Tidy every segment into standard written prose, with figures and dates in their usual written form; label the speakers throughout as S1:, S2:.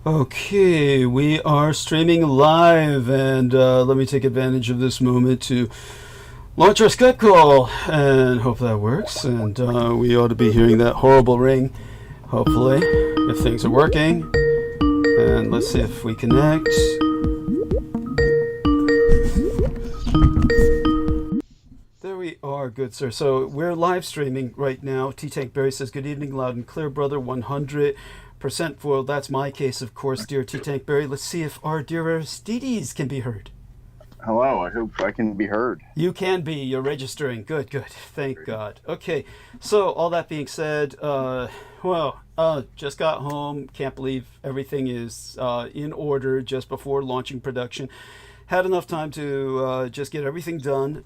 S1: Okay, we are streaming live, and let me take advantage of this moment to launch our Skype call, and hope that works. And we ought to be hearing that horrible ring, hopefully, if things are working. And let's see if we connect. There we are, good sir. So we're live streaming right now. T-Tank Barry says, good evening, loud and clear, brother, 100% foiled. That's my case, of course, dear T-Tank Barry. Let's see if our dear Aristides can be heard.
S2: Hello, I hope I can be heard.
S1: You can be. You're registering. Good, good. Thank God. Okay, so all that being said, just got home. Can't believe everything is in order just before launching production. Had enough time to just get everything done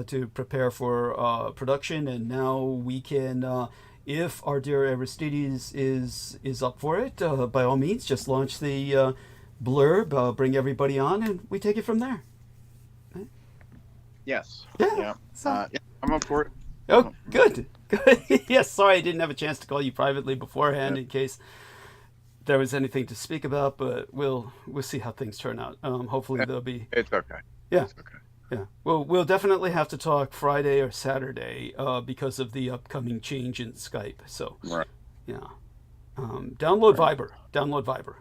S1: to prepare for production, and now we can, if our dear Aristides is up for it, by all means, just launch the blurb, bring everybody on, and we take it from there.
S2: Yes.
S1: Yeah.
S2: Yeah, I'm up for it.
S1: Oh, good. Good. Yes, sorry I didn't have a chance to call you privately beforehand in case there was anything to speak about, but we'll see how things turn out. Hopefully there'll be...
S2: It's okay.
S1: Yeah.
S2: It's okay.
S1: Yeah. Well, we'll definitely have to talk Friday or Saturday because of the upcoming change in Skype. So,
S2: Right.
S1: yeah. Download Viber. Download Viber.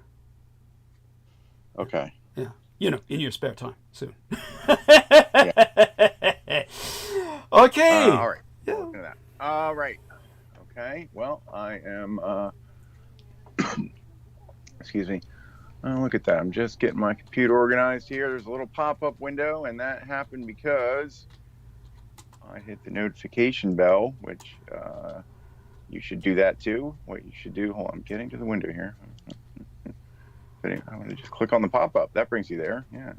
S2: Okay.
S1: Yeah. In your spare time soon. Okay.
S2: All right.
S1: Yeah.
S2: Look at that. All right. Okay. Well, I am... excuse me. Look at that. I'm just getting my computer organized here. There's a little pop-up window, and that happened because I hit the notification bell, which you should do that too. What you should do, hold on, I'm getting to the window here. I want to just click on the pop-up. That brings you there. Yeah.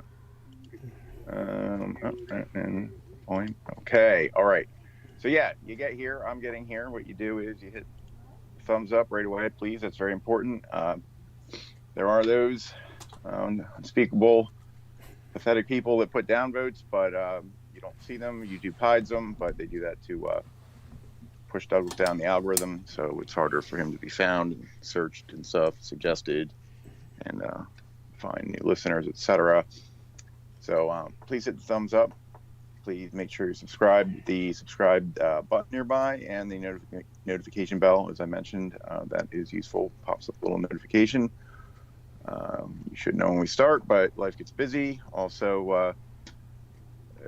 S2: Okay. All right. So yeah, you get here. I'm getting here. What you do is you hit thumbs up right away, please. That's very important. There are those unspeakable, pathetic people that put down votes, but you don't see them. YouTube hides them, but they do that to push Douglas down the algorithm, so it's harder for him to be found and searched and stuff, suggested, and find new listeners, etc. So please hit the thumbs up. Please make sure you subscribe. The subscribe button nearby and the notification bell, as I mentioned, that is useful. Pops up a little notification. You should know when we start, but life gets busy. Also,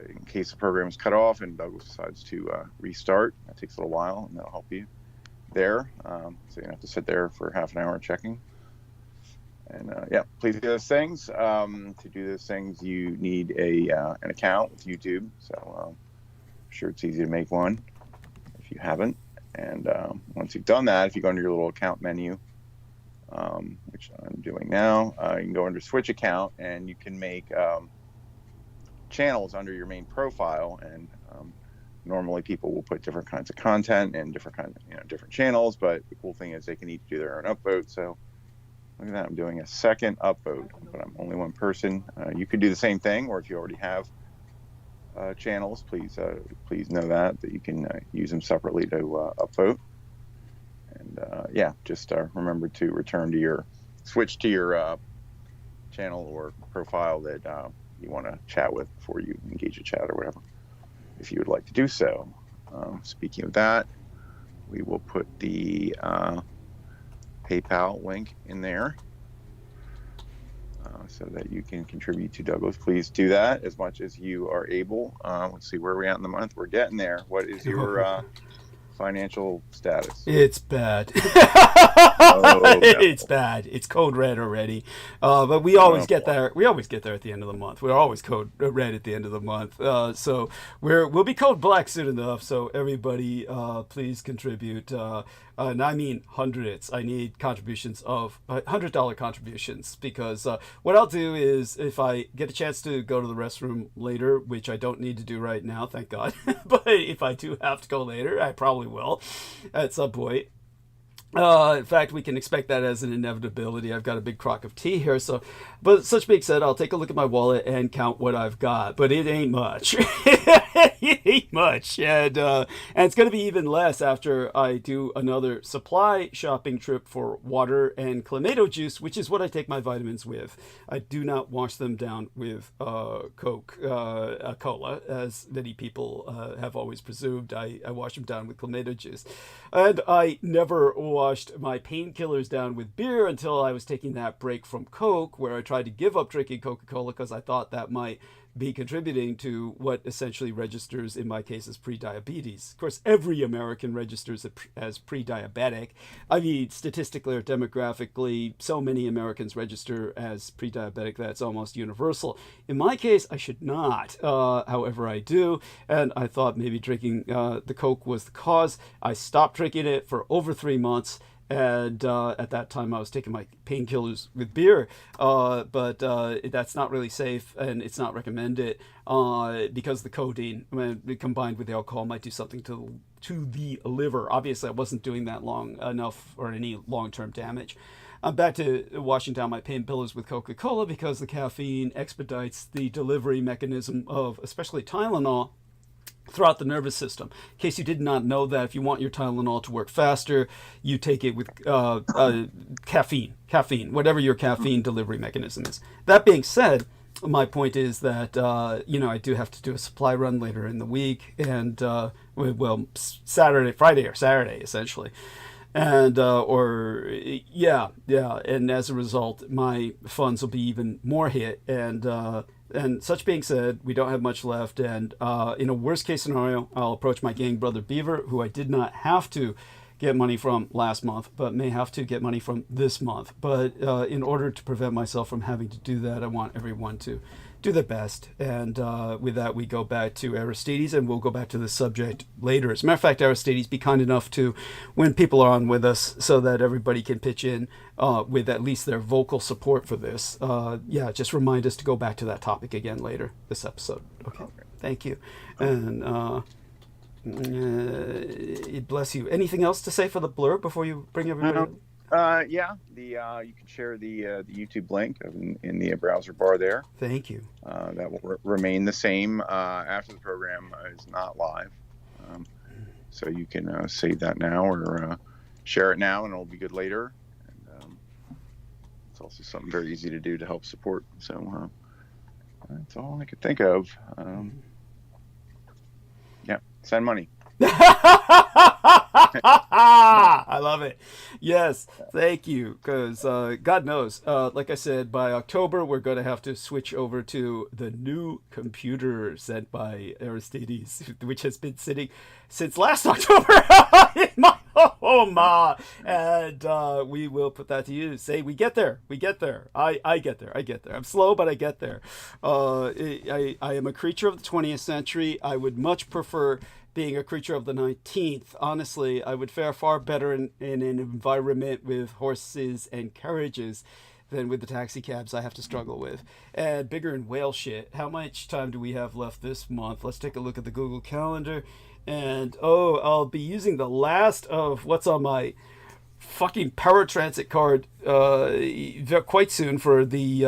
S2: in case the program is cut off and Douglas decides to restart, that takes a little while, and that'll help you there. So you don't have to sit there for half an hour checking. And yeah, please do those things. To do those things, you need an account with YouTube. So I'm sure it's easy to make one if you haven't. And once you've done that, if you go into your little account menu, which I'm doing now, you can go under Switch account, and you can make channels under your main profile. And normally people will put different kinds of content and different channels. But the cool thing is they can each do their own upvote. So look at that, I'm doing a second upvote, but I'm only one person. You could do the same thing, or if you already have channels, please know that you can use them separately to upvote. And yeah, just remember to switch to your channel or profile that you want to chat with before you engage a chat or whatever, if you would like to do so. Speaking of that, we will put the PayPal link in there so that you can contribute to Douglas. Please do that as much as you are able. Let's see, where are we at in the month? We're getting there. What is your financial status?
S1: It's bad.
S2: Oh, no.
S1: It's bad. It's code red already. But we always get there. We always get there at the end of the month. We're always code red at the end of the month. So we'll be code black soon enough. So everybody, please contribute. And I mean hundreds. I need contributions of $100 contributions, because what I'll do is, if I get a chance to go to the restroom later, which I don't need to do right now, thank God, but if I do have to go later, I probably will at some point. In fact, we can expect that as an inevitability. I've got a big crock of tea here, but such being said, I'll take a look at my wallet and count what I've got, but it ain't much. ain't much, and it's going to be even less after I do another supply shopping trip for water and clamato juice, which is what I take my vitamins with. I do not wash them down with Coke, cola, as many people have always presumed. I wash them down with clamato juice, and I never washed my painkillers down with beer until I was taking that break from Coke, where I tried to give up drinking Coca-Cola because I thought that might be contributing to what essentially registers in my case as pre-diabetes. Of course, every American registers as pre-diabetic. I mean, statistically or demographically, so many Americans register as pre-diabetic that it's almost universal. In my case, I should not. However, I do, and I thought maybe drinking the Coke was the cause. I stopped drinking it for over 3 months. And at that time, I was taking my painkillers with beer, but that's not really safe, and it's not recommended because the codeine, when combined with the alcohol, might do something to the liver. Obviously, I wasn't doing that long enough or any long-term damage. I'm back to washing down my painkillers with Coca-Cola because the caffeine expedites the delivery mechanism of especially Tylenol throughout the nervous system. In case you did not know that, if you want your Tylenol to work faster, you take it with caffeine, whatever your caffeine delivery mechanism is. That being said, my point is that, I do have to do a supply run later in the week, and, Friday or Saturday, essentially. And, and as a result, my funds will be even more hit, and such being said, we don't have much left, and in a worst case scenario, I'll approach my gang brother Beaver, who I did not have to get money from last month, but may have to get money from this month. But in order to prevent myself from having to do that, I want everyone to do their best. And with that, we go back to Aristides, and we'll go back to this subject later. As a matter of fact, Aristides, be kind enough to, when people are on with us, so that everybody can pitch in with at least their vocal support for this. Just remind us to go back to that topic again later this episode. Okay, thank you. And bless you. Anything else to say for the blurb before you bring everybody?
S2: You can share the YouTube link in the browser bar there.
S1: Thank you.
S2: That will remain the same after the program is not live. So you can save that now or share it now, and it'll be good later. And it's also something very easy to do to help support. So that's all I could think of. Send money.
S1: I love it. Yes, thank you. Because God knows, like I said, by October we're going to have to switch over to the new computer sent by Aristides, which has been sitting since last October in my home, and we will put that to use. Say we get there. I get there. I'm slow, but I get there. I am a creature of the 20th century. I would much prefer being a creature of the 19th. Honestly, I would fare far better in an environment with horses and carriages than with the taxi cabs I have to struggle with. And bigger and whale shit. How much time do we have left this month? Let's take a look at the Google Calendar. And, I'll be using the last of what's on my fucking paratransit card quite soon for the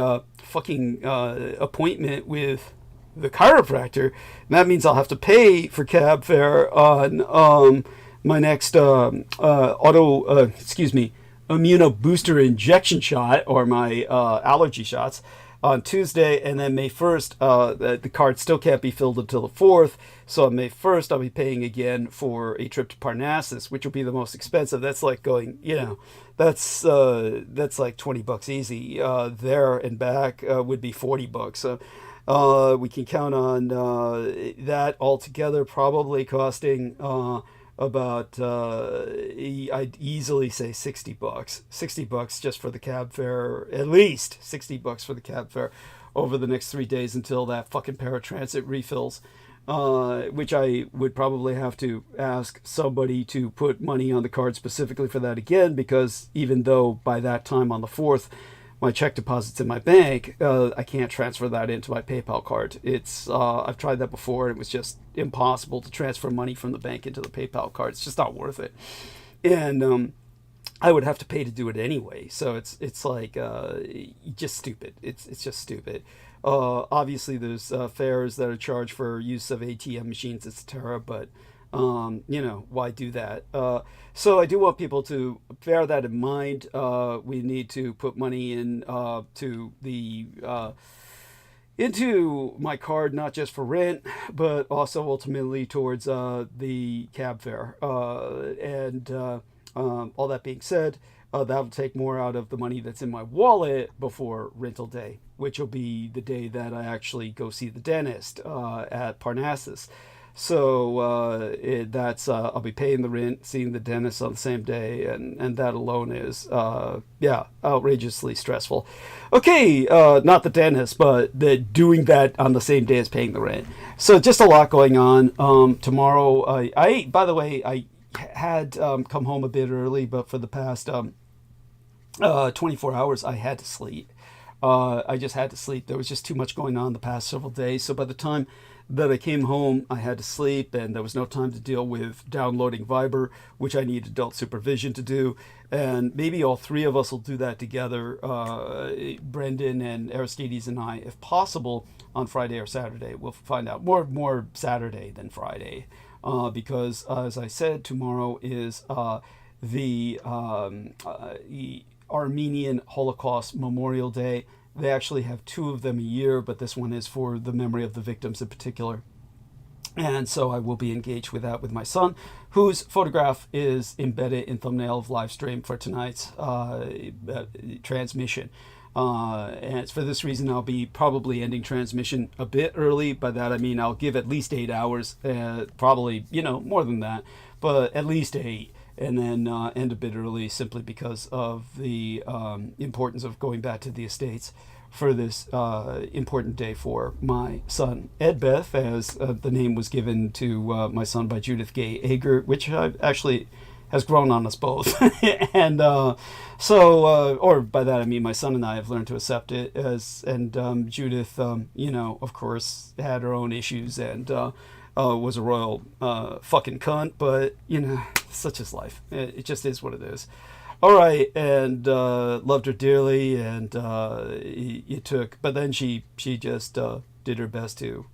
S1: appointment with the chiropractor. And that means I'll have to pay for cab fare on my next immunobooster injection shot, or my allergy shots, on Tuesday. And then May 1st, the card still can't be filled until the 4th. So on May 1st, I'll be paying again for a trip to Parnassus, which will be the most expensive. That's like going, that's like $20 easy. There and back would be $40. So we can count on that altogether probably costing about I'd easily say $60. $60 just for the cab fare, at least $60 for the cab fare over the next 3 days until that fucking paratransit refills, which I would probably have to ask somebody to put money on the card specifically for that again, because even though by that time on the 4th my check deposit's in my bank, I can't transfer that into my PayPal card. It's I've tried that before. It was just impossible to transfer money from the bank into the PayPal card. It's just not worth it. And I would have to pay to do it anyway. So it's like just stupid. It's just stupid. Obviously, there's fares that are charged for use of ATM machines, etc. But why do that? So I do want people to bear that in mind. We need to put money in to the into my card, not just for rent, but also ultimately towards the cab fare. And all that being said, that'll take more out of the money that's in my wallet before rental day, which will be the day that I actually go see the dentist at Parnassus. So that's I'll be paying the rent, seeing the dentist on the same day, and that alone is outrageously stressful. Okay, not the dentist, but doing that on the same day as paying the rent. So just a lot going on. Tomorrow, I by the way, I had come home a bit early, but for the past 24 hours, I had to sleep. I just had to sleep. There was just too much going on the past several days. So by the time that I came home, I had to sleep, and there was no time to deal with downloading Viber, which I need adult supervision to do. And maybe all three of us will do that together, Brendan and Aristides and I, if possible, on Friday or Saturday. We'll find out. More Saturday than Friday, because, as I said, tomorrow is the Armenian Holocaust Memorial Day. They actually have two of them a year, but this one is for the memory of the victims in particular. And so I will be engaged with that with my son, whose photograph is embedded in thumbnail of live stream for tonight's transmission. And it's for this reason I'll be probably ending transmission a bit early. By that I mean I'll give at least 8 hours, probably, more than that, but at least 8. And then end a bit early simply because of the importance of going back to the Estates for this important day for my son, Edbeth, as the name was given to my son by Judith Gay Ager, which actually has grown on us both. And or by that I mean my son and I have learned to accept it as, and Judith, of course, had her own issues and was a royal fucking cunt, but such is life. It just is what it is. All right, and loved her dearly, and it took, but then she just did her best to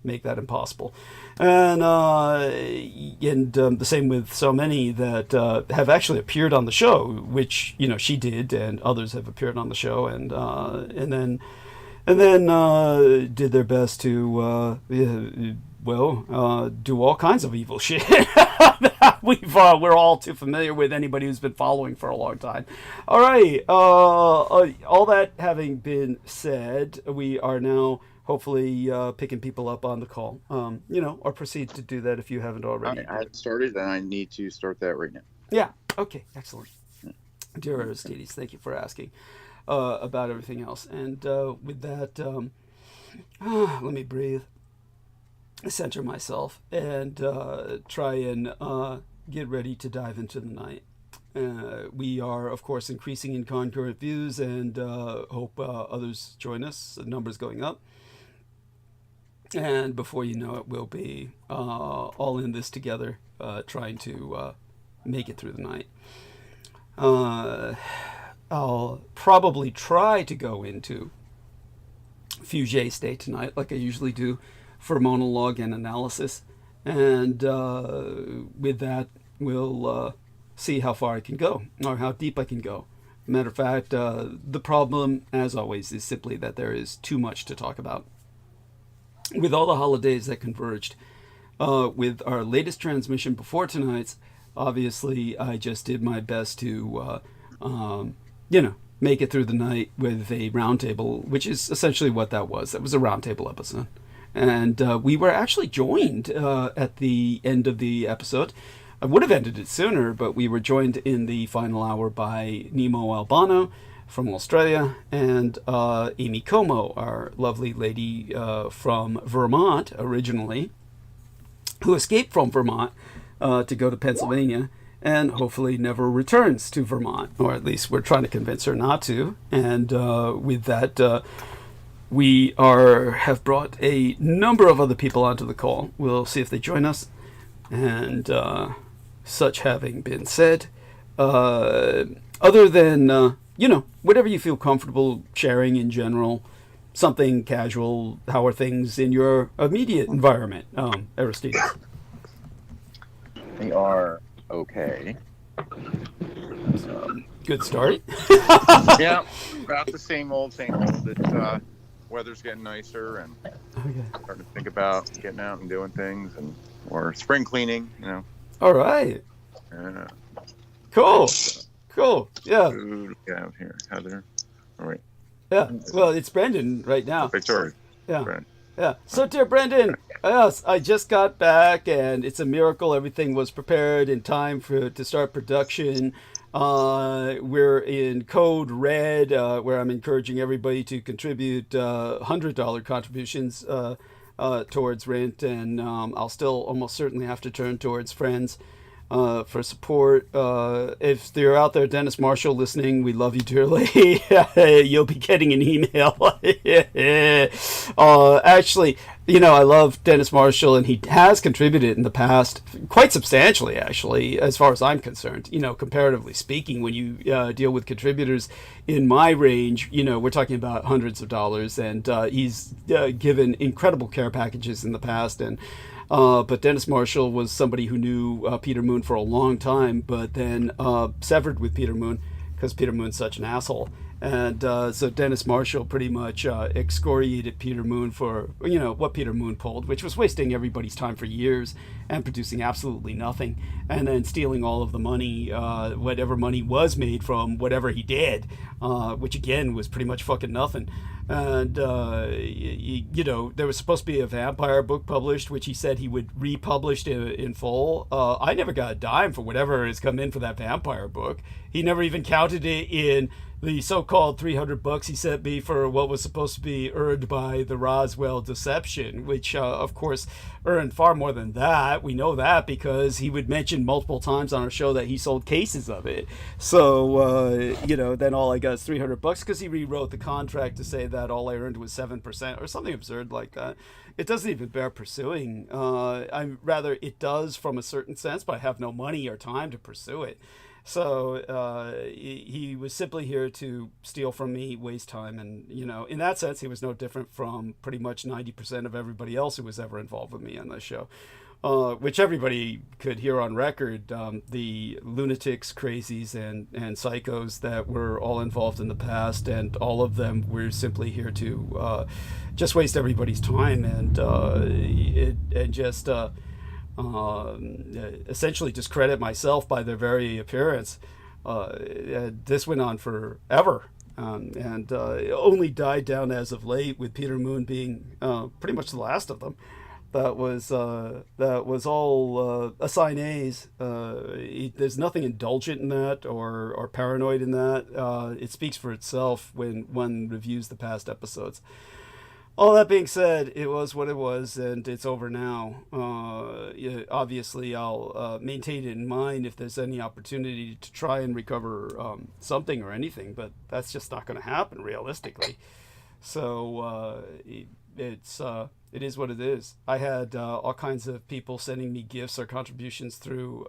S1: make that impossible, and the same with so many that have actually appeared on the show, which she did, and others have appeared on the show, and then did their best to do all kinds of evil shit that we're all too familiar with, anybody who's been following for a long time. All right, all that having been said, we are now hopefully picking people up on the call, or proceed to do that if you haven't already.
S2: I started, and I need to start that right now.
S1: Yeah, okay, excellent. Dear Aristides, thank you for asking about everything else. And with that, let me breathe, center myself, and try and get ready to dive into the night. We are, of course, increasing in concurrent views, and hope others join us. The number's going up. And before you know it, we'll be all in this together, trying to make it through the night. I'll probably try to go into Fugé state tonight, like I usually do, for monologue and analysis, and with that we'll see how far I can go, or how deep I can go. Matter of fact, the problem, as always, is simply that there is too much to talk about. With all the holidays that converged with our latest transmission before tonight's, obviously I just did my best to make it through the night with a roundtable, which is essentially what that was. That was a roundtable episode. And we were actually joined at the end of the episode. I would have ended it sooner, but we were joined in the final hour by Nemo Albano from Australia, and Amy Como, our lovely lady from Vermont originally, who escaped from Vermont to go to Pennsylvania, and hopefully never returns to Vermont, or at least we're trying to convince her not to. And with that, we have brought a number of other people onto the call. We'll see if they join us. And such having been said, other than whatever you feel comfortable sharing in general, something casual. How are things in your immediate environment, Aristides?
S2: They are okay.
S1: Good start.
S2: Yeah, about the same old, same old. It's weather's getting nicer, and starting to think about getting out and doing things, or spring cleaning.
S1: All right.
S2: Uh,
S1: Cool. Yeah.
S2: Who do we have here? Heather. All right.
S1: Yeah. Well, it's Brendan right now.
S2: Victoria.
S1: Yeah.
S2: Brent.
S1: Yeah. So, dear Brendan, yes, I just got back, and it's a miracle everything was prepared in time to start production. We're in Code Red, where I'm encouraging everybody to contribute $100 contributions towards rent, and I'll still almost certainly have to turn towards friends for support. If you're out there, Dennis Marshall, listening, we love you dearly. You'll be getting an email. Actually, I love Dennis Marshall, and he has contributed in the past quite substantially, actually, as far as I'm concerned. Comparatively speaking, when you deal with contributors in my range, we're talking about hundreds of dollars, and he's given incredible care packages in the past, and but Dennis Marshall was somebody who knew Peter Moon for a long time, but then severed with Peter Moon because Peter Moon's such an asshole. And so Dennis Marshall pretty much excoriated Peter Moon for, what Peter Moon pulled, which was wasting everybody's time for years and producing absolutely nothing, and then stealing all of the money, whatever money was made from whatever he did, which again was pretty much fucking nothing. And, there was supposed to be a vampire book published, which he said he would republish in full. I never got a dime for whatever has come in for that vampire book. He never even counted it in the so-called $300 he sent me for what was supposed to be earned by the Roswell deception, which, of course, earned far more than that. We know that because he would mention multiple times on our show that he sold cases of it. So, then all I got is $300 because he rewrote the contract to say that all I earned was 7% or something absurd like that. It doesn't even bear pursuing. It does from a certain sense, but I have no money or time to pursue it. So he was simply here to steal from me, waste time, and in that sense, he was no different from pretty much 90% of everybody else who was ever involved with me on this show, which everybody could hear on record. The lunatics, crazies, and psychos that were all involved in the past, and all of them were simply here to just waste everybody's time and just. Essentially discredit myself by their very appearance. This went on forever, and only died down as of late, with Peter Moon being pretty much the last of them. That was all assignees. There's nothing indulgent in that or paranoid in that. It speaks for itself when one reviews the past episodes. All that being said, it was what it was, and it's over now. Obviously, I'll maintain it in mind if there's any opportunity to try and recover something or anything, but that's just not going to happen realistically. So it is what it is. I had all kinds of people sending me gifts or contributions through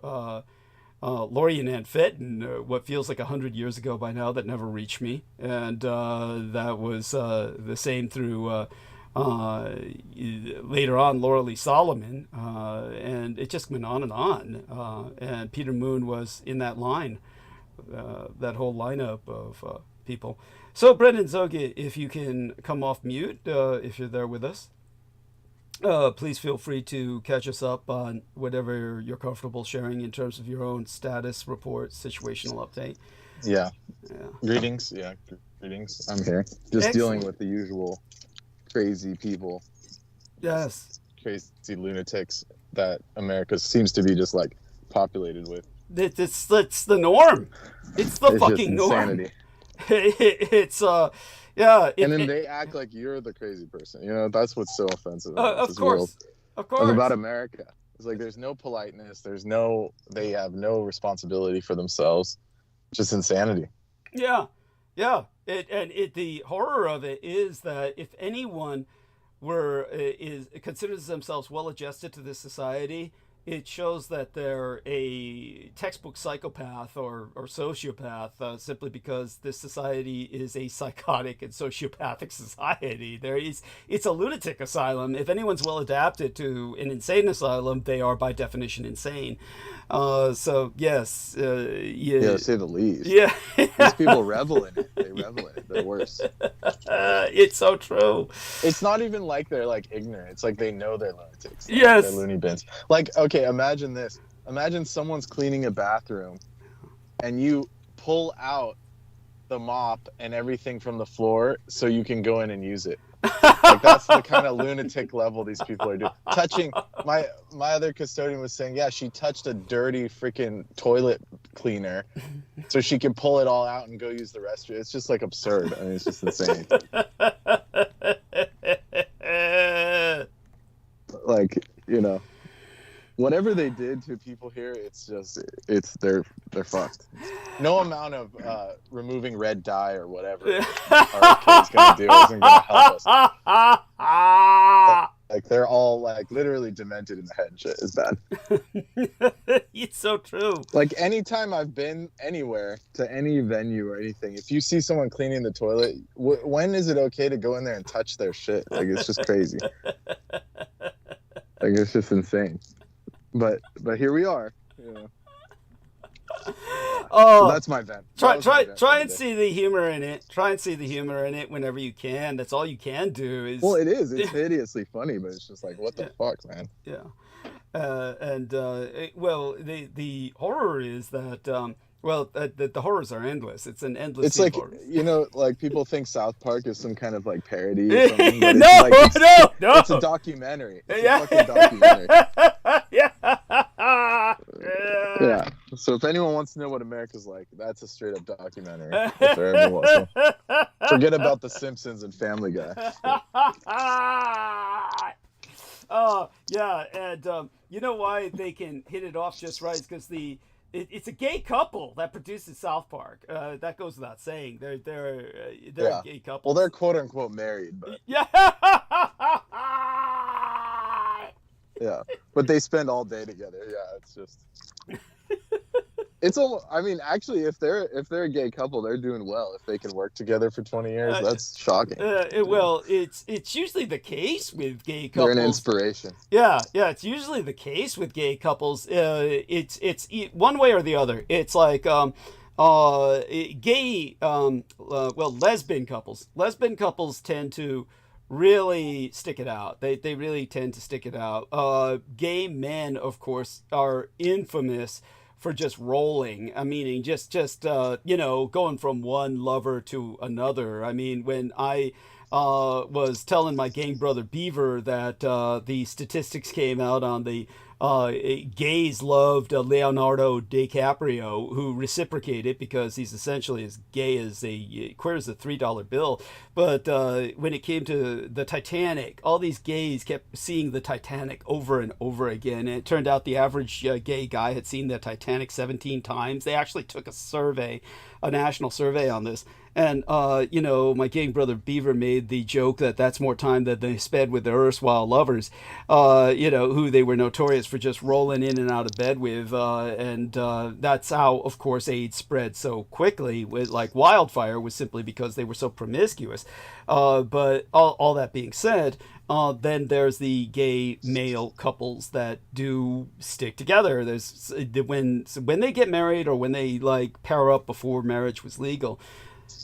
S1: Lori and Ann Fenton, what feels like 100 years ago by now, that never reached me, and that was the same through later on Laura Lee Solomon, and it just went on, and Peter Moon was in that line, that whole lineup of people. So Brendan Zoga, if you can come off mute, if you're there with us. Please feel free to catch us up on whatever you're comfortable sharing in terms of your own status report, situational update.
S3: Yeah. Greetings. Yeah, greetings. I'm here. Just dealing with the usual crazy people.
S1: Yes.
S3: Crazy lunatics that America seems to be just like populated with.
S1: It's the norm. It's the fucking norm. It's yeah.
S3: And then they act like you're the crazy person. That's what's so offensive about this
S1: course.
S3: world.
S1: Of course.
S3: About America. It's like there's no politeness. They have no responsibility for themselves. Just insanity.
S1: Yeah. The horror of it is that if anyone considers themselves well adjusted to this society, it shows that they're a textbook psychopath or sociopath, simply because this society is a psychotic and sociopathic society. It's a lunatic asylum. If anyone's well adapted to an insane asylum, they are by definition insane. So yes,
S3: Yeah, to say the least.
S1: yeah,
S3: These people revel in it. They revel in it. They're worse.
S1: it's so true.
S3: It's not even like they're like ignorant. It's like they know they're lunatics. Like,
S1: Yes.
S3: they're loony bins. Like, okay, imagine this. Imagine someone's cleaning a bathroom and you pull out the mop and everything from the floor so you can go in and use it. Like, that's the kind of lunatic level these people are doing. Touching, my other custodian was saying, yeah, she touched a dirty freaking toilet cleaner so she can pull it all out and go use the restroom. It's just like absurd. I mean, it's just insane. Like, you know, whatever they did to people here, they're fucked. No amount of removing red dye or whatever our kid's gonna do isn't gonna help us. Like, they're all like literally demented in the head and shit. It's bad.
S1: It's so true.
S3: Like, anytime I've been anywhere to any venue or anything, if you see someone cleaning the toilet, when is it okay to go in there and touch their shit? Like, it's just crazy. Like, it's just insane. But here we are. You know.
S1: Oh,
S3: So that's my vent.
S1: try and see the humor in it. Try and see the humor in it whenever you can. That's all you can do. Is
S3: Well, it is. It's hideously funny, but it's just like, what the fuck, man?
S1: yeah. Well, the horror is that the horrors are endless. It's an endless.
S3: It's
S1: sea
S3: like,
S1: of horrors.
S3: you know, like people think South Park is some kind of like parody or something. But
S1: No, no.
S3: It's a documentary. It's
S1: Yeah.
S3: a fucking documentary.
S1: Yeah.
S3: Yeah. So if anyone wants to know what America's like, that's a straight up documentary. If there ever was one. Forget about The Simpsons and Family Guy.
S1: Oh, yeah, and you know why they can hit it off just right? Because it's a gay couple that produces South Park. That goes without saying. They're
S3: Yeah.
S1: a gay couple.
S3: Well, they're quote unquote married, but
S1: Yeah.
S3: yeah. But they spend all day together. Yeah, it's just. It's almost, I mean, actually, if they're a gay couple, they're doing well. If they can work together for 20 years, that's shocking.
S1: Well, it's usually the case with gay
S3: They're
S1: couples.
S3: an inspiration.
S1: Yeah, it's usually the case with gay couples. It's one way or the other. It's like gay, lesbian couples. Lesbian couples tend to really stick it out. They really tend to stick it out. Gay men, of course, are infamous for just rolling. I mean, just going from one lover to another. I mean, when I was telling my gang brother Beaver that the statistics came out on the gays loved Leonardo DiCaprio, who reciprocated because he's essentially as gay as queer as a $3 bill. But when it came to the Titanic, all these gays kept seeing the Titanic over and over again. And it turned out the average gay guy had seen the Titanic 17 times. They actually took a national survey on this. And, my gang brother Beaver made the joke that that's more time than they spent with their erstwhile lovers, who they were notorious for just rolling in and out of bed with. And that's how, of course, AIDS spread so quickly with like wildfire, was simply because they were so promiscuous. But all that being said, then there's the gay male couples that do stick together. There's when they get married or when they like pair up before marriage was legal,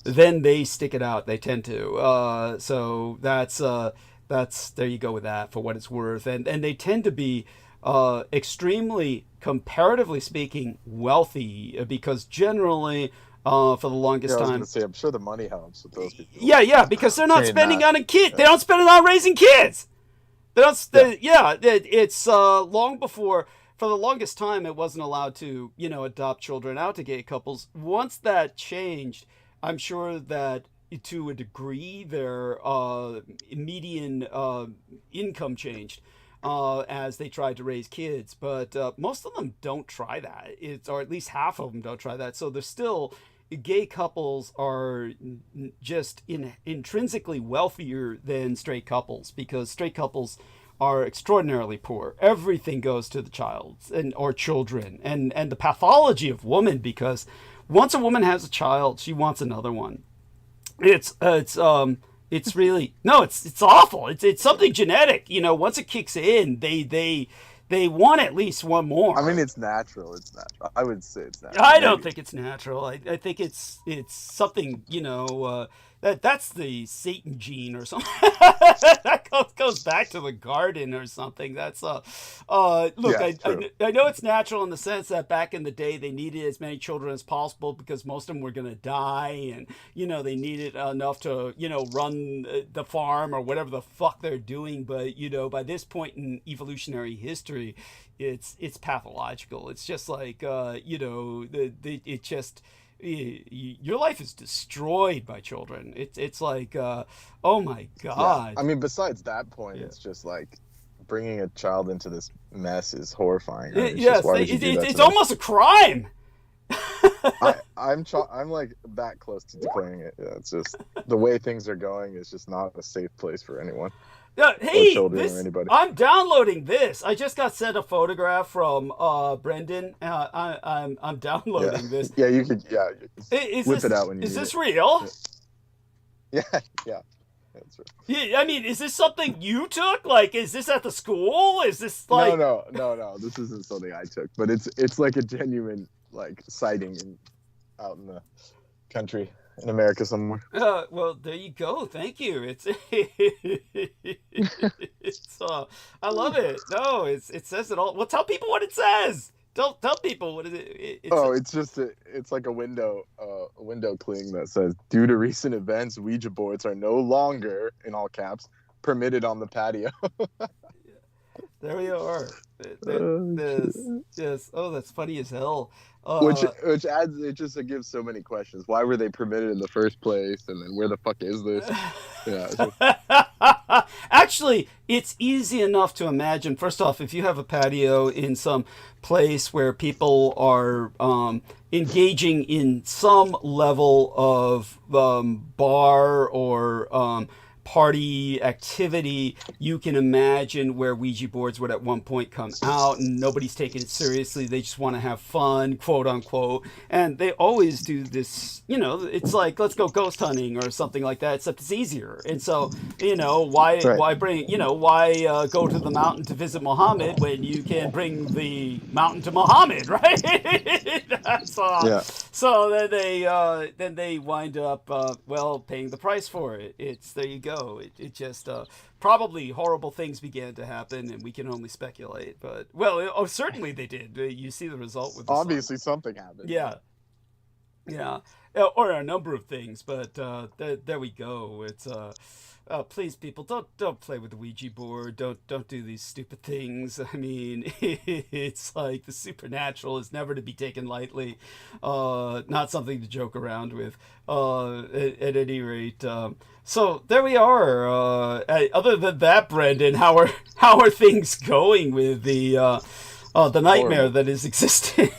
S1: then they stick it out. They tend to. So that's there you go with that for what it's worth. And they tend to be extremely, comparatively speaking, wealthy because generally, for the longest
S3: I was
S1: time.
S3: gonna say, I'm sure the money helps with those people.
S1: Yeah, because they're not spending on a kid.
S3: Yeah.
S1: They don't spend it on raising kids. They don't. It's long before. For the longest time, it wasn't allowed to, adopt children out to gay couples. Once that changed, I'm sure that to a degree their median income changed as they tried to raise kids. But most of them don't try that. Or at least half of them don't try that. So there's still gay couples are just intrinsically wealthier than straight couples because straight couples are extraordinarily poor. Everything goes to the child or children, and the pathology of woman, because once a woman has a child, she wants another one. It's really no, it's awful. It's something genetic. Once it kicks in, they want at least one more.
S3: I mean, it's natural. It's natural. I would say it's natural.
S1: I don't think it's natural. I think it's something, that's the Satan gene or something. That goes back to the garden or something. That's look,
S3: Yeah,
S1: I know it's natural in the sense that back in the day they needed as many children as possible because most of them were going to die, and they needed enough to run the farm or whatever the fuck they're doing. But by this point in evolutionary history, it's pathological. It's just like it just. Your life is destroyed by children. It's like, oh my god.
S3: Yeah. I mean, besides that point, it's just like bringing a child into this mess is horrifying.
S1: Yes, it's almost a crime.
S3: I'm like that close to declaring it. Yeah, it's just the way things are going is just not a safe place for anyone.
S1: Hey,
S3: or anybody.
S1: I'm downloading this. I just got sent a photograph from Brendan. I'm downloading this.
S3: Yeah, you could. Yeah, whip it out when you.
S1: Is this real?
S3: Yeah, that's right.
S1: Yeah, I mean, is this something you took? Like, is this at the school? Is this like?
S3: No. This isn't something I took, but it's like a genuine like sighting out in the country. In America somewhere.
S1: Well, there you go. Thank you. It's I love it. No, it says it all. Well, tell people what it says. Tell people what is it.
S3: It's like a window cling that says, due to recent events, Ouija boards are no longer, in all caps, permitted on the patio.
S1: There we are. Yes. Oh, that's funny as hell.
S3: Which adds, it gives so many questions. Why were they permitted in the first place? And then where the fuck is this? Yeah.
S1: Actually, it's easy enough to imagine. First off, if you have a patio in some place where people are engaging in some level of bar or party activity, you can imagine where Ouija boards would at one point come out and nobody's taking it seriously. They just want to have fun, quote unquote. And they always do this, it's like, let's go ghost hunting or something like that, except it's easier. And so, why go to the mountain to visit Muhammad when you can bring the mountain to Muhammad, right? That's
S3: yeah.
S1: So then they wind up, paying the price for it. There you go. It just probably horrible things began to happen, and we can only speculate. But certainly they did. You see the result with the
S3: obviously something happened.
S1: Yeah, or a number of things. But there we go. It's please, people, don't play with the Ouija board. Don't do these stupid things. I mean, it's like the supernatural is never to be taken lightly. Not something to joke around with. At any rate, so there we are. Other than that, Brendan, how are things going with the nightmare that is existing?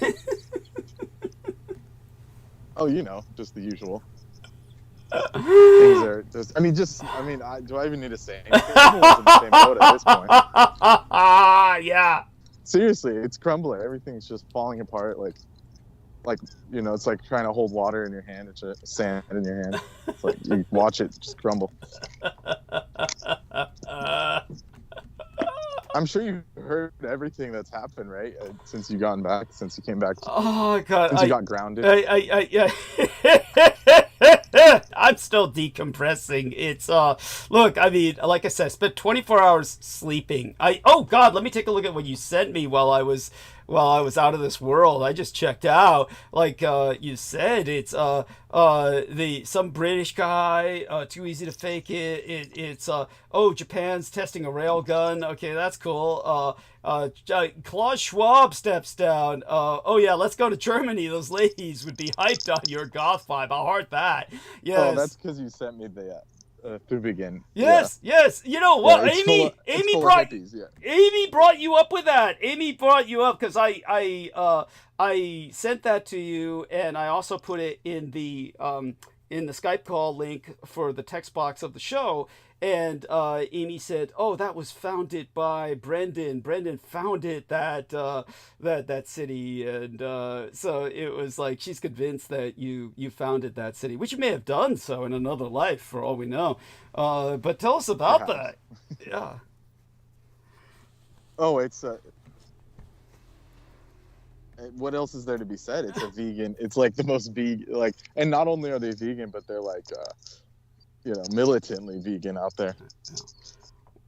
S3: Oh, just the usual. Things are just. Do I even need to say anything? Everyone's in the same boat at this point.
S1: Yeah.
S3: Seriously, it's crumbling. Everything's just falling apart. Like it's like trying to hold water in your hand. It's just sand in your hand. It's like you watch it just crumble. I'm sure you've heard everything that's happened, right? Since you came back.
S1: Oh God!
S3: Since you got grounded.
S1: I'm still decompressing. It's look, I mean, like I said, I spent 24 hours sleeping. Oh God, let me take a look at what you sent me while I was out of this world. I just checked out. Like you said, it's some British guy, too easy to fake it. It's Japan's testing a rail gun. Okay, that's cool. Klaus Schwab steps down. Let's go to Germany. Those ladies would be hyped on your goth vibe. I'll heart that. Yes.
S3: Oh, that's because you sent me the to begin.
S1: Yes. You know what? Yeah, Amy brought you up with that. Amy brought you up because I sent that to you, and I also put it in the in the Skype call link for the text box of the show, and Amy said, "Oh, that was founded by Brendan. Brendan founded that city," and so it was like she's convinced that you founded that city, which you may have done so in another life, for all we know. But tell us about that. Yeah.
S3: Oh, it's what else is there to be said? It's a vegan. It's like the most vegan, like, and not only are they vegan, but they're like, militantly vegan out there.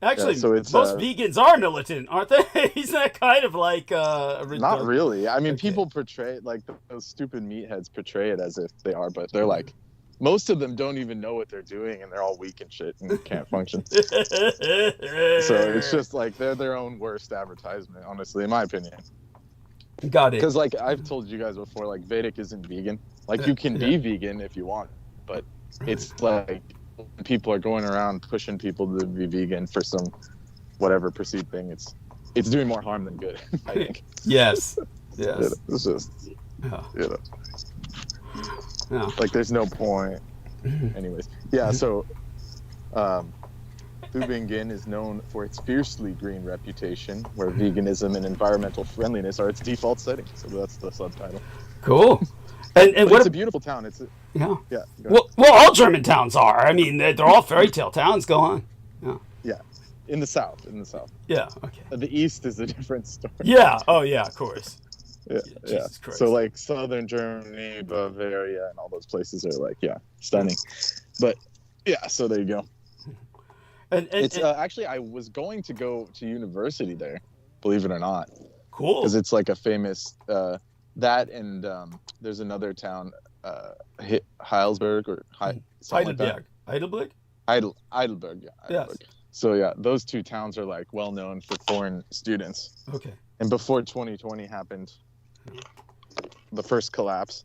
S1: Actually,
S3: so it's,
S1: most vegans are militant, aren't they? Isn't that kind of like
S3: not really. I mean, people portray like those stupid meatheads portray it as if they are, but they're like, most of them don't even know what they're doing, and they're all weak and shit and can't function. So it's just like they're their own worst advertisement, honestly, in my opinion.
S1: Got it.
S3: Because like I've told you guys before, like Vedic isn't vegan. Like you can be vegan if you want, but it's like people are going around pushing people to be vegan for some whatever perceived thing. It's doing more harm than good, I think.
S1: Yes.
S3: It's just like there's no point. Anyways, so Tübingen is known for its fiercely green reputation, where veganism and environmental friendliness are its default settings. So that's the subtitle.
S1: Cool. And
S3: it's a beautiful town.
S1: Yeah.
S3: Well,
S1: all German towns are. I mean, they're all fairy tale towns. Go on.
S3: Yeah. In the south.
S1: Yeah. Okay.
S3: The east is a different story.
S1: Yeah. Oh, yeah. Of course.
S3: Yeah.
S1: Jesus Christ.
S3: So like southern Germany, Bavaria, and all those places are like stunning. But so there you go. And it's actually I was going to go to university there, believe it or not.
S1: Cool.
S3: Because it's like a famous that, and there's another town, Heilsberg or
S1: Heidelberg. Heidelberg.
S3: Heidelberg. Yeah. Heidelberg. Yes. So those two towns are like well known for foreign students.
S1: Okay.
S3: And before 2020 happened, the first collapse,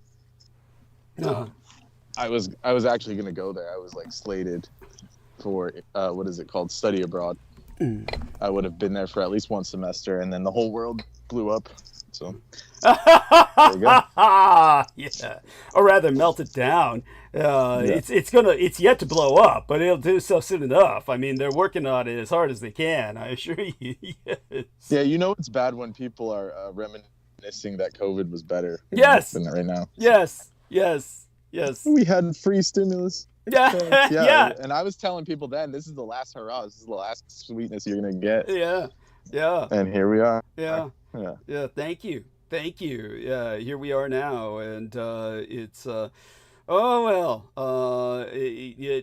S3: I was actually going to go there. I was like slated for what is it called, study abroad. I would have been there for at least one semester, and then the whole world blew up. So there you go.
S1: Yeah, or rather melted down. It's yet to blow up, but it'll do so soon enough. I mean, they're working on it as hard as they can, I assure you. Yes.
S3: Yeah, it's bad when people are reminiscing that COVID was better than right now.
S1: Yes.
S3: We had free stimulus.
S1: Yeah.
S3: And I was telling people then, this is the last hurrah. This is the last sweetness you're going to get.
S1: Yeah.
S3: And here we are.
S1: Yeah. Thank you. Yeah, here we are now, and it's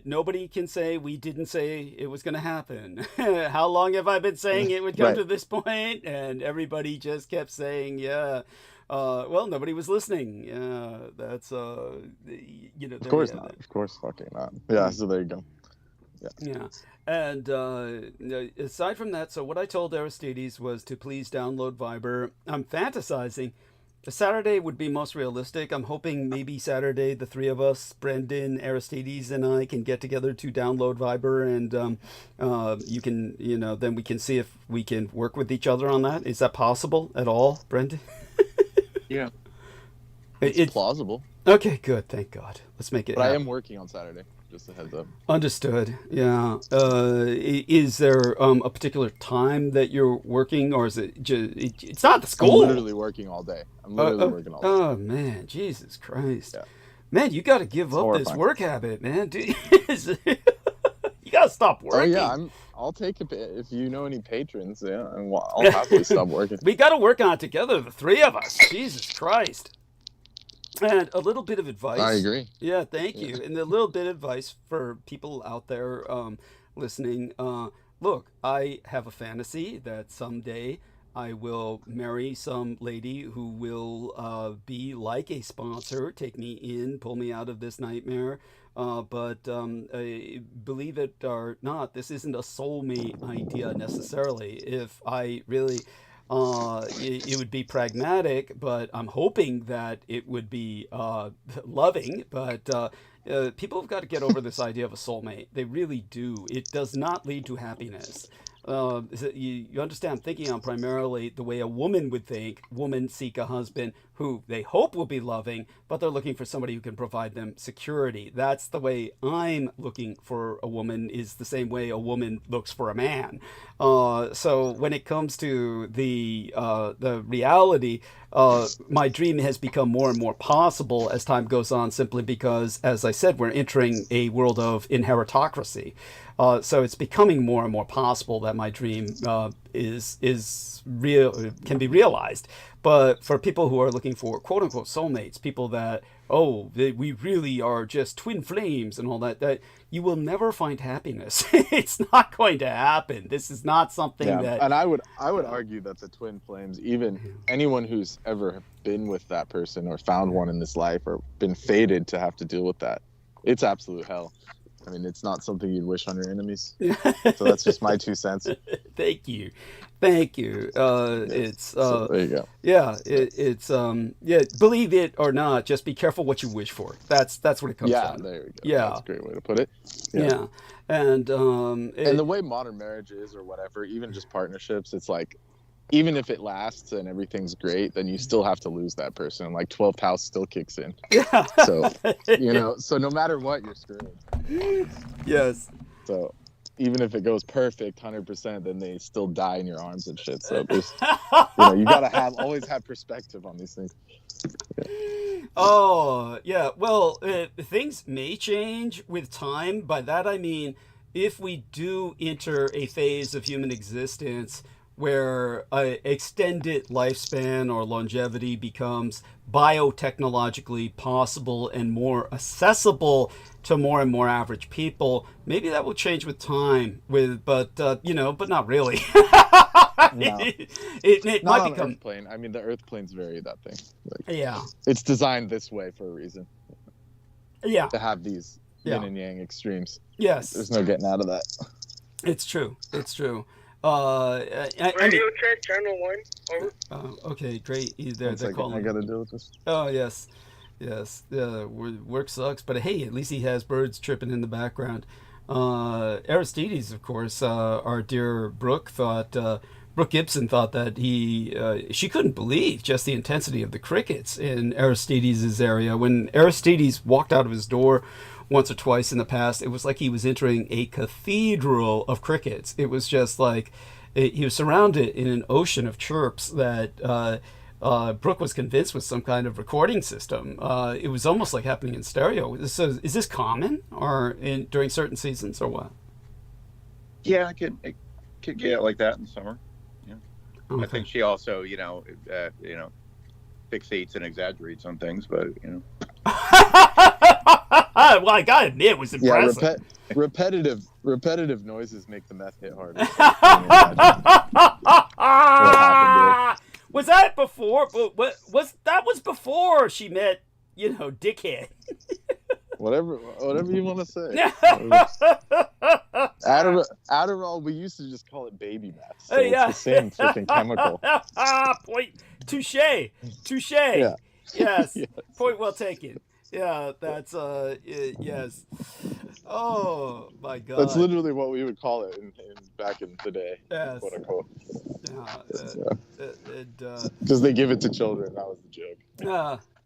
S1: nobody can say we didn't say it was going to happen. How long have I been saying it would come to this point? And everybody just kept saying, nobody was listening. Yeah, that's Of
S3: course not. Of course fucking not. Yeah. So there you go.
S1: Yeah. And aside from that, so what I told Aristides was to please download Viber. I'm fantasizing. Saturday would be most realistic. I'm hoping maybe Saturday the three of us, Brendan, Aristides, and I, can get together to download Viber, and you can, then we can see if we can work with each other on that. Is that possible at all, Brendan?
S2: Yeah.
S3: It's plausible.
S1: Okay, good. Thank God. Let's make it happen.
S3: I am working on Saturday. Just a heads up.
S1: Understood. Yeah. Is there a particular time that you're working, or is it just, it's not the school?
S3: I'm literally working all day. Working all day.
S1: Oh man, Jesus Christ.
S3: Yeah.
S1: Man, you got to give up this work habit, man. Dude, you got to stop working.
S3: Oh yeah, I'll take it if you know any patrons. Yeah, I'll happily stop working.
S1: We got to work on it together, the three of us. Jesus Christ. And a little bit of advice.
S3: I agree.
S1: Yeah, thank you. And a little bit of advice for people out there listening. Look, I have a fantasy that someday I will marry some lady who will be like a sponsor, take me in, pull me out of this nightmare. But believe it or not, this isn't a soulmate idea necessarily. If I really... it would be pragmatic, but I'm hoping that it would be loving. But people have got to get over this idea of a soulmate. They really do. It does not lead to happiness. You understand? I'm thinking on primarily the way a woman would think. Woman seek a husband who they hope will be loving, but they're looking for somebody who can provide them security. That's the way I'm looking for a woman, is the same way a woman looks for a man. So when it comes to the reality, my dream has become more and more possible as time goes on, simply because, as I said, we're entering a world of inheritocracy. So it's becoming more and more possible that my dream is real, can be realized. But for people who are looking for quote unquote soulmates, people that, we really are just twin flames and all that, that you will never find happiness. It's not going to happen. This is not something that.
S3: And I would argue that the twin flames, even anyone who's ever been with that person or found one in this life or been fated to have to deal with that, it's absolute hell. I mean, it's not something you'd wish on your enemies. So that's just my 2 cents.
S1: Thank you. It's
S3: so there you go.
S1: Yeah, it's believe it or not, just be careful what you wish for. That's what it comes down to.
S3: There we go.
S1: Yeah,
S3: that's a great way to put it.
S1: Yeah. And
S3: the way modern marriage is, or whatever, even just partnerships, it's like, even if it lasts and everything's great, then you still have to lose that person. Like 12th house still kicks in.
S1: Yeah.
S3: So, so no matter what, you're screwed.
S1: Yes.
S3: So even if it goes perfect 100%, then they still die in your arms and shit. So there's, you gotta always have perspective on these things. Yeah.
S1: Oh, yeah. Well, things may change with time. By that I mean, if we do enter a phase of human existence where extended lifespan or longevity becomes biotechnologically possible and more accessible to more and more average people, maybe that will change with time. But not really.
S3: No.
S1: It
S3: Not
S1: might
S3: on
S1: become.
S3: Earth plane. I mean, the Earth planes vary that thing. Like,
S1: Yeah.
S3: it's designed this way for a reason.
S1: Yeah.
S3: To have these yin and yang extremes.
S1: Yes.
S3: There's no getting out of that.
S1: It's true.
S4: Radio check, channel 1, over.
S1: Okay, great. They're calling.
S3: I gotta deal with this.
S1: Oh, yes. Work sucks, but hey, at least he has birds chirping in the background. Aristides, of course, our dear Brooke Gibson thought that she couldn't believe just the intensity of the crickets in Aristides' area. When Aristides walked out of his door once or twice in the past, it was like he was entering a cathedral of crickets. It was just like he was surrounded in an ocean of chirps that Brooke was convinced was some kind of recording system. It was almost like happening in stereo. So is this common or during certain seasons or what?
S2: Yeah, it could get like that in summer. Yeah.
S1: Okay.
S2: I think she also, fixates and exaggerates on things, but
S1: Well, I gotta admit, it was impressive.
S3: Yeah, repetitive noises make the meth hit harder.
S1: Was that before? That was before she met, dickhead.
S3: Whatever you want to say. Adderall, we used to just call it baby meth. So it's the same freaking chemical.
S1: Point. Touche. Yeah. Yes. Yes. Point well taken. Yeah, that's yes. Oh my God.
S3: That's literally what we would call it back in the day.
S1: Yes.
S3: Quote unquote.
S1: Yeah.
S3: Because they give it to children. That was the joke.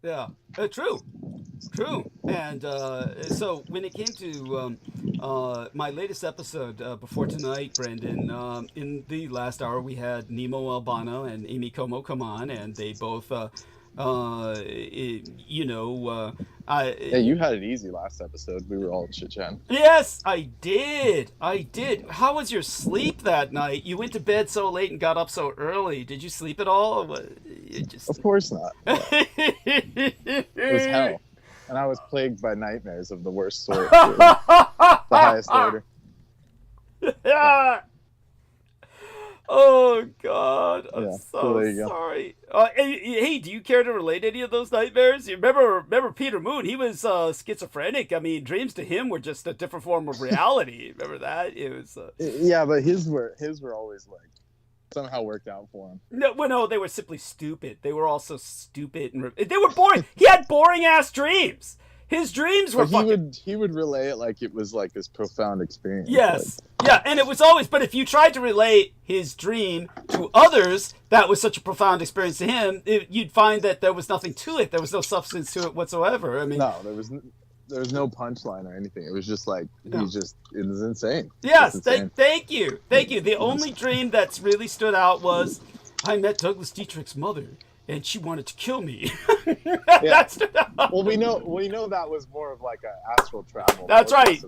S1: Yeah. True. And so when it came to my latest episode before tonight, Brendan, in the last hour we had Nemo Albano and Amy Como come on, and they both.
S3: Yeah, you had it easy last episode. We were all chit-chatting.
S1: Yes, I did. How was your sleep that night? You went to bed so late and got up so early. Did you sleep at all?
S3: Of course not. It was hell. And I was plagued by nightmares of the worst sort. The highest order.
S1: Oh God, I'm
S3: so
S1: sorry. Hey, do you care to relate any of those nightmares? You remember Peter Moon? He was schizophrenic. I mean, dreams to him were just a different form of reality. Remember that? It was.
S3: Yeah, but his were always like somehow worked out for him.
S1: No, they were simply stupid. They were also stupid and they were boring. He had boring ass dreams. his dreams were
S3: But he would relay it like it was like this profound experience.
S1: Yes. Yeah, and it was always, but if you tried to relate his dream to others, that was such a profound experience to him, you'd find that there was nothing to it. There was no substance to it whatsoever. I mean,
S3: no, there was no punchline or anything. It was just like, it was insane.
S1: Yes, thank you. The only dream that's really stood out was, I met Douglas Dietrich's mother, and she wanted to kill me. That stood out.
S3: Well, we know that was more of like an astral travel.
S1: That's right.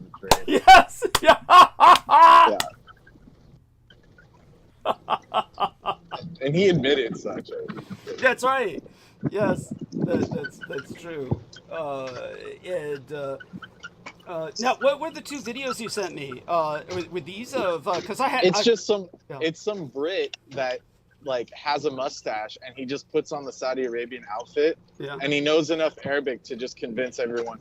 S1: Yes. Yeah.
S3: And he admitted such.
S1: That's right. Yes, that's true. Now, what were the two videos you sent me? Were these of? Because it's some Brit that like has a mustache and he just puts on the Saudi Arabian outfit, and he knows enough Arabic to just convince everyone.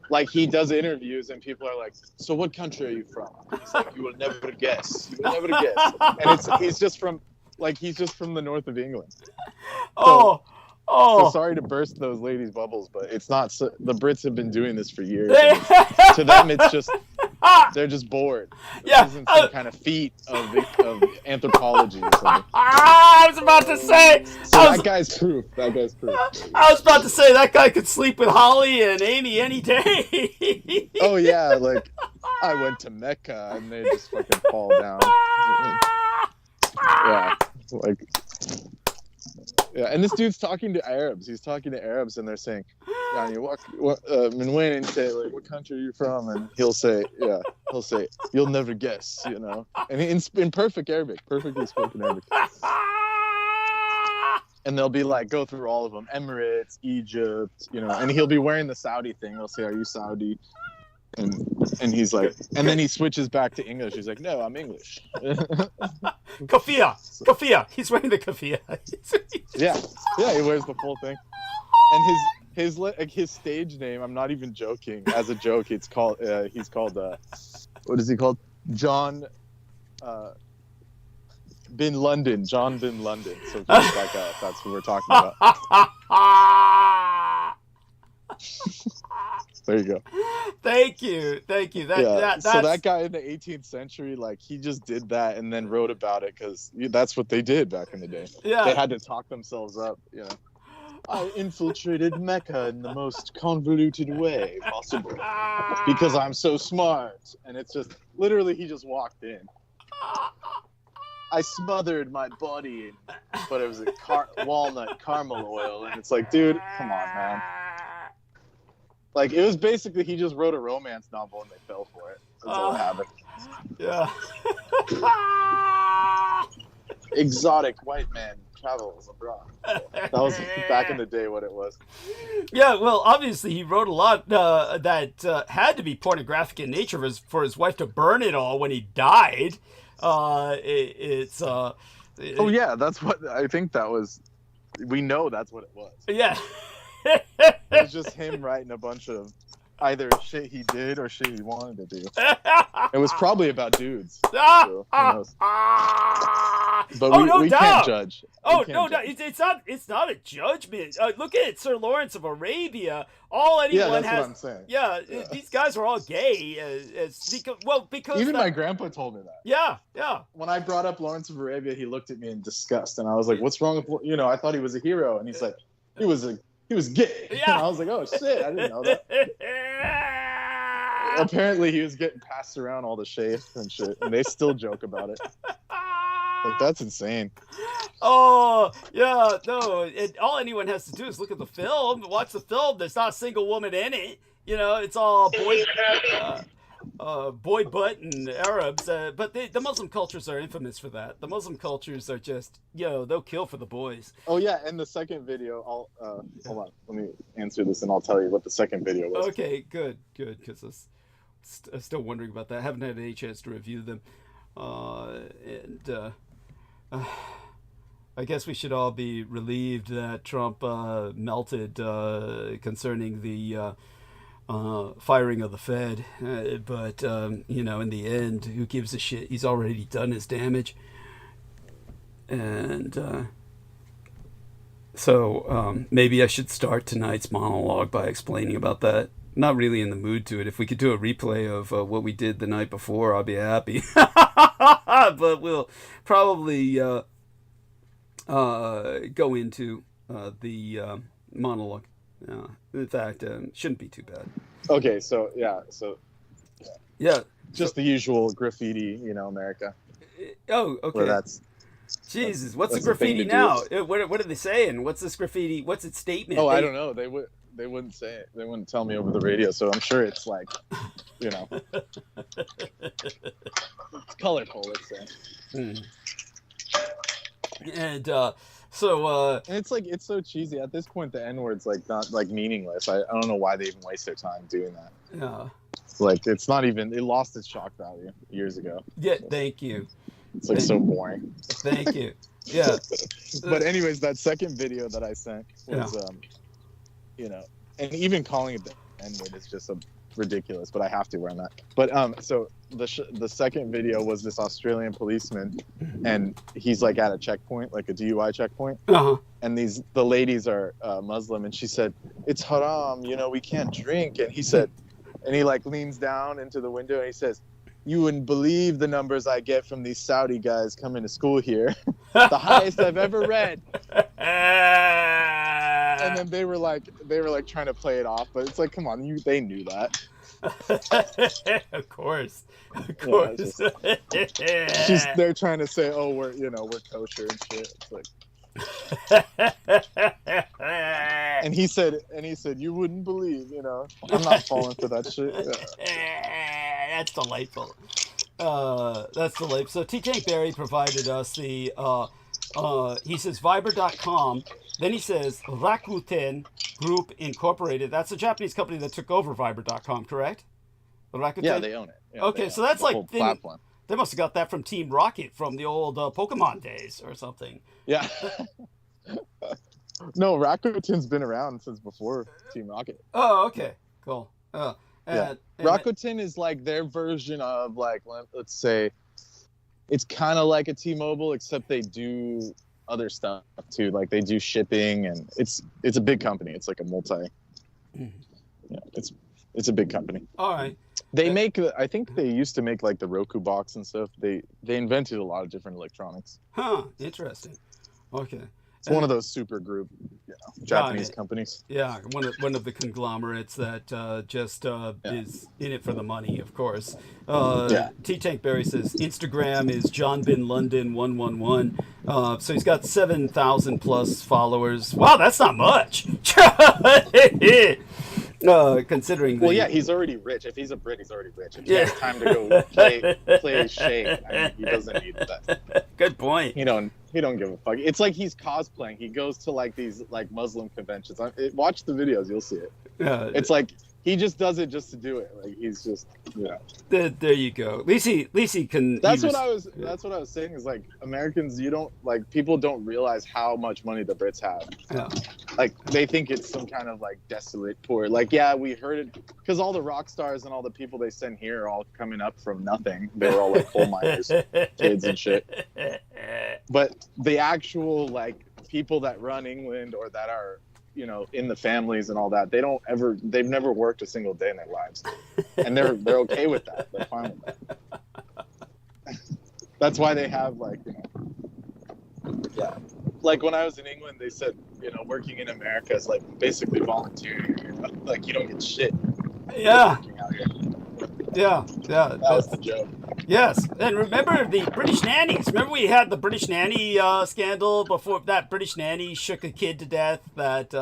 S1: Like, he does interviews and people are like, "So what country are you from?" And he's like, "You will never guess. You will never guess." And he's just from the north of England. So sorry to burst those ladies' bubbles, but it's not. The Brits have been doing this for years. To them, it's just they're just bored. This isn't some kind of feat of anthropology or something. I was about to say.
S3: That guy's proof. I
S1: was about to say that guy could sleep with Holly and Amy any day.
S3: Oh yeah, like I went to Mecca and they just fucking fall down. Yeah, like. Yeah, and this dude's talking to Arabs. He's talking to Arabs, and they're saying, "Yani, min wain?" And say, like, "What country are you from?" And he'll say, "You'll never guess," you know. And in perfect Arabic, perfectly spoken Arabic. And they'll be like, go through all of them: Emirates, Egypt, you know. And he'll be wearing the Saudi thing. They'll say, "Are you Saudi?" And he's like, and then he switches back to English. He's like, "No, I'm English."
S1: Kafia. He's wearing the kafia.
S3: yeah, he wears the full thing. And his stage name, I'm not even joking. As a joke, he's called what is he called? John Bin London. John Bin London. So if you look like that, that's what we're talking about. There you go.
S1: Thank you.
S3: So that guy in the 18th century, like, he just did that and then wrote about it because that's what they did back in the day.
S1: Yeah.
S3: They had to talk themselves up, you know. I infiltrated Mecca in the most convoluted way possible because I'm so smart. And it's just, literally, he just walked in. I smothered my body but it was a walnut caramel oil. And it's like, dude, come on, man. Like, it was basically, he just wrote a romance novel and they fell for it. That's all that happened.
S1: Yeah.
S3: Exotic white man travels abroad. That was back in the day what it was.
S1: Yeah, well, obviously he wrote a lot that had to be pornographic in nature for his wife to burn it all when he died. Oh
S3: yeah, that's what, I think that was, we know that's what it was.
S1: Yeah.
S3: It was just him writing a bunch of either shit he did or shit he wanted to do. It was probably about dudes. So, who knows? But we can't judge.
S1: It's not a judgment. Look at Sir Lawrence of Arabia. All anyone
S3: that's what I'm saying.
S1: Yeah, these guys are all gay. Because
S3: even my grandpa told me that.
S1: Yeah.
S3: When I brought up Lawrence of Arabia, he looked at me in disgust, and I was like, "What's wrong with I thought he was a hero," and he's like, "He was gay."
S1: Yeah.
S3: And I was like, "Oh shit, I didn't know that." Apparently, he was getting passed around all the shapes and shit, and they still joke about it. Like, that's insane.
S1: Oh, yeah, no. All anyone has to do is look at the film, watch the film. There's not a single woman in it. You know, it's all boy butt and Arabs. But the Muslim cultures are infamous for that. The Muslim cultures are just, they'll kill for the boys.
S3: Oh, yeah, and the second video, hold on. Let me answer this, and I'll tell you what the second video was.
S1: Okay, good, because I'm still wondering about that. I haven't had any chance to review them. I guess we should all be relieved that Trump melted concerning the firing of the Fed. But in the end, who gives a shit? He's already done his damage. And so maybe I should start tonight's monologue by explaining about that. not really in the mood to it. If we could do a replay of what we did the night before, I'll be happy. But we'll probably go into the monologue. In fact, shouldn't be too bad.
S3: Okay,
S1: Yeah.
S3: Just the usual graffiti, America.
S1: Oh, okay.
S3: Where that's
S1: Jesus, what's the
S3: the thing
S1: graffiti
S3: to
S1: now?
S3: do.
S1: What are they saying? What's this graffiti? What's its statement?
S3: I don't know. They wouldn't say it. They wouldn't tell me over the radio. So I'm sure it's like, it's colorful. Let's say.
S1: And
S3: and it's so cheesy at this point. The N-word's like not like meaningless. I don't know why they even waste their time doing that.
S1: Yeah.
S3: Like it's not even. It lost its shock value years ago.
S1: Yeah. Thank you.
S3: It's like so boring.
S1: Thank you. Yeah.
S3: But anyways, that second video that I sent was, and even calling it the N-word is just ridiculous. But I have to run that. But so the second video was this Australian policeman, and he's like at a checkpoint, like a DUI checkpoint.
S1: Uh-huh.
S3: And the ladies are Muslim, and she said, "It's haram, we can't drink." And he said, and he like leans down into the window and he says, "You wouldn't believe the numbers I get from these Saudi guys coming to school here. The highest I've ever read." And then they were like trying to play it off, but it's like, come on, they knew that.
S1: Of course.
S3: They're trying to say, "Oh, we're kosher and shit." It's like, and he said, "You wouldn't believe, I'm not falling for that shit." Yeah.
S1: That's delightful. That's delightful. So T. Tank Berry provided us the, he says Viber.com. Then he says Rakuten Group Incorporated. That's a Japanese company that took over Viber.com, correct? Rakuten?
S3: Yeah, they own it. Yeah,
S1: okay, so that's like
S3: platform.
S1: They must have got that from Team Rocket from the old Pokemon days or something.
S3: Yeah. No, Rakuten's been around since before Team Rocket.
S1: Oh, okay, cool.
S3: Rakuten is like their version of like, let's say, it's kind of like a T-Mobile, except they do other stuff too. Like they do shipping, and it's a big company. It's like a it's a big company.
S1: All right.
S3: They make, I think they used to make like the Roku box and stuff. They invented a lot of different electronics.
S1: Huh. Interesting. Okay.
S3: It's one of those super group, Japanese companies.
S1: Yeah, one of the conglomerates that is in it for the money, of course. T. Tank Berry says Instagram is John Bin London 111. So he's got 7,000 plus followers. Wow, that's not much. Considering.
S3: Well, yeah, he's already rich. If he's a Brit, he's already rich. If he has time to go play shake, he doesn't need that.
S1: Good point.
S3: He don't give a fuck. It's like he's cosplaying. He goes to like these like Muslim conventions. Watch the videos, you'll see it. It's like he just does it just to do it. Like he's just,
S1: There you go. At least he can.
S3: That's what I was saying is like Americans, people don't realize how much money the Brits have.
S1: Yeah.
S3: Like they think it's some kind of like desolate poor. Like, yeah, we heard it because all the rock stars and all the people they send here are all coming up from nothing. They were all like coal miners, kids and shit. But the actual like people that run England or that are, in the families and all that, they've never worked a single day in their lives, and they're okay with that. They're fine with that. That's why they have like, like when I was in England, they said, working in America is like basically volunteering. Like you don't get shit.
S1: Yeah.
S3: Yeah. That was the joke.
S1: Yes, and remember the British nannies. Remember we had the British nanny scandal before that British nanny shook a kid to death. That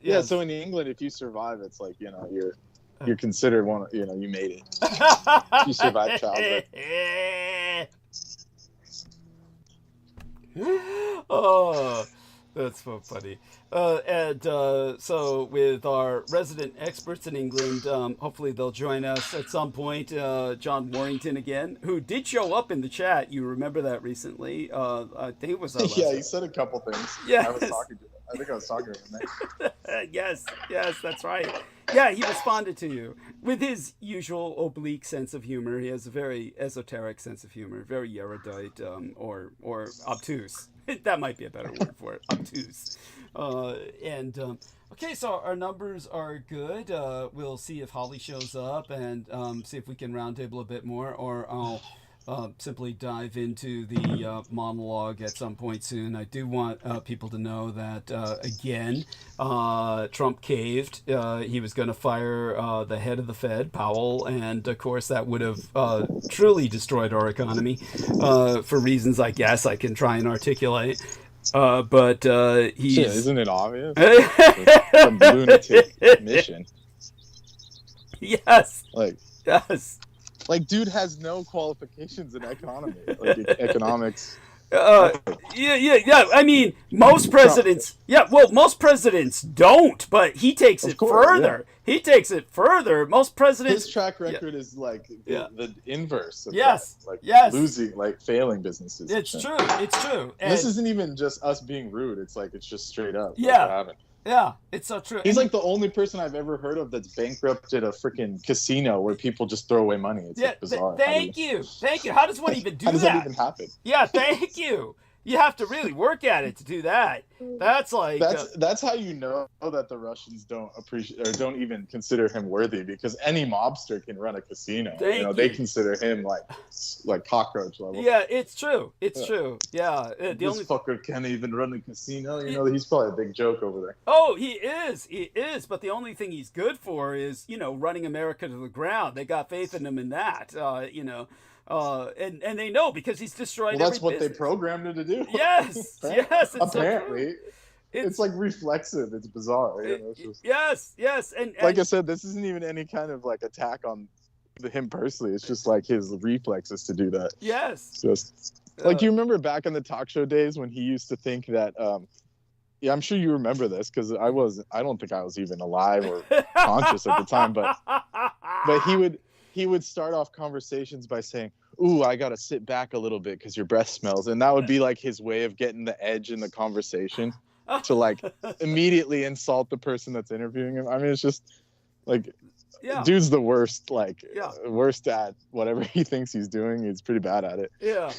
S3: yeah. So in England, if you survive, it's like you're considered one. You made it. You survived childhood.
S1: Oh, that's so funny. So with our resident experts in England, hopefully they'll join us at some point. John Warrington again, who did show up in the chat. You remember that recently? I think it was.
S3: Yeah, he said a couple things.
S1: Yeah,
S3: I think I was talking to him there.
S1: Yes, that's right. Yeah, he responded to you with his usual oblique sense of humor. He has a very esoteric sense of humor, very erudite or obtuse. That might be a better word for it. Obtuse. Okay, so our numbers are good. We'll see if Holly shows up and see if we can roundtable a bit more, or I'll simply dive into the monologue at some point soon. I do want people to know that, again, Trump caved. He was going to fire the head of the Fed, Powell, and of course that would have truly destroyed our economy for reasons I guess I can try and articulate. But he's...
S3: Shit, isn't it obvious? Some lunatic mission.
S1: Yes. Yes.
S3: Like, dude has no qualifications in economics.
S1: Yeah. I mean, most presidents. Yeah, well, most presidents don't, but he takes it further. Yeah. He takes it further. Most presidents.
S3: His track record is like the inverse. Of
S1: yes.
S3: That. Like
S1: losing,
S3: like failing businesses.
S1: It's true. It's true.
S3: And this isn't even just us being rude. It's like it's just straight up.
S1: Yeah. Yeah, it's so true.
S3: He's like the only person I've ever heard of that's bankrupted a freaking casino where people just throw away money. It's like bizarre.
S1: Thank you. How does one even do that?
S3: How does that even happen?
S1: Yeah, thank you. You have to really work at it to do that. That's like
S3: that's how you know that the Russians don't appreciate or don't even consider him worthy, because any mobster can run a casino. They consider him like cockroach level.
S1: Yeah, it's true. It's true. Yeah,
S3: this fucker can't even run a casino. He's probably a big joke over there.
S1: Oh, he is. He is. But the only thing he's good for is running America to the ground. They got faith in him in that. And they know because he's destroyed.
S3: Well, that's what they programmed him to do.
S1: Yes, yes.
S3: Apparently, it's like reflexive. It's bizarre.
S1: Yes, and
S3: like I said, this isn't even any kind of like attack on him personally. It's just like his reflexes to do that.
S1: Yes.
S3: Just like you remember back in the talk show days when he used to think that. Yeah, I'm sure you remember this because I don't think I was even alive or conscious at the time, but he would start off conversations by saying, "Ooh, I gotta sit back a little bit because your breath smells," and that would be like his way of getting the edge in the conversation to like immediately insult the person that's interviewing him. I mean, it's just like, dude's the worst. Worst at whatever he thinks he's doing. He's pretty bad at it.
S1: Yeah,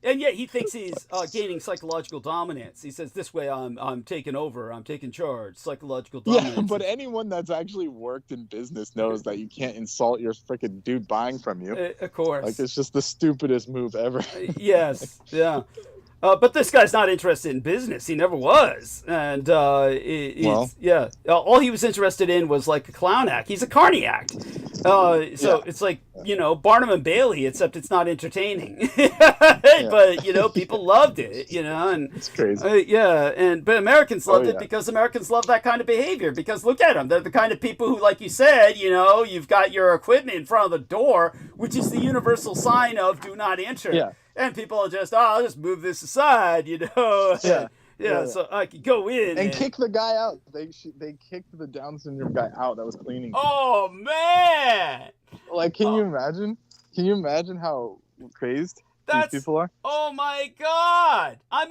S1: and yet he thinks he's gaining psychological dominance. He says, "This way, I'm taking over. I'm taking charge. Psychological dominance."
S3: Yeah, but anyone that's actually worked in business knows that you can't insult your freaking dude buying from you.
S1: Of course.
S3: Like, it's just the stupidest move ever.
S1: Yes. Yeah. But this guy's not interested in business. He never was. And all he was interested in was like a clown act. He's a carny act. It's like, Barnum and Bailey, except it's not entertaining. But, people loved it, and
S3: it's crazy.
S1: But Americans loved it because Americans love that kind of behavior. Because look at them. They're the kind of people who, like you said, you've got your equipment in front of the door, which is the universal sign of do not enter.
S3: Yeah.
S1: And people are just, I'll just move this aside, Yeah, so I could go in
S3: and kick the guy out. They kicked the Down syndrome guy out that was cleaning.
S1: Oh man!
S3: Like, can you imagine? Can you imagine how crazed these people are?
S1: Oh my god! I'm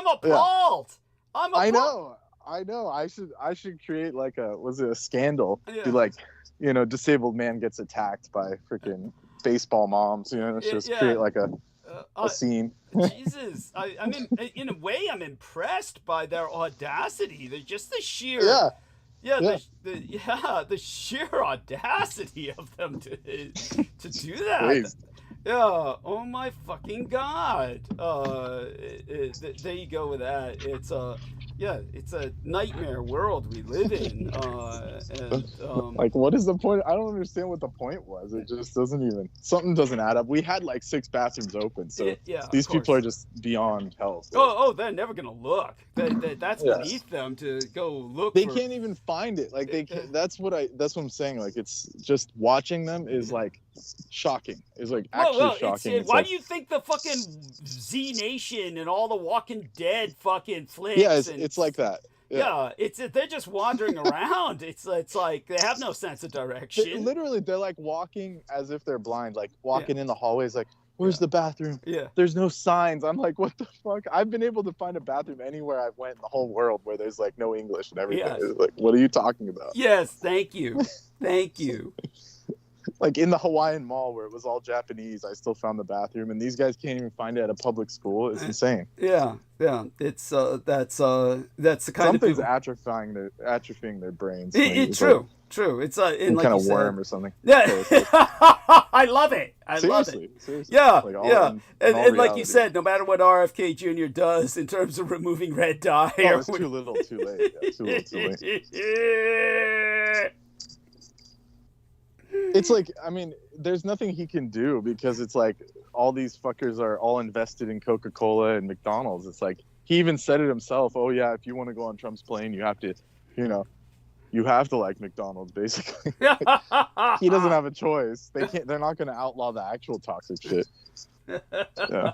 S1: appalled.
S3: I know. I should create like a scandal?
S1: Yeah.
S3: Be like, disabled man gets attacked by freaking baseball moms. Just create like a scene.
S1: Jesus, in a way, I'm impressed by their audacity. They're just the sheer, the sheer audacity of them to do that.
S3: Crazy.
S1: Yeah. Oh my fucking god. There you go with that. It's a nightmare world we live in.
S3: Like, what is the point? I don't understand what the point was. It just something doesn't add up. We had like 6 bathrooms open, so these people are just beyond help.
S1: Oh, they're never gonna look. That's beneath them to go look.
S3: They can't even find it. Like, they can't. That's what I'm saying. Like, it's just watching them is like shocking. Is like actually shocking.
S1: Why do you think the fucking Z Nation and all the Walking Dead fucking flicks?
S3: Yeah, it's like that.
S1: Yeah, they're just wandering around. It's like they have no sense of direction.
S3: They're like walking as if they're blind, like walking in the hallways, like, where's the bathroom?
S1: Yeah.
S3: There's no signs. I'm like, what the fuck? I've been able to find a bathroom anywhere I've went in the whole world where there's like no English and everything.
S1: Yes.
S3: It's like, what are you talking about?
S1: Yes, thank you. Thank you.
S3: Like in the Hawaiian Mall where it was all Japanese, I still found the bathroom, and these guys can't even find it at a public school. It's insane.
S1: Yeah. It's that's the kind
S3: Something's
S1: of
S3: atrophying their brains.
S1: It's true. True. It's in like
S3: kind of
S1: you said,
S3: worm or something.
S1: Yeah. I love it.
S3: Seriously.
S1: Yeah.
S3: Like
S1: And like you said, no matter what RFK Jr. does in terms of removing red dye,
S3: it's too little, too late. Yeah, too little, too late. It's like, I mean, there's nothing he can do because it's like all these fuckers are all invested in Coca-Cola and McDonald's. It's like he even said it himself. Oh yeah, if you want to go on Trump's plane, you have to, you have to like McDonald's basically. He doesn't have a choice. They're not going to outlaw the actual toxic shit. Yeah.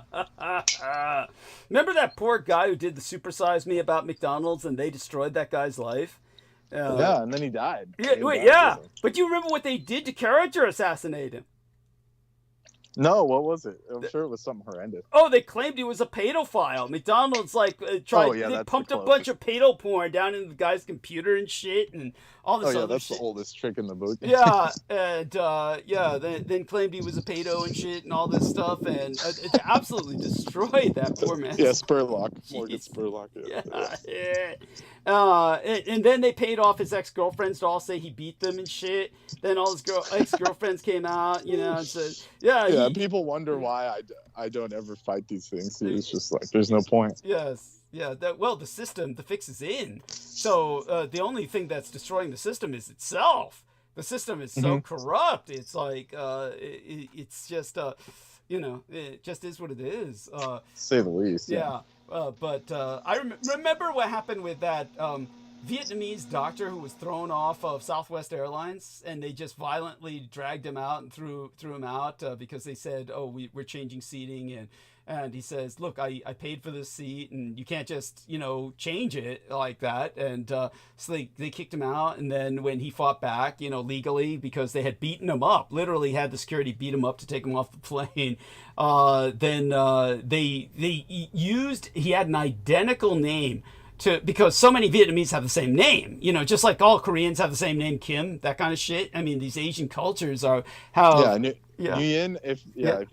S1: Remember that poor guy who did the Supersize Me about McDonald's and they destroyed that guy's life?
S3: Yeah, and then he died.
S1: Yeah, but you remember what they did to character assassinate him?
S3: No, what was it? I'm sure it was something horrendous.
S1: Oh, they claimed he was a pedophile. McDonald's they pumped a bunch of pedo porn down into the guy's computer and shit and all this other
S3: that's
S1: shit.
S3: the oldest trick in the book.
S1: Yeah, and then claimed he was a pedo and shit and all this stuff, and it absolutely destroyed that poor man.
S3: Yeah, Spurlock. Morgan Spurlock.
S1: Yeah. And then they paid off his ex-girlfriends to all say he beat them and shit. Then all his ex-girlfriends came out, and said,
S3: yeah, people wonder why I don't ever fight these things. It's just like there's no point.
S1: Yes. Yeah, the system, the fix is in. So the only thing that's destroying the system is itself. The system is so corrupt. It's like it's just it just is what it is.
S3: Say the least.
S1: Yeah. But I remember what happened with that Vietnamese doctor who was thrown off of Southwest Airlines, and they just violently dragged him out and threw him out because they said, "Oh, we're changing seating," and he says, "Look, I paid for this seat, and you can't just change it like that." And so they kicked him out, and then when he fought back, legally because they had beaten him up, literally had the security beat him up to take him off the plane. Then he had an identical name. Because so many Vietnamese have the same name, just like all Koreans have the same name, Kim, that kind of shit. I mean, these Asian cultures are how.
S3: Nguyen. If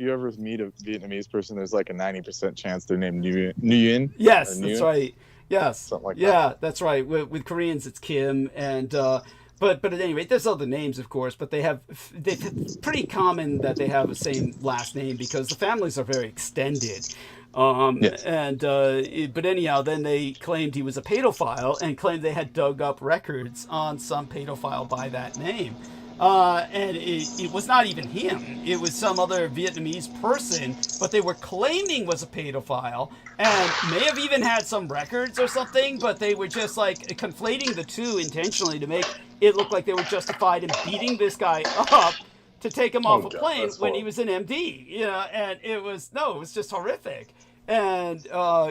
S3: you ever meet a Vietnamese person, there's like a 90% chance they're named Nguyen.
S1: Yes, that's right. Yes,
S3: something like that.
S1: Yeah, that's right. With Koreans, it's Kim, and but at any rate, there's other names, of course, but it's pretty common that they have the same last name because the families are very extended.
S3: Yes.
S1: But anyhow, then they claimed he was a pedophile and claimed they had dug up records on some pedophile by that name. And it was not even him. It was some other Vietnamese person, but they were claiming was a pedophile and may have even had some records or something, but they were just like conflating the two intentionally to make it look like they were justified in beating this guy up to take him off a plane when he was an MD, and it was just horrific. And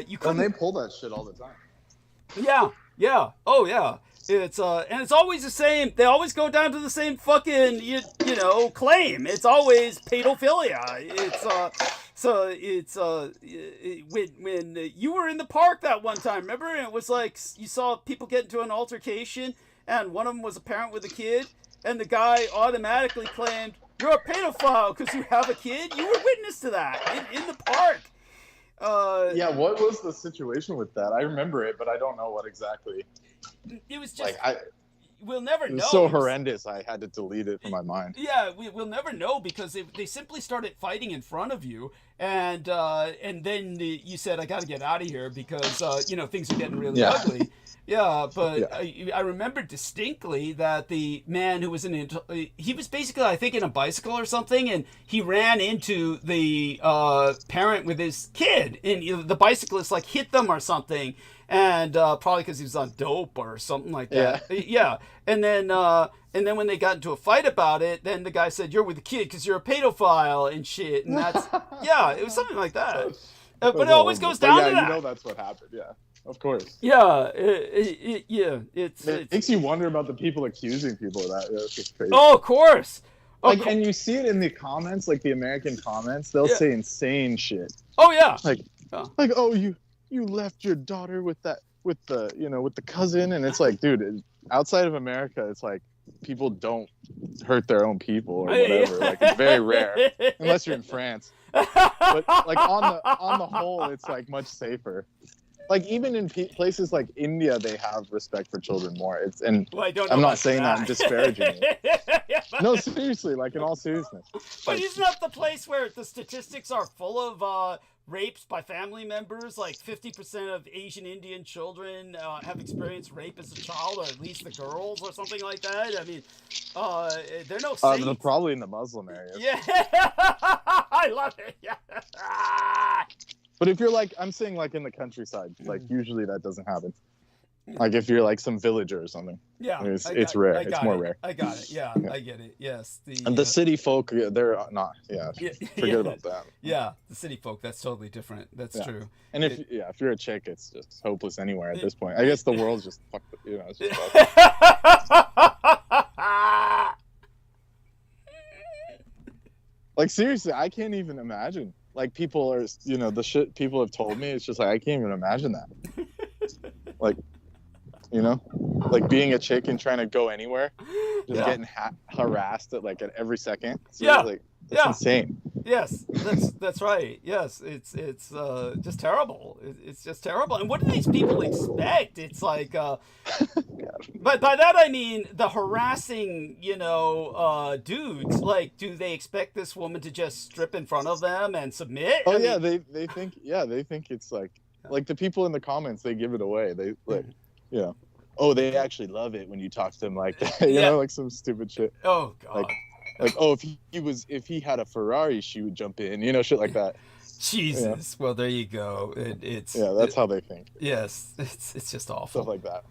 S1: you couldn't.
S3: And they pull that shit all the time.
S1: Yeah. Oh yeah. It's and it's always the same. They always go down to the same fucking claim. It's always pedophilia. When you were in the park that one time, remember? It was like you saw people get into an altercation, and one of them was a parent with a kid. And the guy automatically claimed, "You're a pedophile because you have a kid." You were witness to that in the park.
S3: What was the situation with that? I remember it, but I don't know what exactly.
S1: It was just we'll never know.
S3: It was so horrendous, I had to delete it from my mind.
S1: Yeah, we'll never know because they simply started fighting in front of you, and then you said, "I got to get out of here because things are getting really ugly." Yeah, but I remember distinctly that the man who was he was basically, I think, in a bicycle or something, and he ran into the parent with his kid, and the bicyclist hit them or something, and probably because he was on dope or something like that. Yeah. And then when they got into a fight about it, then the guy said, "You're with the kid because you're a pedophile and shit," and that's it was something like that. But it always goes down to that.
S3: That's what happened. Yeah. Of course.
S1: Yeah, it
S3: makes you wonder about the people accusing people of that. Yeah, it's just crazy.
S1: Oh, of course.
S3: And you see it in the comments, like the American comments. They'll say insane shit.
S1: Oh yeah.
S3: Oh, you left your daughter with the cousin, and it's like, dude, outside of America, it's like people don't hurt their own people or whatever. Like it's very rare, unless you're in France. But like on the whole, it's like much safer. Like even in places like India, they have respect for children more. I'm not saying that I'm disparaging it. No, seriously, like in all seriousness.
S1: But isn't that the place where the statistics are full of rapes by family members? Like 50% of Asian Indian children have experienced rape as a child, or at least the girls, or something like that. I mean, they're no saints.
S3: They're probably in the Muslim areas.
S1: Yeah, I love it. Yeah.
S3: But if you're like, I'm saying like in the countryside, like usually that doesn't happen. Like if you're like some villager or something.
S1: Yeah.
S3: It's rare. It's more rare.
S1: I got it. Yeah, I get it. Yes.
S3: And the city folk, they're not. Yeah. Forget about that.
S1: Yeah. The city folk, that's totally different. That's true.
S3: And if you're a chick, it's just hopeless anywhere at this point. I guess the world's just fucked. It's just like seriously, I can't even imagine. Like people are, the shit people have told me. It's just like I can't even imagine that. Like, like being a chick and trying to go anywhere, just getting harassed at every second. So it's insane.
S1: Yes, that's right. Yes, it's just terrible. It's just terrible. And what do these people expect? It's like, but by that I mean the harassing, dudes. Like, do they expect this woman to just strip in front of them and submit?
S3: Oh they think it's like the people in the comments, they give it away. They like, oh, they actually love it when you talk to them like that. You know, like some stupid shit.
S1: Oh God.
S3: Like, oh, if he had a Ferrari, she would jump in, shit like that.
S1: Jesus. Yeah. Well, there you go.
S3: That's how they think.
S1: Yes, it's just awful.
S3: Stuff like that.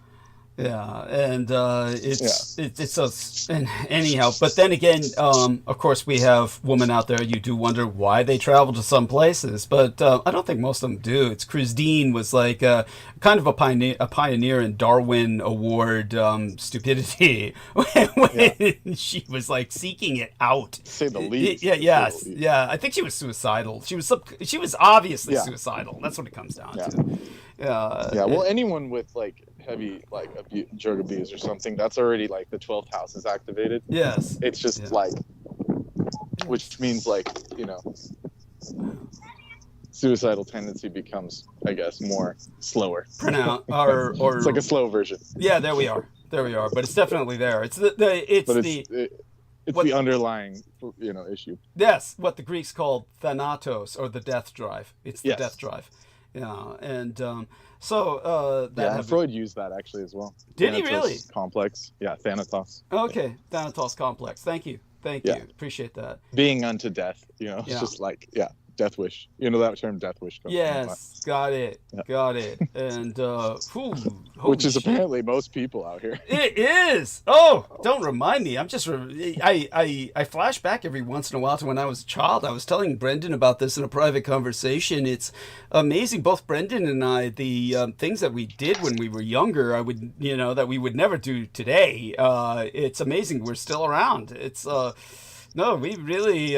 S1: Yeah, and it's so. And anyhow, but then again, of course, we have women out there. You do wonder why they travel to some places, but I don't think most of them do. It's Christine was like kind of a pioneer in Darwin Award stupidity when she was like seeking it out.
S3: To say the least.
S1: Yeah. I think she was suicidal. She was obviously suicidal. That's what it comes down to.
S3: Yeah. Well, anyone with like heavy like drug abuse or something, that's already like the 12th house is activated.
S1: Yes.
S3: It's just like, which means like, suicidal tendency becomes, I guess, more slower.
S1: Or
S3: it's like a slow version.
S1: Yeah, there we are. But it's definitely there. It's the
S3: underlying, issue.
S1: Yes, what the Greeks called thanatos, or the death drive. It's the death drive. Yeah, and and
S3: Freud used that actually as well.
S1: Did he really?
S3: Complex. Yeah, Thanatos.
S1: Okay, Thanatos complex. Thank you. Appreciate that.
S3: Being unto death, it's just like, death wish. That term, death wish.
S1: Yes, got it. And
S3: which is apparently most people out here.
S1: It is. Oh, don't remind me. I'm just I flash back every once in a while to when I was a child. I was telling Brendan about this in a private conversation. It's amazing. Both Brendan and I, the things that we did when we were younger, that we would never do today. It's amazing we're still around. It's no, we really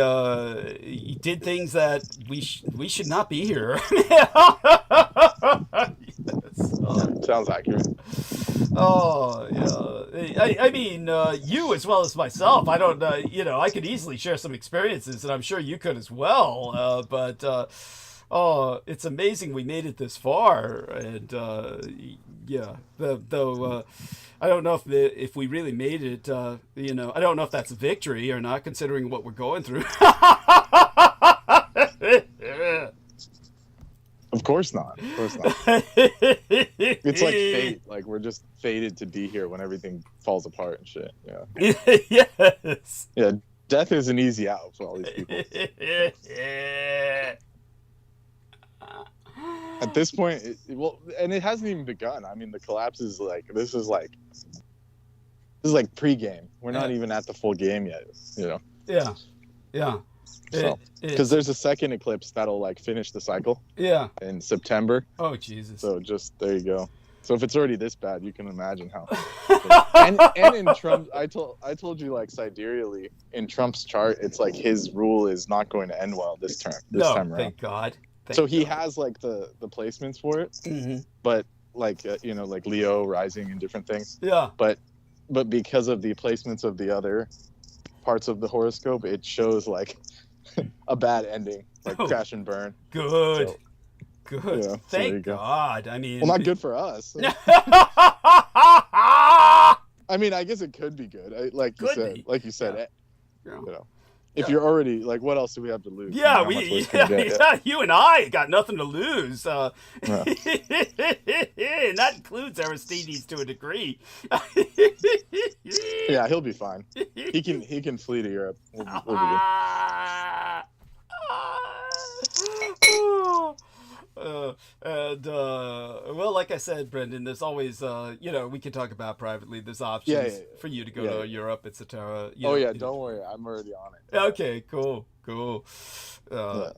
S1: did things that we should not be here.
S3: Sounds accurate.
S1: Oh, yeah. I mean, you as well as myself. I don't, I could easily share some experiences, and I'm sure you could as well. But it's amazing we made it this far, and though I don't know if we really made it. I don't know if that's a victory or not, considering what we're going through.
S3: Of course not. It's like fate. Like we're just fated to be here when everything falls apart and shit. Yeah.
S1: Yes.
S3: Yeah. Death is an easy out for all these people. At this point, and it hasn't even begun. I mean, the collapse is like this is like pre-game. We're not even at the full game yet.
S1: Yeah.
S3: So, because there's a second eclipse that'll like finish the cycle.
S1: Yeah.
S3: In September.
S1: Oh Jesus.
S3: So just there you go. So if it's already this bad, you can imagine how. and in Trump, I told you like sidereally in Trump's chart, it's like his rule is not going to end well this time around.
S1: Thank God.
S3: So he has like the placements for it, but like like Leo rising and different things.
S1: Yeah.
S3: But but because of the placements of the other parts of the horoscope, it shows like a bad ending, like crash and burn.
S1: Good.
S3: So,
S1: good.
S3: Yeah,
S1: Thank God. I mean,
S3: well, not good for us. I mean, I guess it could be good. Like you said,
S1: Yeah.
S3: you know, if you're already like, what else do we have to lose?
S1: Yeah, you and I got nothing to lose. And that includes Aristides to a degree.
S3: Yeah, he'll be fine. He can flee to Europe. We'll be good.
S1: Well, like I said, Brendan, there's always, we can talk about privately. There's options for you to go to Europe, etc.
S3: Don't worry, I'm already on it.
S1: Okay, cool. But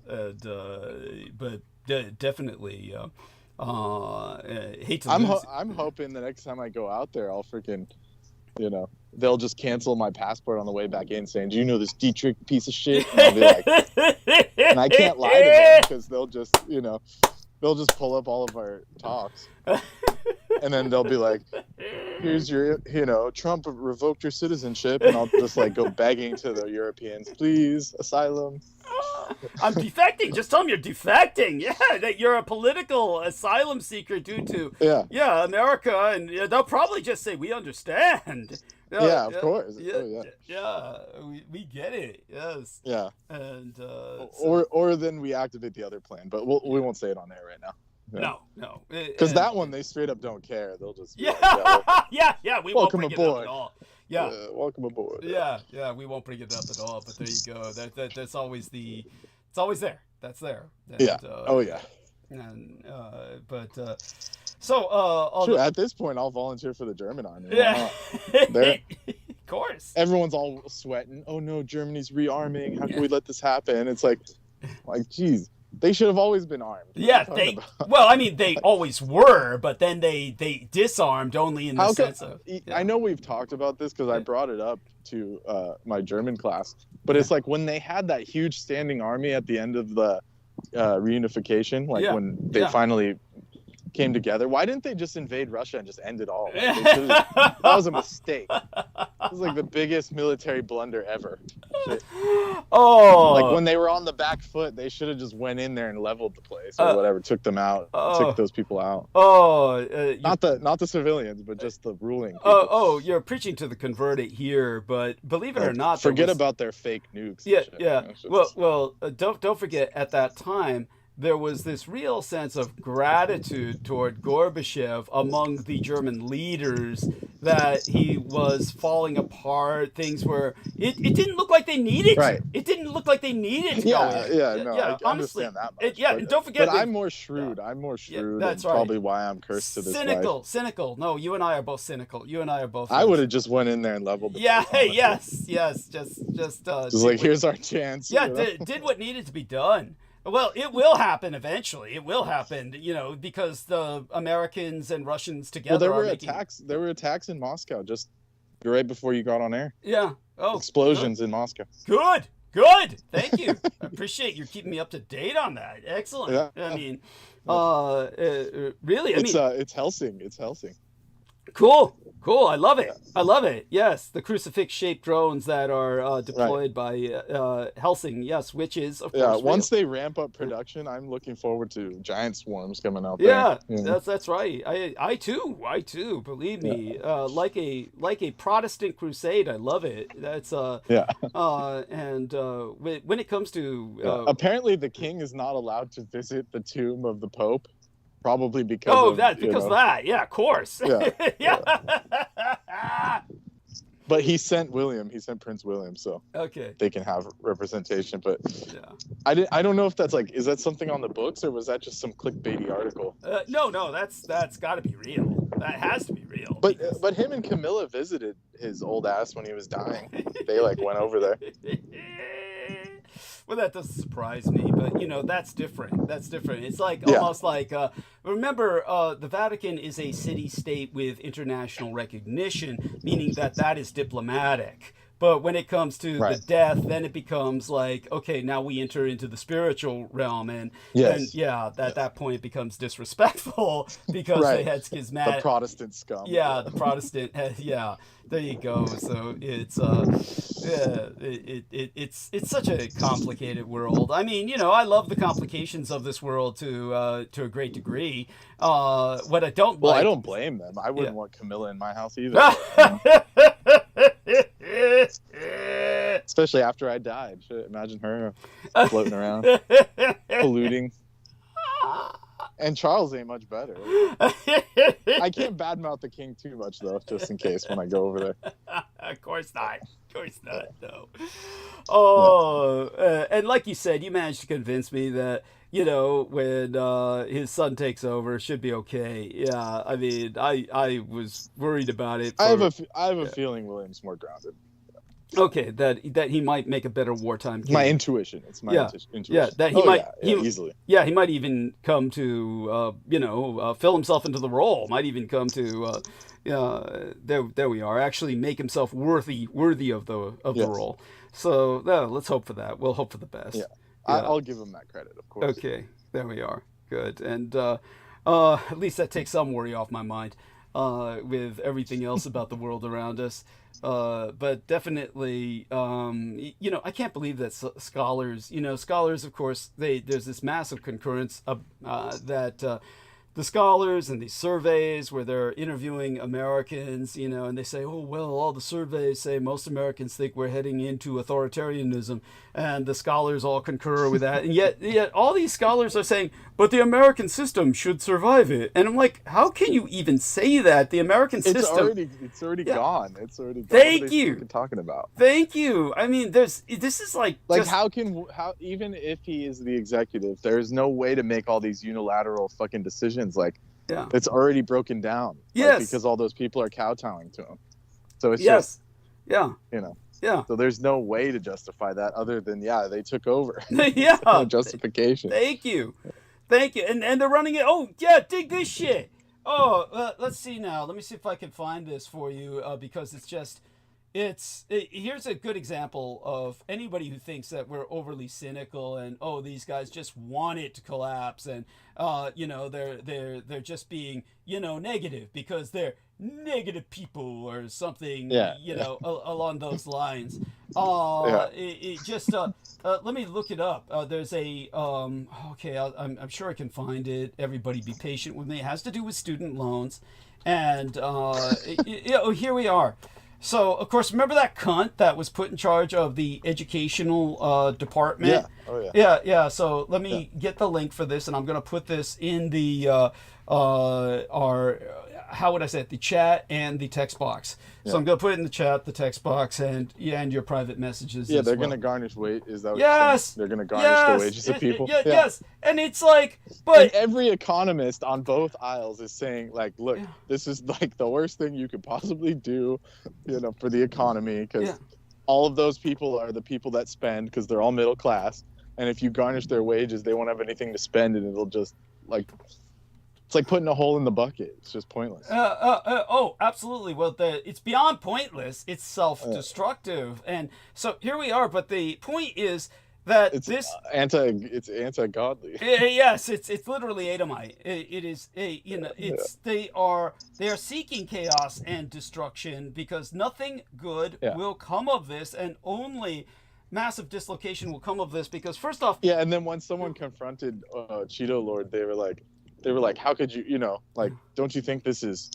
S1: definitely, hate to lose.
S3: I'm hoping the next time I go out there, I'll freaking, they'll just cancel my passport on the way back in, saying, "Do you know this Dietrich piece of shit?" And I'll be like, and I can't lie to them because they'll just pull up all of our talks, and then they'll be like, "Here's your, Trump revoked your citizenship," and I'll just like go begging to the Europeans, "Please, asylum."
S1: I'm defecting. Just tell them you're defecting. Yeah, that you're a political asylum seeker due to America, and they'll probably just say, "We understand."
S3: Yeah, of course.
S1: We get it. Yes.
S3: Yeah.
S1: And
S3: or then we activate the other plan, but we won't say it on air right now.
S1: No.
S3: Because that one they straight up don't care. They'll just
S1: we won't bring it up at all. Yeah.
S3: Welcome aboard.
S1: Yeah, we won't bring it up at all. But there you go. That's always it's always there. That's there. And, And
S3: Sure, at this point, I'll volunteer for the German army.
S1: Yeah.
S3: Of
S1: course.
S3: Everyone's all sweating. Oh no, Germany's rearming. How can we let this happen? It's like, geez, they should have always been armed.
S1: Yeah, they always were, but then they disarmed only in the sense of.
S3: I know we've talked about this because I brought it up to my German class, but it's like when they had that huge standing army at the end of the reunification, when they finally came together, why didn't they just invade Russia and just end it all? That was a mistake. It was like the biggest military blunder ever. Like when they were on the back foot, they should have just went in there and leveled the place or whatever, took them out, took those people out. Not the civilians, but just the ruling people.
S1: You're preaching to the converted here, but believe it or not,
S3: forget about their fake nukes.
S1: Well, don't forget at that time there was this real sense of gratitude toward Gorbachev among the German leaders that he was falling apart. Things were it didn't look like they needed to. It didn't look like they needed to go in.
S3: I honestly understand that much.
S1: And don't forget.
S3: But I'm more shrewd. I'm more shrewd.
S1: That's
S3: probably why I'm cursed to this life.
S1: Cynical. No, you and I are both cynical. You and I are both.
S3: I would have just went in there and leveled the
S1: place. Yes. Just like
S3: here's our chance.
S1: Yeah, did what needed to be done. Well, it will happen eventually. It will happen, because the Americans and Russians together
S3: attacks. There were attacks in Moscow just right before you got on air.
S1: Yeah.
S3: Explosions in Moscow.
S1: Good. Thank you. I appreciate you keeping me up to date on that. Excellent. Yeah. I mean, really.
S3: It's Helsing. It's Helsing.
S1: Cool. I love it. Yes, the crucifix-shaped drones that are deployed by Helsing. Yes, which is of course.
S3: Once they ramp up production, I'm looking forward to giant swarms coming out there.
S1: Yeah, that's right. I too. Believe me, like a Protestant crusade. I love it. That's and when it comes to
S3: apparently the king is not allowed to visit the tomb of the Pope. Probably because of that.
S1: Yeah, of course.
S3: Yeah. But he sent Prince William, so they can have representation. But I don't know if that's is that something on the books or was that just some clickbaity article?
S1: No, that's got to be real. That has to be real.
S3: But him and Camilla visited his old ass when he was dying. They went over there.
S1: Well, that doesn't surprise me, but that's different. It's almost like remember, the Vatican is a city-state with international recognition, meaning that is diplomatic. But when it comes to
S3: Right.
S1: the death, then it becomes like, okay, now we enter into the spiritual realm, and
S3: Yes.
S1: at that point it becomes disrespectful because
S3: Right.
S1: they had
S3: The
S1: schismatic.
S3: Protestant scum.
S1: Yeah, the Protestant. Yeah, there you go. So it's it's such a complicated world. I mean, I love the complications of this world to a great degree. What I don't
S3: Well,
S1: like.
S3: I don't blame them. I wouldn't want Camilla in my house either. Especially after I died. Imagine her floating around, polluting. And Charles ain't much better. I can't badmouth the king too much, though, just in case when I go over there.
S1: Of course not. Of course not. No. Oh, and like you said, you managed to convince me that, when his son takes over, it should be okay. Yeah, I mean, I was worried about it.
S3: I have a feeling William's more grounded.
S1: Okay, that he might make a better wartime king.
S3: My intuition. It's my intuition.
S1: Yeah, that he might
S3: easily.
S1: Yeah, he might even come to fill himself into the role. Might even come to there we are. Actually make himself worthy of the role. So let's hope for that. We'll hope for the best.
S3: Yeah. I'll give him that credit, of course.
S1: Okay, there we are. Good. And at least that takes some worry off my mind with everything else about the world around us. But definitely, I can't believe that scholars, of course, there's this massive concurrence that the scholars and these surveys where they're interviewing Americans, and they say, oh, well, all the surveys say most Americans think we're heading into authoritarianism, and the scholars all concur with that. And yet all these scholars are saying, but the American system should survive it. And I'm like, how can you even say that? The American system...
S3: It's already gone. It's already gone.
S1: Thank you.
S3: What are they talking about?
S1: Thank you. I mean, this is like
S3: how even if he is the executive, there's no way to make all these unilateral fucking decisions. Like, it's already broken down.
S1: Yes.
S3: Because all those people are kowtowing to him. So it's
S1: just,
S3: Yeah.
S1: So
S3: there's no way to justify that other than, they took over.
S1: Yeah.
S3: No justification.
S1: Thank you. And they're running it. Oh, yeah, dig this shit. Oh, let's see now. Let me see if I can find this for you because here's a good example of anybody who thinks that we're overly cynical and, oh, these guys just want it to collapse and, they're just being, negative because they're negative people or something, along those lines. Let me look it up. There's a, I'm sure I can find it. Everybody be patient with me. It has to do with student loans. And, here we are. So, of course, remember that cunt that was put in charge of the educational department?
S3: Yeah. Oh, yeah.
S1: Yeah. So let me get the link for this, and I'm going to put this in the the chat and the text box. Yeah. So I'm going to put it in the chat, the text box, and your private messages.
S3: Yeah, they're going to garnish weight. Is that what
S1: yes,
S3: you're saying? They're going to garnish the wages of people.
S1: Yes, and it's like, but
S3: and every economist on both aisles is saying, like, look, this is like the worst thing you could possibly do, for the economy, because all of those people are the people that spend because they're all middle class, and if you garnish their wages, they won't have anything to spend, and it'll just it's like putting a hole in the bucket. It's just pointless.
S1: Oh, absolutely. Well, it's beyond pointless. It's self-destructive. And so here we are. But the point is that
S3: it's anti-godly.
S1: Yes, it's literally Adamite. It is they are seeking chaos and destruction because nothing good will come of this, and only massive dislocation will come of this because first off.
S3: Yeah, and then when someone confronted Cheeto Lord, they were like, how could you, don't you think this is,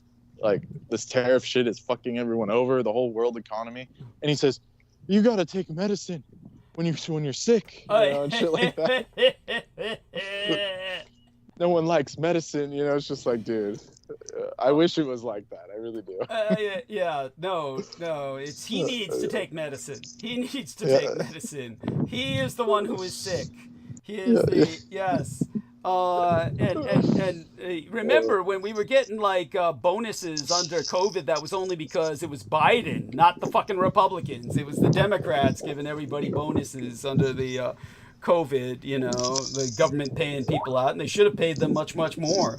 S3: this tariff shit is fucking everyone over, the whole world economy? And he says, you got to take medicine when you're sick, and shit like that. No one likes medicine, it's just like, dude, I wish it was like that. I really do.
S1: No, he needs to take medicine. He needs to take medicine. He is the one who is sick. He is yes. And remember when we were getting bonuses under COVID, that was only because it was Biden, not the fucking Republicans. It was the Democrats giving everybody bonuses under the COVID, the government paying people out, and they should have paid them much, much more.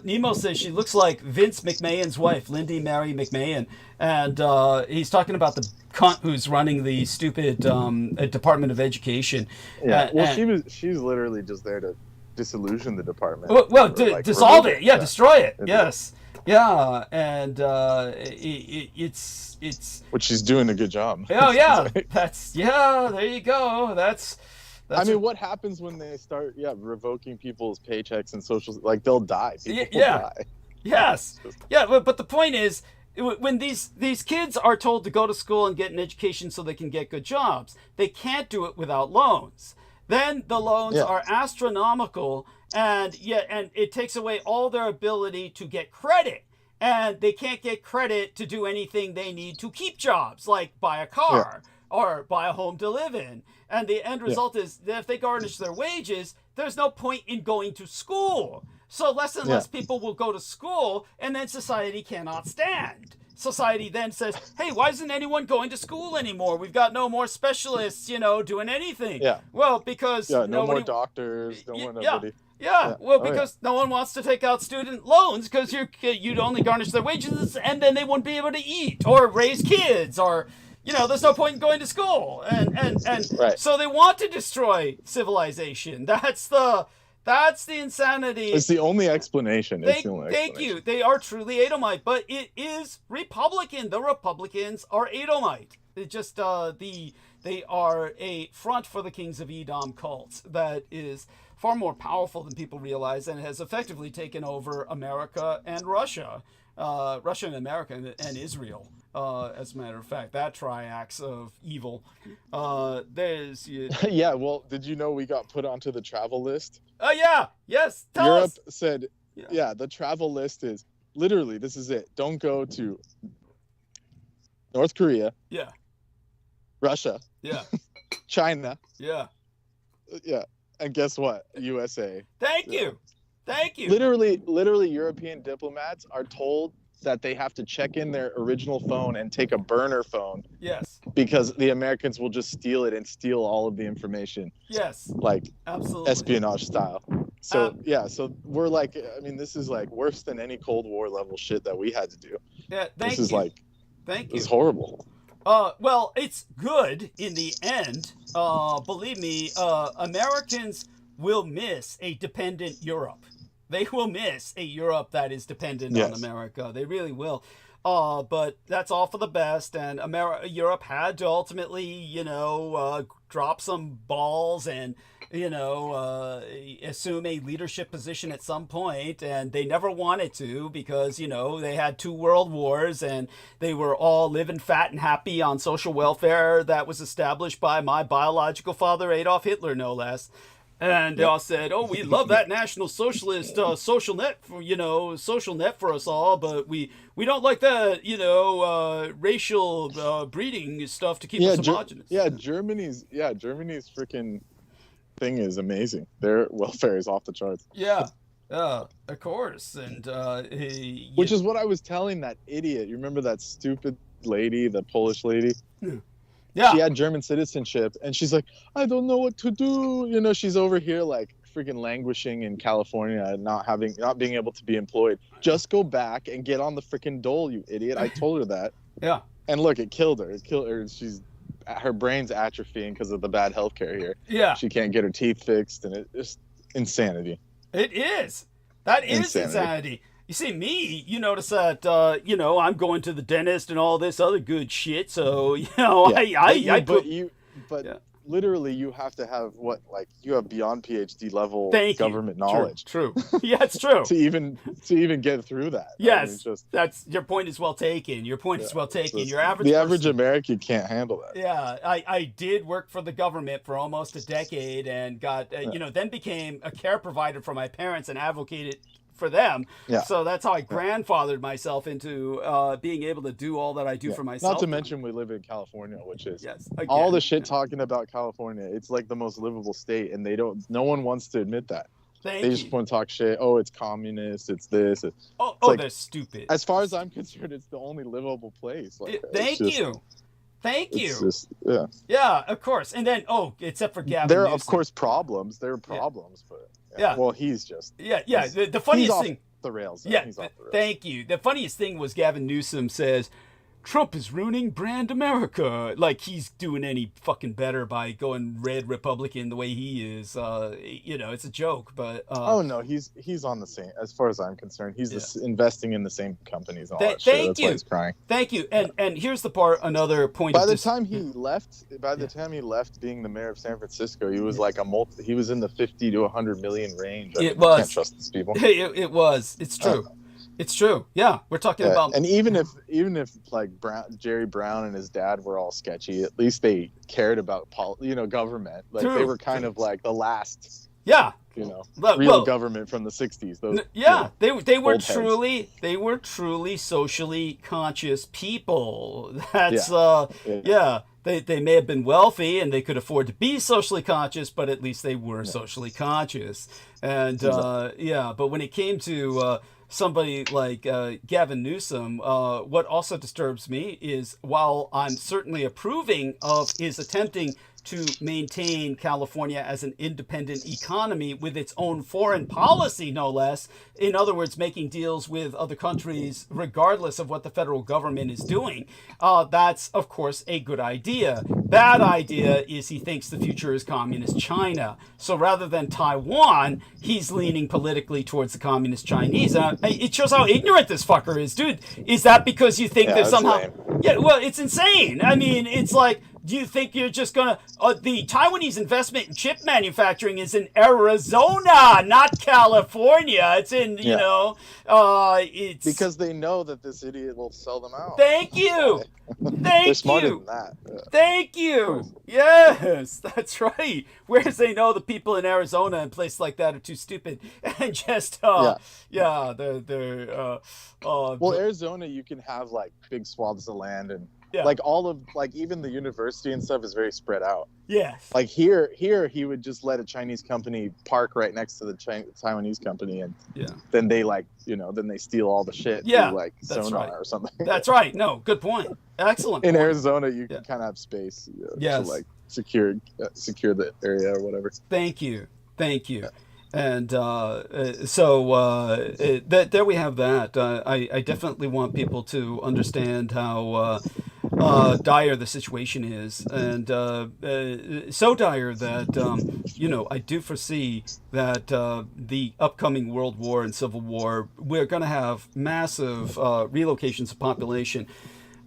S1: Nemo says she looks like Vince McMahon's wife, Lindy Mary McMahon, and he's talking about the cunt who's running the stupid Department of Education.
S3: Yeah, she's literally just there to disillusion the department.
S1: Dissolve it. Yeah, destroy it. Yes. Yeah, and it's
S3: which she's doing a good job.
S1: Oh yeah, there you go. That's
S3: I mean, what happens when they start revoking people's paychecks and social, like they'll die. People die.
S1: Yes. Yeah, but the point is, when these kids are told to go to school and get an education so they can get good jobs, they can't do it without loans. Then the loans are astronomical, and it takes away all their ability to get credit. And they can't get credit to do anything they need to keep jobs, like buy a car or buy a home to live in. And the end result is that if they garnish their wages, there's no point in going to school. So less and less people will go to school, and then society cannot stand. Society then says, hey, why isn't anyone going to school anymore? We've got no more specialists, doing anything.
S3: Yeah.
S1: Well, because
S3: no more doctors, nobody.
S1: Yeah, because no one wants to take out student loans because you'd only garnish their wages, and then they wouldn't be able to eat or raise kids, or there's no point in going to school, and so they want to destroy civilization. That's the insanity.
S3: It's the only explanation.
S1: Thank you. They are truly Edomite, but it is Republican. The Republicans are Edomite. It just they are a front for the Kings of Edom cult that is far more powerful than people realize, and has effectively taken over America and Russia. Russia and America and Israel, as a matter of fact. That triax of evil. There's...
S3: Yeah, well, did you know we got put onto the travel list?
S1: Oh, yeah! Yes!
S3: Europe said, the travel list is, literally, this is it. Don't go to North Korea.
S1: Yeah.
S3: Russia.
S1: Yeah.
S3: China.
S1: Yeah.
S3: Yeah. And guess what? USA.
S1: Thank you.
S3: Literally, European diplomats are told that they have to check in their original phone and take a burner phone.
S1: Yes.
S3: Because the Americans will just steal it and steal all of the information.
S1: Yes.
S3: Like
S1: absolutely
S3: espionage style. So so we're like, I mean, this is like worse than any Cold War level shit that we had to do.
S1: Yeah.
S3: Thank you.
S1: Thank you.
S3: It's horrible.
S1: Well, it's good in the end. Believe me, Americans will miss a dependent Europe. They will miss a Europe that is dependent on America. They really will. But that's all for the best. And Europe had to ultimately, drop some balls and, assume a leadership position at some point. And they never wanted to because, they had 2 world wars and they were all living fat and happy on social welfare that was established by my biological father, Adolf Hitler, no less. And they all said, "Oh, we love that National Socialist social net for us all, but we don't like that racial breeding stuff to keep us homogenous."
S3: Germany's freaking thing is amazing. Their welfare is off the charts.
S1: Yeah, of course, and
S3: which is what I was telling that idiot. You remember that stupid lady, the Polish lady?
S1: Yeah.
S3: She had German citizenship, and she's like, I don't know what to do. She's over here like freaking languishing in California and not being able to be employed. Just go back and get on the freaking dole, you idiot. I told her that.
S1: Yeah.
S3: And look, it killed her. Her brain's atrophying because of the bad healthcare here.
S1: Yeah.
S3: She can't get her teeth fixed, and it's just insanity.
S1: It is. That is insanity. You see, me, you notice that, I'm going to the dentist and all this other good shit. So,
S3: literally, you have to have you have beyond PhD level government knowledge.
S1: True. Yeah, it's true.
S3: to even get through that.
S1: Yes, that's your point is well taken. Your average
S3: American can't handle that.
S1: Yeah, I did work for the government for almost a decade and got then became a care provider for my parents and advocated for them. Yeah. So that's how I grandfathered myself into being able to do all that I do for myself.
S3: Not to mention we live in California, which is all the shit talking about California. It's like the most livable state, and no one wants to admit that. They just want to talk shit. Oh, it's communist. It's this.
S1: They're stupid.
S3: As far as I'm concerned, it's the only livable place.
S1: Thank you. Thank you.
S3: It's just, yeah.
S1: Yeah, of course. And then, except for Gavin
S3: There are,
S1: Newsom.
S3: of course, problems. There are problems, but
S1: yeah.
S3: Well, he's just
S1: The funniest thing.
S3: The rails.
S1: Yeah,
S3: he's off the rails.
S1: thank you. The funniest thing was Gavin Newsom says, Trump is ruining brand America. Like he's doing any fucking better by going red Republican the way he is. It's a joke, but
S3: oh no, he's on the same. As far as I'm concerned, he's investing in the same companies. And all that shit.
S1: Thank
S3: That's
S1: you.
S3: why he's crying.
S1: Thank you. And here's the part. Another point.
S3: By the time he left being the mayor of San Francisco, he was like he was in the 50 to 100 million range.
S1: It was.
S3: Can't trust these people.
S1: It was. It's true. It's true. Yeah, we're talking about.
S3: And even if like Jerry Brown and his dad were all sketchy, at least they cared about government. Like
S1: True.
S3: they were kind of like the last.
S1: Yeah.
S3: Real government from the 60s. Those,
S1: they were truly socially conscious people. That's They may have been wealthy and they could afford to be socially conscious, but at least they were socially conscious. And but when it came to somebody like Gavin Newsom, what also disturbs me is while I'm certainly approving of his attempting to maintain California as an independent economy with its own foreign policy, no less. In other words, making deals with other countries regardless of what the federal government is doing. That's, of course, a good idea. Bad idea is he thinks the future is communist China. So rather than Taiwan, he's leaning politically towards the communist Chinese. It shows how ignorant this fucker is. Dude, is that because you think there's somehow...
S3: Lame.
S1: Yeah, well, it's insane. I mean, it's like... Do you think you're just going to... the Taiwanese investment in chip manufacturing is in Arizona, not California. It's in, it's...
S3: Because they know that this idiot will sell them out.
S1: Thank you.
S3: They're smarter than that. Yeah.
S1: Thank you. Yes, that's right. Whereas they know the people in Arizona and places like that are too stupid and just, they're...
S3: well, Arizona, you can have, like, big swaths of land and...
S1: Yeah.
S3: Like all of even the university and stuff is very spread out.
S1: Yes.
S3: Like here he would just let a Chinese company park right next to the Taiwanese company, and then they then they steal all the shit through like sonar or something.
S1: That's right. No, good point. Excellent.
S3: In
S1: point.
S3: Arizona, you can kind of have space to like secure the area or whatever.
S1: Thank you. And there we have that. I definitely want people to understand how dire the situation is, and so dire that I do foresee that the upcoming World War and Civil War, we're going to have massive relocations of population.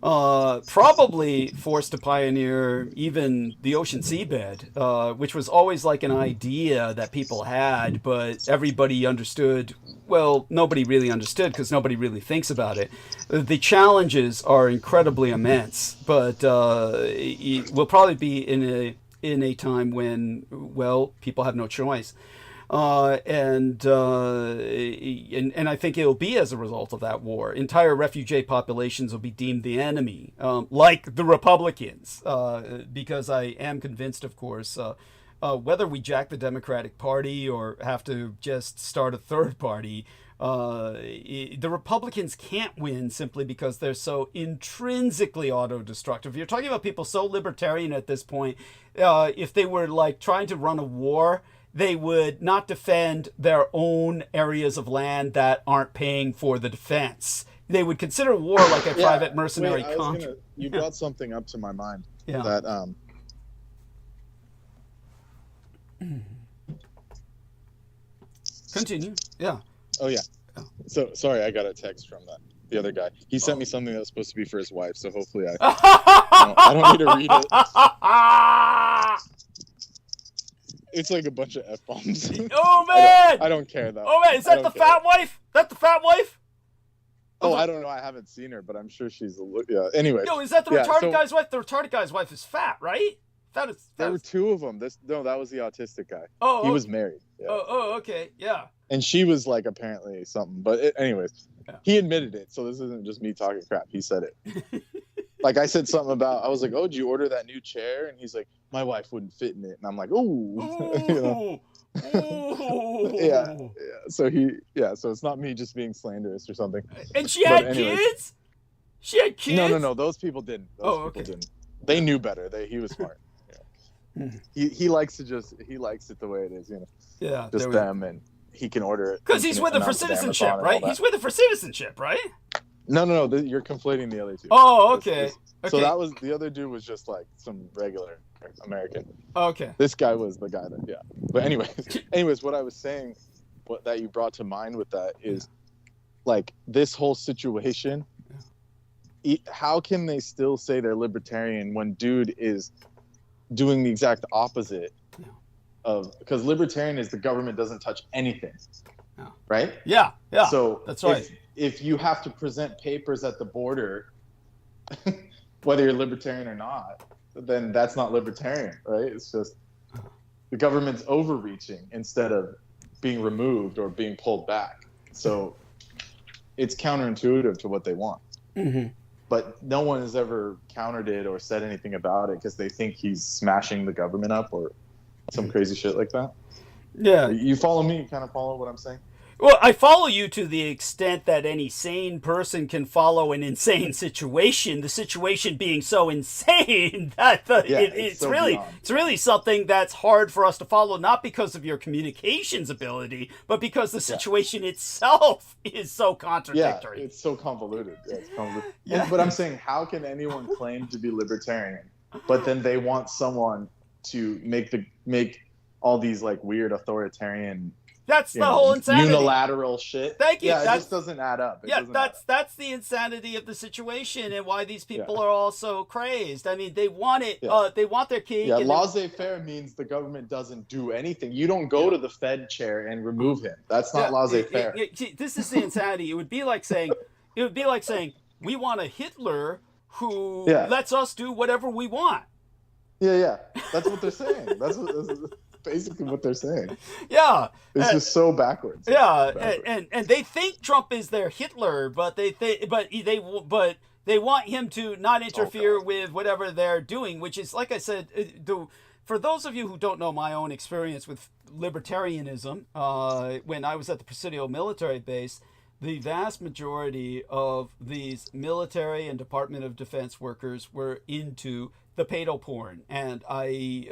S1: Probably forced to pioneer even the ocean seabed, which was always like an idea that people had, but everybody understood. Well, nobody really understood because nobody really thinks about it. The challenges are incredibly immense, but we'll probably be in a time when, well, people have no choice. And I think it'll be as a result of that war. Entire refugee populations will be deemed the enemy, like the Republicans, because I am convinced, of course, whether we jack the Democratic Party or have to just start a third party, the Republicans can't win simply because they're so intrinsically auto-destructive. You're talking about people so libertarian at this point. If they were like trying to run a war, they would not defend their own areas of land that aren't paying for the defense. They would consider war like a private mercenary contract.
S3: You brought something up to my mind.
S1: Yeah.
S3: That
S1: Continue. Yeah.
S3: Oh yeah. So sorry, I got a text from the other guy. He sent me something that was supposed to be for his wife, so hopefully I don't need to read it. It's like a bunch of F-bombs.
S1: Oh, man!
S3: I don't care, though.
S1: Oh, man, is that the fat wife? That the fat wife?
S3: Oh, I don't know. I haven't seen her, but I'm sure she's... Yeah, anyway.
S1: Yo, is that the retarded guy's wife? The retarded guy's wife is fat, right?
S3: There were two of them. That was the autistic guy.
S1: Oh,
S3: he was married. Yeah.
S1: Oh, okay, yeah.
S3: And she was, like, apparently something. But anyways, he admitted it, so this isn't just me talking crap. He said it. Like, I said something about... I was like, oh, did you order that new chair? And he's like, my wife wouldn't fit in it. And I'm like, ooh. Yeah. So so it's not me just being slanderous or something.
S1: And she had kids? She had kids?
S3: No. Those people didn't. Those people didn't. They knew better. He was smart. He likes it the way it is, you know.
S1: Yeah,
S3: just them, and he can order it
S1: because he's with it for citizenship, right? He's with it for citizenship, right?
S3: No, you're conflating the other two.
S1: Oh, okay.
S3: So that was the other dude was just like some regular American.
S1: Okay.
S3: This guy was the guy that But anyways, what I was saying, what that you brought to mind with that is, like, this whole situation. How can they still say they're libertarian when dude is doing the exact opposite of, because libertarian is the government doesn't touch anything, right?
S1: Yeah.
S3: So
S1: that's right.
S3: If you have to present papers at the border, whether you're libertarian or not, then that's not libertarian, right? It's just the government's overreaching instead of being removed or being pulled back. So it's counterintuitive to what they want.
S1: Mm-hmm.
S3: But no one has ever countered it or said anything about it because they think he's smashing the government up or some crazy shit like that.
S1: Yeah.
S3: You follow me? You kind of follow what I'm saying?
S1: Well, I follow you to the extent that any sane person can follow an insane situation. The situation being so insane that it's so really beyond. It's really something that's hard for us to follow, not because of your communications ability, but because the situation itself is so contradictory.
S3: Yeah, it's so convoluted. Yeah, it's convoluted. But I'm saying, how can anyone claim to be libertarian, but then they want someone to make all these like weird authoritarian,
S1: that's the whole insanity.
S3: Unilateral shit.
S1: Thank you.
S3: Yeah, it just doesn't add up.
S1: That's the insanity of the situation and why these people are all so crazed. I mean, they want it. They want their cake.
S3: Yeah, laissez-faire means the government doesn't do anything. You don't go to the Fed chair and remove him. That's not laissez-faire.
S1: This is the insanity. It would be like saying, we want a Hitler who lets us do whatever we want.
S3: Yeah. That's what they're saying. That's basically what they're saying.
S1: Yeah,
S3: it's just so backwards.
S1: Yeah, and they think Trump is their Hitler, but they want him to not interfere with whatever they're doing, which is, like I said, for those of you who don't know my own experience with libertarianism, when I was at the Presidio military base, the vast majority of these military and Department of Defense workers were into the pedo porn, and I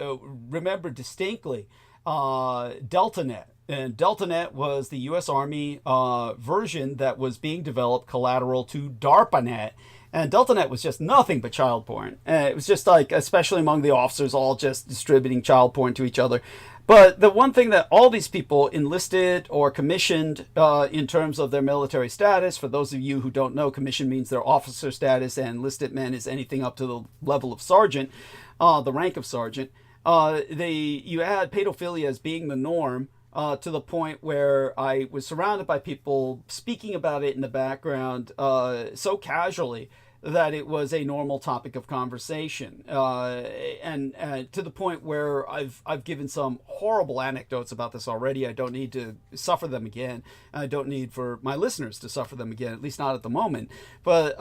S1: remember distinctly DeltaNet, and DeltaNet was the U.S. Army version that was being developed collateral to DARPANet, and DeltaNet was just nothing but child porn, and it was just like, especially among the officers, all just distributing child porn to each other. But the one thing that all these people enlisted or commissioned in terms of their military status, for those of you who don't know, commission means their officer status, and enlisted men is anything up to the level of sergeant, the rank of sergeant. You had pedophilia as being the norm to the point where I was surrounded by people speaking about it in the background so casually that it was a normal topic of conversation, and to the point where I've given some horrible anecdotes about this already. I don't need to suffer them again. I don't need for my listeners to suffer them again, at least not at the moment. But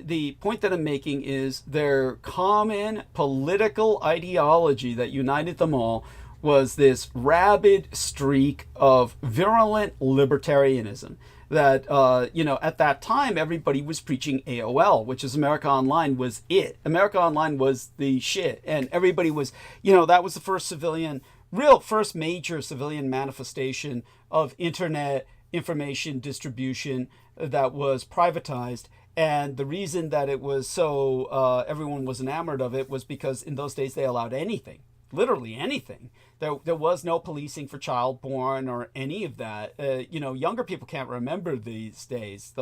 S1: the point that I'm making is their common political ideology that united them all was this rabid streak of virulent libertarianism. That, at that time, everybody was preaching AOL, which is America Online was it. America Online was the shit. And everybody was, that was the first major civilian manifestation of internet information distribution that was privatized. And the reason that it was so, everyone was enamored of it was because in those days they allowed anything. Literally anything. There was no policing for child porn or any of that. Younger people can't remember those days.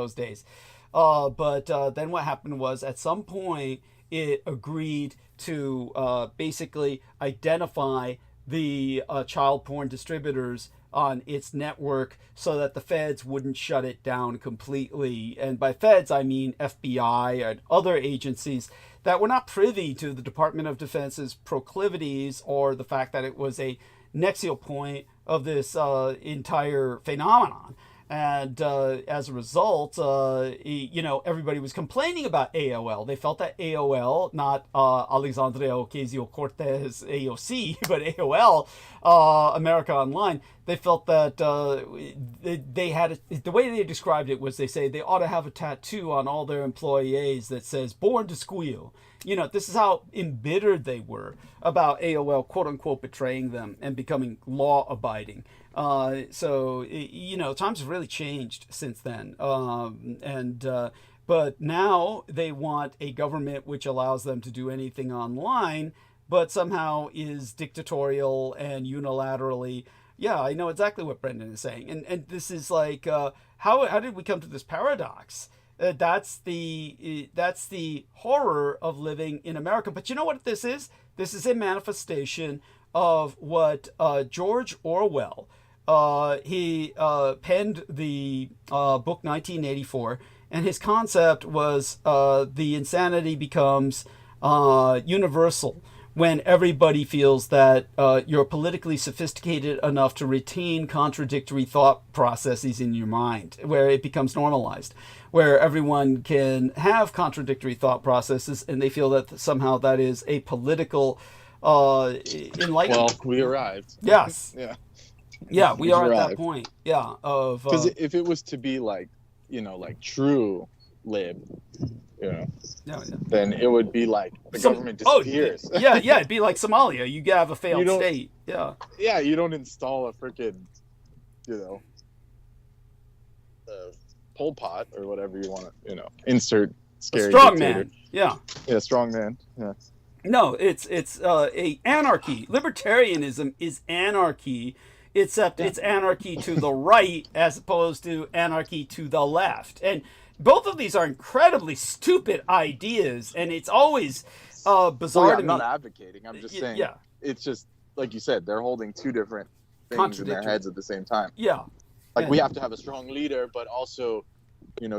S1: But then what happened was, at some point, it agreed to basically identify the child porn distributors on its network so that the feds wouldn't shut it down completely. And by feds, I mean FBI and other agencies that were not privy to the Department of Defense's proclivities or the fact that it was a nexial point of this entire phenomenon. And as a result, everybody was complaining about AOL. They felt that AOL, not Alexandria Ocasio-Cortez AOC, but AOL, America Online, they felt that they had, the way they described it was, they say they ought to have a tattoo on all their employees that says "Born to Squeal." this is how embittered they were about AOL, quote unquote, betraying them and becoming law abiding. So times have really changed since then. But now they want a government which allows them to do anything online, but somehow is dictatorial and unilaterally. Yeah, I know exactly what Brendan is saying. And this is like, how did we come to this paradox? That's the horror of living in America. But you know what this is? This is a manifestation of what George Orwell, he penned the book 1984, and his concept was the insanity becomes universal when everybody feels that you're politically sophisticated enough to retain contradictory thought processes in your mind, where it becomes normalized, where everyone can have contradictory thought processes, and they feel that somehow that is a political enlightenment.
S3: Well, we arrived.
S1: Yes.
S3: Yeah.
S1: Yeah, we are at
S3: arrived.
S1: that point. Yeah.
S3: Because if it was to be like, true lib, then it would be like the government disappears.
S1: Yeah, it'd be like Somalia. You have a failed state. Yeah.
S3: Yeah, you don't install a freaking, Pol Pot or whatever you want to, insert scary
S1: strong
S3: dictator.
S1: man. Yeah.
S3: Yeah, strong man. Yeah.
S1: No, it's a anarchy. Libertarianism is anarchy, except it's anarchy to the right as opposed to anarchy to the left. And both of these are incredibly stupid ideas, and it's always bizarre to me.
S3: I'm not advocating. I'm just saying. Yeah. It's just like you said. They're holding two different things in their heads at the same time.
S1: Yeah.
S3: Like we have to have a strong leader, but also,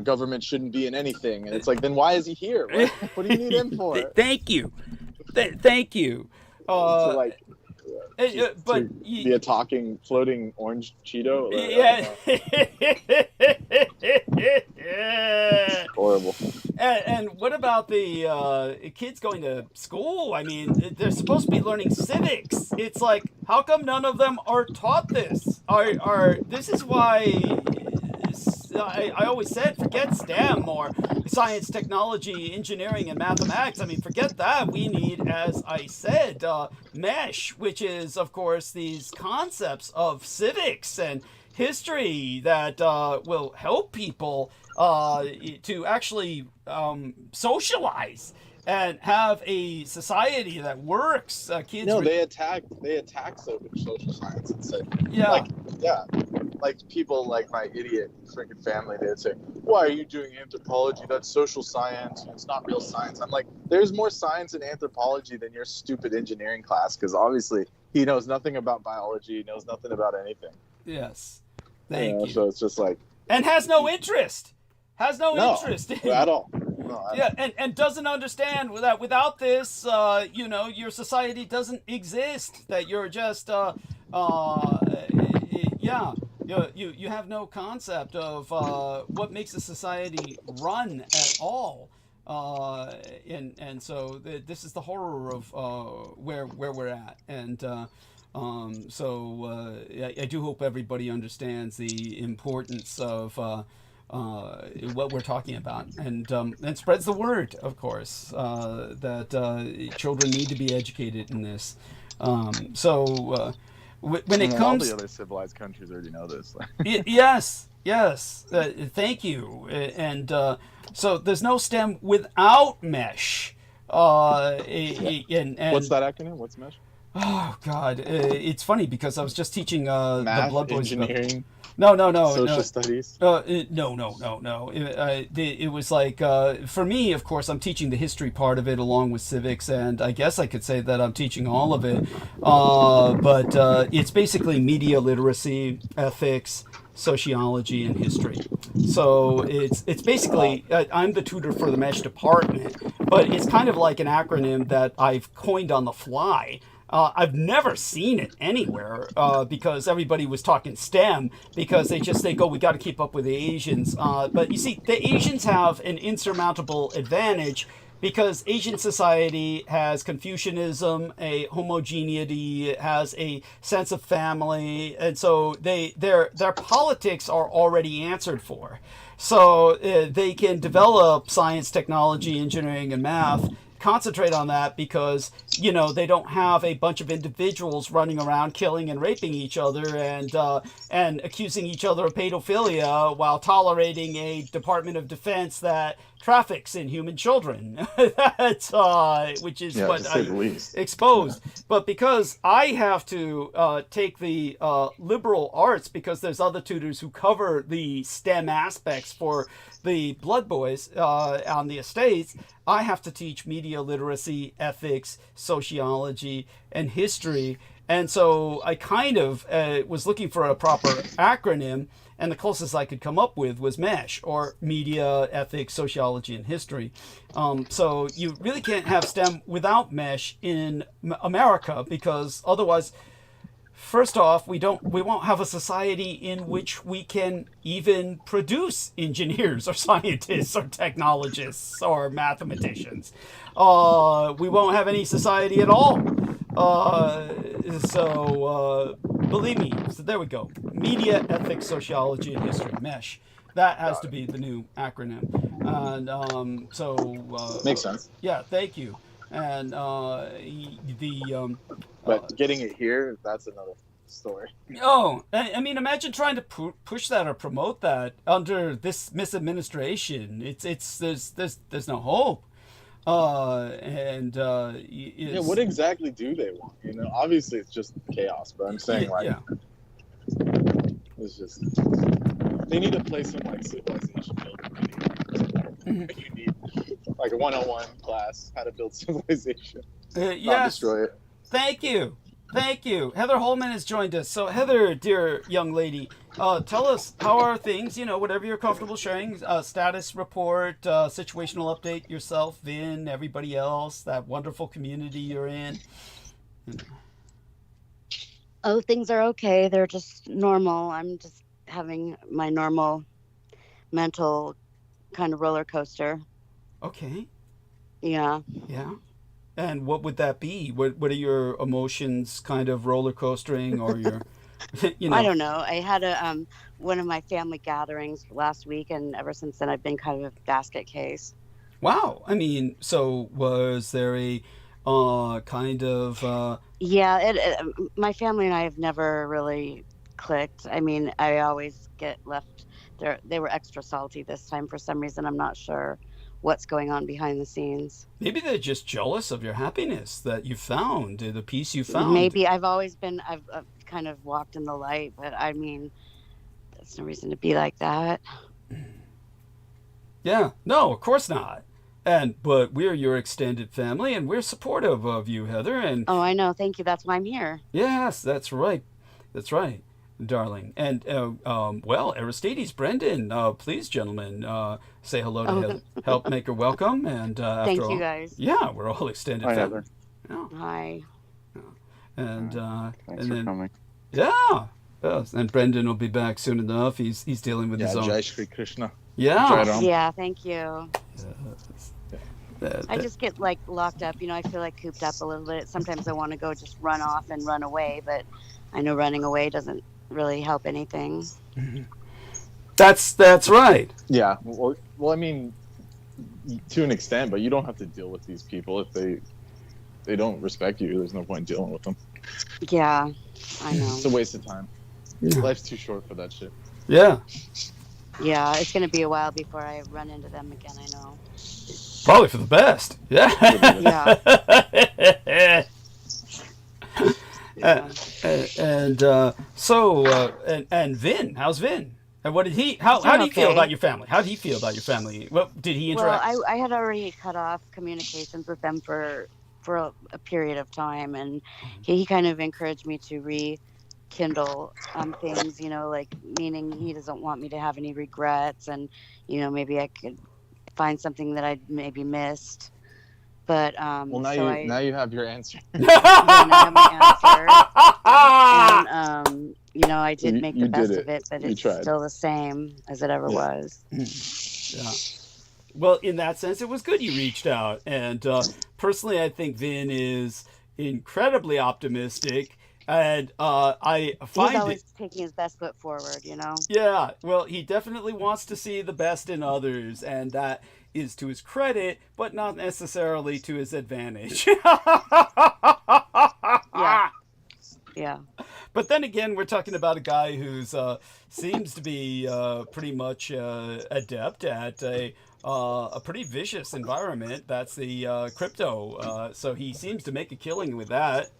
S3: government shouldn't be in anything. And it's like, then why is he here? What do you need him for?
S1: Thank you. Thank you.
S3: Be a talking, floating orange Cheeto? Horrible.
S1: And what about the kids going to school? I mean, they're supposed to be learning civics. It's like, how come none of them are taught this? This is why I always said, forget STEM or science, technology, engineering, and mathematics. I mean, forget that. We need, as I said, MESH, which is, of course, these concepts of civics and history that will help people to actually socialize and have a society that works. Kids.
S3: No, they attack social science and say, like people like my idiot freaking family, they'd say, why are you doing anthropology? That's social science. It's not real science. I'm like, there's more science in anthropology than your stupid engineering class, because obviously he knows nothing about biology. He knows nothing about anything.
S1: Yes. Thank you.
S3: So it's just like...
S1: And has no interest. Interest
S3: at all.
S1: And doesn't understand that without this, your society doesn't exist. That you're just, you have no concept of what makes a society run at all. And so this is the horror of where we're at. And I do hope everybody understands the importance of what we're talking about, and spreads the word, of course, that children need to be educated in this. When it comes,
S3: all the other civilized countries already know this.
S1: Yes. Thank you. And so there's no STEM without MESH.
S3: What's that acronym? What's MESH?
S1: Oh God, it's funny because I was just teaching
S3: Math,
S1: the Blood Boys
S3: engineering.
S1: No.
S3: Social studies?
S1: No. It was like, for me, of course, I'm teaching the history part of it along with civics, and I guess I could say that I'm teaching all of it. But it's basically media literacy, ethics, sociology, and history. So it's basically, I'm the tutor for the MESH department, but it's kind of like an acronym that I've coined on the fly. I've never seen it anywhere because everybody was talking STEM because they just think, oh, we got to keep up with the Asians. But you see, the Asians have an insurmountable advantage because Asian society has Confucianism, a homogeneity, has a sense of family, and so their politics are already answered for. So they can develop science, technology, engineering, and math concentrate on that because, you know, they don't have a bunch of individuals running around killing and raping each other and accusing each other of pedophilia while tolerating a Department of Defense that traffics in human children. That's which is what I exposed. But because I have to take the liberal arts, because there's other tutors who cover the STEM aspects for the blood boys on the estates, I have to teach media literacy, ethics, sociology, and history. And so I kind of was looking for a proper acronym, and the closest I could come up with was MESH, or Media, Ethics, Sociology, and History. So you really can't have STEM without MESH in America, because otherwise, first off, we won't have a society in which we can even produce engineers or scientists or technologists or mathematicians. We won't have any society at all. Believe me, so there we go. Media, Ethics, Sociology, and History, MESH. That has to be the new acronym. And
S3: makes sense.
S1: Yeah, thank you. And
S3: but getting it here, that's another story.
S1: Oh, I mean, imagine trying to push that or promote that under this misadministration. There's no hope.
S3: Yeah, what exactly do they want? You know, obviously it's just chaos, but I'm saying it's just they need to play some like civilization building. You need like a 101 class, how to build civilization, not destroy it.
S1: Thank you. Heather Holman has joined us. So Heather, dear young lady, tell us, how are things? You know, whatever you're comfortable sharing. Status report, situational update yourself, Vin, everybody else, that wonderful community you're in.
S5: Oh, things are okay. They're just normal. I'm just having my normal mental kind of roller coaster.
S1: Okay.
S5: Yeah.
S1: Yeah. And what would that be? What are your emotions kind of roller coastering, or your, you know?
S5: I don't know. I had one of my family gatherings last week, and ever since then I've been kind of a basket case.
S1: Wow. I mean, so was there a kind of...
S5: Yeah, my family and I have never really clicked. I mean, I always get left there. They were extra salty this time for some reason. I'm not sure what's going on behind the scenes.
S1: Maybe they're just jealous of your happiness that you found, the peace you found.
S5: Maybe I've kind of walked in the light, but I mean, there's no reason to be like that.
S1: Yeah, no, of course not. But we're your extended family, and we're supportive of you, Heather. And
S5: oh, I know. Thank you. That's why I'm here.
S1: Yes, that's right. That's right, darling. And well, Aristides, Brendan, please, gentlemen, say hello to Heather. Help make her welcome. And
S5: thank you, guys.
S1: Yeah, we're all extended family.
S2: Heather.
S1: Yeah.
S5: Hi.
S1: And
S2: thanks for coming.
S1: Yeah. And Brendan will be back soon enough. He's dealing with his own.
S3: Jai Shri Krishna.
S1: Yeah.
S5: Yeah. Thank you.
S1: Yes.
S5: I just get like locked up. You know, I feel like cooped up a little bit. Sometimes I want to go just run off and run away, but I know running away doesn't really help anything.
S1: That's right.
S3: Yeah. Well, I mean, to an extent, but you don't have to deal with these people if they don't respect you. There's no point dealing with them.
S5: Yeah, I know.
S3: It's a waste of time.
S1: Yeah.
S3: Life's too short for that shit.
S1: Yeah.
S5: Yeah, it's going to be a while before I run into them again, I know.
S1: Probably for the best. Yeah.
S5: Yeah.
S1: And Vin, how's Vin? And what did he? How did he feel about your family? How did he feel about your family? What did he interact?
S5: Well, I had already cut off communications with them for a period of time, and he kind of encouraged me to rekindle things. You know, like meaning he doesn't want me to have any regrets, and you know maybe I could find something that I'd maybe missed. But
S3: well, now you have your answer.
S5: Then I have my answer. And you know, I did make the best of it, but it's still the same as it ever was.
S1: Yeah. Well, in that sense, it was good you reached out. And personally, I think Vin is incredibly optimistic. And I find
S5: he's always taking his best foot forward, you know?
S1: Yeah. Well, he definitely wants to see the best in others. And that is to his credit, but not necessarily to his advantage.
S5: Yeah. Yeah.
S1: But then again, we're talking about a guy who's seems to be pretty much adept at a pretty vicious environment. That's the crypto. So he seems to make a killing with that.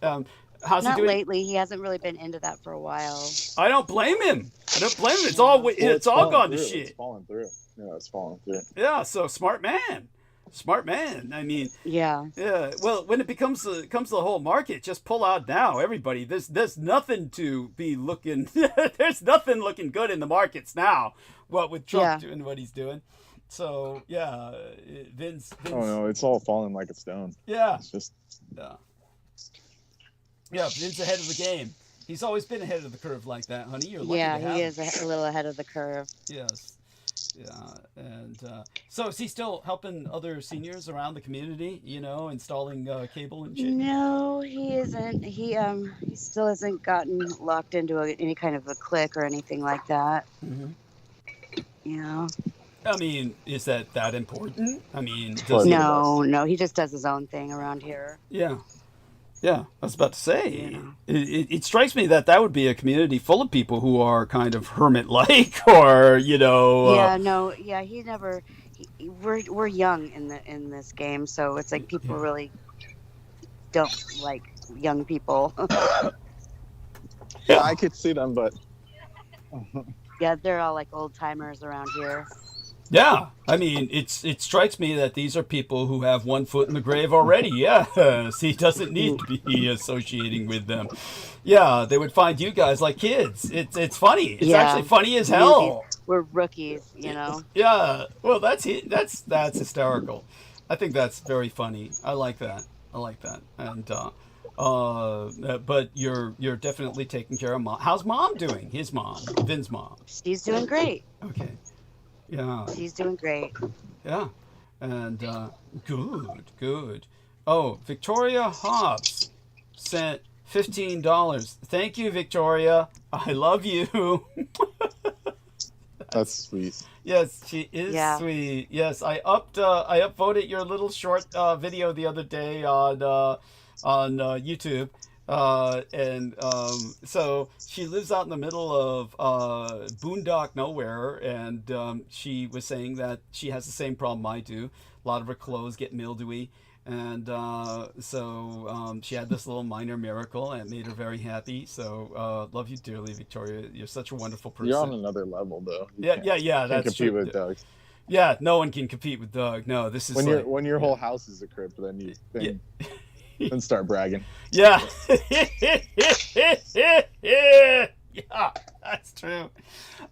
S1: How's he
S5: Not
S1: doing?
S5: lately. He hasn't really been into that for a while.
S1: I don't blame him. It's
S3: Well,
S1: all gone to
S3: through.
S1: shit.
S3: It's falling through. Yeah, it's falling through.
S1: Yeah. So smart man. I mean,
S5: Yeah.
S1: yeah. Well, when it comes to the whole market, just pull out now, everybody. There's nothing to be looking. There's nothing looking good in the markets now. What with Trump doing what he's doing. So yeah, Vince.
S3: Oh no, it's all falling like a stone.
S1: Yeah.
S3: It's just.
S1: Yeah, Vin's ahead of the game. He's always been ahead of the curve like that, honey. You're lucky to have
S5: He
S1: him.
S5: is a little ahead of the curve.
S1: Yes. Yeah, and so is he still helping other seniors around the community? Installing cable and shit.
S5: No, he isn't. He still hasn't gotten locked into any kind of a clique or anything like that.
S1: Mm-hmm.
S5: Yeah.
S1: I mean, is that important? I mean,
S5: No, he just does his own thing around here.
S1: Yeah, I was about to say, it strikes me that would be a community full of people who are kind of hermit-like, or
S5: he never. We're young in this game, so it's like people really don't like young people.
S3: Yeah, I could see them, but
S5: yeah, they're all like old timers around here.
S1: Yeah, I mean, it strikes me that these are people who have one foot in the grave already. Yes, he doesn't need to be associating with them. Yeah, they would find you guys like kids. It's funny. It's actually funny as hell.
S5: We're rookies,
S1: Yeah, well, that's hysterical. I think that's very funny. I like that. And but you're definitely taking care of mom. How's mom doing? His mom, Vin's mom.
S5: She's doing great.
S1: Okay. Yeah.
S5: She's doing great.
S1: Yeah. And good. Oh, Victoria Hobbs sent $15. Thank you, Victoria. I love you.
S3: that's sweet.
S1: Yes, she is sweet. Yes, I upvoted your little short video the other day on YouTube. So she lives out in the middle of boondock nowhere, and she was saying that she has the same problem I do. A lot of her clothes get mildewy, and so she had this little minor miracle, and it made her very happy. So love you dearly, Victoria. You're such a wonderful person.
S3: You're on another level, though.
S1: Yeah. That's
S3: compete
S1: true.
S3: with Doug.
S1: Yeah, no one can compete with Doug. No, this is
S3: when your whole house is a crypt, then then start bragging.
S1: Yeah. Yeah, that's true.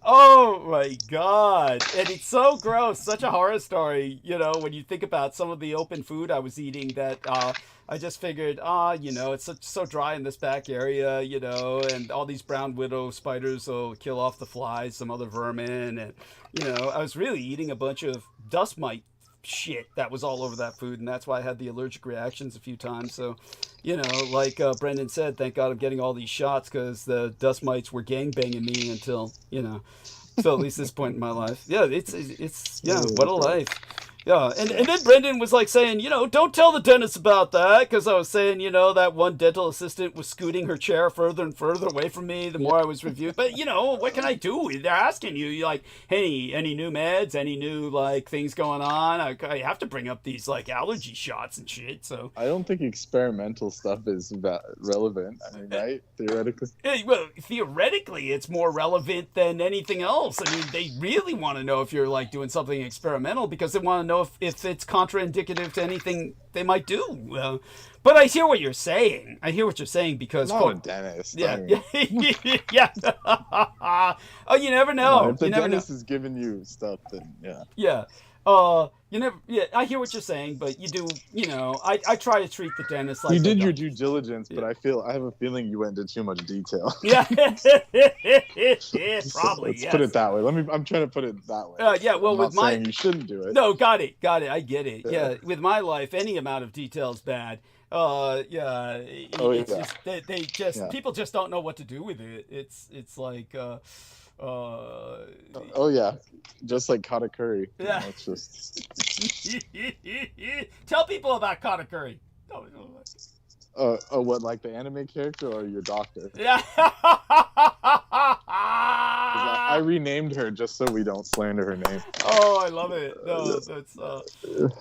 S1: Oh my God. And it's so gross, such a horror story, when you think about some of the open food I was eating that I just figured, it's so dry in this back area, and all these brown widow spiders will kill off the flies, some other vermin, and I was really eating a bunch of dust mite shit that was all over that food, and that's why I had the allergic reactions a few times. So, like Brendan said, thank God I'm getting all these shots, because the dust mites were gangbanging me until at least this point in my life. Yeah, it's what a life. Yeah, and then Brendan was like saying, don't tell the dentist about that, because I was saying, that one dental assistant was scooting her chair further and further away from me the more I was reviewed. But, what can I do? They're asking you, like, hey, any new meds, any new, like, things going on? I have to bring up these, like, allergy shots and shit, so.
S3: I don't think experimental stuff is relevant, right? Theoretically.
S1: Well, theoretically, it's more relevant than anything else. I mean, they really want to know if you're, like, doing something experimental, because they want to know if it's contraindicative to anything they might do. But I hear what you're saying. Because
S3: I'm not a dentist.
S1: Yeah. Yeah. Oh, you never know.
S3: If the dentist is giving you stuff, then yeah.
S1: Yeah. I hear what you're saying, but you do, I try to treat the dentist like
S3: you did your due diligence, but I have a feeling you went into too much detail.
S1: Yeah. Probably.
S3: Let's put it that way. I'm trying to put it that way.
S1: Yeah. Well,
S3: I'm
S1: with
S3: not saying you shouldn't do it.
S1: No, got it. I get it. Yeah. With my life, any amount of detail is bad. It's just, they just people just don't know what to do with it. It's like
S3: Oh yeah, just like Katakuri.
S1: Yeah.
S3: It's just.
S1: Tell people about Katakuri.
S3: What, like the anime character or your doctor?
S1: Yeah.
S3: I renamed her just so we don't slander her name.
S1: Oh, I love it. No, that's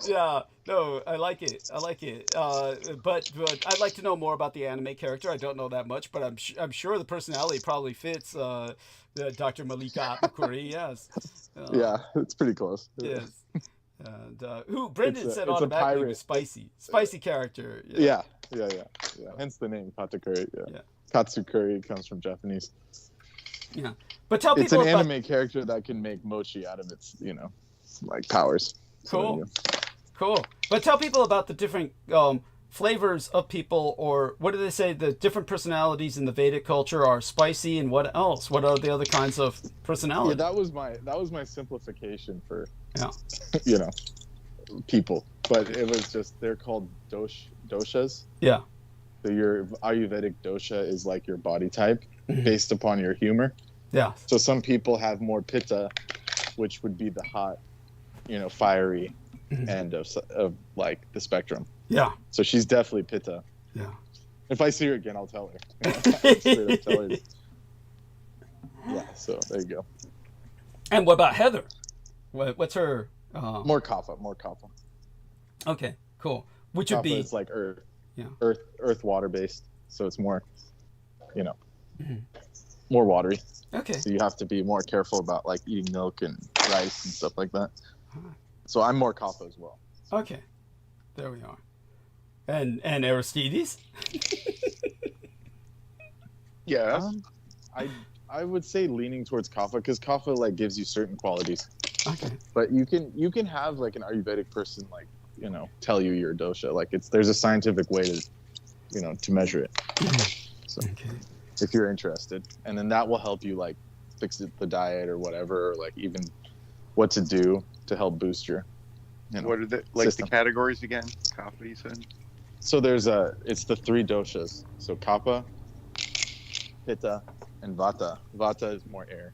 S1: yeah. No, I like it. I like it. But I'd like to know more about the anime character. I don't know that much, but I'm sure the personality probably fits Dr. Malika Makuri. Yes.
S3: Yeah, it's pretty close.
S1: Yes. And who Brendan said automatically was spicy character.
S3: Yeah. Hence the name Katakuri. Yeah. Katsukuri comes from Japanese.
S1: Yeah, but tell
S3: it's
S1: people
S3: an anime character that can make mochi out of its, like powers.
S1: Cool,
S3: So,
S1: cool. But tell people about the different flavors of people, or what do they say? The different personalities in the Vedic culture are spicy, and what else? What are the other kinds of personality?
S3: Yeah, that was my simplification for people, but it was just they're called doshas.
S1: Yeah.
S3: So your Ayurvedic dosha is like your body type based upon your humor.
S1: Yeah.
S3: So some people have more pitta, which would be the hot, fiery end of like the spectrum.
S1: Yeah.
S3: So she's definitely pitta.
S1: Yeah.
S3: If I see her again, I'll tell her. Straight up tell her. Yeah. So there you go.
S1: And what about Heather? What's her?
S3: More kapha.
S1: Okay. Cool. Which would
S3: Kapha
S1: be
S3: is like earth.
S1: Yeah.
S3: Earth water based. So it's more, more watery.
S1: Okay.
S3: So you have to be more careful about like eating milk and rice and stuff like that. So I'm more kapha as well.
S1: Okay. There we are. And Aristides?
S2: Yes.
S3: I would say leaning towards kapha because kapha like gives you certain qualities.
S1: Okay.
S3: But you can have like an Ayurvedic person like tell you your dosha. Like there's a scientific way to measure it. So if you're interested, and then that will help you like fix the diet or whatever, or like even what to do to help boost your.
S2: What are the
S3: system.
S2: the categories again? Kapha, you said.
S3: So it's the three doshas. So kapha, pitta, and vata. Vata is more air.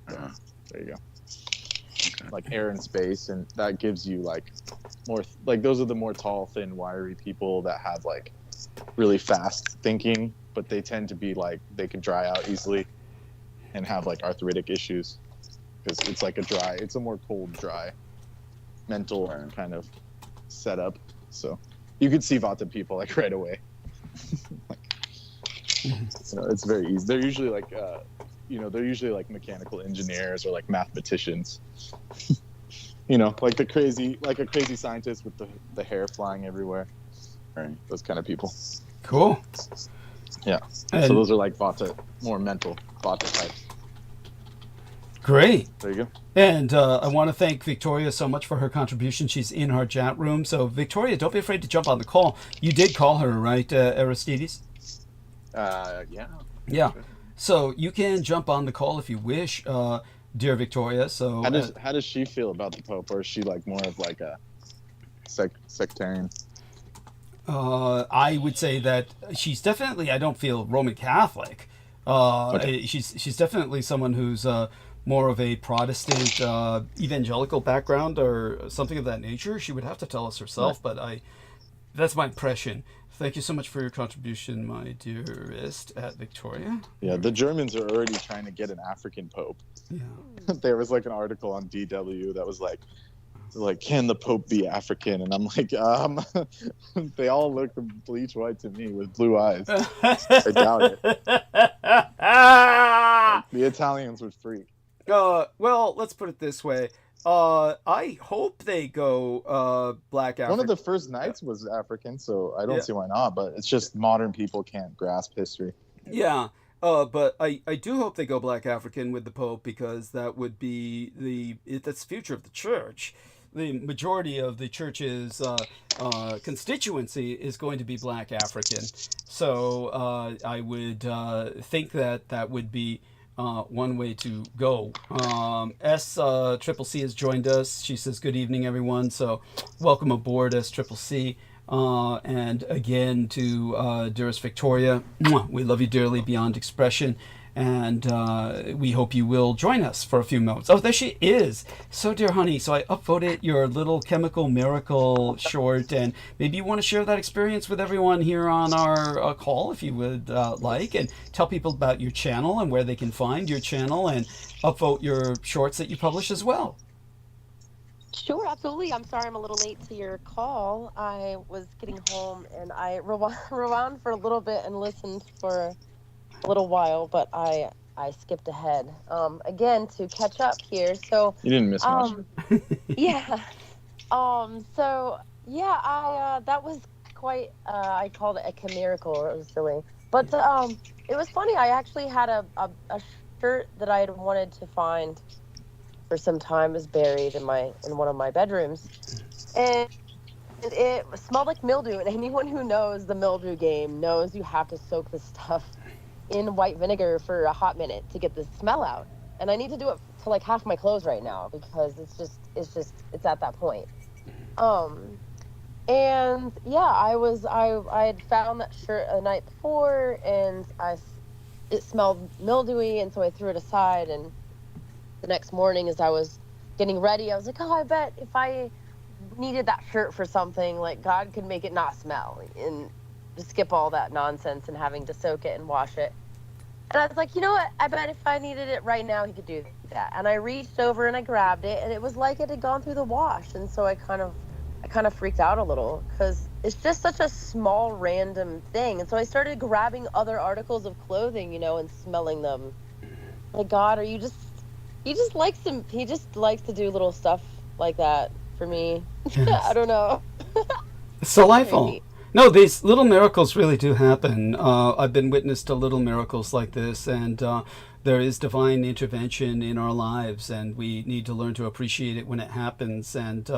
S3: Yeah, there you go.
S2: Okay.
S3: Like air and space, and that gives you like more like those are the more tall, thin, wiry people that have like really fast thinking, but they tend to be like they can dry out easily and have like arthritic issues because it's like it's a more cold, dry mental kind of setup. So you could see Vata people like right away. It's very easy. They're usually like mechanical engineers or like mathematicians. Like a crazy scientist with the hair flying everywhere. Right. Those kind of people.
S1: Cool.
S3: Yeah.
S1: And
S3: so those are like more mental Vata types.
S1: Great.
S3: There you go.
S1: And I want to thank Victoria so much for her contribution. She's in our chat room. So Victoria, don't be afraid to jump on the call. You did call her, right, Aristides?
S3: Yeah.
S1: Yeah. So you can jump on the call if you wish, dear Victoria. So
S3: how does she feel about the Pope, or is she like more of like a sectarian?
S1: I would say that she's definitely, I don't feel Roman Catholic.
S3: Okay.
S1: She's definitely someone who's more of a Protestant evangelical background or something of that nature. She would have to tell us herself,
S3: Right.
S1: but that's my impression. Thank you so much for your contribution, my dearest at Victoria.
S3: Yeah, the Germans are already trying to get an African Pope.
S1: Yeah.
S3: There was like an article on DW that was like, can the Pope be African? And I'm like, they all look bleach white to me with blue eyes. I doubt it. The Italians would freak.
S1: Well, let's put it this way. I hope they go black African.
S3: One of the first knights was African, so I don't see why not. But it's just modern people can't grasp history.
S1: Yeah. But I do hope they go black African with the Pope, because that would be that's the future of the church. The majority of the church's constituency is going to be black African. So I would think that would be one way to go. Triple C has joined us. She says, good evening, everyone. So welcome aboard, Triple C. And again to dearest Victoria, we love you dearly beyond expression. and we hope you will join us for a few moments. Oh, there she is. So, dear honey, so I upvoted your little chemical miracle short, and maybe you want to share that experience with everyone here on our call, if you would like, and tell people about your channel and where they can find your channel, and upvote your shorts that you publish as well.
S6: Sure, absolutely. I'm sorry I'm a little late to your call. I was getting home and I rewound for a little bit and listened for a little while, but I skipped ahead. Again, to catch up here. So
S3: You didn't miss much.
S6: yeah. So yeah, that was quite I called it a chimerical. It was silly. But it was funny. I actually had a shirt that I had wanted to find for some time, is buried in one of my bedrooms, and it smelled like mildew. And anyone who knows the mildew game knows you have to soak this stuff in white vinegar for a hot minute to get the smell out. And I need to do it to like half my clothes right now because it's at that point. And yeah, I had found that shirt the night before, and it smelled mildewy, and so I threw it aside. And the next morning, as I was getting ready, I was like, oh, I bet if I needed that shirt for something, like God could make it not smell, and just skip all that nonsense and having to soak it and wash it. And I was like, you know what? I bet if I needed it right now, he could do that. And I reached over and I grabbed it, and it was like it had gone through the wash. And so I kind of freaked out a little because it's just such a small, random thing. And so I started grabbing other articles of clothing, and smelling them. Like, God, he just likes to do little stuff like that for me.
S1: Yes.
S6: I don't know.
S1: It's delightful. No, these little miracles really do happen. I've been witness to little miracles like this, and there is divine intervention in our lives, and we need to learn to appreciate it when it happens. And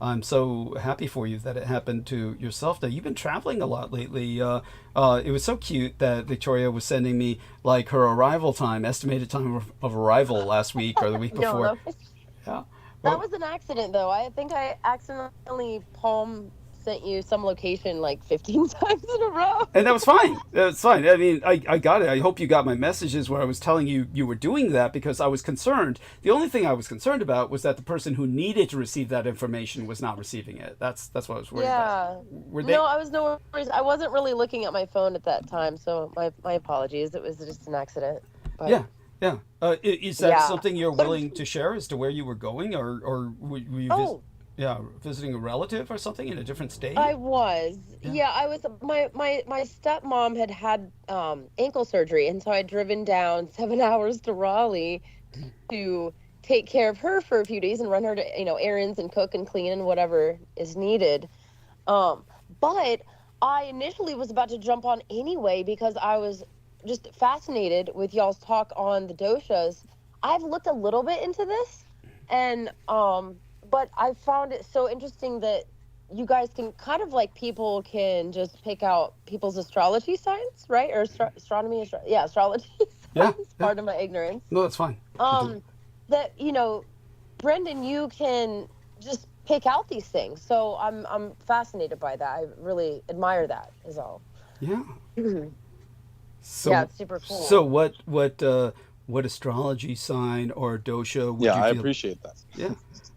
S1: I'm so happy for you that it happened to yourself. Now, you've been traveling a lot lately. It was so cute that Victoria was sending me like her arrival time, estimated time of arrival last week or the week before. Yeah.
S6: That was an accident, though. I think I accidentally sent you some location like 15 times in a row.
S1: And that was fine. That's fine. I mean, I got it. I hope you got my messages where I was telling you you were doing that, because I was concerned. The only thing I was concerned about was that the person who needed to receive that information was not receiving it. That's what I was worried about.
S6: No, I was no worries. I wasn't really looking at my phone at that time, so my apologies. It was just an accident. But...
S1: Yeah. Is that something you're willing to share as to where you were going, or were you visiting a relative or something in a different state?
S6: I was. Yeah, I was. My stepmom had ankle surgery, and so I'd driven down 7 hours to Raleigh to take care of her for a few days and run her to errands and cook and clean and whatever is needed. But I initially was about to jump on anyway because I was just fascinated with y'all's talk on the doshas. I've looked a little bit into this, and but I found it so interesting that you guys can kind of like, people can just pick out people's astrology signs, right? Or astrology signs. Pardon my ignorance.
S1: No, that's fine.
S6: That Brendan, you can just pick out these things. So I'm fascinated by that. I really admire that. Is all.
S1: Yeah. So,
S6: yeah, it's super cool.
S1: So what astrology sign or dosha would you feel?
S3: I appreciate that.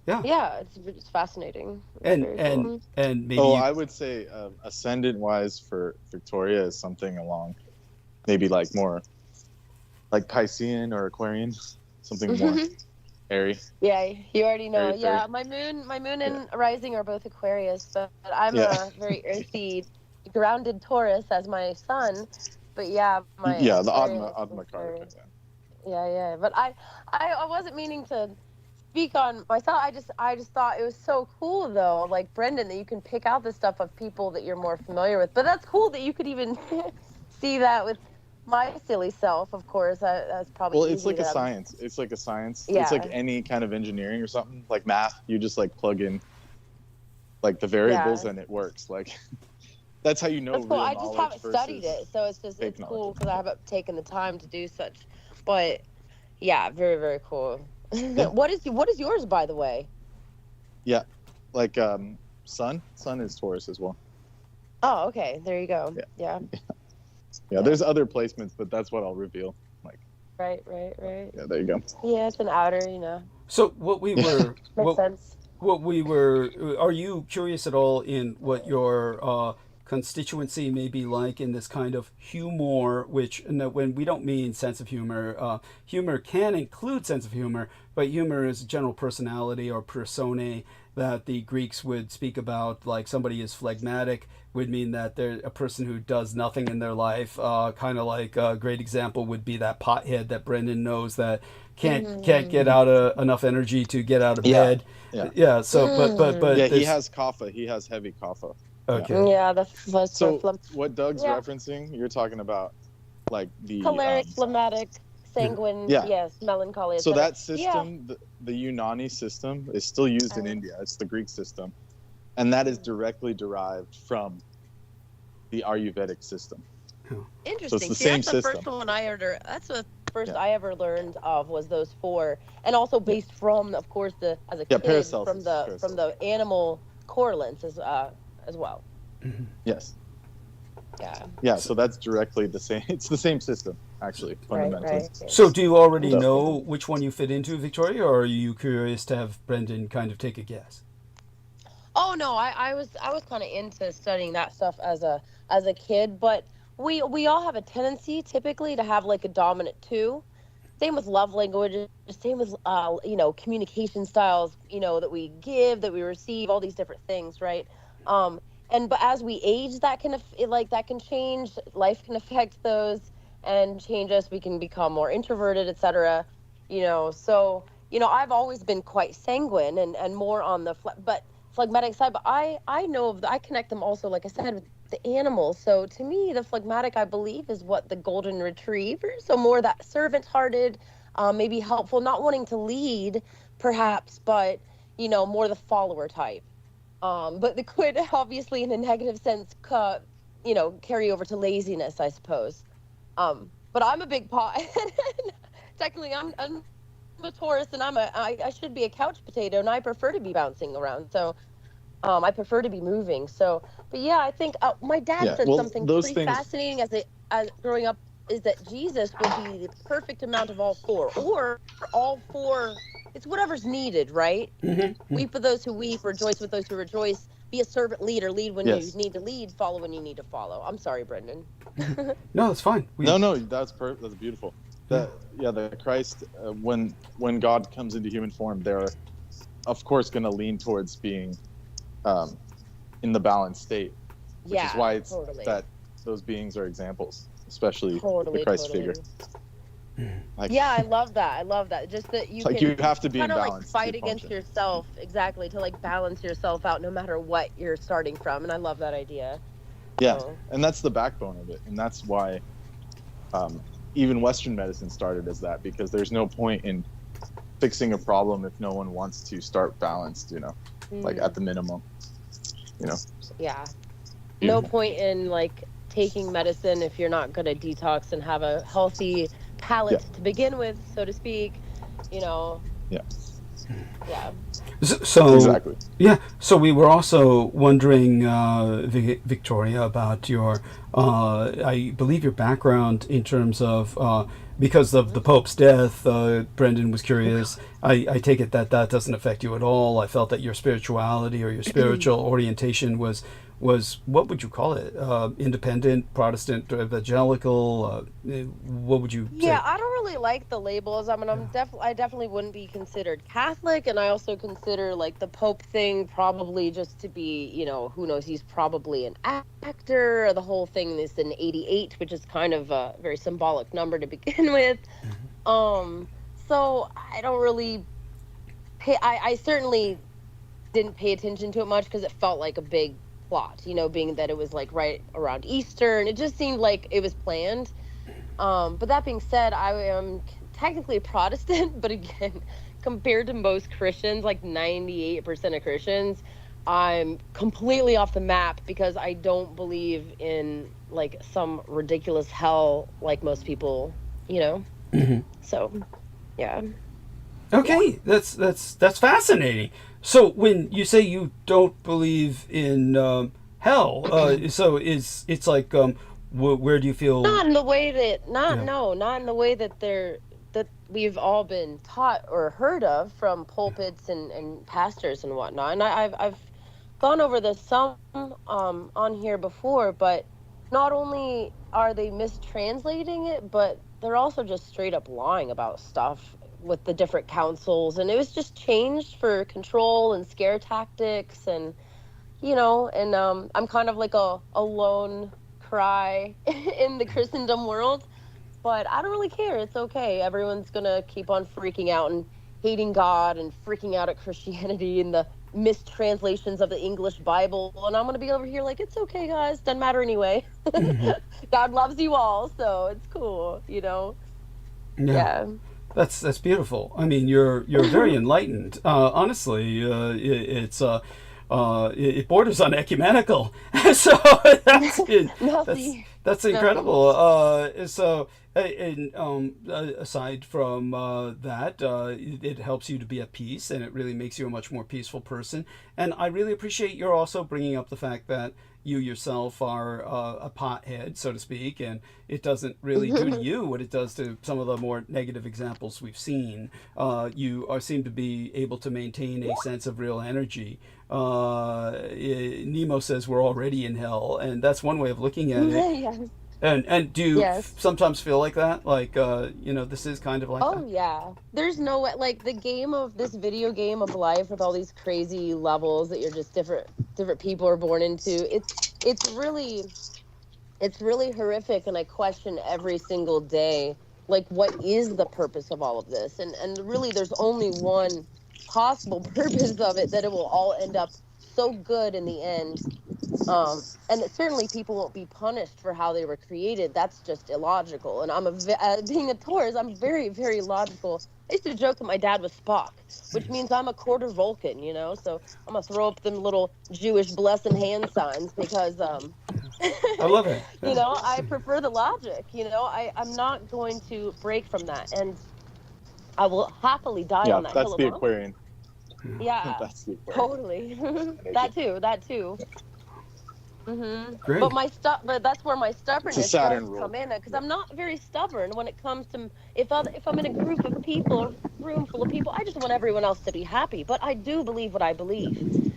S6: Yeah, it's fascinating.
S1: And maybe
S3: I would say ascendant wise for Victoria is something along maybe like more like Piscean or Aquarian, something more airy.
S6: Yeah, you already know.
S3: Airy,
S6: yeah, my moon and rising are both Aquarius, but I'm a very earthy, grounded Taurus as my sun. But the Adma card. Yeah. But I wasn't meaning to speak on myself. I just thought it was so cool, though, like Brendan, that you can pick out the stuff of people that you're more familiar with. But that's cool that you could even see that with my silly self. Of course, that's probably
S3: it's like a science. It's like a science.
S6: Yeah.
S3: It's like any kind of engineering or something, like math. You just like plug in like the variables and it works. Like that's how you know.
S6: That's cool.
S3: Real
S6: I just haven't studied it, so it's cool because I haven't taken the time to do such. But yeah, very, very cool. Yeah. What is yours, by the way?
S3: Yeah, like sun is Taurus as well.
S6: Oh, okay. There you go. Yeah.
S3: There's other placements, but that's what I'll reveal. Like
S6: Right.
S3: Yeah, there you go.
S6: Yeah, it's an outer, you know.
S1: So what we were
S6: Makes sense.
S1: what we were are you curious at all in what your constituency may be like in this kind of humor, which no, when we don't mean sense of humor, humor can include sense of humor, but humor is general personality or personae that the Greeks would speak about. Like somebody is phlegmatic would mean that they're a person who does nothing in their life. Kind of like a great example would be that pothead that Brendan knows that can't get out enough energy to get out of bed. Yeah. So but
S3: Yeah, he has kapha. He has heavy kapha.
S1: Okay.
S6: Yeah, that's
S3: So
S6: phlegm.
S3: what Doug's referencing, you're talking about like the
S6: Choleric, phlegmatic, sanguine, yes, melancholy.
S3: So
S6: etc.
S3: that system, the Unani system, is still used in India. It's the Greek system, and that is directly derived from the Ayurvedic system.
S6: Interesting.
S3: So it's the
S6: See,
S3: same
S6: that's the
S3: system.
S6: first one I heard. That's the first I ever learned of was those four, and also based from, of course, as a kid from the animal correlates as well.
S1: Mm-hmm.
S3: Yes.
S6: Yeah.
S3: Yeah. So that's directly the same. It's the same system, actually, fundamentally.
S6: Right.
S1: So do you already know which one you fit into, Victoria, or are you curious to have Brendan kind of take a guess?
S6: Oh no, I was kind of into studying that stuff as a kid, but we all have a tendency typically to have like a dominant two. Same with love languages, same with communication styles, that we give, that we receive, all these different things, right? But as we age, that can change. Life can affect those and change us. We can become more introverted, etc. So I've always been quite sanguine and more on the phlegmatic side. But I know I connect them also, like I said, with the animals. So to me, the phlegmatic, I believe, is what the golden retriever. So more that servant-hearted, maybe helpful, not wanting to lead, perhaps, but more the follower type. But they could obviously, in a negative sense, carry over to laziness, I suppose. But I'm a big pot. Technically, I'm a Taurus, and I should be a couch potato, and I prefer to be bouncing around. So I prefer to be moving. So, but yeah, I think my dad said something pretty fascinating as growing up, is that Jesus would be the perfect amount of all four, or all four. It's whatever's needed, right?
S1: Mm-hmm.
S6: Weep with those who weep, rejoice with those who rejoice. Be a servant leader, lead when you need to lead, follow when you need to follow. I'm sorry, Brendan.
S1: No, that's fine.
S3: No, that's that's beautiful. The Christ, when God comes into human form, they're of course going to lean towards being in the balanced state, which is why it's that those beings are examples, especially the Christ figure.
S6: I love that. Just that you
S3: have to be in balance,
S6: fight against yourself, exactly, to balance yourself out no matter what you're starting from. And I love that idea.
S3: And that's the backbone of it, and that's why even Western medicine started as that, because there's no point in fixing a problem if no one wants to start balanced, at the minimum,
S6: no point in taking medicine if you're not going to detox and have a healthy palate to begin with, so to speak.
S1: So
S3: exactly.
S1: So we were also wondering, Victoria, about your, I believe your background in terms of, because of the Pope's death. Brendan was curious. I take it that doesn't affect you at all. I felt that your spirituality or your spiritual orientation was what would you call it? Independent, Protestant, evangelical? What would you say?
S6: I don't really like the labels. I mean, I definitely wouldn't be considered Catholic, and I also consider the Pope thing probably just to be, who knows, he's probably an actor. The whole thing is in 88, which is kind of a very symbolic number to begin with. So I don't really I certainly didn't pay attention to it much because it felt like a big plot, being that it was right around Easter, and it just seemed like it was planned. But that being said, I am technically a Protestant, but again, compared to most Christians, 98% of Christians, I'm completely off the map because I don't believe in some ridiculous hell like most people, So, yeah.
S1: Okay, that's fascinating. So when you say you don't believe in hell, so it's where do you feel?
S6: Not in the way that not in the way that that we've all been taught or heard of from pulpits and pastors and whatnot. And I've gone over this some on here before, but not only are they mistranslating it, but they're also just straight up lying about stuff with the different councils. And it was just changed for control and scare tactics. And, and I'm kind of like a lone cry in the Christendom world. But I don't really care. It's okay. Everyone's going to keep on freaking out and hating God and freaking out at Christianity and the mistranslations of the English Bible. And I'm going to be over here like, it's okay, guys. Doesn't matter anyway. God loves you all. So it's cool, Yeah.
S1: That's beautiful. I mean, you're very enlightened. Honestly, it borders on ecumenical. So that's incredible. So. Aside from that, it helps you to be at peace, and it really makes you a much more peaceful person. And I really appreciate you're also bringing up the fact that you yourself are a pothead, so to speak, and it doesn't really do to you what it does to some of the more negative examples we've seen. You seem to be able to maintain a sense of real energy. Nemo says we're already in hell, and that's one way of looking at it.
S6: Yes.
S1: And do you sometimes feel like that? Like, this is kind of like that?
S6: Oh, yeah. There's no way, like, this video game of life with all these crazy levels that you're just different people are born into. It's really horrific, and I question every single day, like, what is the purpose of all of this? And really, there's only one possible purpose of it, that it will all end up so good in the end. And certainly people won't be punished for how they were created. That's just illogical. And being a Taurus, I'm very, very logical. I used to joke that my dad was Spock, which means I'm a quarter Vulcan, so I'm going to throw up them little Jewish blessing hand signs because,
S1: I love it.
S6: I prefer the logic, I'm not going to break from that. And I will happily die on that hill
S3: that's the
S6: alone.
S3: Aquarian.
S6: Yeah,
S3: That's the Aquarian.
S6: totally. That too.
S1: Great.
S6: But that's where my stubbornness
S3: Saturn
S6: does come in, because I'm not very stubborn when it comes to if I'm in a group of people, a room full of people, I just want everyone else to be happy. But I do believe what I believe.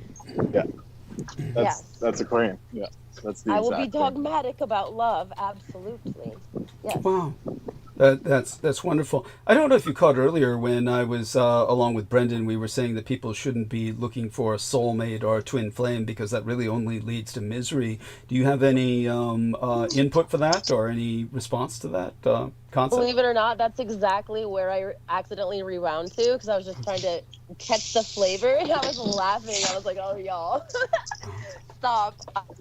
S3: Yeah, that's Aquarian. Yeah, that's the.
S6: I will be
S3: exact
S6: dogmatic about love. Absolutely. Yes.
S1: Wow. That's wonderful. I don't know if you caught earlier when I was along with Brendan, we were saying that people shouldn't be looking for a soulmate or a twin flame because that really only leads to misery. Do you have any input for that or any response to that concept?
S6: Believe it or not, that's exactly where I accidentally rewound to, because I was just trying to catch the flavor and I was laughing. I was like, oh, y'all. Stop.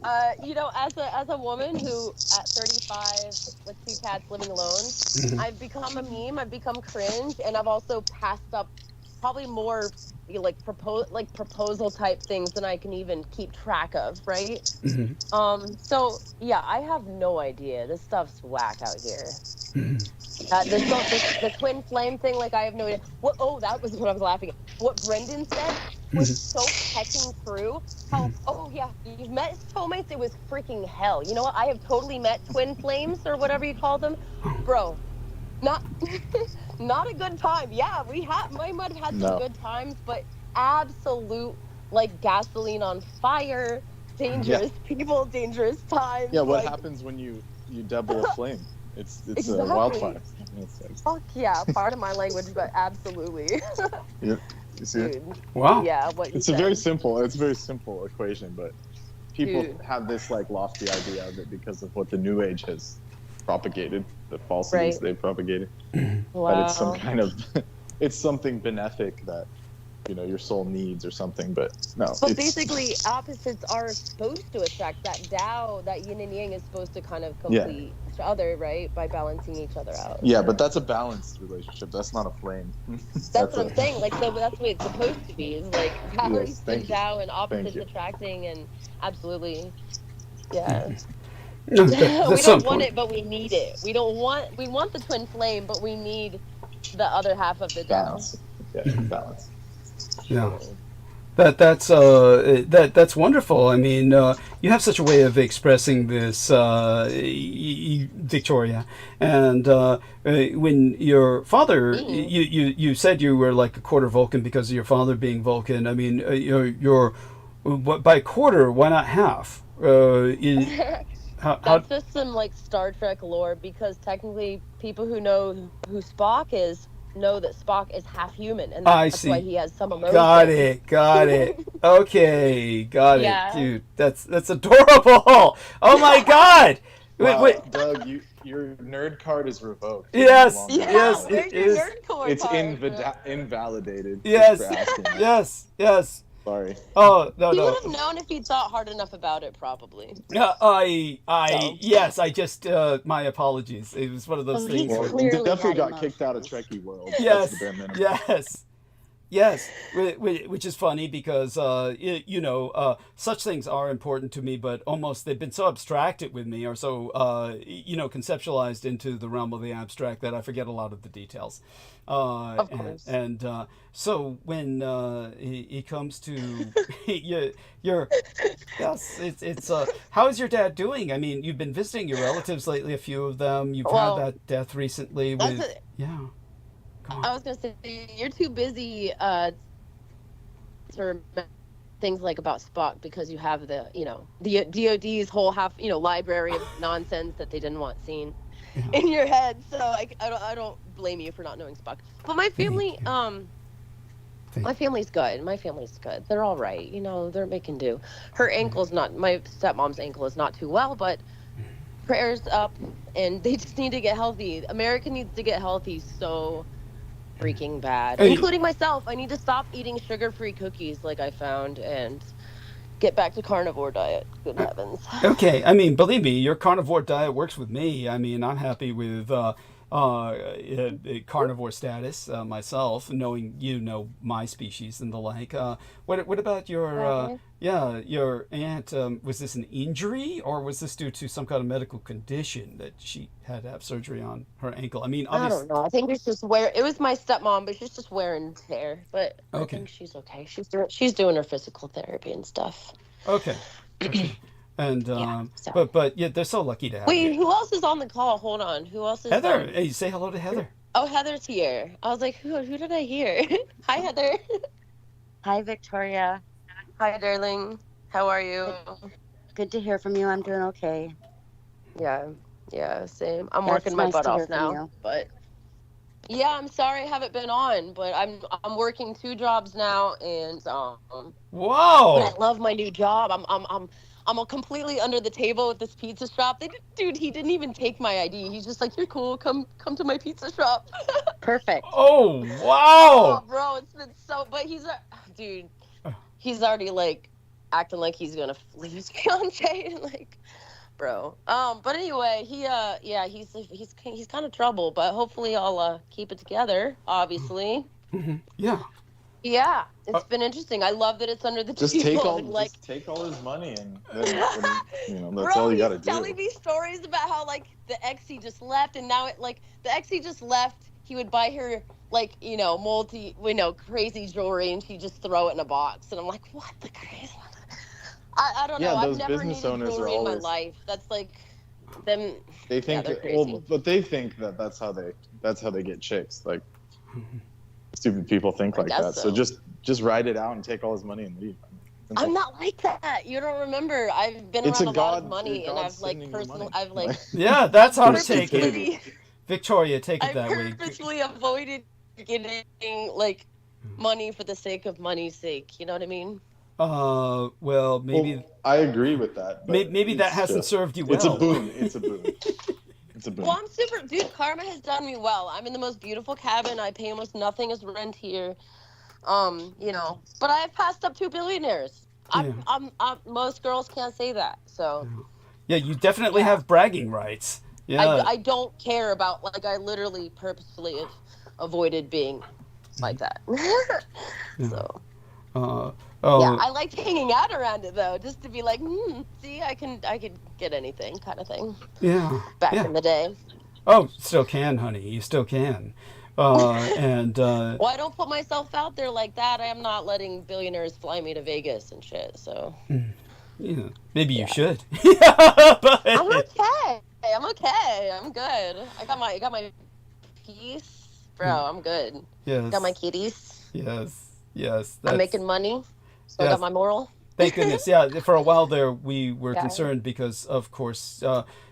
S6: As a woman who at 35 with 2 cats living alone, I've become a meme, I've become cringe, and I've also passed up probably more proposal type things than I can even keep track of, right? So yeah, I have no idea. This stuff's whack out here. The twin flame thing, like, I have no idea. That was what I was laughing at. What Brendan said was so pecking through. How, you've met soulmates, it was freaking hell. You know what? I have totally met twin flames, or whatever you call them. Bro, not a good time. Yeah, we might have had some good times, but absolute, like, gasoline on fire, dangerous people, dangerous times.
S3: Yeah, what happens when you double a flame? It's exactly. A wildfire.
S6: Fuck yeah, part of my language, but absolutely.
S3: Yep. You see it?
S1: Wow.
S6: Yeah,
S3: it's a very simple equation, but people have this like lofty idea of it because of what the New Age has propagated, the falsities they've propagated.
S6: Wow.
S3: But it's some kind of, it's something benefic that, your soul needs or something, but no.
S6: But basically, opposites are supposed to attract. That Tao, that yin and yang, is supposed to kind of complete each other, right? By balancing each other out.
S3: Yeah, but that's a balanced relationship. That's not a flame.
S6: That's what I'm saying. Like, so that's what it's supposed to be. Is like balanced and Tao and opposites attracting, and absolutely, yeah. We don't want it, but we need it. We want the twin flame, but we need the other half of the Tao.
S3: Balance. Yeah, balance.
S1: Yeah. That's wonderful. I mean, you have such a way of expressing this, Victoria. And when your father, you said you were like a quarter Vulcan because of your father being Vulcan. I mean, by quarter, why not half?
S6: That's just some like Star Trek lore, because technically people who know who Spock is know that Spock is half human, and that's why he has some emotion.
S1: Got it. Okay, got it,
S6: Yeah.
S1: dude. That's adorable. Oh my God.
S3: Wow,
S1: Wait.
S3: Doug, your nerd card is revoked.
S1: Yes,
S3: No longer
S1: yes,
S3: valid.
S1: it is.
S3: It's invalidated.
S1: Yes,
S3: Just for asking me.
S1: yes.
S3: Sorry.
S1: Oh no.
S6: He would have known if he'd thought hard enough about it, probably.
S1: Yes. I just my apologies. It was one of those things.
S3: Well, you definitely got kicked out of Trekkie World.
S1: Yes,
S3: That's the bare minimum.
S1: yes. Which is funny because such things are important to me, but almost they've been so abstracted with me, or so conceptualized into the realm of the abstract, that I forget a lot of the details.
S6: Of course.
S1: And so when he comes to your yes, it's how is your dad doing? I mean, you've been visiting your relatives lately, a few of them. You've had that death recently with
S6: I was gonna say, you're too busy to remember things like about Spock, because you have the DoD's whole library of nonsense that they didn't want seen in your head. So I don't blame you for not knowing Spock. But my family, my family's good. They're all right. They're making do. Her ankle's not. My stepmom's ankle is not too well, but prayers up, and they just need to get healthy. America needs to get healthy so freaking bad, including myself. I need to stop eating sugar-free cookies like I found and get back to carnivore diet. Good heavens.
S1: Okay, I mean, believe me, your carnivore diet works with me. I mean, I'm happy with carnivore status myself, knowing my species and the like. What about your your aunt? Was this an injury, or was this due to some kind of medical condition that she had to have surgery on her ankle? I mean, obviously,
S6: I don't know. I think it's just it was my stepmom, but she's just wear and tear. But I think she's okay. She's doing her physical therapy and stuff.
S1: Okay. And but yeah, they're so lucky to have you.
S6: Wait, who else is on the call? Hold on. Who else is
S1: Heather? Hey, say hello to Heather.
S6: Oh, Heather's here. I was like, who did I hear? Hi, Heather.
S5: Hi, Victoria.
S6: Hi, darling. How are you?
S5: Good to hear from you. I'm doing okay.
S6: Yeah, same. I'm working my butt off now, but yeah, I'm sorry I haven't been on, but I'm working 2 jobs now, and
S1: Whoa!
S6: I love my new job. I'm completely under the table with this pizza shop. Dude, he didn't even take my ID. He's just like, you're cool. Come to my pizza shop.
S5: Perfect.
S1: Oh, wow.
S6: Oh, bro, it's been so. But he's already like acting like he's gonna leave his fiance and like, bro. But anyway, he's kind of trouble. But hopefully I'll keep it together. Obviously.
S1: Mm-hmm. Yeah.
S6: Yeah, it's been interesting. I love that it's under the
S3: just
S6: table.
S3: Take all his money, and then, that's
S6: Bro,
S3: all you gotta
S6: he's
S3: do.
S6: telling me stories about how like the ex he just left, and now the ex he just left, he would buy her crazy jewelry, and she'd just throw it in a box, and I'm like, what the crazy? I don't know. I've never needed jewelry in my life. That's like them.
S3: They think but they think that's how they get chicks. Like. Stupid people think like that. So just write it out and take all his money and leave.
S6: I'm not like that. You don't remember. I've been around a lot of money, and I've
S1: yeah, that's how to take it. Victoria, take it that way.
S6: I purposely avoided getting like money for the sake of money's sake. You know what I mean?
S1: Well, maybe.
S3: Well, I agree with that.
S1: Maybe that hasn't served you well.
S3: It's a boon.
S6: Well, I'm super, dude. Karma has done me well. I'm in the most beautiful cabin. I pay almost nothing as rent here. But I have passed up 2 billionaires. Most girls can't say that. So.
S1: Yeah, you definitely have bragging rights. Yeah.
S6: I don't care about I literally purposefully avoided being like that. So. Yeah, I liked hanging out around it though, just to be like, see, I could get anything, kind of thing.
S1: Yeah.
S6: Back in the day.
S1: Oh, still can, honey. You still can.
S6: Well, I don't put myself out there like that. I am not letting billionaires fly me to Vegas and shit. So
S1: Yeah, maybe you should.
S6: I'm okay. I'm okay. I'm good. I got my peace, bro. I'm good.
S1: Yes.
S6: Got my kitties.
S1: Yes.
S6: I'm making money, so I
S1: Yes.
S6: got my moral.
S1: Thank goodness. Yeah, for a while there, we were concerned because, of course,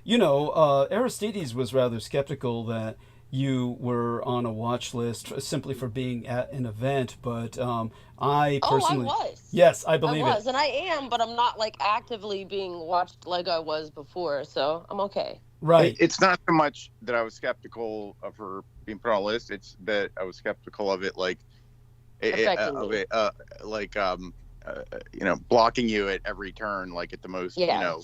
S1: Aristides was rather skeptical that you were on a watch list simply for being at an event, but I personally...
S6: I was.
S1: Yes, I believe it.
S6: And I am, but I'm not like actively being watched like I was before, so I'm okay.
S1: Right.
S2: It's not so much that I was skeptical of her being put on a list. It's that I was skeptical of it, blocking you at every turn, like at the most,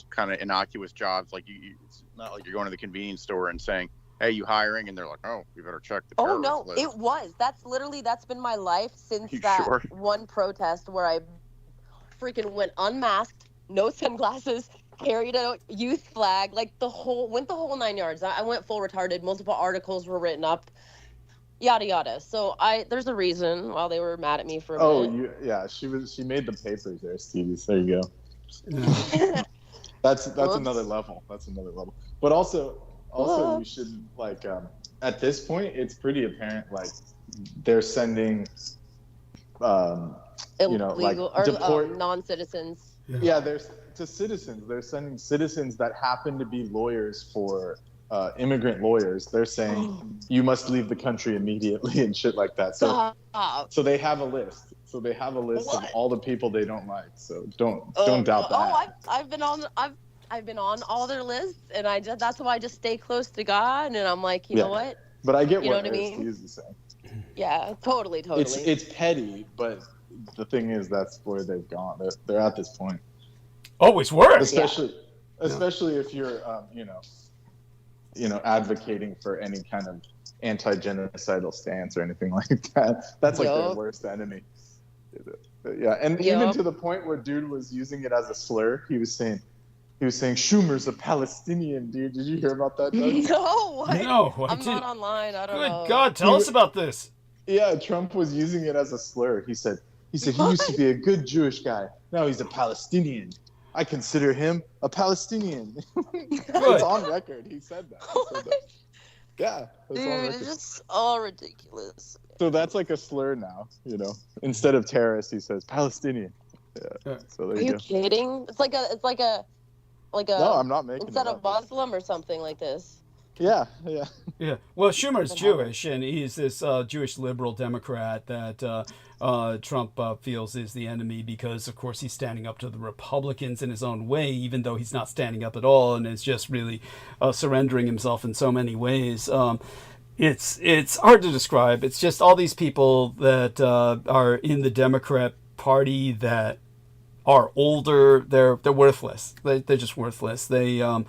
S2: kind of innocuous jobs. Like it's not like you're going to the convenience store and saying, "Hey, you hiring?" And they're like, "Oh, you better check the terrorist list."
S6: It was. That's been my life since that one protest where I freaking went unmasked, no sunglasses, carried a youth flag, like the whole 9 yards. I went full retarded. Multiple articles were written up, yada yada. So there's a reason why they were mad at me for a minute.
S3: She made the papers there, Stevie. There you go. That's another level. But also you should at this point it's pretty apparent they're sending
S6: illegal or non-citizens.
S3: Yeah, to citizens. They're sending citizens that happen to be lawyers for immigrant lawyers. They're saying you must leave the country immediately and shit like that. So they have a list. Of all the people they don't like. So don't doubt that.
S6: I've been on all their lists, and that's why I just stay close to God, and I'm like, you know what?
S3: But I get
S6: what
S3: Aristides is saying.
S6: Yeah, totally.
S3: It's petty, but the thing is, that's where they've gone. They're at this point.
S1: Always worse.
S3: Especially if you're, advocating for any kind of anti-genocidal stance or anything like that. That's their worst enemy. Yeah, and even to the point where dude was using it as a slur. He was saying Schumer's a Palestinian, dude. Did you hear about that, Doug?
S6: No,
S1: I'm
S6: not online. I don't know.
S1: Good God, tell us about this.
S3: Yeah, Trump was using it as a slur. He said he used to be a good Jewish guy. Now he's a Palestinian. I consider him a Palestinian. It's on record. He said that. Yeah.
S6: Dude, it's just all ridiculous.
S3: So that's like a slur now, Instead of terrorist, he says Palestinian. Yeah. So
S6: Are you kidding? It's like a
S3: No, I'm not making
S6: instead of Muslim or something like this.
S3: Yeah.
S1: Well, Schumer's Jewish, and he's this Jewish liberal Democrat that Trump feels is the enemy because, of course, he's standing up to the Republicans in his own way, even though he's not standing up at all, and is just really surrendering himself in so many ways. It's hard to describe. It's just all these people that are in the Democrat Party that are older. They're worthless. They're just worthless. And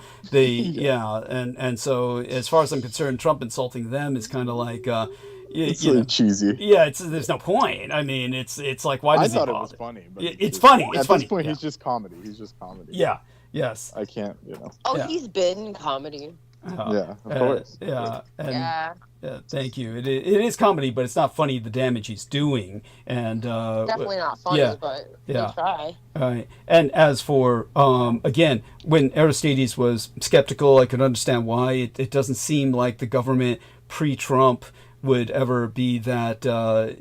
S1: so as far as I'm concerned, Trump insulting them is kind of like
S3: it's cheesy.
S1: Yeah, there's no point. I mean, it's like, why does he bother?
S3: I thought it was funny, but
S1: it's funny.
S3: At this point, he's just comedy.
S1: Yeah. Yes.
S3: I can't.
S6: He's been comedy.
S3: Yeah, of course.
S1: Thank you. It is comedy, but it's not funny the damage he's doing. And
S6: definitely not funny, but they try.
S1: All right. And as for again, when Aristides was skeptical, I could understand why. It doesn't seem like the government pre-Trump would ever be that,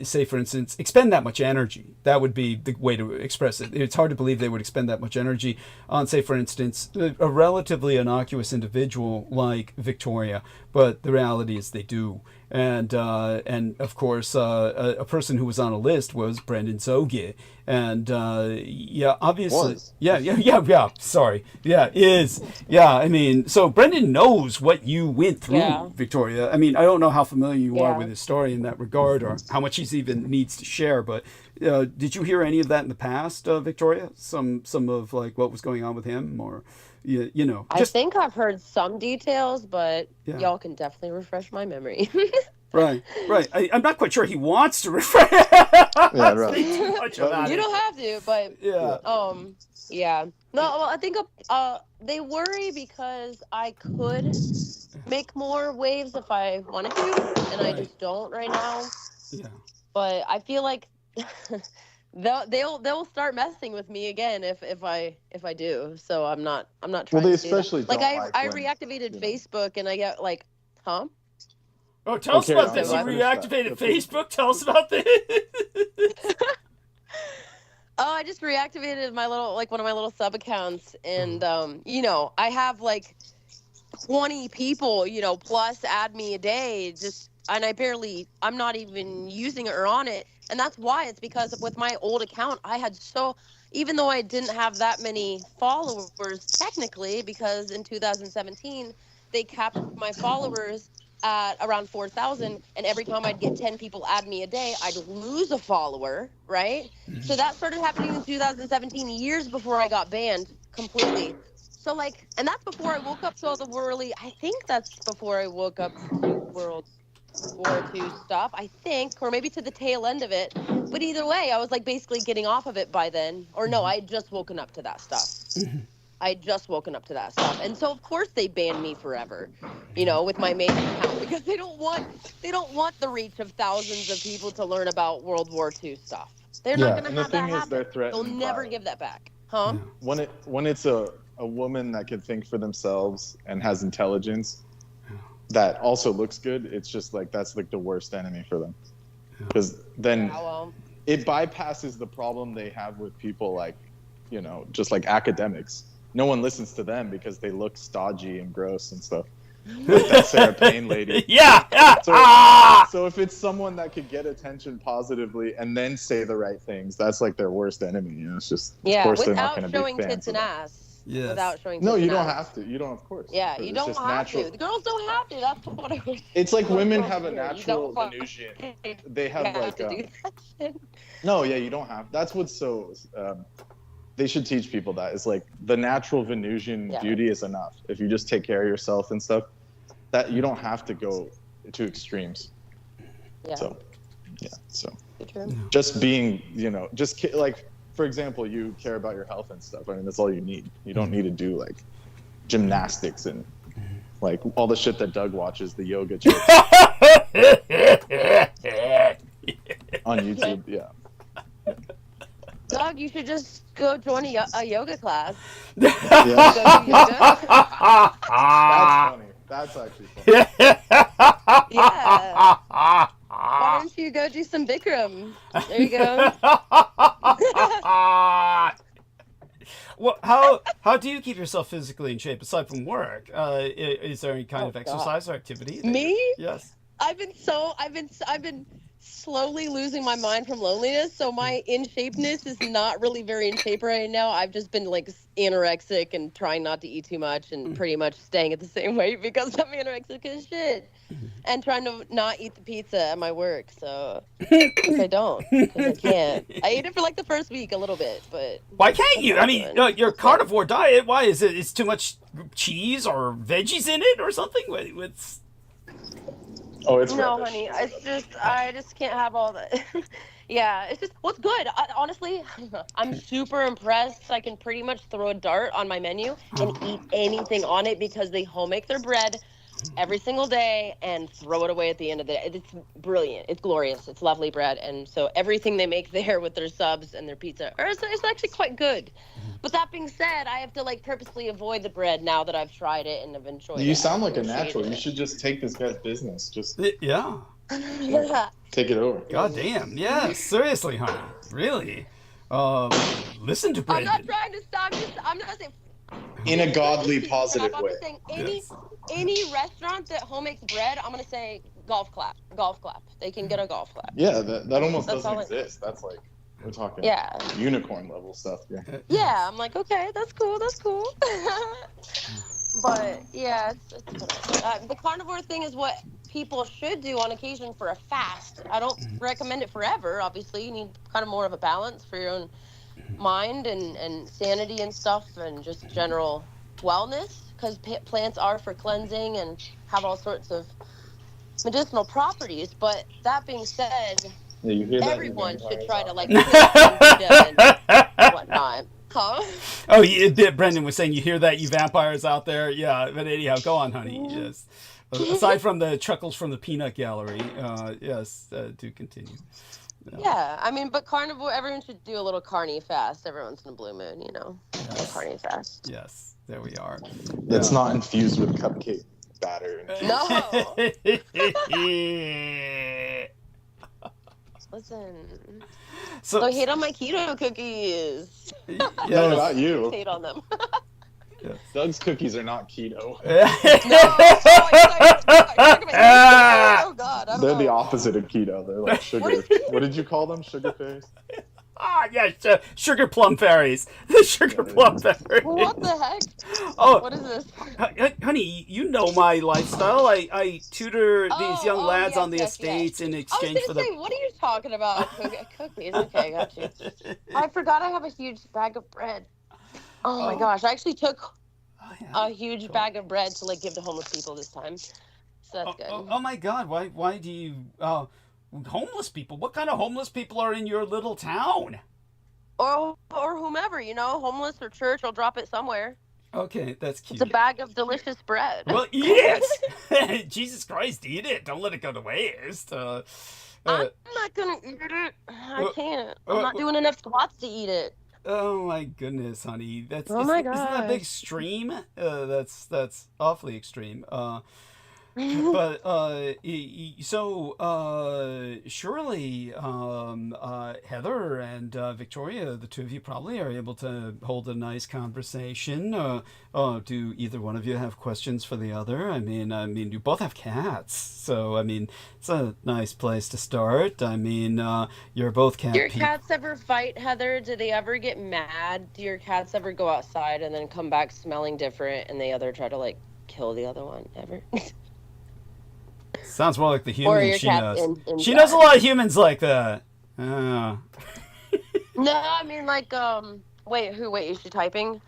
S1: say, for instance, expend that much energy. That would be the way to express it. It's hard to believe they would expend that much energy on, say, for instance, a relatively innocuous individual like Victoria. But the reality is they do. And of course, a person who was on a list was Brendan Zoge. And obviously, sorry, I mean, so Brendan knows what you went through, Victoria. I mean, I don't know how familiar you are with his story in that regard, or how much he's even needs to share. But did you hear any of that in the past, Victoria? Some of like what was going on with him, or
S6: I think I've heard some details, but y'all can definitely refresh my memory.
S1: Right. I'm not quite sure he wants to refresh.
S3: Yeah, right.
S1: Too much about
S6: you don't have to, but Yeah. No, well, I think they worry because I could make more waves if I wanted to, and I just don't right now.
S1: Yeah.
S6: But I feel like they'll start messing with me again if I do. So I'm not trying
S3: Well, they
S6: to do that.
S3: especially
S6: Like
S3: don't
S6: I
S3: when,
S6: reactivated
S3: you know.
S6: Facebook and I get like, huh?
S1: Oh, tell us
S3: Okay,
S1: about this. You
S6: I'll
S3: finish that.
S1: reactivated
S3: Okay.
S1: Facebook. Tell us about this.
S6: Oh, I just reactivated my little, like, one of my little sub accounts, and you know, I have like 20 people, you know, plus add me a day, just, and I'm not even using it or on it, and that's why. It's because with my old account, even though I didn't have that many followers technically, because in 2017 they capped my followers at around 4,000, and every time I'd get 10 people add me a day, I'd lose a follower, right? So that started happening in 2017, years before I got banned completely. So, like, and that's before I woke up to all the I think that's before I woke up to World War II stuff, I think, or maybe to the tail end of it. But either way, I was like basically getting off of it by then. Or no, I had just woken up to that stuff. And so of course they banned me forever, you know, with my main account, because they don't want the reach of thousands of people to learn about World War II stuff. They're not going to have that happen. They'll never give that back. Huh?
S3: When it's a woman that can think for themselves and has intelligence that also looks good, it's just like that's like the worst enemy for them, because then it bypasses the problem they have with people like, you know, just like academics. No one listens to them because they look stodgy and gross and stuff. Like that Sarah Payne lady. So if it's someone that could get attention positively and then say the right things, that's like their worst enemy. You know, it's just, of course they're not going to be fans.
S6: Without showing tits and ass.
S1: Yes.
S6: Without showing tits
S3: No, you
S6: and
S3: don't
S6: ass.
S3: have to. You don't, of course.
S6: Yeah, you don't have to. The girls don't have to. That's what I was.
S3: It's like women have a natural Venusian. They have like no, yeah, you don't have. That's what's so. They should teach people that. It's like the natural Venusian beauty is enough. If you just take care of yourself and stuff, that you don't have to go to extremes.
S6: Yeah.
S3: So just being, you know, just like, for example, you care about your health and stuff. I mean, that's all you need. You don't need to do like gymnastics and like all the shit that Doug watches, the yoga chicks on YouTube. Yeah.
S6: Doug, you should just go join a yoga class.
S3: That's funny. That's actually funny.
S6: Yeah. Why don't you go do some Bikram? There you go.
S1: Well, how do you keep yourself physically in shape aside from work? Is there any kind of exercise or activity?
S6: Me?
S1: Yes.
S6: I've been slowly losing my mind from loneliness, so my in-shapeness is not really very in shape right now. I've just been like anorexic and trying not to eat too much and pretty much staying at the same weight because I'm anorexic as shit, and trying to not eat the pizza at my work. So I don't, because I can't. I ate it for like the first week a little bit, but
S1: why can't you? I mean, your carnivore diet. Why is it? It's too much cheese or veggies in it or something? What's
S3: Oh, it's
S6: no,
S3: rubbish.
S6: honey. I just can't have all that. Yeah, it's just what's good. Honestly, I'm super impressed. I can pretty much throw a dart on my menu and eat anything on it because they home make their bread every single day and throw it away at the end of the day. It's brilliant. It's glorious. It's lovely bread, and so everything they make there with their subs and their pizza, it's actually quite good. But that being said, I have to like purposely avoid the bread now that I've tried it and have enjoyed it.
S3: You sound like a natural. You should just take this guy's business. Just
S1: yeah.
S3: take it over.
S1: God damn. Yeah. Seriously, honey. Really. Listen to Brendan.
S6: I'm not trying to stop. I'm not saying.
S3: In a godly, positive
S6: I'm
S3: way.
S6: just saying any restaurant that home makes bread, I'm gonna say golf clap. They can get a golf clap.
S3: Yeah, that almost doesn't exist. That's like we're talking unicorn level stuff.
S6: Yeah, I'm like, okay, that's cool. But yeah, the carnivore thing is what people should do on occasion for a fast. I don't recommend it forever. Obviously, you need kind of more of a balance for your own mind and sanity and stuff, and just general wellness, because plants are for cleansing and have all sorts of medicinal properties. But that being said, everyone should try to like and whatnot. Huh?
S1: Oh, yeah, Brendan was saying you hear that, you vampires out there. Yeah, but anyhow, go on, honey. Yes. Aside from the chuckles from the peanut gallery, yes, do continue.
S6: Yeah, I mean, but carnival, everyone should do a little carny fast every once in a blue moon, you know?
S1: Yes.
S6: A little carny fast.
S1: Yes, there we are.
S3: That's not infused with cupcake batter.
S6: No! Listen.
S1: So
S6: Don't hate on my keto cookies.
S3: No, not you.
S6: Hate on them.
S3: Doug's cookies are not keto.
S6: Oh, God.
S3: They're the opposite of keto. They're like sugar. What did you call them? Sugar fairies?
S1: Yeah, sugar plum fairies. The sugar plum fairies.
S6: What the heck?
S1: Oh,
S6: what is this?
S1: Honey, you know my lifestyle. I tutor these young lads
S6: yes,
S1: on the estates in
S6: I was
S1: exchange for
S6: gonna say,
S1: the.
S6: what are you talking about? Cookies. Okay, I got you. I forgot I have a huge bag of bread. Oh my gosh! I actually took a huge bag of bread to like give to homeless people this time. So that's good.
S1: Oh my God! Why do you homeless people? What kind of homeless people are in your little town?
S6: Or whomever, you know, homeless or church. I'll drop it somewhere.
S1: Okay, that's cute.
S6: It's a bag of delicious bread.
S1: Well, eat it! Jesus Christ, eat it! Don't let it go to waste.
S6: I'm not gonna eat it. I can't. I'm not doing enough squats to eat it.
S1: Oh my goodness, honey! That's
S6: Oh my
S1: isn't that a big
S6: gosh.
S1: extreme? That's awfully extreme. But surely Heather and Victoria, the two of you probably are able to hold a nice conversation. Do either one of you have questions for the other? I mean, you both have cats, so I mean, it's a nice place to start. I mean, you're both cat
S6: Do your
S1: people.
S6: cats ever fight, Heather? Do they ever get mad? Do your cats ever go outside and then come back smelling different and the other try to like kill the other one ever?
S1: Sounds more like the
S6: Or
S1: human
S6: your
S1: she
S6: cat's
S1: knows. She knows a lot of humans like that. Oh.
S6: No, I mean like wait, is she typing?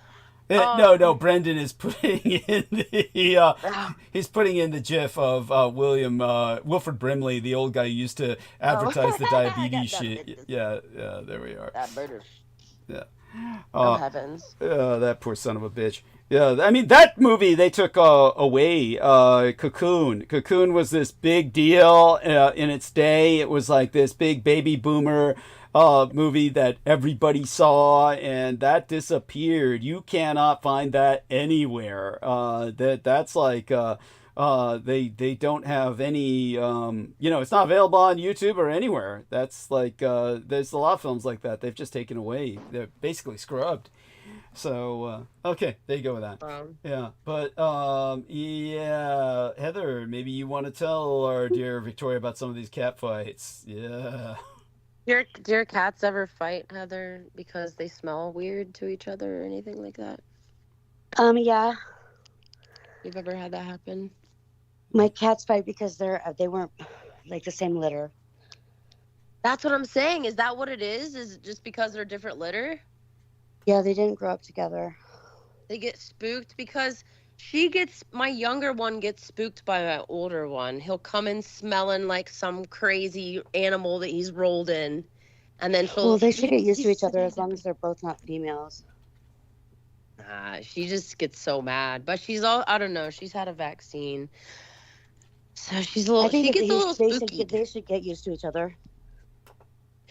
S1: No, Brendan is putting in the he's putting in the GIF of Wilfred Brimley, the old guy who used to advertise the diabetes shit. Yeah, there we are.
S6: That British.
S1: Yeah.
S6: Oh heavens.
S1: That poor son of a bitch. Yeah, I mean, that movie they took away, Cocoon. Cocoon was this big deal in its day. It was like this big baby boomer movie that everybody saw, and that disappeared. You cannot find that anywhere. That's like they don't have any. It's not available on YouTube or anywhere. That's like there's a lot of films like that. They've just taken away. They're basically scrubbed. So okay, there you go with that. Yeah, but Heather, maybe you want to tell our dear Victoria about some of these cat fights. Yeah.
S6: Do your cats ever fight, Heather, because they smell weird to each other or anything like that?
S5: Yeah.
S6: You've ever had that happen?
S5: My cats fight because they weren't like the same litter.
S6: That's what I'm saying. Is that what it is? Is it just because they're different litter?
S5: Yeah, they didn't grow up together.
S6: They get spooked because my younger one gets spooked by my older one. He'll come in smelling like some crazy animal that he's rolled in. And then
S5: they should get used to each other as long as they're both not females.
S6: She just gets so mad. But I don't know, she's had a vaccine. So she gets a little spooky.
S5: They should get used to each other.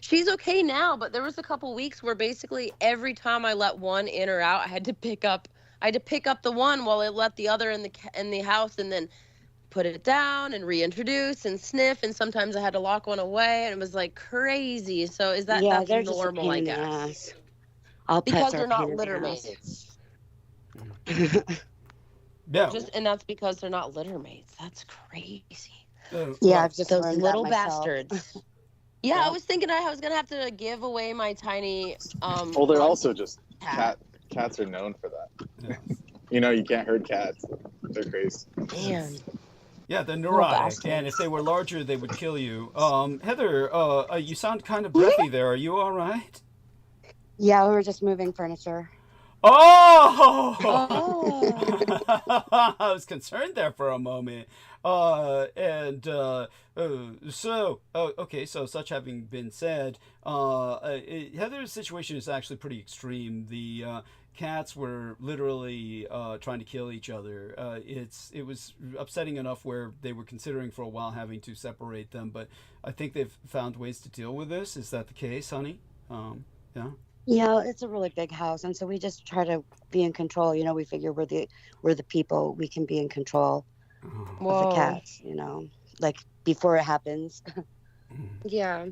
S6: She's okay now, but there was a couple weeks where basically every time I let one in or out, I had to pick up the one while I let the other in the house, and then put it down and reintroduce and sniff, and sometimes I had to lock one away, and it was like crazy. So is that that's
S5: they're
S6: normal?
S5: Just
S6: I guess
S5: all
S6: because
S5: pets
S6: they're
S5: are
S6: not
S5: pain
S6: litter
S5: in the ass.
S6: mates.
S1: Yeah.
S6: And that's because they're not litter mates. That's crazy.
S5: I've just
S6: those
S5: learned
S6: little
S5: that myself.
S6: bastards. Yeah, I was thinking I was gonna have to give away my tiny.
S3: Well, they're also just cats are known for that.
S1: Yeah.
S3: You can't herd cats. They're crazy.
S6: Man.
S1: Yeah, they're neurotic, and if they were larger, they would kill you. Heather, you sound kind of breathy there. Are you all right?
S5: Yeah, we were just moving furniture.
S1: Oh!
S6: Oh.
S1: I was concerned there for a moment. Okay, so such having been said, Heather's situation is actually pretty extreme. The cats were literally trying to kill each other. It was upsetting enough where they were considering for a while having to separate them, but I think they've found ways to deal with this. Is that the case, honey? Yeah.
S5: Yeah, it's a really big house, and so we just try to be in control. You know, we figure we're the people, we can be in control of the
S6: Whoa.
S5: cats. Like before it happens.
S6: Yeah.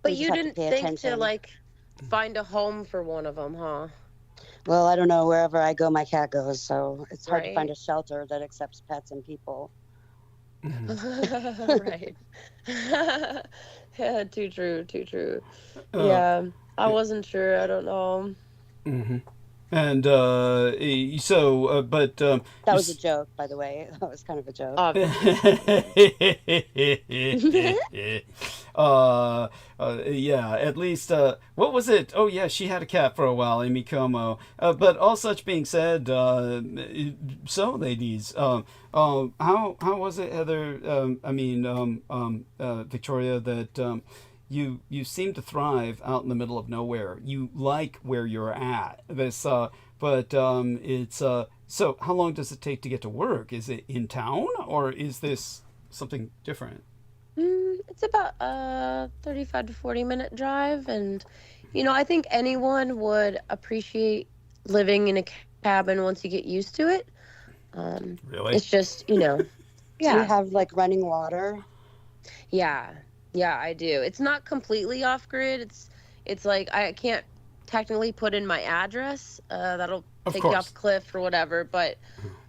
S6: But
S5: We just
S6: you
S5: have to
S6: didn't
S5: pay
S6: think to
S5: attention.
S6: like find a home for one of them, huh?
S5: Well, I don't know. Wherever I go, my cat goes. So it's hard to find
S6: Right.
S5: a shelter that accepts pets and people.
S6: Right. Yeah, too true, too true.
S1: Uh,
S6: Yeah. I wasn't sure. I don't know.
S1: mhm. And but
S5: That
S1: you
S5: was a joke, by the way. That was kind of a joke.
S1: Yeah, at least, what was it? Oh, yeah, she had a cat for a while, Amy Como. But all such being said, so, ladies, how was it, Heather? Victoria, that you seem to thrive out in the middle of nowhere. You like where you're at. So how long does it take to get to work? Is it in town, or is this something different?
S6: It's about a 35 to 40-minute drive, and I think anyone would appreciate living in a cabin once you get used to it.
S1: Really?
S6: It's just,
S5: Do you
S6: yeah,
S5: have like running water?
S6: yeah, I do. It's not completely off grid. It's like I can't technically put in my address. That'll
S1: Of
S6: take you off
S1: course.
S6: the cliff or whatever. But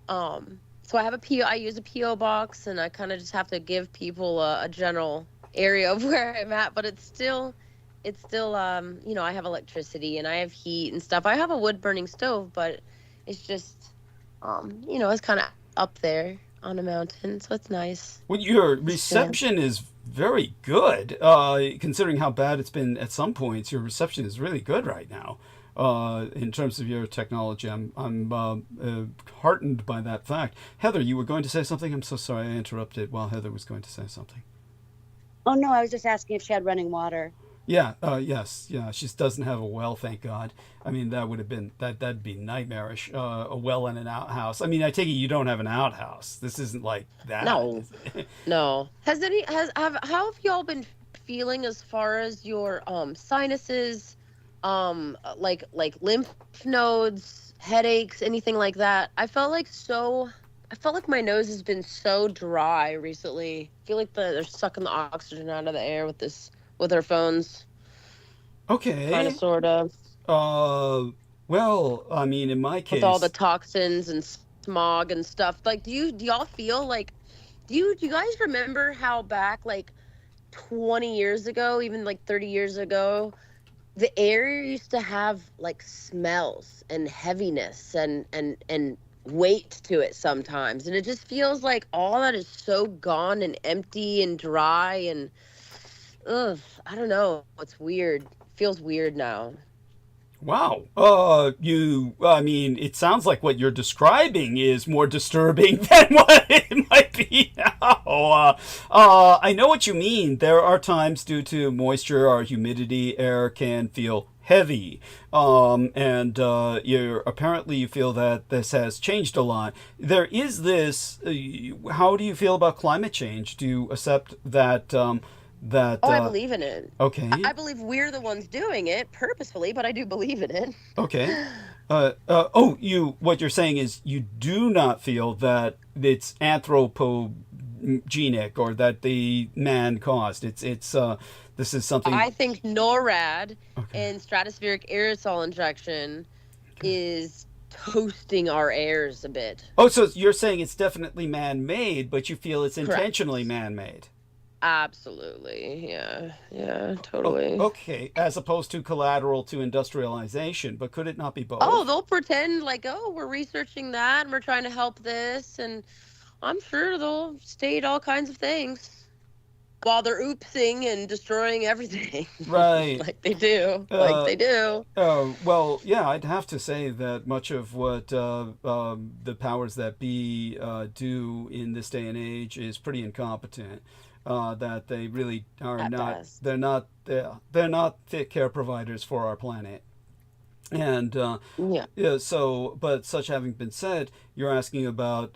S6: so I have a PO. I use a PO box, and I kind of just have to give people a general area of where I'm at. But it's still, I have electricity and I have heat and stuff. I have a wood burning stove, but it's just, it's kind of up there on a mountain, so it's nice.
S1: Well, your
S6: Yeah.
S1: reception is very good, considering how bad it's been at some points. Your reception is really good right now. In terms of your technology, I'm heartened by that fact. Heather, you were going to say something? I'm so sorry I interrupted while Heather was going to say something.
S5: Oh no, I was just asking if she had running water.
S1: Yeah, yes, yeah. She doesn't have a well, thank God. I mean, that would have been that'd be nightmarish. A well and an outhouse. I mean, I take it you don't have an outhouse. This isn't like that.
S6: No,
S1: Is it?
S6: no. How have y'all been feeling as far as your sinuses, like lymph nodes, headaches, anything like that? I felt like my nose has been so dry recently. I feel like they're sucking the oxygen out of the air with their phones, kind
S1: Okay.
S6: of, sort of,
S1: Well, I mean, in my
S6: with all the
S1: case,
S6: toxins and smog and stuff. Like, do y'all feel like, do you guys remember how back like 20 years ago, even like 30 years ago, the air used to have like smells and heaviness and weight to it sometimes, and it just feels like all that is so gone and empty and dry and ugh, I don't know, it's weird. Feels weird now.
S1: wow. I mean, it sounds like what you're describing is more disturbing than what it might be now. I know what you mean. There are times due to moisture or humidity, air can feel heavy. And you feel that this has changed a lot. There is this, how do you feel about climate change? Do you accept that,
S6: Oh, I believe in it.
S1: okay.
S6: I believe we're the ones doing it purposefully, but I do believe in it.
S1: Okay. What you're saying is you do not feel that it's anthropogenic or that the man caused. This is something.
S6: I think NORAD
S1: Okay.
S6: and stratospheric aerosol injection is toasting our airs a bit.
S1: Oh, so you're saying it's definitely man-made, but you feel it's
S6: Correct.
S1: intentionally man-made.
S6: Absolutely. Yeah. Yeah,
S1: Oh,
S6: totally.
S1: okay. As opposed to collateral to industrialization, but could it not be
S6: Oh,
S1: both?
S6: they'll pretend like, oh, we're researching that and we're trying to help this, and I'm sure they'll state all kinds of things. while they're oopsing and destroying everything.
S1: Right.
S6: Like they do. Like they do.
S1: Well, yeah, I'd have to say that much of what the powers that be do in this day and age is pretty incompetent. That they really are
S6: At
S1: not.
S6: best.
S1: They're not fit care providers for our planet. And
S6: Yeah.
S1: yeah, so, but such having been said, you're asking about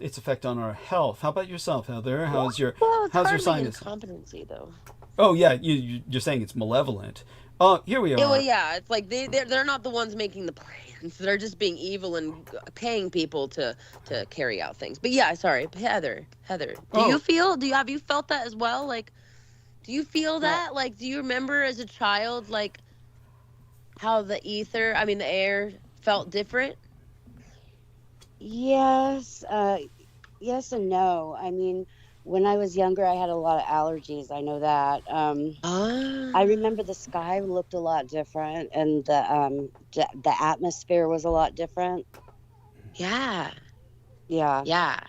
S1: its effect on our health. How about yourself, Heather?
S6: Well, it's
S1: how's your
S6: hardly
S1: sinus?
S6: incompetency, though.
S1: Oh yeah, you're saying it's malevolent. Here we
S6: Yeah, well,
S1: are.
S6: yeah, it's like they're not the ones making the plans. They're just being evil and paying people to carry out things. But yeah, sorry, Heather.
S1: Oh.
S6: Have you felt that as well? Like, do you feel that? Like, do you remember as a child, like, how the air felt different?
S5: Yes, yes and no. I mean, when I was younger, I had a lot of allergies. I know that. I remember the sky looked a lot different, and the atmosphere was a lot different.
S6: Yeah.
S5: Yeah,
S6: Yeah.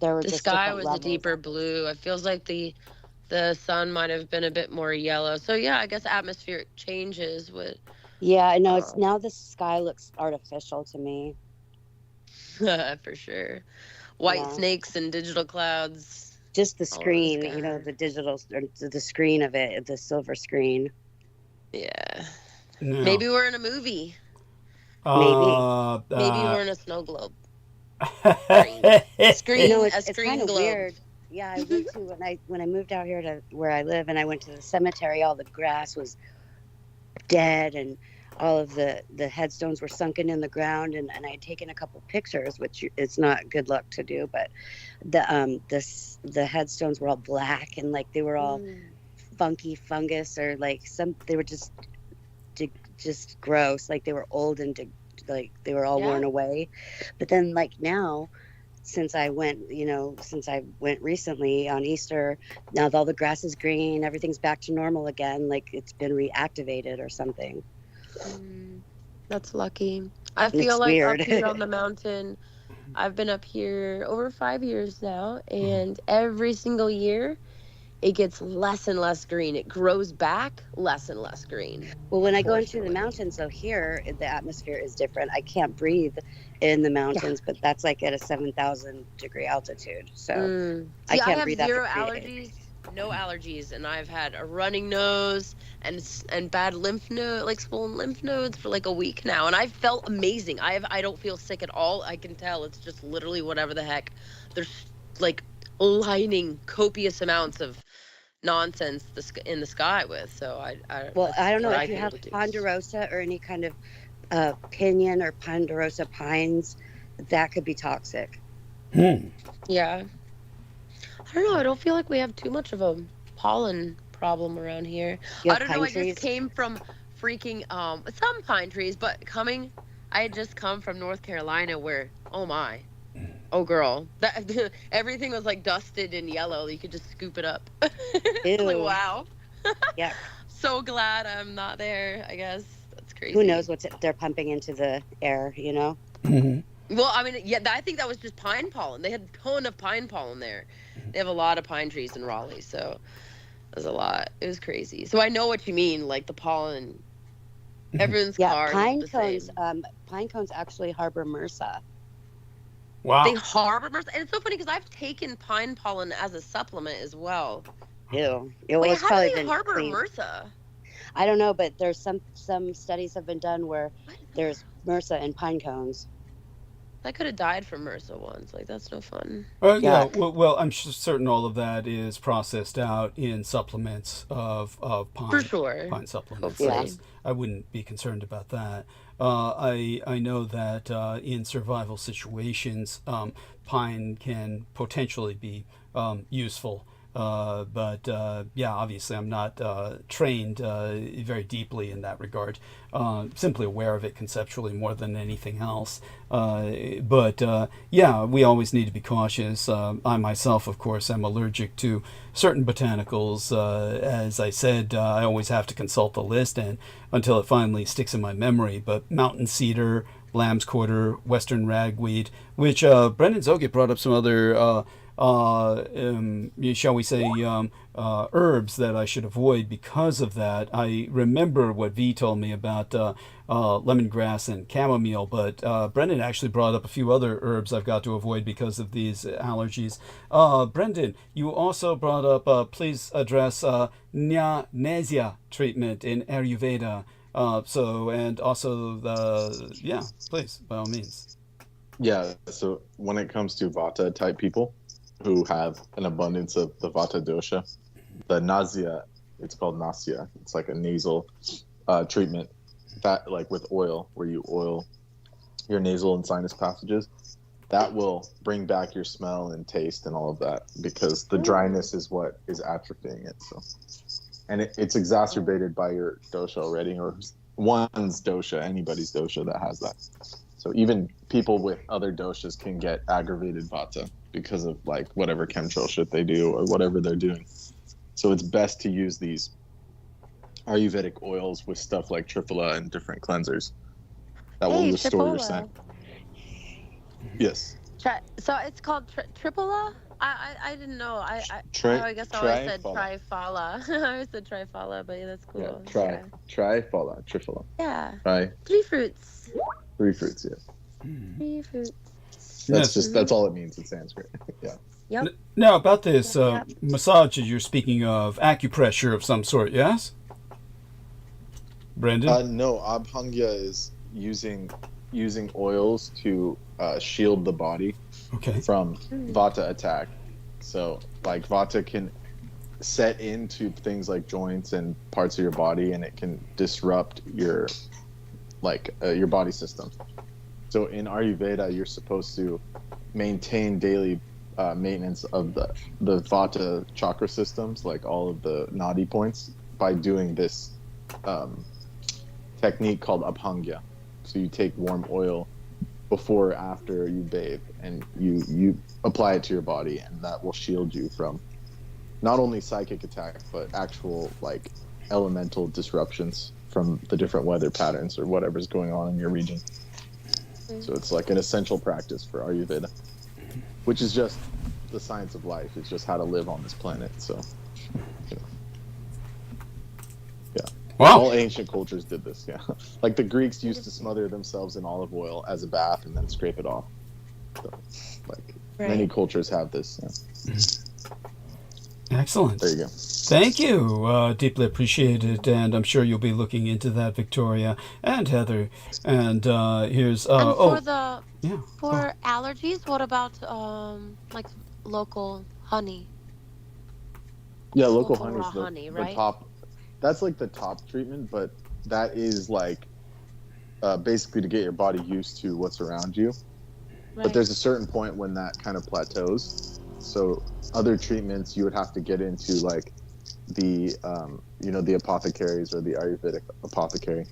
S5: there were
S6: The
S5: just
S6: sky
S5: different
S6: was a
S5: levels.
S6: deeper blue. It feels like the sun might have been a bit more yellow. So yeah, I guess atmospheric changes would.
S5: Yeah, I know. It's now the sky looks artificial to me.
S6: For sure. White
S5: Yeah.
S6: snakes and digital clouds.
S5: Just the
S6: All over the
S5: screen,
S6: sky.
S5: the digital, or the screen of it, the silver screen.
S6: Yeah.
S1: No.
S6: Maybe we're in a movie. Maybe we're in a snow globe. Screen.
S5: You know,
S6: a
S5: it's
S6: screen
S5: kind of
S6: globe.
S5: weird. Yeah, I went to when I moved out here to where I live, and I went to the cemetery. All the grass was dead, and all of the headstones were sunken in the ground. And I had taken a couple pictures, which it's not good luck to do, but the headstones were all black, and like they were all funky fungus, or like they were just gross, like they were old and like they were all worn away. But then like now, since I went recently on Easter, now all the grass is green, everything's back to normal again, like it's been reactivated or something.
S6: That's lucky. I
S5: It's
S6: feel like
S5: weird.
S6: up here on the mountain, I've been up here over 5 years now, and every single year it gets less and less green. It grows back less and less green.
S5: Well, when I go into the mountains, so here the atmosphere is different. I can't breathe in the mountains, but that's like at a 7,000 degree altitude. So I can't
S6: have
S5: breathe
S6: zero
S5: after 3
S6: allergies, no allergies, and I've had a running nose and bad lymph node, like swollen lymph nodes for like a week now, and I felt amazing. I don't feel sick at all. I can tell it's just literally whatever the heck. There's like lining copious amounts of nonsense in the sky with. So I
S5: don't know if you have ponderosa or any kind of pinyon or ponderosa pines, that could be toxic.
S6: Yeah, I don't know. I don't feel like we have too much of a pollen problem around here. I don't know. I just came from freaking some pine trees, but I had just come from North Carolina where, oh girl, everything was like dusted and yellow. You could just scoop it up. Like, wow.
S5: Yeah.
S6: So glad I'm not there. I guess that's crazy.
S5: Who knows what they're pumping into the air? You know.
S6: Well, I mean, yeah, I think that was just pine pollen. They had a ton of pine pollen there. They have a lot of pine trees in Raleigh, so it was a lot. It was crazy. So I know what you mean, like the pollen. Everyone's car
S5: pine
S6: is the
S5: cones.
S6: same.
S5: Pine cones actually harbor MRSA.
S1: Wow.
S6: They harbor MRSA, and it's so funny because I've taken pine pollen as a supplement as well.
S5: Ew.
S6: Wait, how do they harbor MRSA?
S5: I don't know, but there's some studies have been done where there's MRSA in pine cones.
S6: I could have died from MRSA once. Like, that's no fun.
S1: Yeah. Well, I'm certain all of that is processed out in supplements of pine.
S6: For sure.
S1: Pine supplements.
S6: Hopefully.
S1: I wouldn't be concerned about that. I know that in survival situations, pine can potentially be useful. But obviously I'm not trained very deeply in that regard. Simply aware of it conceptually more than anything else. But we always need to be cautious. I myself, of course, am allergic to certain botanicals. As I said, I always have to consult the list and until it finally sticks in my memory. But mountain cedar, lamb's quarter, western ragweed, which Brendan Zoget brought up some other shall we say, herbs that I should avoid because of that. I remember what V told me about lemongrass and chamomile, but Brendan actually brought up a few other herbs I've got to avoid because of these allergies. Brendan, you also brought up, please address Nya treatment in Ayurveda. And also please, by all means.
S3: Yeah, so when it comes to Vata type people who have an abundance of the Vata dosha, the nasya, it's called nasya. It's like a nasal treatment, that like with oil, where you oil your nasal and sinus passages. That will bring back your smell and taste and all of that, because the dryness is what is atrophying it. So, and it's exacerbated by your dosha already, or one's dosha, anybody's dosha that has that. So even people with other doshas can get aggravated vata because of like whatever chemtrail shit they do or whatever they're doing. So it's best to use these Ayurvedic oils with stuff like triphala and different cleansers that will restore your scent. Yes.
S6: So it's called triphala? I didn't know. I guess I always said trifala. I always said trifala, but yeah, that's cool.
S3: Yeah, trifala, triphala.
S6: Yeah.
S3: Right.
S6: 3 fruits.
S3: 3 fruits, yeah.
S6: 3 fruits.
S3: That's all it means in Sanskrit. Yeah.
S6: Yep.
S1: Now about this massage you're speaking of, acupressure of some sort, yes? Brendan?
S3: No, abhangya is using oils to shield the body from vata attack. So like vata can set into things like joints and parts of your body, and it can disrupt your body system. So in Ayurveda, you're supposed to maintain daily maintenance of the vata chakra systems, like all of the nadi points, by doing this technique called abhangya. So you take warm oil before or after you bathe, and you apply it to your body, and that will shield you from not only psychic attacks, but actual like elemental disruptions from the different weather patterns or whatever's going on in your region. So it's like an essential practice for Ayurveda, which is just the science of life. It's just how to live on this planet. So, you know. Yeah.
S1: Wow.
S3: All ancient cultures did this, yeah. Like the Greeks used to smother themselves in olive oil as a bath and then scrape it off. So, like, many cultures have this. Yeah.
S1: Excellent.
S3: There you go.
S1: Thank you. Deeply appreciated, and I'm sure you'll be looking into that, Victoria and Heather. And here's
S6: for allergies, what about like local honey?
S3: Yeah, local honey is
S6: honey,
S3: the
S6: right?
S3: top. That's like the top treatment, but that is like basically to get your body used to what's around you. Right. But there's a certain point when that kind of plateaus. So other treatments you would have to get into, like the the apothecaries or the Ayurvedic apothecary.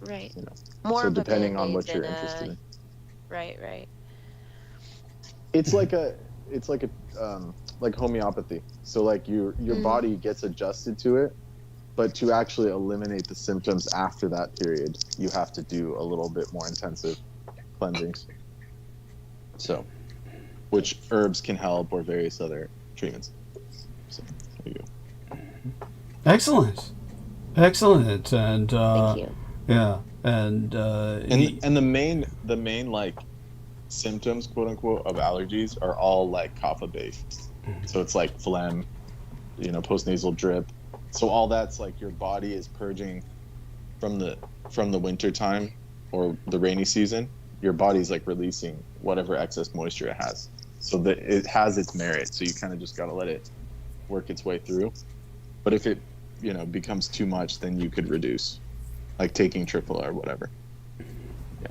S6: Right.
S3: You know.
S6: More
S3: so
S6: of
S3: depending on what you're interested in.
S6: Right.
S3: It's like homeopathy. So like your body gets adjusted to it, but to actually eliminate the symptoms after that period, you have to do a little bit more intensive cleansings. So, which herbs can help, or various other treatments. So there you go.
S1: Excellent, and
S6: thank you.
S1: Yeah, and
S3: the main like symptoms, quote unquote, of allergies are all like kapha based. So it's like phlegm, postnasal drip. So all that's like your body is purging from the winter time or the rainy season. Your body's like releasing whatever excess moisture it has. So that it has its merit. So you kind of just got to let it work its way through. But if it, becomes too much, then you could reduce, like taking triphala or whatever. Yeah.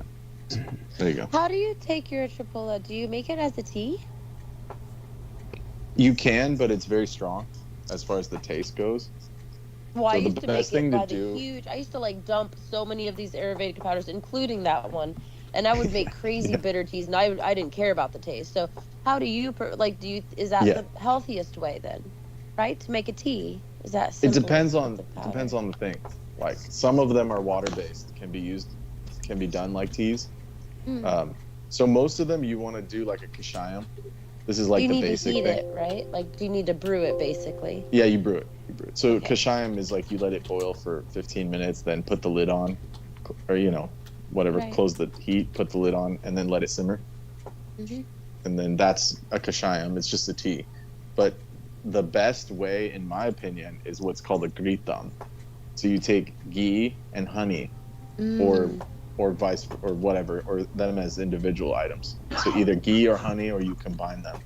S3: So, there you go.
S6: How do you take your triphala? Do you make it as a tea?
S3: You can, but it's very strong as far as the taste goes.
S6: Well,
S3: so
S6: I used to make it by
S3: the
S6: huge. I used to like dump so many of these Ayurvedic powders, including that one, and I would make crazy bitter teas, and I didn't care about the taste. So, how do you is that the healthiest way then, right? To make a tea, is that simple?
S3: It depends on the thing. Like some of them are water based, can be done like teas. So most of them you want to do like a kashayam, This is like
S6: you
S3: the
S6: need
S3: basic
S6: to heat
S3: thing.
S6: it, right? Like, do you need to brew it basically?
S3: Yeah, you brew it. So
S6: Okay.
S3: kashayam is like you let it boil for 15 minutes, then put the lid on, or whatever,
S6: Right.
S3: close the heat, put the lid on, and then let it simmer.
S6: Mm-hmm.
S3: And then that's a kashayam. It's just a tea. But the best way, in my opinion, is what's called a gritam. So you take ghee and honey, or vice or whatever, or them as individual items. So either ghee or honey, or you combine them.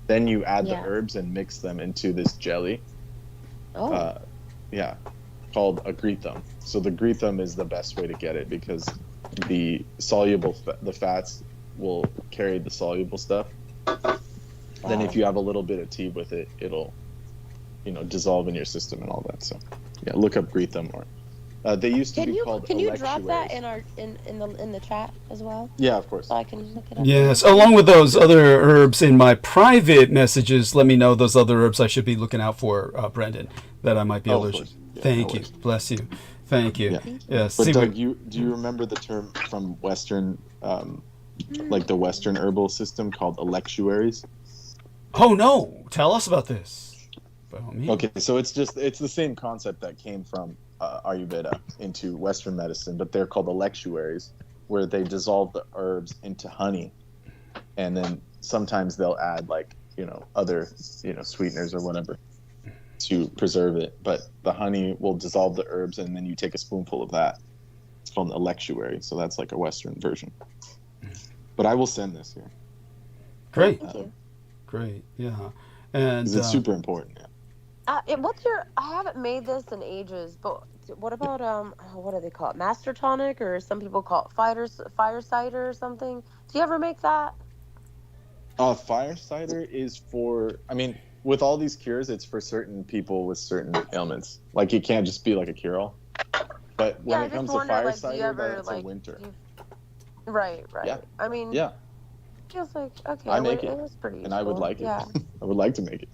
S3: Then you add the herbs and mix them into this jelly.
S6: Oh.
S3: Called a gritam. So the gritam is the best way to get it because the the fats will carry the soluble stuff. Wow. Then if you have a little bit of tea with it, it'll dissolve in your system and all that. So yeah, look up gritam, or they used to be called
S6: Can you drop that
S3: electuaries.
S6: in the chat as well?
S3: Yeah, of course.
S6: So I can look it up.
S1: Yes, along with those other herbs in my private messages, let me know those other herbs I should be looking out for, Brendan, that I might be allergic. Thank you. Bless you. Thank you.
S3: Yeah.
S1: Yes.
S3: But Doug, do you remember the term from Western, like the Western herbal system called electuaries?
S1: Oh no! Tell us about this.
S3: Okay, so it's the same concept that came from Ayurveda into Western medicine, but they're called electuaries, where they dissolve the herbs into honey, and then sometimes they'll add other sweeteners or whatever to preserve it. But the honey will dissolve the herbs, and then you take a spoonful of that. It's called an electuary, so that's like a Western version. But I will send this here.
S1: Great. Great. Yeah. And
S3: it's super important. Yeah.
S6: I haven't made this in ages, but what about what do they call it? Master tonic, or some people call it fire cider or something. Do you ever make that?
S3: Fire cider is for, with all these cures, it's for certain people with certain ailments. Like it can't just be like a cure-all. But when it comes to fire cider, that's a winter.
S6: Right.
S3: Yeah.
S6: Yeah. Feels like okay.
S3: I make it.
S6: It was pretty useful.
S3: And I would like it.
S6: Yeah.
S3: I would like to make it.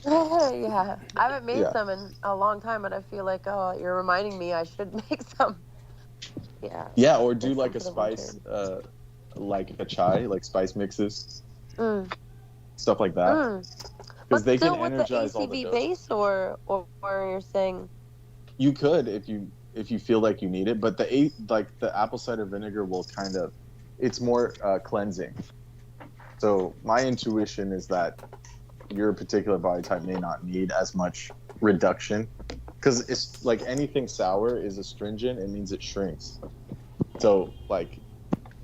S6: Yeah, I haven't made some in a long time, but I feel like you're reminding me I should make some. Yeah.
S3: Yeah, or do like a spice, like a chai, like spice mixes, stuff like that. Because they can energize all the
S6: ACV base, or you're saying
S3: you could if you feel like you need it, but the apple cider vinegar will it's more cleansing. So my intuition is that your particular body type may not need as much reduction, because it's like anything sour is astringent. It means it shrinks. So like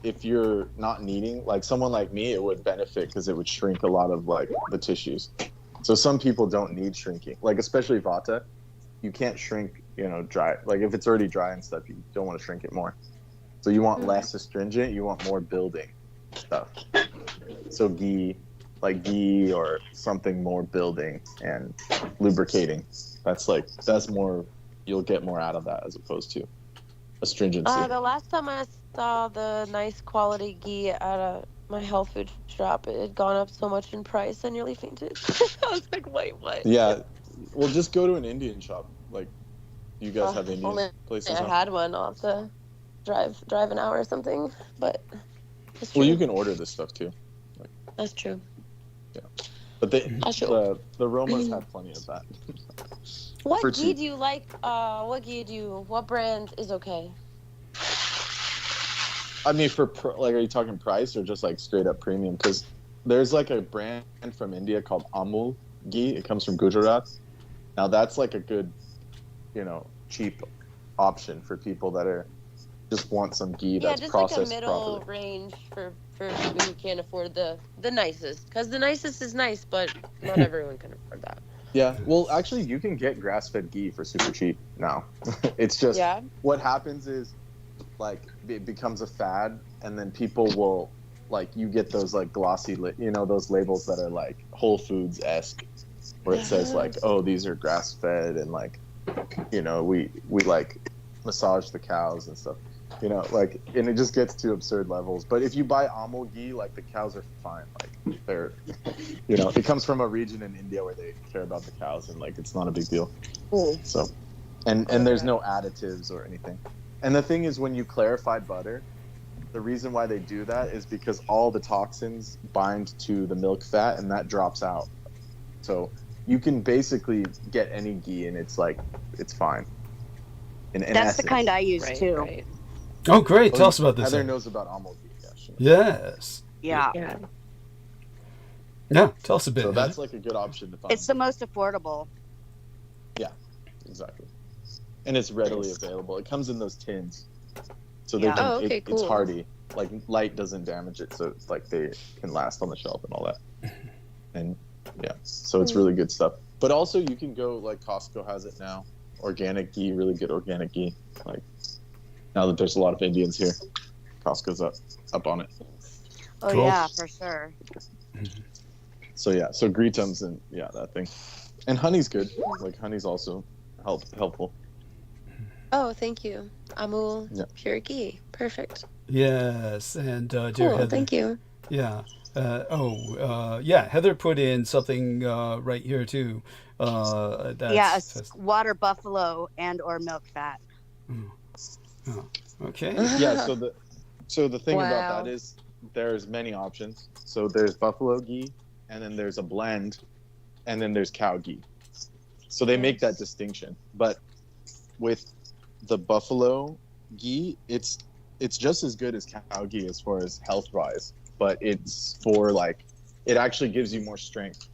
S3: if you're not needing, like someone like me, it would benefit because it would shrink a lot of like the tissues. So some people don't need shrinking, like especially Vata. You can't shrink, dry. Like if it's already dry and stuff, you don't want to shrink it more. So you want less astringent. You want more building stuff. So ghee or something more building and lubricating. That's more, you'll get more out of that as opposed to astringency.
S6: The last time I saw the nice quality ghee at my health food shop, it had gone up so much in price, I nearly fainted. I was like, wait, what?
S3: Yeah. Well, just go to an Indian shop. Like, you guys have Indian places?
S6: I had one. I'll have to drive an hour or something, but it's true.
S3: Well, you can order this stuff too.
S6: That's true.
S3: Yeah, but the Romas have plenty of that.
S6: What ghee do you like? What brand is okay?
S3: Are you talking price or just like straight up premium? Because there's like a brand from India called Amul ghee. It comes from Gujarat. Now that's like a good, cheap option for people that just want some ghee that's processed
S6: like a
S3: properly.
S6: middle range for people who can't afford the nicest. Because the nicest is nice, but not everyone can afford that.
S3: Yeah, well, actually, you can get grass-fed ghee for super cheap now. It's just what happens is, like, it becomes a fad, and then people will, like, you get those like glossy, those labels that are like Whole Foods-esque, where it says like, oh, these are grass-fed, and like, we like massage the cows and stuff. And it just gets to absurd levels. But if you buy Amul ghee, like the cows are fine. Like they're, it comes from a region in India where they care about the cows, and like it's not a big deal. So, and there's no additives or anything. And the thing is, when you clarify butter, the reason why they do that is because all the toxins bind to the milk fat, and that drops out. So you can basically get any ghee, and it's fine. In
S5: That's
S3: essence.
S5: the kind I use too.
S6: Right.
S1: Oh, great. Tell us about this.
S3: Heather knows about almond ghee.
S1: Yes.
S5: Yeah.
S1: Yeah, tell us a bit.
S3: So that's like a good option to find.
S5: It's the most affordable.
S3: Yeah, exactly. And it's readily available. It comes in those tins. So
S5: Yeah.
S6: Oh, okay,
S3: it's
S6: cool.
S3: hardy. Like light doesn't damage it, so it's like they can last on the shelf and all that. And yeah, so it's really good stuff. But also you can go, like Costco has it now. Organic ghee, really good organic ghee. Like now that there's a lot of Indians here, Costco's up on it.
S5: Oh
S1: Cool.
S5: yeah, for sure.
S3: So yeah, so Greetums and yeah, that thing. And honey's good. Like honey's also helpful.
S6: Oh, thank you. Amul
S3: Yeah.
S6: Pure Ghee. Perfect.
S1: Yes, and dear
S6: Cool.
S1: Heather.
S6: Thank you.
S1: Yeah. Yeah. Heather put in something right here too. That's
S5: Water buffalo and or milk fat.
S1: Oh, okay.
S3: Yeah, so the thing
S6: Wow.
S3: about that is there's many options. So there's buffalo ghee, and then there's a blend, and then there's cow ghee. So they make that distinction. But with the buffalo ghee, it's just as good as cow ghee as far as health wise, but it's for like it actually gives you more strength.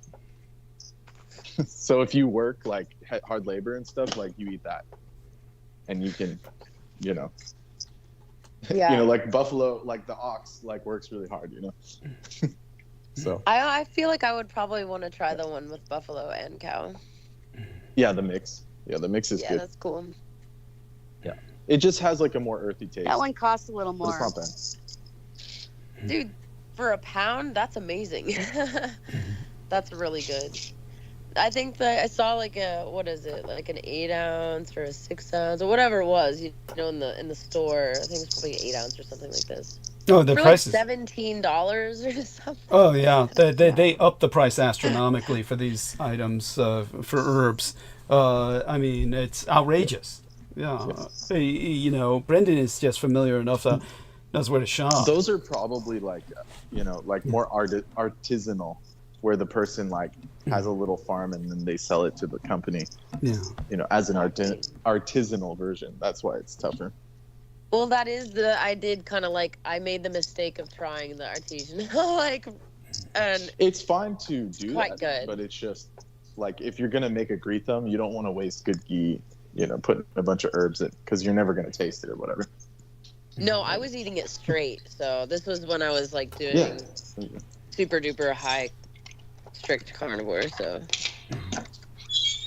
S3: So if you work like hard labor and stuff, like you eat that, and you can,
S6: Yeah.
S3: like buffalo, like the ox, like works really hard, So
S6: I feel like I would probably want to try the one with buffalo and cow.
S3: yeah, the mix is
S6: Yeah,
S3: good.
S6: that's cool.
S3: It just has like a more earthy taste.
S5: That one costs a little
S3: but
S5: more.
S3: it's not bad.
S6: Dude, for a pound, that's amazing. That's really good. I think that I saw like what is it, like an 8 ounce or a 6 ounce or whatever it was, in the store. I think it's probably 8 ounce or something like this.
S1: Oh, the
S6: For
S1: prices.
S6: like $17 or something.
S1: Oh yeah, they up the price astronomically for these items for herbs. I mean, it's outrageous. Yeah, Brendan is just familiar enough that knows where to shop.
S3: Those are probably like like more artisanal, where the person like has a little farm and then they sell it to the company.
S1: Yeah.
S3: As an artisanal version. That's why it's tougher.
S6: Well, that is I did kind of like, I made the mistake of trying the artisanal, and
S3: It's fine to do
S6: Quite
S3: that,
S6: good.
S3: but it's just like if you're gonna make a Greetham, you don't want to waste good ghee, putting a bunch of herbs in, because you're never gonna taste it or whatever.
S6: no, I was eating it straight. So this was when I was like doing
S3: Yeah.
S6: super duper high strict carnivore. So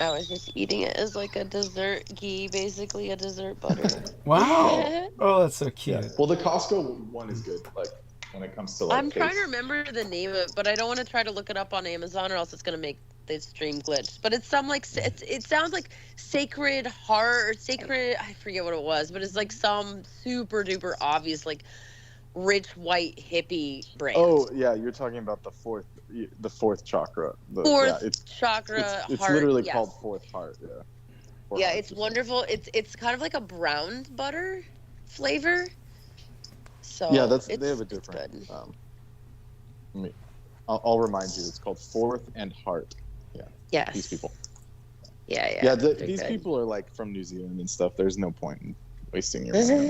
S6: I was just eating it as like a dessert ghee, basically a dessert butter.
S1: Wow. Oh, that's so cute.
S3: Yeah. Well, the Costco one is good. Like when it comes to like.
S6: I'm trying to
S3: taste.
S6: remember the name of it, but I don't want to try to look it up on Amazon, or else it's gonna make the stream glitch. But it's some like it sounds like Sacred Heart or Sacred, I forget what it was, but it's like some super duper obvious like rich white hippie brand.
S3: Oh yeah, you're talking about the fourth chakra.
S6: Fourth chakra.
S3: It's
S6: heart,
S3: literally
S6: yes.
S3: called fourth heart. Yeah. Four
S6: Yeah,
S3: hearts
S6: it's
S3: or something.
S6: wonderful. It's kind of like a brown butter flavor. So
S3: Yeah, they
S6: it's
S3: have a different.
S6: good.
S3: I'll remind you. It's called Fourth and Heart.
S6: Yes.
S3: These people.
S6: Yeah.
S3: Yeah,
S6: they're
S3: these
S6: good.
S3: people are like from New Zealand and stuff. There's no point in wasting your money.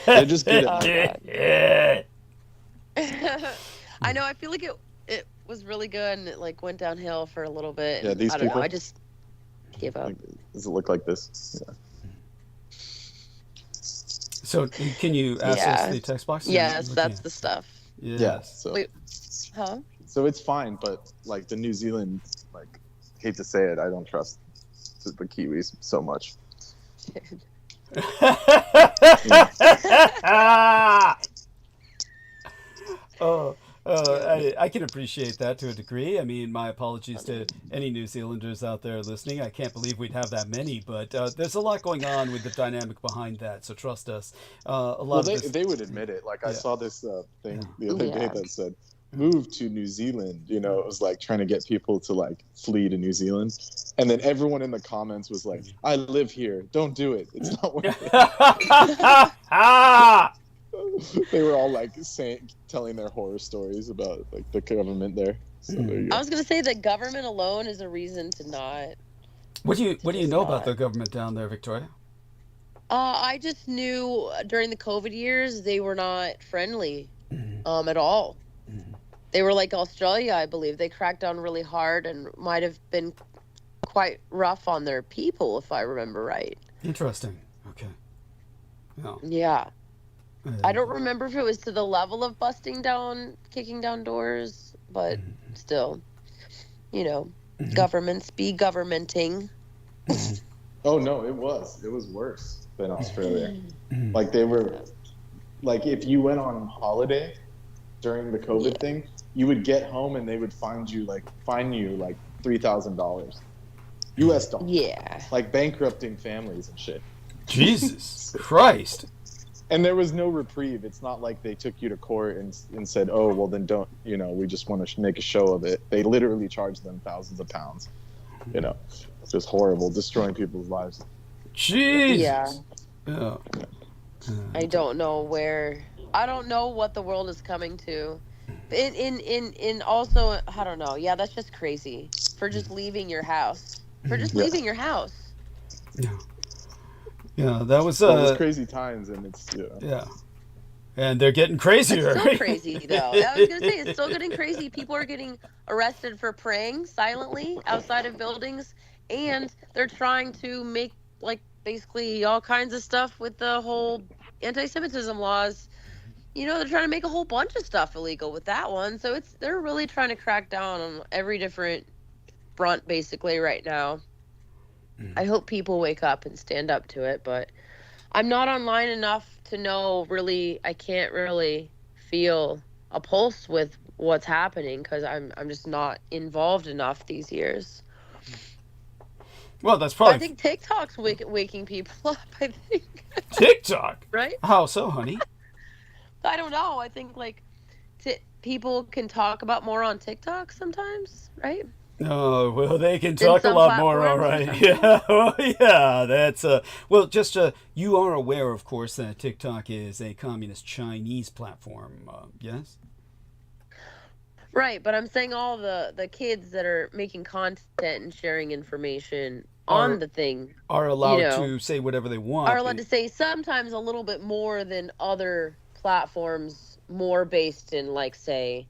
S3: They're just good
S6: Oh,
S3: at
S6: God.
S1: Yeah.
S6: I know. I feel like it was really good, and it like went downhill for a little bit.
S3: Yeah,
S6: and
S3: these
S6: I don't know.
S3: people?
S6: I just gave up.
S3: Does it look like this? Yeah.
S1: So can you access
S6: Yeah.
S1: the text box?
S6: Yes, that's the stuff.
S1: Yes.
S3: Yeah. So
S6: Wait. Huh?
S3: so it's fine, but like the New Zealand, like hate to say it, I don't trust the Kiwis so much.
S1: I can appreciate that to a degree. I mean, my apologies to any New Zealanders out there listening. I can't believe we'd have that many, but there's a lot going on with the dynamic behind that. So trust us.
S3: They would admit it. Like I saw this thing the other day that said, "Move to New Zealand." It was like trying to get people to like flee to New Zealand, and then everyone in the comments was like, "I live here. Don't do it. It's not worth it." They were all like telling their horror stories about like the government there. So there you go.
S6: I was gonna say the government alone is a reason to not.
S1: What do you know about the government down there, Victoria?
S6: I just knew during the COVID years they were not friendly, at all. They were like Australia, I believe. They cracked down really hard and might have been quite rough on their people, if I remember right.
S1: Interesting. Okay.
S6: Yeah. I don't remember if it was to the level of kicking down doors, but still, governments be governmenting.
S3: Oh no, it was worse than Australia. Like they were, like if you went on holiday during the COVID thing, you would get home and they would fine you like $3,000 US dollars.
S6: Yeah.
S3: Like bankrupting families and shit.
S1: Jesus Christ.
S3: And there was no reprieve. It's not like they took you to court and said, oh, well, then don't, we just want to make a show of it. They literally charged them thousands of pounds. It's just horrible, destroying people's lives.
S1: Jesus.
S6: Yeah. I don't know what the world is coming to. In also, I don't know. Yeah, that's just crazy. For just leaving your house. Leaving your house.
S1: Yeah, that was
S3: it was crazy times, and it's
S1: and they're getting crazier.
S6: It's still crazy though. I was gonna say it's still getting crazy. People are getting arrested for praying silently outside of buildings, and they're trying to make like basically all kinds of stuff with the whole anti-Semitism laws. They're trying to make a whole bunch of stuff illegal with that one. So they're really trying to crack down on every different front basically right now. I hope people wake up and stand up to it, but I'm not online enough to know really. I can't really feel a pulse with what's happening because I'm just not involved enough these years.
S1: Well, that's probably.
S6: I think TikTok's waking people up. I think.
S1: TikTok,
S6: right?
S1: How so, honey?
S6: I don't know. I think like people can talk about more on TikTok sometimes, right?
S1: Oh, well, they can talk a lot more, all right. Yeah, well, yeah, that's well, just you are aware, of course, that TikTok is a communist Chinese platform, yes?
S6: Right, but I'm saying all the kids that are making content and sharing information on the thing
S1: are allowed to say whatever they want.
S6: Are allowed to say sometimes a little bit more than other platforms, more based in, like, say,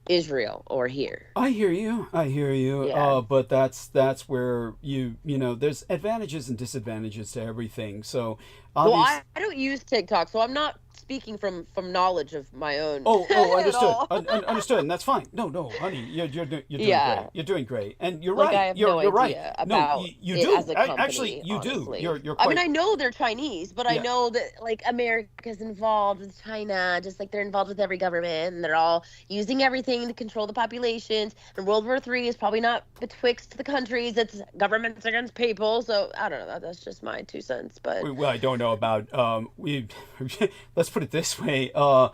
S6: Israel or here.
S1: I hear you.
S6: Yeah.
S1: But that's where there's advantages and disadvantages to everything. So
S6: I don't use TikTok, so I'm not speaking from knowledge of my own.
S1: Understood. Understood, and that's fine. No, honey, you're doing great. You're doing great, and you're right.
S6: I have
S1: you're
S6: no
S1: right.
S6: idea about
S1: you
S6: it
S1: do.
S6: as a company,
S1: Actually, you
S6: honestly.
S1: do. You're quite.
S6: I mean, I know they're Chinese, but I know that like America's involved with China, just like they're involved with every government, and they're all using everything to control the populations. And World War III is probably not betwixt the countries; it's governments against people. So I don't know. That's just my 2 cents. But
S1: Well, I don't know about let's put it this way. I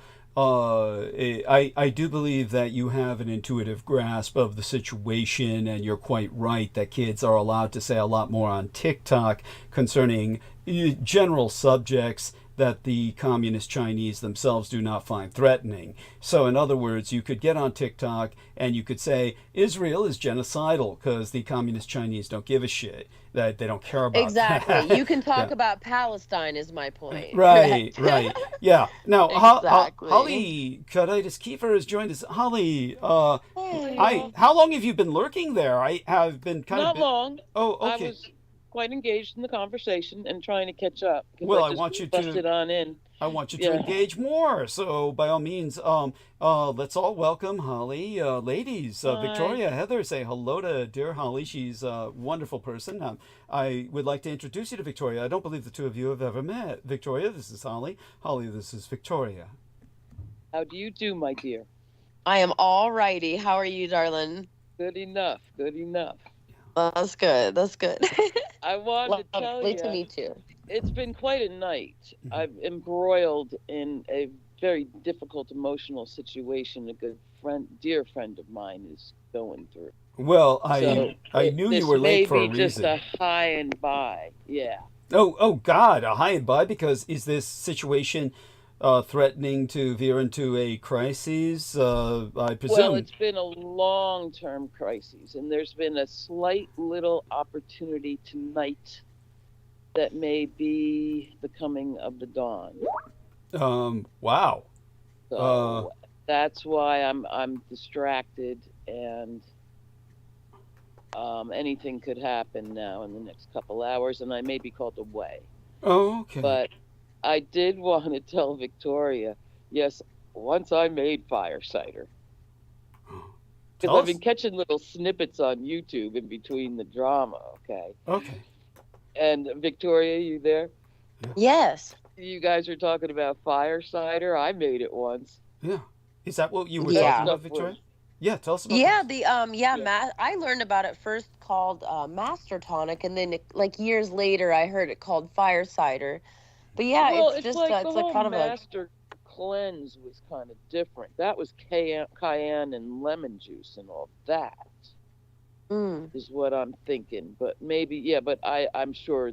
S1: do believe that you have an intuitive grasp of the situation, and you're quite right that kids are allowed to say a lot more on TikTok concerning general subjects that the communist Chinese themselves do not find threatening. So in other words, you could get on TikTok and you could say Israel is genocidal because the communist Chinese don't give a shit, that they don't care about
S6: exactly.
S1: that.
S6: You can talk about Palestine is my point.
S1: Right. Yeah. Now,
S6: Exactly.
S1: Holly Kaditis Kiefer has joined us. Holly, how long have you been lurking there? I have been kind
S7: Not
S1: of...
S7: long.
S1: Oh, okay.
S7: I was quite engaged in the conversation and trying to catch up.
S1: Well,
S7: I want you to
S1: engage more. So by all means, let's all welcome Holly. Ladies, Victoria, Heather, say hello to dear Holly. She's a wonderful person. I would like to introduce you to Victoria. I don't believe the two of you have ever met. Victoria, this is Holly. Holly, this is Victoria.
S7: How do you do, my dear?
S6: I am all righty. How are you, darling?
S7: Good enough.
S6: That's good.
S7: I wanted to tell
S6: Lovely
S7: you.
S6: to meet you.
S7: It's been quite a night. I'm embroiled in a very difficult emotional situation a dear friend of mine is going through.
S1: Well, I knew you were late for a reason.
S7: This may be just a high and by. Yeah.
S1: Oh God, a high and by, because is this situation threatening to veer into a crisis, I presume.
S7: Well, it's been a long-term crisis, and there's been a slight little opportunity tonight that may be the coming of the dawn.
S1: Wow.
S7: So that's why I'm distracted, and anything could happen now in the next couple hours, and I may be called away.
S1: Oh, okay.
S7: But I did want to tell Victoria, yes, once I made fire cider. Because I've been catching little snippets on YouTube in between the drama, okay?
S1: Okay.
S7: And Victoria, you there?
S6: Yes.
S7: You guys are talking about fire cider. I made it once.
S1: Yeah. Is that what you were talking about, Victoria? Yeah, tell us about this.
S6: I learned about it first called Master Tonic, and then like years later I heard it called fire cider. But yeah,
S7: well,
S6: it's just
S7: like
S6: it's
S7: the
S6: like
S7: whole
S6: kind of
S7: Master Cleanse was kind of different. That was cayenne and lemon juice and all that. Is what I'm thinking. But maybe, but I'm sure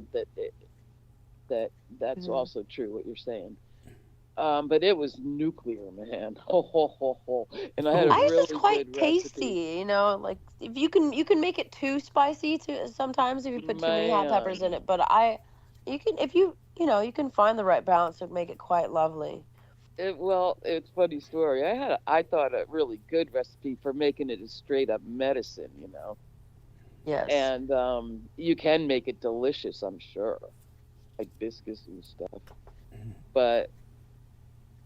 S7: that's also true what you're saying. But it was nuclear, man. And I had
S6: it's
S7: really
S6: just quite
S7: good
S6: tasty,
S7: recipe.
S6: like if you can make it too spicy sometimes if you put too many hot peppers in it, but you can find the right balance to make it quite lovely.
S7: It's a funny story. I thought a really good recipe for making it a straight up medicine,
S6: Yes.
S7: And you can make it delicious, I'm sure, hibiscus and stuff. But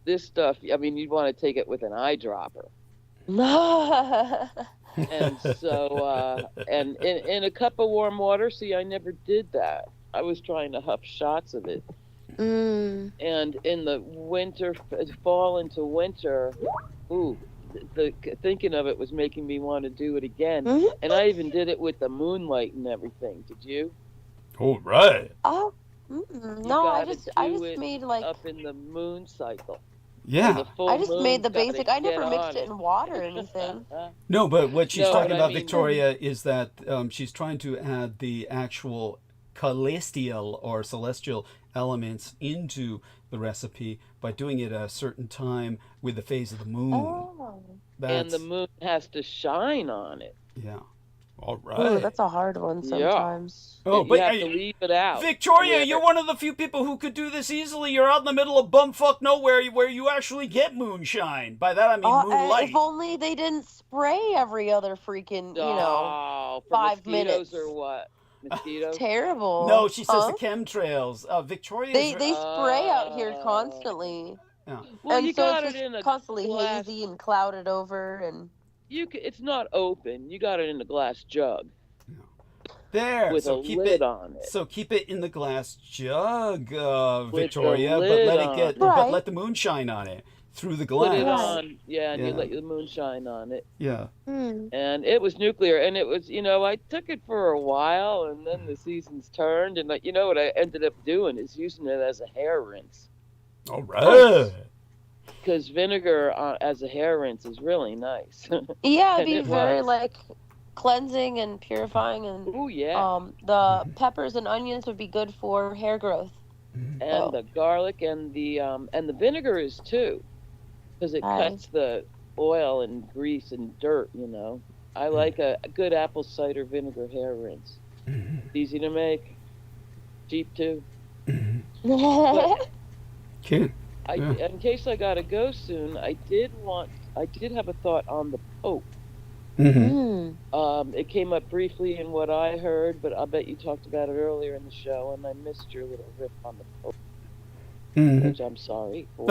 S7: this stuff, you'd want to take it with an eyedropper. And so, and in a cup of warm water. See, I never did that. I was trying to huff shots of it. And in the winter, fall into winter, the thinking of it was making me want to do it again. And I even did it with the moonlight and everything. Did you?
S1: All right.
S6: Oh, no, I just made like
S7: up in the moon cycle.
S1: Yeah.
S6: I just made the basic. I never mixed it in water or anything.
S1: No, but what she's talking about, Victoria, is that she's trying to add the actual celestial elements into the recipe by doing it at a certain time with the phase of the moon.
S6: Oh.
S7: And the moon has to shine on it.
S1: Yeah. All right.
S6: Ooh, that's a hard one sometimes.
S7: Yeah. Oh, but you have to leave it out.
S1: Victoria, you're one of the few people who could do this easily. You're out in the middle of bumfuck nowhere where you actually get moonshine. By that I mean moonlight.
S6: If only they didn't spray every other freaking, 5 minutes.
S7: Or what? Mosquitoes?
S6: Terrible.
S1: No, she says the chemtrails. Victoria.
S6: They spray out here constantly.
S1: Yeah.
S7: Well,
S6: and
S7: you
S6: so
S7: got
S6: it's
S7: it
S6: just
S7: in a
S6: constantly
S7: glass...
S6: hazy and clouded over, and
S7: it's not open. You got it in a glass jug.
S1: There,
S7: with
S1: so
S7: a
S1: keep
S7: lid
S1: it
S7: on it.
S1: So keep it in the glass jug, Victoria,
S7: but
S1: let the moon shine on it through the glass.
S7: Put it on, you let the moon shine on it.
S1: Yeah.
S7: And it was nuclear, and it was, I took it for a while, and then the seasons turned, and what I ended up doing is using it as a hair rinse.
S1: All right.
S7: Because vinegar as a hair rinse is really nice.
S6: Yeah, it'd be very cleansing and purifying, and the peppers and onions would be good for hair growth.
S7: And the garlic and the vinegar is too, because it cuts the oil and grease and dirt. I like a good apple cider vinegar hair rinse. Easy to make, cheap too.
S1: Okay.
S7: In case I gotta go soon, I did have a thought on the Pope. It came up briefly in what I heard, but I bet you talked about it earlier in the show, and I missed your little riff on the Pope, which I'm sorry for.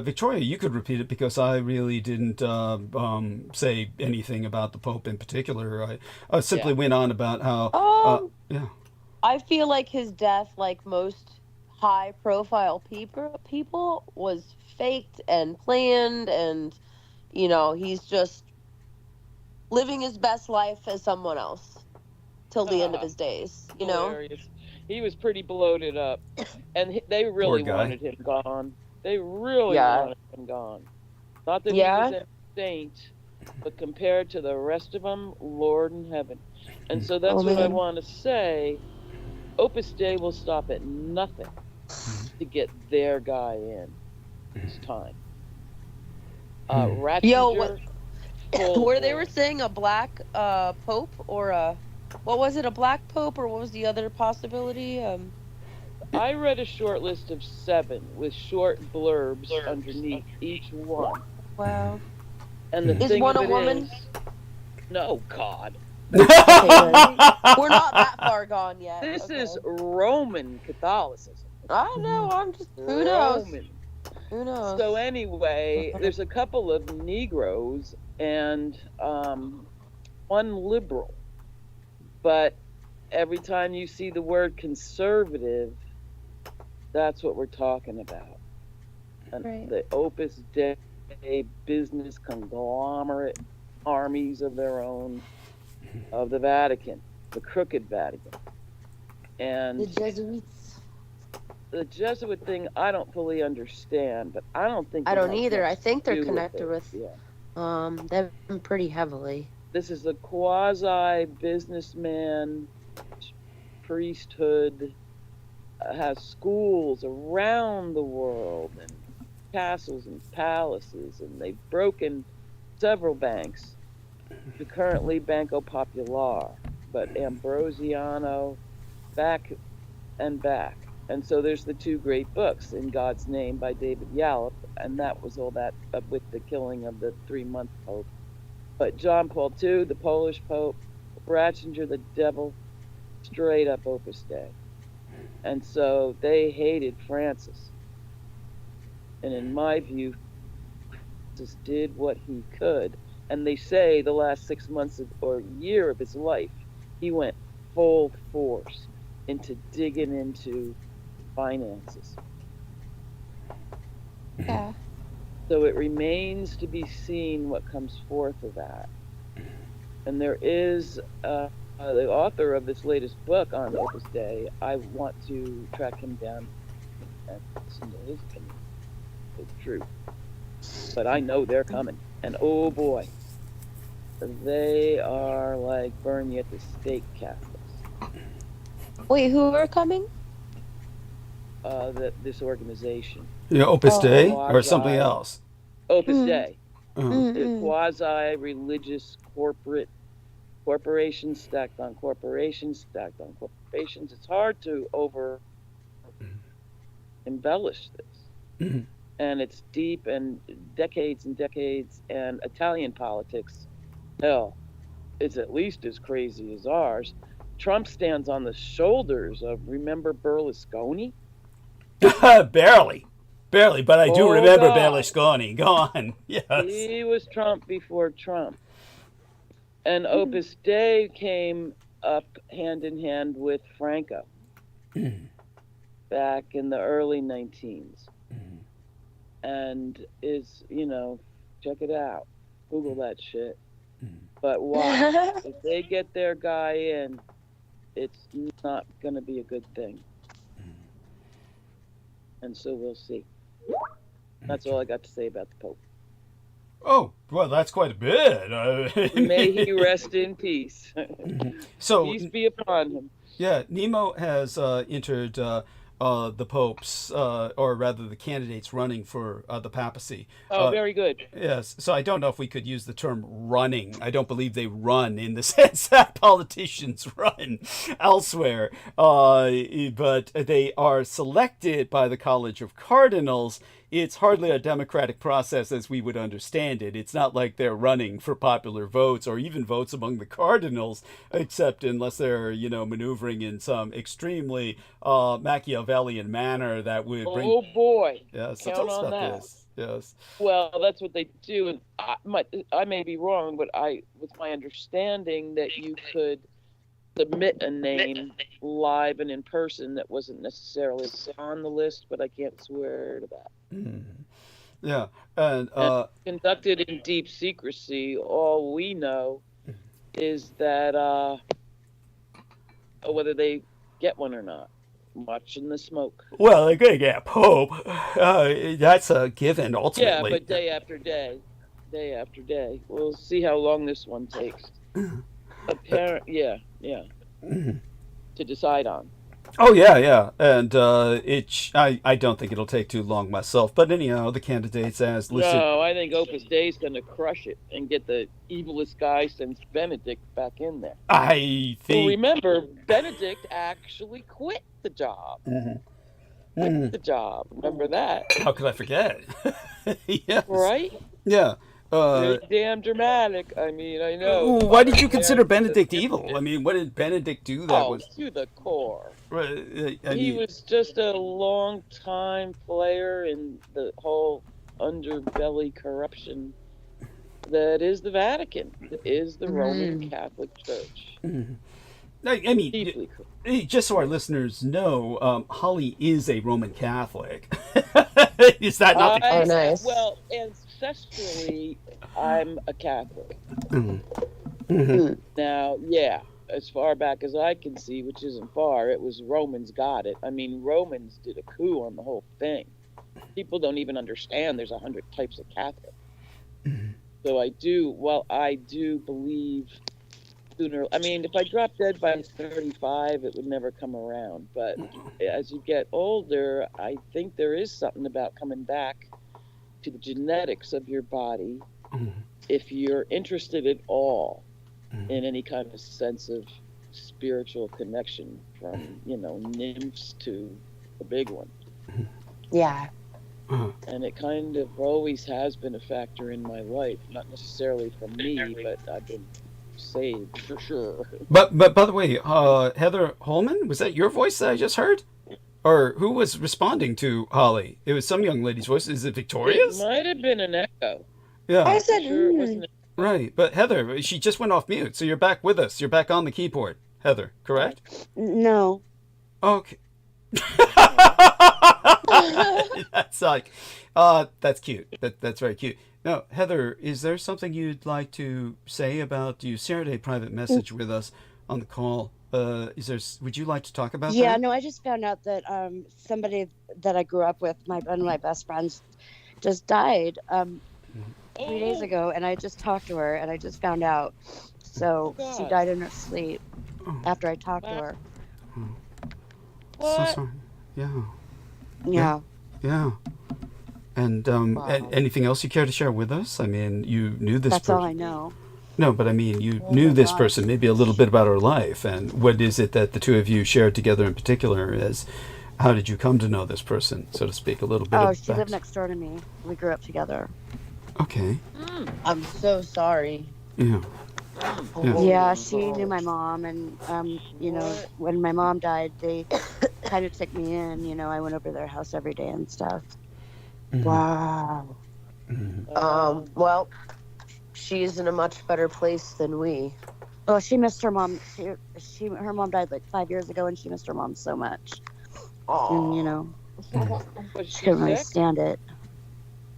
S1: Victoria, you could repeat it because I really didn't say anything about the Pope in particular. I simply went on about how.
S6: I feel like his death, like most high-profile people, was faked and planned, and he's just living his best life as someone else till the end of his days.
S7: Hilarious. He was pretty bloated up, and they really wanted him gone. They really wanted him gone. Not that he was a saint, but compared to the rest of them, Lord in heaven. And so that's what I want to say. Opus Dei will stop at nothing to get their guy in this time.
S6: Yo, what?
S7: Ratzinger,
S6: Where they were saying a black pope or what was it? A black pope or what was the other possibility?
S7: I read a short list of 7 with short blurbs underneath each one.
S6: Wow.
S7: And the
S6: Is
S7: thing
S6: one
S7: of
S6: a
S7: it
S6: woman?
S7: is, no, God.
S6: Okay, then. We're not that far gone yet.
S7: This
S6: Okay.
S7: is Roman Catholicism.
S6: I know. I'm just. Who knows?
S7: Roman.
S6: Who knows?
S7: So anyway, there's a couple of Negroes and one liberal. But every time you see the word conservative, that's what we're talking about. And
S6: Right.
S7: the Opus Dei business conglomerate armies of their own, of the Vatican, the crooked Vatican. And
S6: The Jesuits.
S7: the Jesuit thing, I don't fully understand, but I don't think
S6: I
S7: it
S6: don't
S7: has
S6: either.
S7: much
S6: I think
S7: to
S6: they're
S7: do
S6: connected
S7: it.
S6: with
S7: Yeah.
S6: them pretty heavily.
S7: This is a quasi businessman priesthood, has schools around the world and castles and palaces, and they've broken several banks. Currently Banco Popular, but Ambrosiano, back and back. And so there's the 2 great books, In God's Name by David Yallop, and that was all that with the killing of the 3-month Pope. But John Paul II, the Polish Pope, Ratzinger, the devil, straight up Opus Dei. And so they hated Francis. And in my view, Francis did what he could. And they say the last 6 months or year of his life, he went full force into digging into finances.
S6: Yeah.
S7: So it remains to be seen what comes forth of that. And there is the author of this latest book on Opus Dei. I want to track him down and listen to his opinion. It's true. But I know they're coming. And oh boy, they are like burn you at the stake Catholics.
S6: Wait, who are coming?
S7: This organization.
S1: Opus Dei or something
S7: Quasi-
S1: else?
S7: Opus Dei.
S6: Mm-mm.
S7: Quasi-religious corporations stacked on corporations stacked on corporations. It's hard to over embellish this. And it's deep and decades, and Italian politics, hell, it's at least as crazy as ours. Trump stands on the shoulders of, remember Berlusconi?
S1: Barely, but I do remember
S7: God.
S1: Berlusconi. Go on. Yes.
S7: He was Trump before Trump. And Opus Dei came up hand in hand with Franco back in the early 19s. And is, check it out. Google that shit. But why? If they get their guy in, it's not going to be a good thing. And so we'll see. That's all I got to say about the Pope.
S1: Oh, well, that's quite a bit.
S7: May he rest in peace.
S1: So,
S7: Peace be upon him.
S1: yeah, Nemo has entered the popes, or rather the candidates running for the papacy.
S7: Oh, very good.
S1: Yes, so I don't know if we could use the term running. I don't believe they run in the sense that politicians run elsewhere, but they are selected by the College of Cardinals. It's hardly a democratic process as we would understand it. It's not like they're running for popular votes or even votes among the cardinals, except unless they're, maneuvering in some extremely Machiavellian manner that would bring...
S7: Oh, boy.
S1: Yeah, so
S7: Count
S1: tell us
S7: on
S1: about
S7: that.
S1: this. Yes.
S7: Well, that's what they do. And I may be wrong, but with my understanding that you could submit a name live and in person that wasn't necessarily on the list, but I can't swear to that.
S1: Yeah, and
S7: conducted in deep secrecy. All we know is that whether they get one or not, watching the smoke.
S1: Well, they're gonna get a pope. That's a given ultimately.
S7: Yeah, but day after day. We'll see how long this one takes. Yeah, to decide on.
S1: Oh yeah, and I don't think it'll take too long myself. But anyhow, the candidates as listed.
S7: No, I think Opus Dei is going to crush it and get the evilest guy since Benedict back in there.
S1: I
S7: Well,
S1: think.
S7: remember, Benedict actually quit the job. Quit the job. Remember that?
S1: How could I forget? Yes.
S7: Right?
S1: Yeah.
S7: Pretty damn dramatic. I mean, I know.
S1: Why did you consider Benedict evil? I mean, what did Benedict do that was?
S7: To the core.
S1: Right,
S7: He was just a long-time player in the whole underbelly corruption that is the Vatican, that is the Roman Catholic Church.
S1: I mean,
S7: Deeply corrupt.
S1: just so our listeners know, Holly is a Roman Catholic. Is that not the case?
S6: Oh, nice.
S7: Well, ancestrally, I'm a Catholic. Now, yeah, as far back as I can see, which isn't far, it was Romans got it. I mean, Romans did a coup on the whole thing. People don't even understand there's 100 types of Catholic. So I do believe sooner. I mean, if I dropped dead by 35, it would never come around. But as you get older, I think there is something about coming back to the genetics of your body if you're interested at all in any kind of sense of spiritual connection, from nymphs to the big one.
S6: Yeah.
S7: And it kind of always has been a factor in my life, not necessarily for me, but I've been saved for sure.
S1: But by the way, Heather Holman, was that your voice that I just heard? Or who was responding to Holly? It was some young lady's voice. Is it Victoria's?
S7: It might have been an echo.
S1: Yeah.
S6: I said,
S7: Sure, it wasn't.
S1: Right, but Heather, she just went off mute, so you're back with us. You're back on the keyboard, Heather, correct?
S5: No.
S1: Okay. That's like, that's cute. That's very cute. Now, Heather, is there something you'd like to say about? You shared a private message with us on the call. Would you like to talk about that?
S5: Yeah, no, I just found out that somebody that I grew up with, one of my best friends, just died 3 days ago, and I just talked to her, and I just found out. So she died in her sleep after I talked to her.
S1: So sorry. Yeah.
S5: Yeah.
S1: Yeah. And anything else you care to share with us? I mean, you knew this
S5: That's
S1: person.
S5: all I know.
S1: No, but I mean, you knew this person, maybe a little bit about her life, and what is it that the two of you shared together in particular? How did you come to know this person, so to speak? A little bit.
S5: Oh, she lived next door to me. We grew up together.
S1: Okay.
S6: I'm so sorry.
S1: Yeah.
S5: Yeah, she knew my mom, and when my mom died, they kind of took me in. I went over their house every day and stuff.
S6: Wow. Well, she's in a much better place than we.
S5: Oh, she missed her mom. Her mom died like 5 years ago, and she missed her mom so much. And she couldn't really stand it.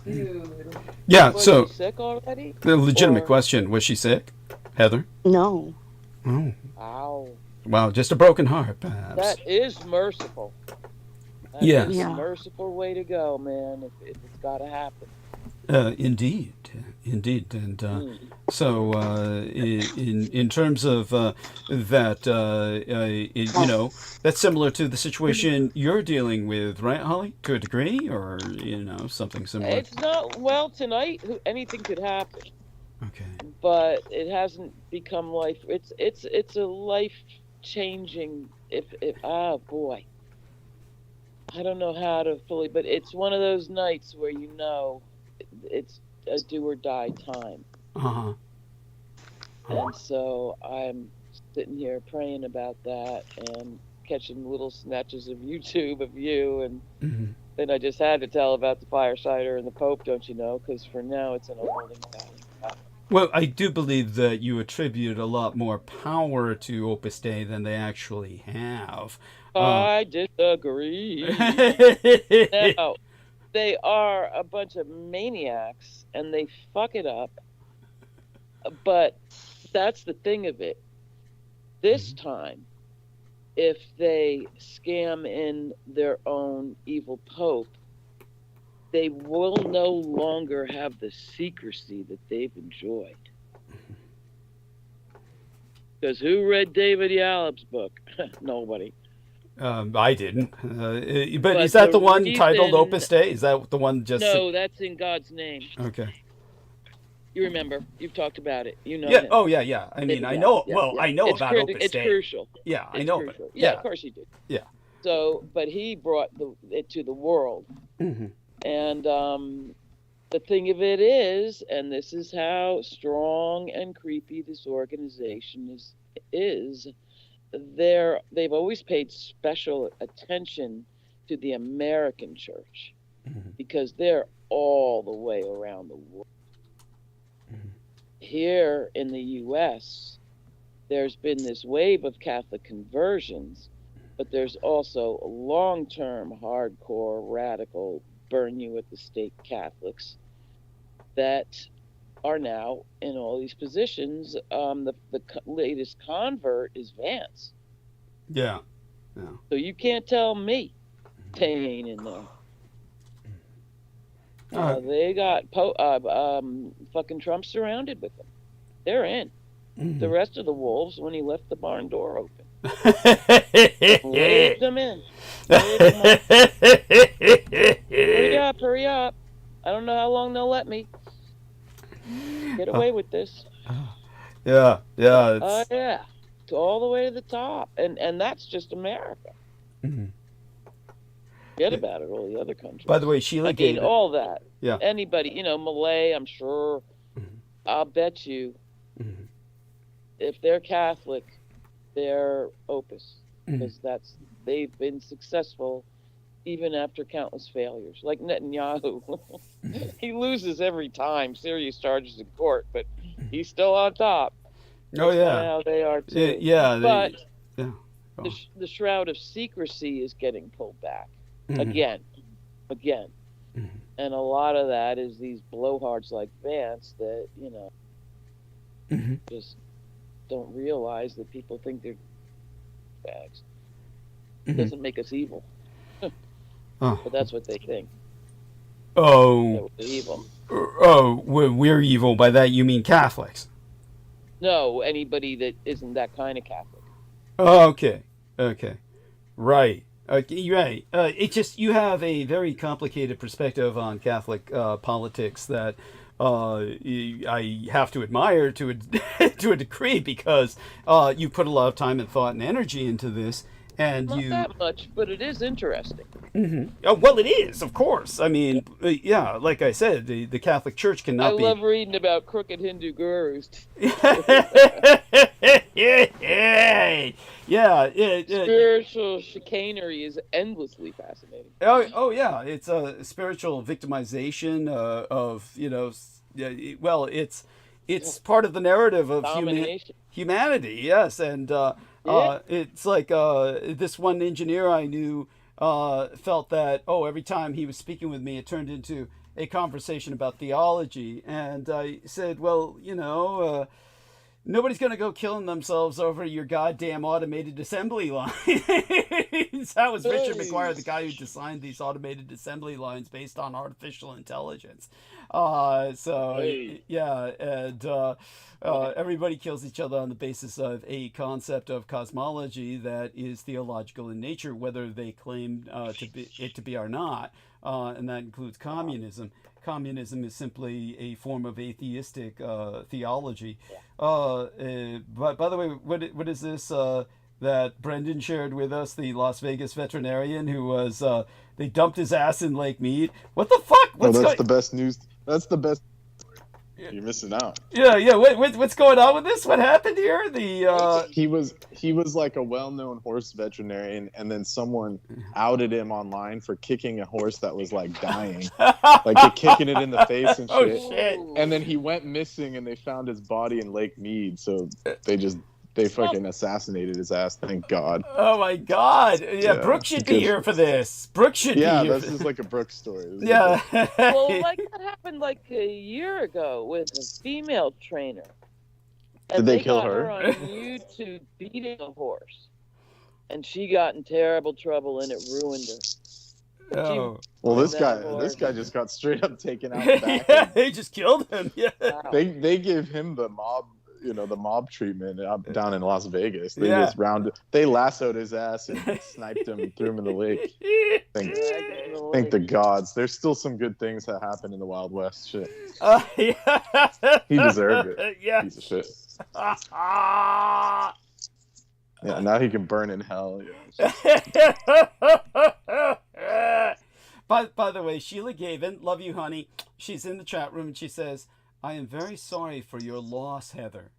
S6: Dude.
S1: Yeah.
S7: Was
S1: So
S7: she sick already?
S1: the legitimate question: was she sick, Heather?
S5: No.
S1: Oh.
S7: Wow.
S1: Wow, just a broken heart, perhaps.
S7: That is merciful. That
S1: Yes.
S7: is
S5: Yeah.
S7: a merciful way to go, man, if it's got to happen.
S1: Indeed, and so in terms of that, that's similar to the situation you're dealing with, right, Holly? To a degree, or something similar.
S7: It's not, well, tonight, anything could happen.
S1: Okay.
S7: But it hasn't become life. It's a life changing. If oh boy, I don't know how to fully, but it's one of those nights where it's a do or die time. And so I'm sitting here praying about that and catching little snatches of YouTube of you, and then I just had to tell about the firesider and the Pope, don't you know? Because for now it's in a holding pattern.
S1: Well, I do believe that you attribute a lot more power to Opus Dei than they actually have.
S7: I disagree. No, they are a bunch of maniacs and they fuck it up. But that's the thing of it. This time, if they scam in their own evil Pope, they will no longer have the secrecy that they've enjoyed. Because who read David Yallop's book? Nobody.
S1: I didn't. But is that the one titled Opus Dei? Is that the one just?
S7: No, that's In God's Name.
S1: Okay.
S7: You remember? You've talked about it. You know.
S1: Yeah.
S7: Him.
S1: Oh, yeah. I mean, I know. I know about Opus Dei.
S7: It's crucial.
S1: Yeah, I
S7: It's
S1: know.
S7: crucial.
S1: But,
S7: Yeah, of course you do.
S1: Yeah.
S7: So, but he brought it to the world, and the thing of it is, and this is how strong and creepy this organization is. They've always paid special attention to the American church because they're all the way around the world. Here in the U.S., there's been this wave of Catholic conversions, but there's also long-term, hardcore, radical, burn you at the stake Catholics that are now in all these positions. The latest convert is Vance.
S1: Yeah.
S7: So you can't tell me they ain't in there. They got fucking Trump surrounded with them. They're in. The rest of the wolves, when he left the barn door open, waved them in. Hurry up. I don't know how long they'll let me get away with this.
S1: Yeah.
S7: Oh, yeah. To all the way to the top. And that's just America. Forget about it, all the other countries.
S1: By the way, Sheila gave
S7: all that.
S1: Yeah.
S7: Anybody, Malay, I'm sure. I'll bet you, if they're Catholic, they're Opus, because they've been successful even after countless failures. Like Netanyahu, he loses every time, serious charges in court, but he's still on top. That's how they are too. But the shroud of secrecy is getting pulled back again, and a lot of that is these blowhards like Vance that just don't realize that people think they're bags. It doesn't make us evil, but that's what they think.
S1: Oh,
S7: we're evil.
S1: We're evil. By that you mean Catholics?
S7: No, anybody that isn't that kind of Catholic.
S1: Oh, okay, right. Right. It just, you have a very complicated perspective on Catholic politics that I have to admire to a degree, because you put a lot of time and thought and energy into this, and
S7: not that much, but it is interesting.
S1: Oh, well, it is, of course. I mean, like I said, the Catholic Church cannot be.
S7: I love reading about crooked Hindu gurus. Spiritual chicanery is endlessly fascinating.
S1: Oh yeah, it's a spiritual victimization of well, it's part of the narrative of humanity. Yes, and it's like this one engineer I knew felt that every time he was speaking with me, it turned into a conversation about theology, and I said, well, nobody's going to go killing themselves over your goddamn automated assembly line. That was Richard McGuire, the guy who designed these automated assembly lines based on artificial intelligence. Everybody kills each other on the basis of a concept of cosmology that is theological in nature, whether they claim to be or not, and that includes communism. Communism is simply a form of atheistic theology. But by the way, what is this that Brendan shared with us, the Las Vegas veterinarian who was they dumped his ass in Lake Mead? What the fuck?
S3: That's the best news. That's the best. You're missing out.
S1: Yeah. What's going on with this? What happened here?
S3: He was like a well-known horse veterinarian, and then someone outed him online for kicking a horse that was like dying, like kicking it in the face and shit.
S1: Oh shit!
S3: And then he went missing, and they found his body in Lake Mead. So they fucking assassinated his ass. Thank God.
S1: Oh my God! Yeah, Brooke should be here for this. Brooke should be here.
S3: Yeah, this is like a Brooke story.
S1: Yeah.
S7: Well, like that happened like a year ago with a female trainer. And
S3: Did they kill
S7: got
S3: her?
S7: On YouTube beating a horse, and she got in terrible trouble, and it ruined her.
S1: Oh.
S3: Well, this guy just got straight up taken out back.
S1: They just killed him. Yeah.
S7: Wow.
S3: They gave him the mob. the mob treatment down in Las Vegas. They
S1: Yeah.
S3: just they lassoed his ass and sniped him and threw him in the lake. Thank the gods. There's still some good things that happen in the Wild West. Shit.
S1: Yeah.
S3: He deserved it.
S1: Yeah.
S3: Piece of shit. Yeah, now he can burn in hell. Yeah.
S1: By the way, Sheila Gavin, love you, honey. She's in the chat room and she says, I am very sorry for your loss, Heather.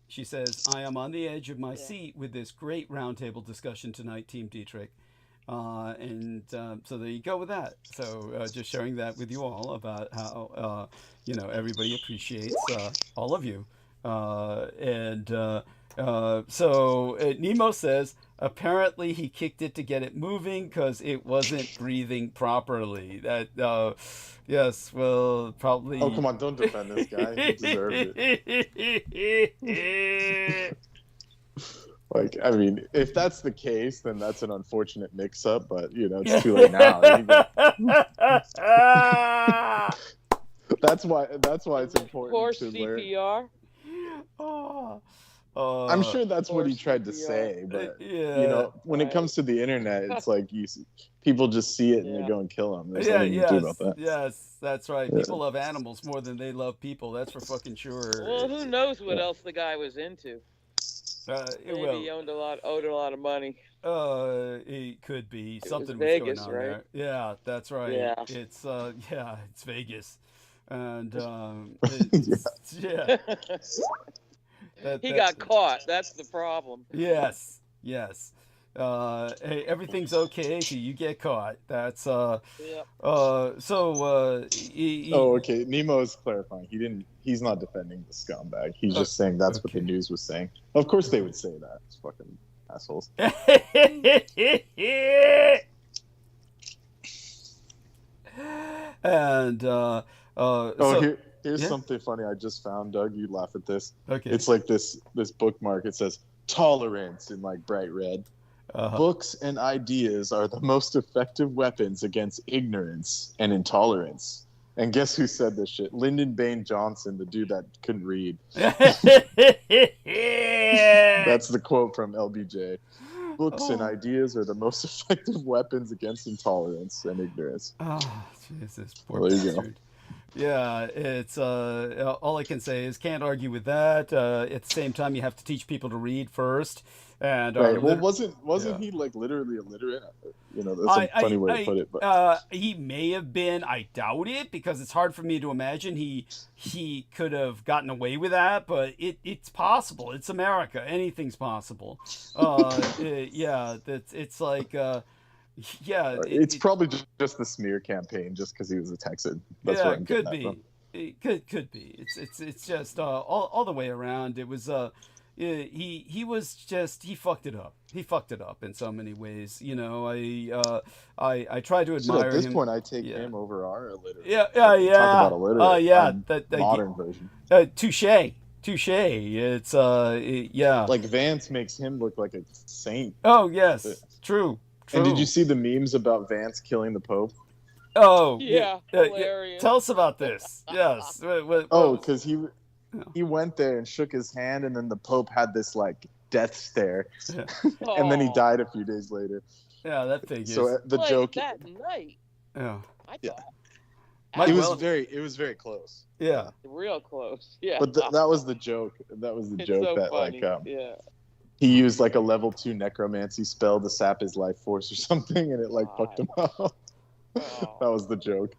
S1: She says, I am on the edge of my seat with this great roundtable discussion tonight, Team Dietrich. So there you go with that. So just sharing that with you all about how, everybody appreciates all of you. So Nemo says, apparently he kicked it to get it moving because it wasn't breathing properly. That, yes, well, probably.
S3: Oh, come on, don't defend this guy. He deserved it. Like, I mean, if that's the case, then that's an unfortunate mix-up. But it's too late now. That's why it's important
S7: Poor
S3: to
S7: CPR.
S3: learn. I'm sure that's what he tried to say, but when it comes to the internet, it's like people just see it and they go and kill him. There's nothing you can do about that.
S1: Yes, that's right. People love animals more than they love people. That's for fucking sure.
S7: Well, who knows what else the guy was into? Maybe he owed a lot of money.
S1: It could be something was
S7: Vegas,
S1: going on
S7: right?
S1: there. Yeah, that's right.
S7: Yeah.
S1: It's it's Vegas, and
S7: he got caught. That's the problem.
S1: Yes. Hey, everything's okay till you get caught. That's okay.
S3: Nemo is clarifying. He's not defending the scumbag. He's just saying that's what the news was saying. Of course they would say that. It's fucking assholes.
S1: And
S3: here's something funny I just found, Doug. You laugh at this.
S1: Okay.
S3: It's like this bookmark. It says tolerance in like bright red. Books and ideas are the most effective weapons against ignorance and intolerance. And guess who said this shit? Lyndon Baines Johnson, the dude that couldn't read. That's the quote from LBJ. Books and ideas are the most effective weapons against intolerance and ignorance.
S1: Oh, Jesus.
S3: Poor bastard.
S1: Yeah, it's all I can say is can't argue with that. At the same time, you have to teach people to read first. And
S3: right. Well, wasn't he like literally illiterate? That's a funny way to put it. But
S1: he may have been. I doubt it because it's hard for me to imagine he could have gotten away with that. But it's possible. It's America. Anything's possible. It's like. It's
S3: probably just the smear campaign, just because he was a Texan. That's where I'm
S1: could
S3: getting
S1: be.
S3: From.
S1: It could be. It's just all the way around. It was he was just he fucked it up. He fucked it up in so many ways. I try to admire him.
S3: At this point, I take him over our illiterate.
S1: Yeah.
S3: Talk about illiterate.
S1: That
S3: modern version.
S1: Touche. It's
S3: Like Vance makes him look like a saint.
S1: Oh yes, true.
S3: And did you see the memes about Vance killing the Pope?
S1: Oh
S7: yeah, hilarious.
S1: Tell us about this. Yes.
S3: Because he went there and shook his hand, and then the Pope had this like death stare, and then he died a few days later.
S1: Yeah, that figures.
S3: So the joke
S7: that night.
S1: Yeah.
S7: I thought.
S3: It was very close.
S1: Yeah.
S7: Real close. Yeah.
S3: But that was the joke. That was the joke
S7: so
S3: that
S7: funny.
S3: like he used like a level 2 necromancy spell to sap his life force or something, and it like fucked him up. That was the joke.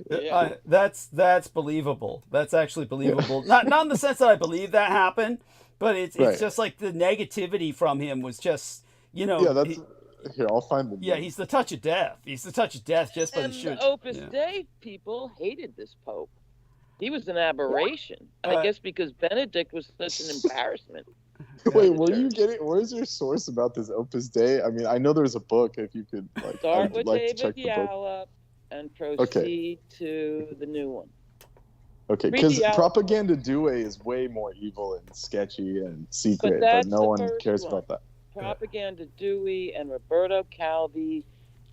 S1: Yeah. That's believable. That's actually believable. not in the sense that I believe that happened, but it's just like the negativity from him was just
S3: Yeah, that's here. I'll find the.
S1: Yeah, he's the touch of death. He's the touch of death just by the sheer.
S7: The Opus Dei people hated this Pope. He was an aberration. I guess because Benedict was such an embarrassment.
S3: Wait, where's your source about this Opus Dei? I mean, I know there's a book. If you could like,
S7: start
S3: I'd
S7: with
S3: like
S7: David
S3: to check the book.
S7: Yallop and proceed to the new one.
S3: Okay, because Propaganda Due is way more evil and sketchy and secret, but no one cares about that.
S7: Propaganda Dewey and Roberto Calvi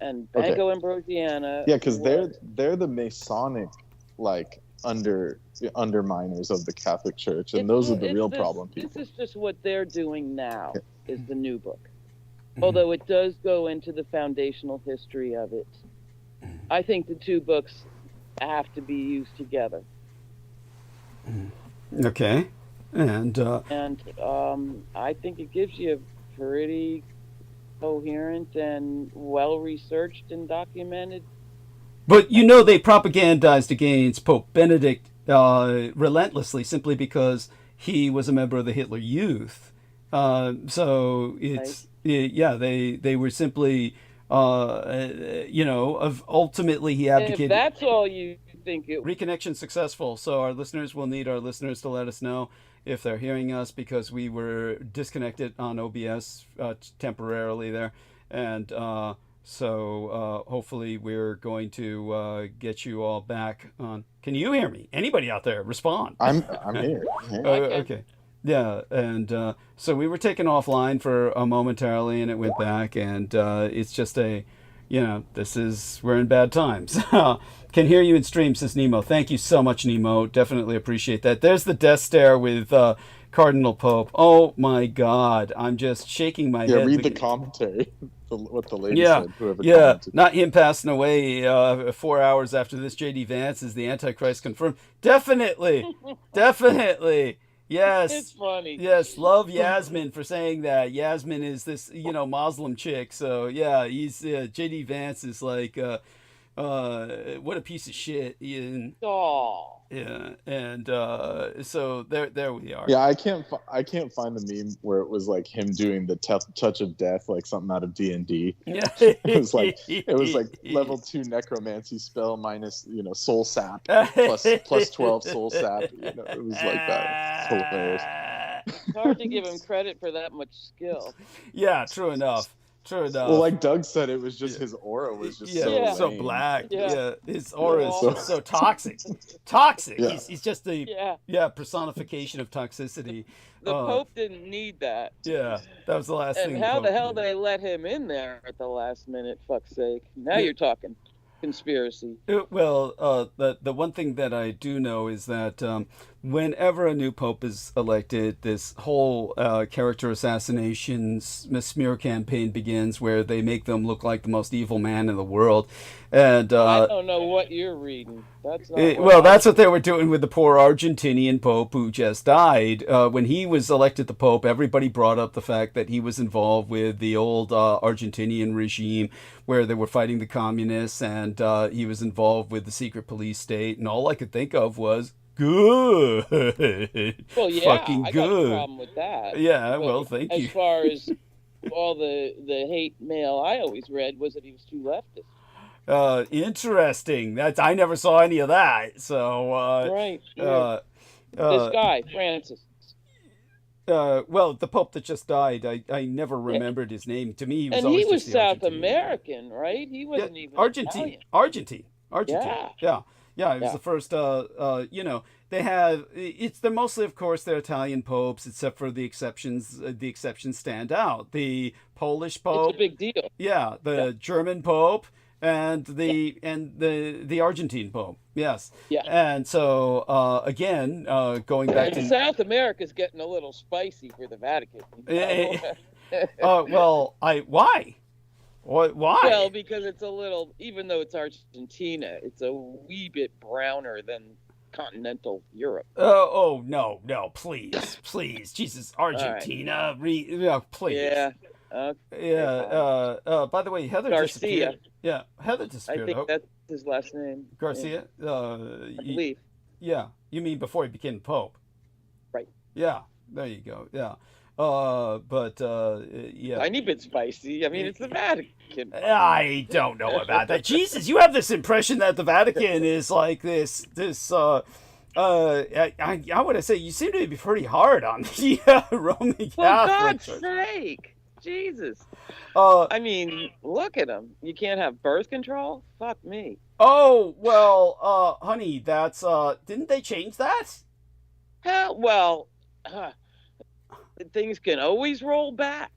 S7: and Banco Ambrosiana.
S3: Yeah, because they're the Masonic like underminers of the Catholic Church, and those are the real problem people.
S7: This is just what they're doing now, is the new book. Although it does go into the foundational history of it. I think the two books have to be used together.
S1: Okay. And
S7: I think it gives you a pretty coherent and well-researched and documented.
S1: But they propagandized against Pope Benedict relentlessly, simply because he was a member of the Hitler Youth. So it's they were simply ultimately he advocated.
S7: And if that's all you think it.
S1: Reconnection successful. So we'll need our listeners to let us know if they're hearing us, because we were disconnected on OBS temporarily there, and so hopefully we're going to get you all back on. Can you hear me? Anybody out there, respond.
S3: I'm here.
S1: Okay. Yeah, and so we were taken offline for momentarily, and it went back, and it's just we're in bad times. Can hear you in stream, says Nemo. Thank you so much, Nemo. Definitely appreciate that. There's the death stare with Cardinal Pope. Oh my God, I'm just shaking my head.
S3: Yeah, read the commentary. What the lady said. Whoever commented.
S1: Not him passing away 4 hours after this. J.D. Vance is the Antichrist confirmed. Definitely. Yes.
S7: It's funny.
S1: Yes, love Yasmin for saying that. Yasmin is this, Muslim chick. So, yeah, he's J.D. Vance is like, what a piece of shit.
S7: Oh.
S1: Yeah, and so there we are.
S3: Yeah, I can't find the meme where it was like him doing the touch of death, like something out of D&D.
S1: Yeah,
S3: it was like level 2 necromancy spell minus soul sap plus 12 soul sap. It was like that. It's hilarious.
S7: It's hard to give him credit for that much skill.
S1: Yeah, true enough.
S3: Well, like Doug said, it was just his aura was just
S1: so black. Yeah, his aura is just so toxic. Yeah. He's just the personification of toxicity.
S7: The Pope didn't need that.
S1: Yeah, that was the last thing.
S7: And how the hell they let him in there at the last minute? Fuck's sake! Now you're talking conspiracy.
S1: Well, the one thing that I do know is that whenever a new pope is elected, this whole character assassination smear campaign begins, where they make them look like the most evil man in the world. And
S7: I don't know what you're reading. That's
S1: what they were doing with the poor Argentinian pope who just died. When he was elected the pope, everybody brought up the fact that he was involved with the old Argentinian regime, where they were fighting the communists, and he was involved with the secret police state. And all I could think of was, good.
S7: Well, yeah,
S1: fucking good.
S7: I got a problem with that.
S1: Yeah, well, thank you.
S7: As far as all the hate mail I always read was that he was too leftist.
S1: Interesting. I never saw any of that. So
S7: right. This guy, Francis.
S1: Well, the Pope that just died, I never remembered his name. To me, he was
S7: and
S1: always
S7: he was
S1: just
S7: South American, right? He wasn't even Italian.
S1: Argentine. Yeah, it was the first. They have. They're mostly, of course, they're Italian popes, except for the exceptions. The exceptions stand out. The Polish Pope.
S7: It's a big deal.
S1: Yeah, the German Pope. And the Argentine Pope, yes. Yeah. And so again, going back to
S7: South America's getting a little spicy for the Vatican.
S1: Well, why? Why?
S7: Well, because it's a little, even though it's Argentina, it's a wee bit browner than continental Europe.
S1: Oh no, please, Jesus, Argentina, right. Please.
S7: Yeah.
S1: Yeah. By the way, Heather
S7: Garcia.
S1: Disappeared. Yeah, Heather disappeared.
S7: I think that's his last name.
S1: Garcia.
S7: I believe.
S1: Yeah, you mean before he became Pope?
S7: Right.
S1: Yeah. There you go. Yeah. Yeah.
S7: Tiny bit spicy. I mean, it's the Vatican.
S1: I don't know about that. Jesus, you have this impression that the Vatican is like this. I would say you seem to be pretty hard on the Roman Catholic.
S7: For God's sake. Jesus. I mean, look at them. You can't have birth control? Fuck me.
S1: Oh, well, honey, that's, didn't they change that?
S7: Hell, well, things can always roll back.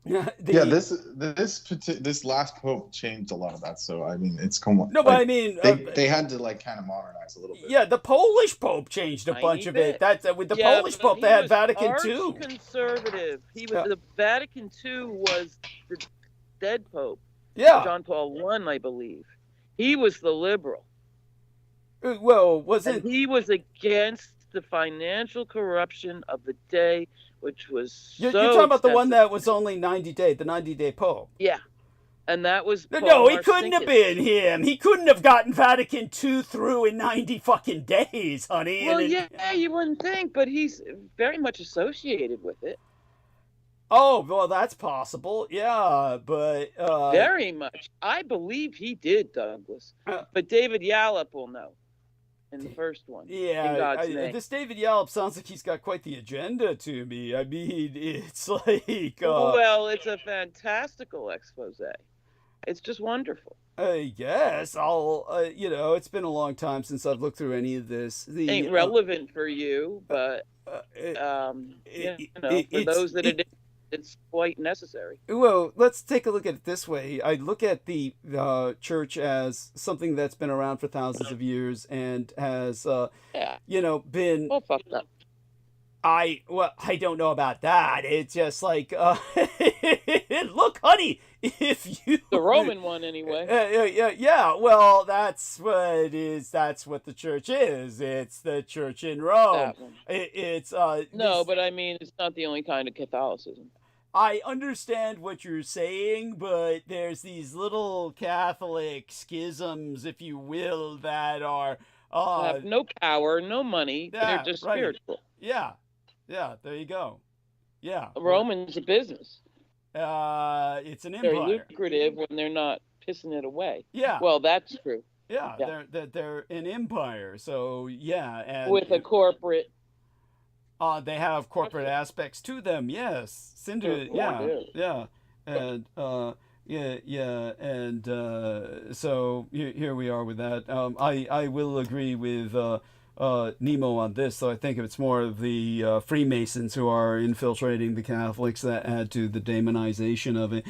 S3: This last pope changed a lot of that. So I mean, it's come.
S1: No, but I mean,
S3: they had to like kind of modernize a little bit.
S1: Yeah, the Polish Pope changed a bunch of it. That's with the Polish Pope, they had Vatican II.
S7: Conservative. He was the Vatican II was the dead Pope.
S1: Yeah,
S7: John Paul I, I believe. He was the liberal.
S1: Well, wasn't
S7: he was against the financial corruption of the day, which was
S1: you're talking about the one that was only 90-day, the 90-day Pope.
S7: Yeah. And that was
S1: no, he couldn't have been him. He couldn't have gotten Vatican II through in 90 fucking days, honey.
S7: Well, yeah, you wouldn't think, but he's very much associated with it.
S1: Oh, well, that's possible. Yeah, but
S7: very much. I believe he did, Douglas. But David Yallop will know in the first one.
S1: Yeah,
S7: in God's name.
S1: This David Yallop sounds like he's got quite the agenda to me. I mean, it's like
S7: well, it's a fantastical expose. It's just wonderful.
S1: I guess I'll, it's been a long time since I've looked through any of this.
S7: Ain't relevant for you, but for those that it is, it's quite necessary.
S1: Well, let's take a look at it this way. I look at the church as something that's been around for thousands of years and has, been.
S7: Well, fuck that.
S1: I don't know about that. It's just like, look, honey, if you...
S7: The Roman one, anyway.
S1: Yeah, well, that's what it is. That's what the church is. It's the church in Rome.
S7: But I mean, it's not the only kind of Catholicism.
S1: I understand what you're saying, but there's these little Catholic schisms, if you will, that are...
S7: have no power, no money. They're just spiritual.
S1: Yeah, there you go. Yeah.
S7: Roman's a business.
S1: It's an empire.
S7: They're lucrative when they're not pissing it away.
S1: Yeah.
S7: Well, that's true.
S1: Yeah. They're an empire. So, yeah. And
S7: with a corporate...
S1: they have corporate aspects to them, yes. Cinder, yeah. And, and so here we are with that. I will agree with... Nemo on this, so I think it's more of the Freemasons who are infiltrating the Catholics that add to the demonization of it.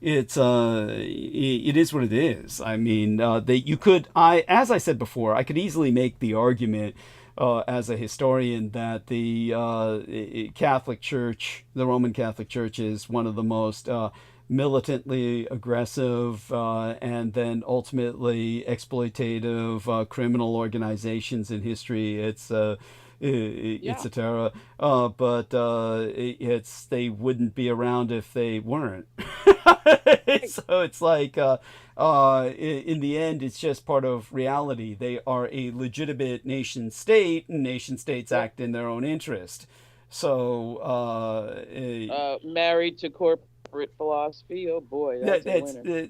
S1: It is what it is. I mean, as I said before, I could easily make the argument as a historian that the Catholic Church, the Roman Catholic Church, is one of the most militantly aggressive and then ultimately exploitative criminal organizations in history. It's a terror, but they wouldn't be around if they weren't. So it's like in the end, it's just part of reality. They are a legitimate nation state, and nation states act in their own interest. So
S7: married to corporate philosophy. Oh boy, that's a winner.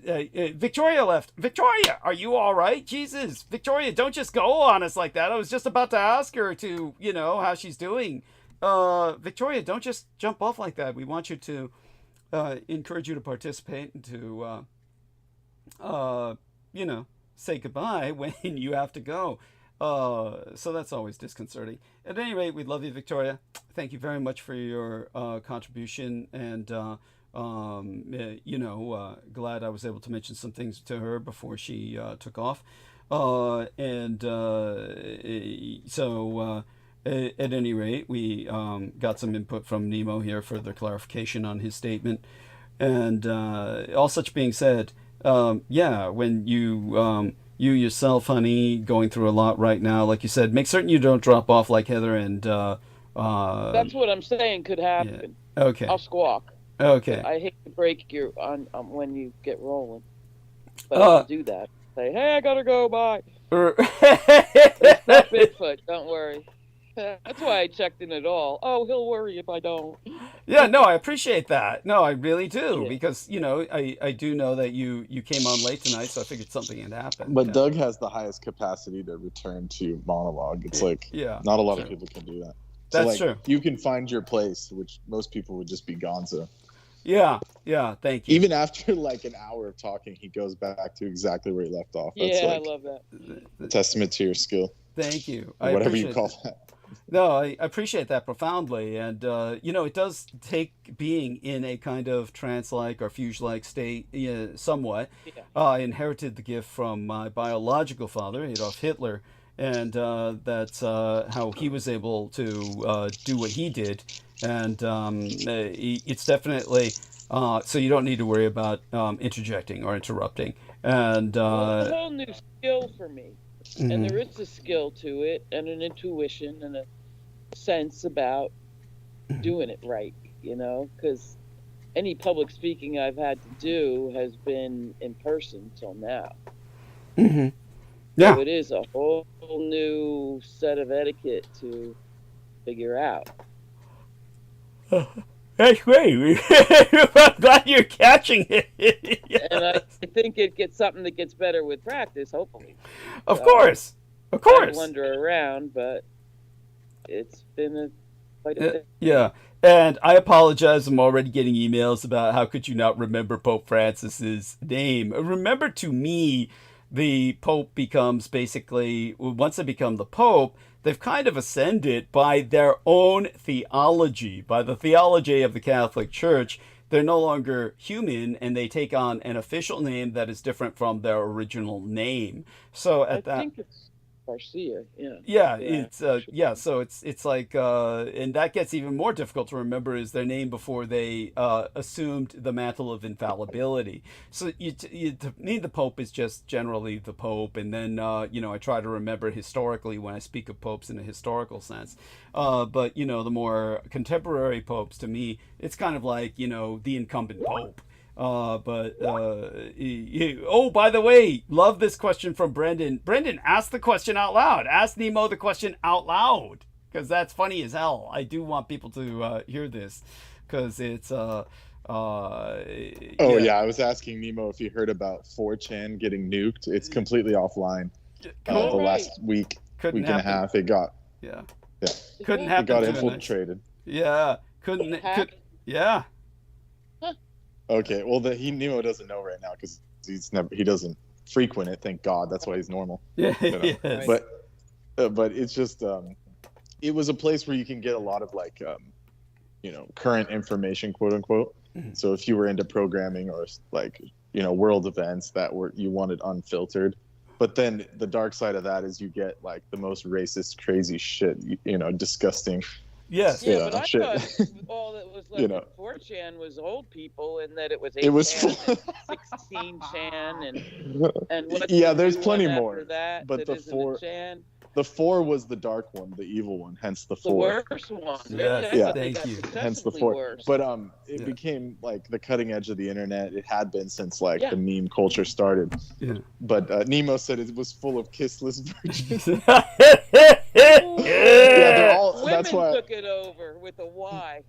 S1: Victoria left. Victoria, are you all right? Jesus, Victoria, don't just go on us like that. I was just about to ask her to, how she's doing. Victoria, don't just jump off like that. We want you to encourage you to participate and to, say goodbye when you have to go. So that's always disconcerting. At any rate, we love you, Victoria. Thank you very much for your contribution, and glad I was able to mention some things to her before she took off. At any rate, we got some input from Nemo here, further clarification on his statement. And all such being said, when you yourself, honey, going through a lot right now, like you said, make certain you don't drop off like Heather and...
S7: that's what I'm saying could happen.
S1: Yeah. Okay.
S7: I'll squawk.
S1: Okay.
S7: I hate to break you on when you get rolling, but I'll do that. Say, hey, I gotta go. Bye. It's not Bigfoot. Don't worry. That's why I checked in at all. Oh, he'll worry if I don't.
S1: Yeah, no, I appreciate that. No, I really do, because I do know that you came on late tonight, so I figured something had happened.
S3: But Doug has the highest capacity to return to monologue. It's not a lot of people can do that.
S1: That's true.
S3: You can find your place, which most people would just be gonzo.
S1: Yeah, thank you.
S3: Even after like an hour of talking, he goes back to exactly where he left off. That's
S7: I love that.
S3: Testament to your skill.
S1: Thank you.
S3: Whatever you call that.
S1: No, I appreciate that profoundly, and it does take being in a kind of trance-like or fugue-like state, somewhat.
S7: Yeah.
S1: I inherited the gift from my biological father, Adolf Hitler, and that's how he was able to do what he did, and it's definitely so you don't need to worry about interjecting or interrupting, and
S7: Well, it's a whole new skill for me. And
S1: mhm.
S7: there is a skill to it, and an intuition, and a sense about doing it right, because any public speaking I've had to do has been in person till now.
S1: Mhm.
S7: So
S1: Yeah.
S7: it is a whole new set of etiquette to figure out.
S1: That's great. I'm glad you're catching it.
S7: And I
S1: Yes.
S7: think it gets something that gets better with practice, hopefully.
S1: Of
S7: So
S1: course. Of
S7: I
S1: course.
S7: blunder around, but it's been quite a thing.
S1: Yeah. And I apologize. I'm already getting emails about how could you not remember Pope Francis's name. Remember, to me, the Pope becomes basically, once they become the Pope, they've kind of ascended by their own theology, by the theology of the Catholic Church. They're no longer human, and they take on an official name that is different from their original name. So
S7: I
S1: at that,
S7: think it's Garcia, yeah.
S1: yeah,
S7: Yeah.
S1: so it's like and that gets even more difficult to remember is their name before they assumed the mantle of infallibility. So to me, the Pope is just generally the Pope, and then I try to remember historically when I speak of popes in a historical sense. But the more contemporary popes, to me, it's kind of like the incumbent Pope. Oh, by the way, love this question from Brendan. Brendan, ask the question out loud. Ask Nemo the question out loud, because that's funny as hell. I do want people to hear this, because it's
S3: Oh yeah, I was asking Nemo if he heard about 4chan getting nuked. It's completely offline. The
S7: Cool.
S3: last week
S1: Couldn't
S3: and a
S1: happen.
S3: half, it got
S1: Yeah,
S3: yeah,
S1: couldn't
S3: it
S1: happen
S3: got
S1: to us.
S3: infiltrated.
S1: Yeah, couldn't could.
S7: Hack?
S1: Yeah,
S3: Okay, well, Nemo doesn't know right now because he doesn't frequent it. Thank God, that's why he's normal.
S1: yeah,
S7: Right.
S3: But it's just it was a place where you can get a lot of like current information, quote unquote.
S1: Mhm.
S3: So if you were into programming or like world events that you wanted unfiltered, but then the dark side of that is you get like the most racist, crazy shit, disgusting.
S1: Yes.
S7: Yeah,
S3: Yeah,
S7: but I
S3: shit.
S7: thought all that was left
S3: You know.
S7: of 4chan was old people, and that it was 8chan
S3: It was
S7: and 16chan and what's
S3: Yeah,
S7: the
S3: there's
S7: new
S3: plenty
S7: one after
S3: more,
S7: that
S3: but
S7: that
S3: the
S7: isn't
S3: four-
S7: a Chan?
S3: The 4 was the dark one, the evil one, hence the
S7: The
S3: 4.
S7: worst one.
S1: Yes,
S7: I
S3: yeah.
S7: thought they
S1: Thank
S7: got
S1: you.
S3: Hence the
S7: successively
S3: 4.
S7: worse.
S3: But it
S1: Yeah.
S3: became like the cutting edge of the internet. It had been since like
S7: Yeah.
S3: the meme culture started.
S1: Yeah.
S3: But Nemo said it was full of kissless virgins.
S1: Yeah,
S3: they're all.
S7: Women
S3: That's why
S7: took it over with a Y.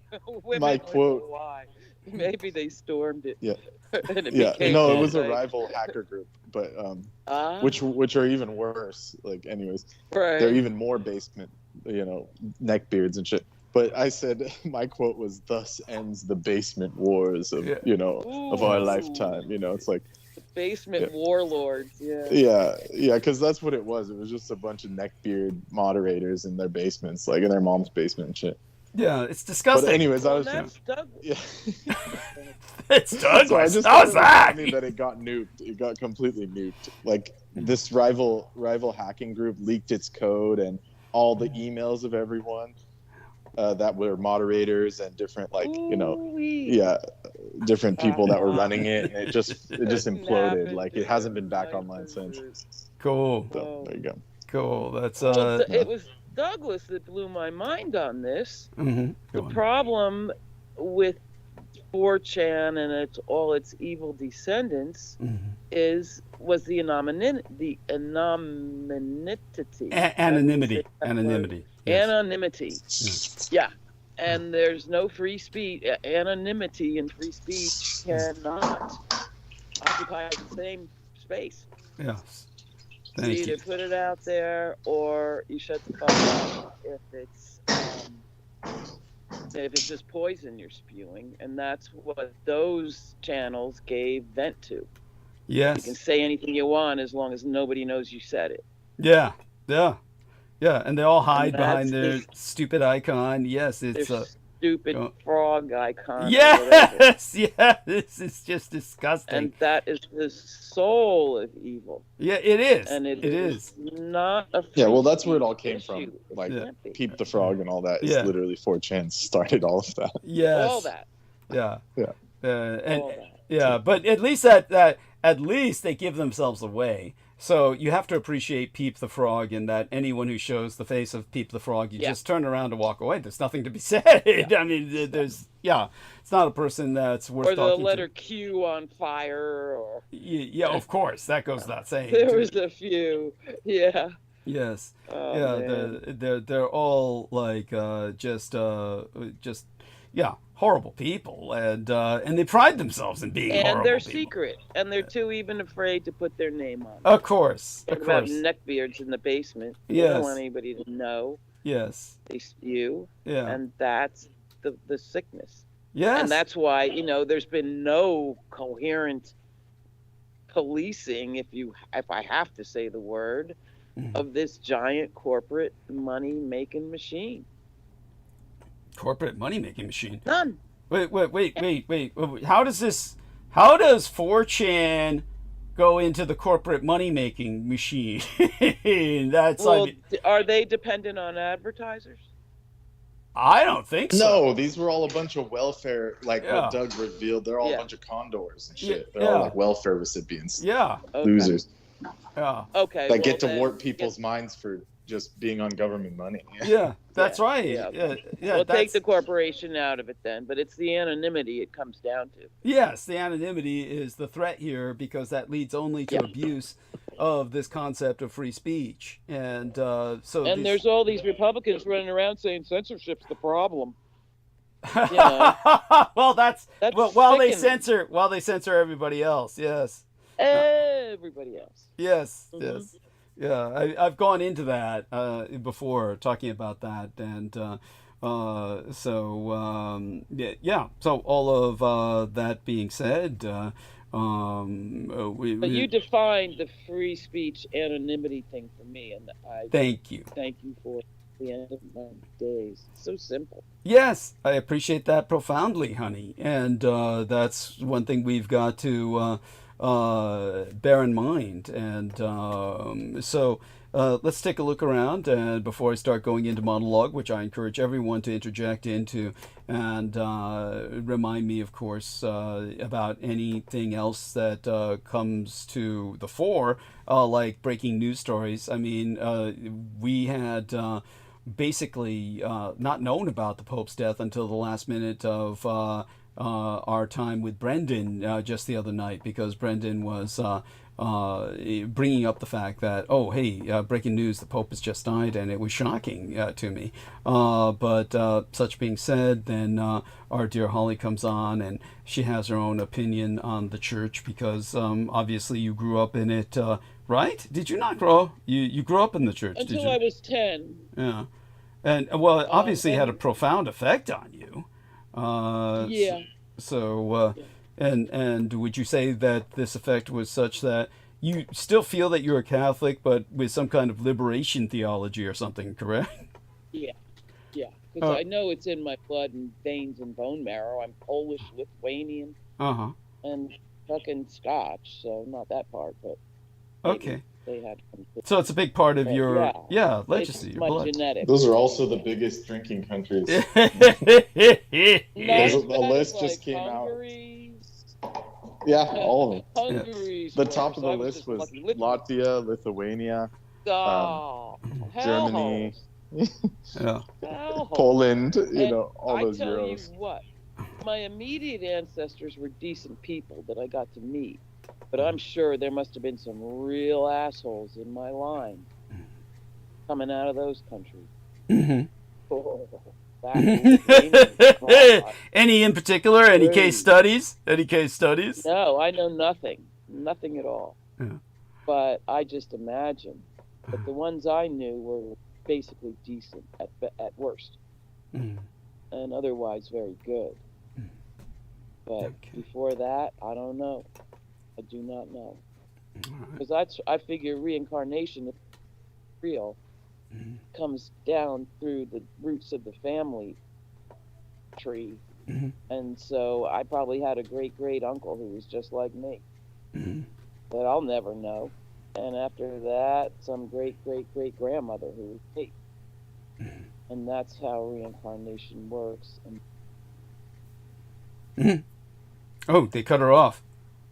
S7: Women
S3: My
S7: with
S3: quote-
S7: a Y. Maybe they stormed it.
S3: Yeah.
S7: And it
S3: Yeah,
S7: became
S3: no, it was a
S7: like,
S3: rival hacker group, but
S7: ah,
S3: which are even worse. Like, anyways,
S7: right.
S3: they're even more basement, neckbeards and shit. But I said my quote was, "Thus ends the basement wars of
S1: Yeah.
S3: of our
S7: Ooh.
S3: lifetime." It's like,
S7: Basement
S3: Yeah.
S7: warlords. Yeah.
S3: yeah, because that's what it was. It was just a bunch of neckbeard moderators in their basements, like in their mom's basement and shit.
S1: yeah, it's
S3: But
S1: disgusting.
S3: anyways, I
S7: Well,
S3: was
S7: that's Doug.
S3: yeah.
S1: It's
S3: So I
S1: Douglas.
S3: just
S1: How's
S3: thought
S1: that?
S3: it was funny that it got nuked. It got completely nuked. Like this rival hacking group leaked its code and all the emails of everyone that were moderators and different
S7: Ooh-wee.
S3: different people that were running it, and it just imploded. Like it hasn't been back online since.
S1: Cool.
S3: So there you go.
S1: Cool. That's
S7: Well, it was Douglas that blew my mind on this.
S1: mhm.
S7: The
S1: Go on.
S7: problem with 4chan and all its evil descendants
S1: Mhm.
S7: was the anonymity.
S1: Anonymity. Anonymity. Yes.
S7: Anonymity. Yeah. And there's no free speech. Anonymity and free speech cannot occupy the same space.
S1: Yes.
S7: You
S1: Thank
S7: either
S1: you.
S7: put it out there or you shut the fuck up if it's just poison you're spewing, and that's what those channels gave vent to. You can
S1: Yes.
S7: say anything you want as long as nobody knows you said it.
S1: Yeah. Yeah. Yeah, and they all hide
S7: And
S1: behind
S7: that's
S1: their
S7: the-
S1: stupid icon. Yes,
S7: Their
S1: it's
S7: stupid
S1: go-
S7: frog icon. Or whatever.
S1: yes, yeah. This is just disgusting.
S7: And that is the soul of evil.
S1: Yeah, it is.
S7: And it
S1: is.
S7: not a
S3: Yeah, well,
S7: free
S3: that's where it all
S7: speech
S3: came
S7: issue.
S3: from. Like,
S7: It can't be.
S3: Peep the Frog and all that is
S1: Yeah.
S3: literally 4chan started all of that.
S1: Yes.
S7: All that.
S1: Yeah.
S3: Yeah.
S1: And
S7: All that.
S1: yeah, but at least that at least they give themselves away. So you have to appreciate Peep the Frog, and that anyone who shows the face of Peep the Frog, you
S7: Yeah.
S1: just turn around and walk away. There's nothing to be said.
S7: Yeah.
S1: I mean, there's it's not a person that's worth
S7: Or the
S1: talking
S7: letter
S1: to.
S7: Q on fire, or
S1: Yeah, of course, that goes without saying.
S7: there
S1: too.
S7: was a few. Yeah.
S1: Yes.
S7: Oh,
S1: Yeah,
S7: man.
S1: they're all like just horrible people, and they pride themselves in being horrible
S7: And they're
S1: people.
S7: secret, and they're too even afraid to put their name on it.
S1: Of course,
S7: What
S1: of
S7: about
S1: course.
S7: neckbeards in the basement? They
S1: Yes.
S7: don't want anybody to know.
S1: Yes.
S7: They spew,
S1: Yeah.
S7: and that's the sickness.
S1: Yes.
S7: And that's why, there's been no coherent policing, if I have to say the word,
S1: Mhm.
S7: of this giant corporate money-making machine.
S1: corporate money-making machine.
S7: None.
S1: Wait. How does 4chan go into the corporate money-making machine? That's
S7: Well, are they dependent on advertisers?
S1: I don't think so.
S3: No, these were all a bunch of welfare, like
S1: Yeah.
S3: what Doug revealed. They're all
S7: Yeah.
S3: a bunch of condors and
S1: Yeah,
S3: shit. They're all
S1: yeah.
S3: like welfare recipients,
S1: Yeah.
S7: Okay.
S3: losers
S1: Yeah.
S7: Okay.
S3: that get to
S7: then-
S3: warp people's minds for just being on government money.
S1: Yeah. That's
S7: Yeah,
S1: right.
S7: yeah.
S1: Yeah.
S7: Well,
S1: that's,
S7: take the corporation out of it then, but it's the anonymity it comes down to.
S1: Yes, the anonymity is the threat here, because that leads only to
S7: Yeah.
S1: abuse of this concept of free speech, and so.
S7: And there's all these Republicans running around saying censorship's the problem.
S1: well,
S7: That's
S1: while they
S7: sickening.
S1: censor everybody else. Yes.
S7: Everybody else.
S1: Yes.
S7: Mhm.
S1: Yes. Yeah, I've gone into that before, talking about that, and yeah. So all of that being said,
S7: But you defined the free speech anonymity thing for me, and I
S1: thank you.
S7: thank you for the end of my days. It's so simple.
S1: Yes, I appreciate that profoundly, honey, and that's one thing we've got to bear in mind. And so let's take a look around, and before I start going into monologue, which I encourage everyone to interject into, and remind me, of course, about anything else that comes to the fore, like breaking news stories. I mean, we had basically not known about the Pope's death until the last minute of our time with Brendan just the other night, because Brendan was bringing up the fact that, oh, hey, breaking news, the Pope has just died, and it was shocking to me. But such being said, then our dear Holly comes on, and she has her own opinion on the church, because obviously you grew up in it, right? Did you not grow? You grew up in the church, did
S7: Until
S1: you?
S7: I was 10.
S1: Yeah. And well, it obviously had a profound effect on you.
S7: Yeah.
S1: So, and would you say that this effect was such that you still feel that you're a Catholic, but with some kind of liberation theology or something, correct?
S7: Yeah. Because I know it's in my blood and veins and bone marrow. I'm Polish, Lithuanian,
S1: Uh-huh.
S7: and fucking Scotch, so not that part, but maybe
S1: Okay.
S7: they had some.
S1: So it's a big part of
S7: But
S1: your,
S7: it's
S1: legacy, your
S7: my
S1: blood.
S7: genetics.
S3: Those are also the biggest drinking countries.
S7: Nice
S3: There's a
S7: guys
S3: list
S7: like
S3: just came out.
S7: Hungary,
S3: Yeah, all of them.
S7: Hungary's
S3: The
S7: worse.
S3: top of the
S7: I was
S3: list
S7: just
S3: was
S7: fucking Lithuania.
S3: Latvia, Lithuania,
S7: Oh,
S3: Germany,
S1: Yeah.
S7: hellholes.
S3: Poland,
S7: And
S3: all
S7: I
S3: those
S7: tell
S3: euros.
S7: you what, my immediate ancestors were decent people that I got to meet, but I'm sure there must have been some real assholes in my line coming out of those countries.
S1: Mhm.
S7: Oh, that Lithuania, God.
S1: Any in particular? Any
S7: Crazy.
S1: case studies? Any case studies?
S7: No, I know nothing at all.
S1: Yeah.
S7: But I just imagine that the ones I knew were basically decent at worst,
S1: Mm.
S7: and otherwise very good. But
S1: Okay.
S7: before that, I don't know. I do not know,
S1: All right.
S7: because I figure reincarnation is real. comes down through the roots of the family tree. And so I probably had a great great uncle who was just like me, but I'll never know. And after that, some great great great grandmother who was me. And that's how reincarnation works.
S1: Oh, they cut her off.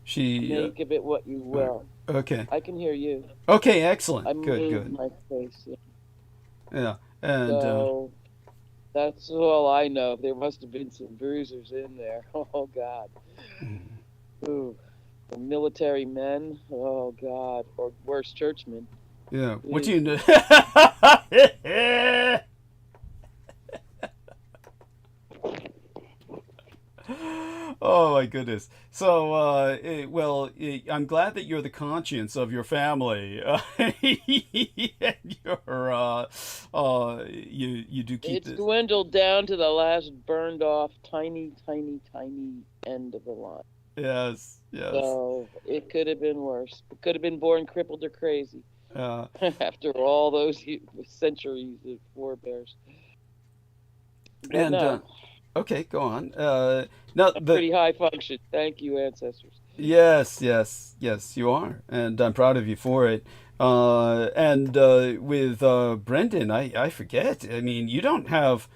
S1: She.
S7: Make of it what you will.
S1: Okay.
S7: I can hear you.
S1: Okay, excellent.
S7: I
S1: Good,
S7: moved
S1: good.
S7: my face. Yeah.
S1: Yeah, and
S7: So that's all I know. There must have been some bruisers in there. Oh God. Ooh. The military men. Oh God. Or worse, churchmen.
S1: yeah. What do you know? Oh my goodness. So, I'm glad that you're the conscience of your family. And you do keep
S7: It's
S1: this.
S7: dwindled down to the last burned off tiny, tiny, tiny end of the line.
S1: Yes, yes.
S7: So it could have been worse. It could have been born crippled or crazy
S1: Uh,
S7: after all those centuries of forebears. But
S1: and
S7: no,
S1: okay, go on. Now
S7: a pretty high function. Thank you, ancestors.
S1: Yes, yes, yes, you are, and I'm proud of you for it. And with Brendan, I forget. I mean, you don't have.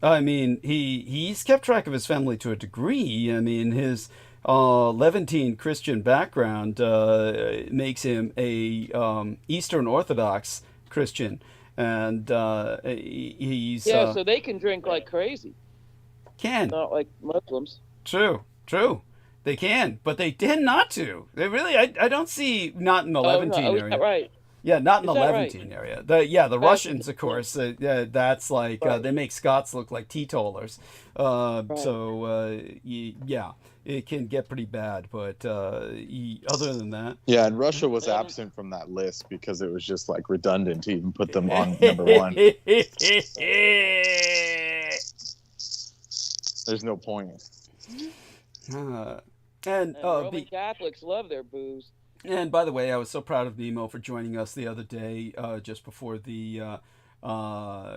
S1: I mean, he's kept track of his family to a degree. I mean, his Levantine Christian background makes him a Eastern Orthodox Christian, and he's
S7: Yeah, so they can drink like crazy,
S1: can.
S7: not like Muslims.
S1: True, true. They can, but they tend not to. They really, I don't see, not in the
S7: Oh no,
S1: Levantine
S7: is
S1: area.
S7: that right?
S1: Yeah, not in the
S7: Is that right?
S1: Levantine area. The Russians, of course, that's like
S7: Right.
S1: they make Scots look like teetotalers.
S7: Right.
S1: So yeah, it can get pretty bad. But other than that,
S3: Yeah, and Russia was absent from that list because it was just like redundant to even put them on number one. There's no point.
S1: And
S7: Roman Catholics love their booze.
S1: And by the way, I was so proud of Nemo for joining us the other day, just before the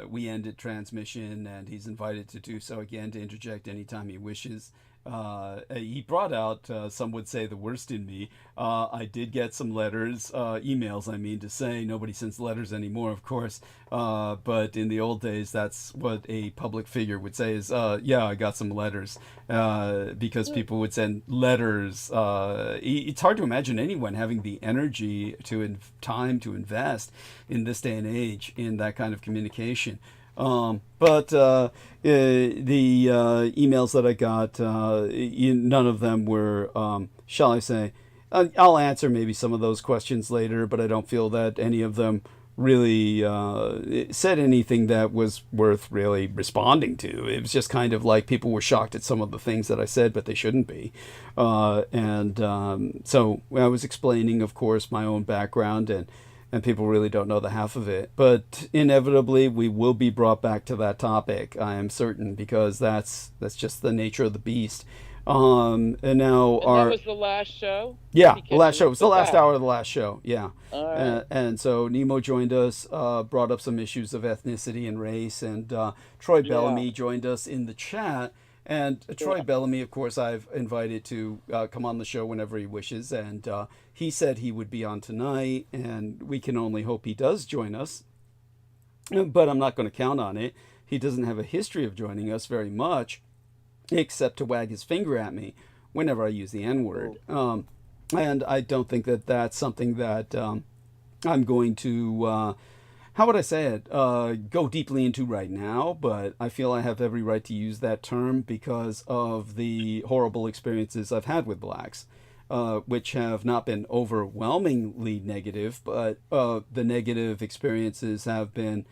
S1: we ended transmission, and he's invited to do so again, to interject anytime he wishes. He brought out, some would say, the worst in me. I did get some letters, emails, I mean to say. Nobody sends letters anymore, of course. But in the old days, that's what a public figure would say is, yeah, I got some letters. Because people would send letters. It's hard to imagine anyone having the energy time to invest in this day and age in that kind of communication. But the emails that I got, none of them were, shall I say, I'll answer maybe some of those questions later, but I don't feel that any of them really said anything that was worth really responding to. It was just kind of like people were shocked at some of the things that I said, but they shouldn't be. So I was explaining, of course, my own background, and people really don't know the half of it. But inevitably, we will be brought back to that topic, I am certain, because that's just the nature of the beast. And now
S7: that was the last show?
S1: Yeah, the last show. It was the last hour of the last show, yeah.
S7: All right.
S1: And so Nemo joined us, brought up some issues of ethnicity and race, and Troy Bellamy joined us in the chat. And Troy Bellamy, of course, I've invited to come on the show whenever he wishes, and he said he would be on tonight, and we can only hope he does join us. But I'm not going to count on it. He doesn't have a history of joining us very much, except to wag his finger at me whenever I use the N-word. And I don't think that that's something that I'm going to... how would I say it? Go deeply into right now, but I feel I have every right to use that term because of the horrible experiences I've had with blacks, which have not been overwhelmingly negative, but the negative experiences have been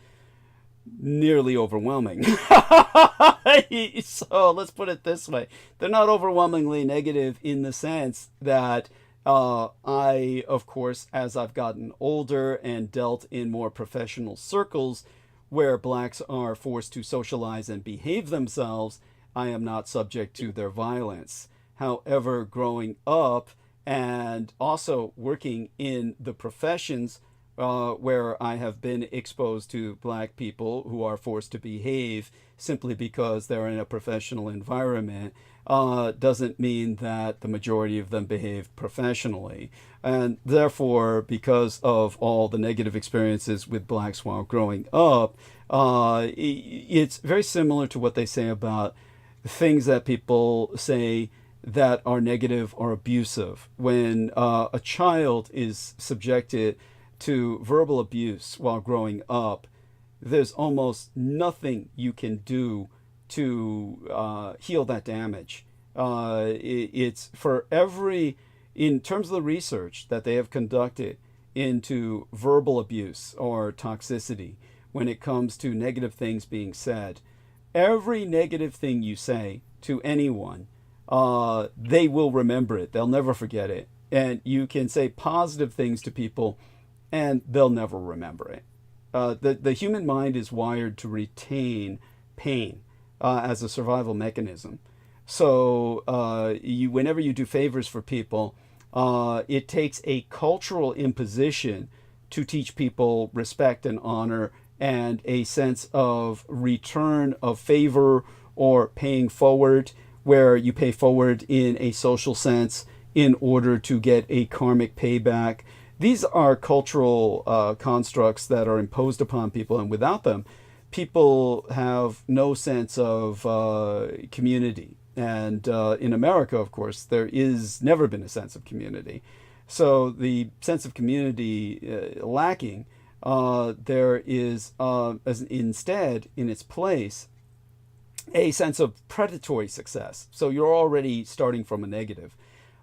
S1: nearly overwhelming. So let's put it this way. They're not overwhelmingly negative in the sense that I, of course, as I've gotten older and dealt in more professional circles where blacks are forced to socialize and behave themselves, I am not subject to their violence. However, growing up and also working in the professions where I have been exposed to black people who are forced to behave simply because they're in a professional environment, doesn't mean that the majority of them behave professionally. And therefore, because of all the negative experiences with blacks while growing up, it's very similar to what they say about things that people say that are negative or abusive. When a child is subjected to verbal abuse while growing up, there's almost nothing you can do to heal that damage. It's for every, in terms of the research that they have conducted into verbal abuse or toxicity, when it comes to negative things being said, every negative thing you say to anyone, they will remember it. They'll never forget it. And you can say positive things to people and they'll never remember it. The human mind is wired to retain pain as a survival mechanism. So whenever you do favors for people, it takes a cultural imposition to teach people respect and honor and a sense of return of favor or paying forward, where you pay forward in a social sense in order to get a karmic payback. These are cultural constructs that are imposed upon people, and without them, people have no sense of community. And in America, of course, there is never been a sense of community. So the sense of community lacking, there is instead, in its place, a sense of predatory success. So you're already starting from a negative.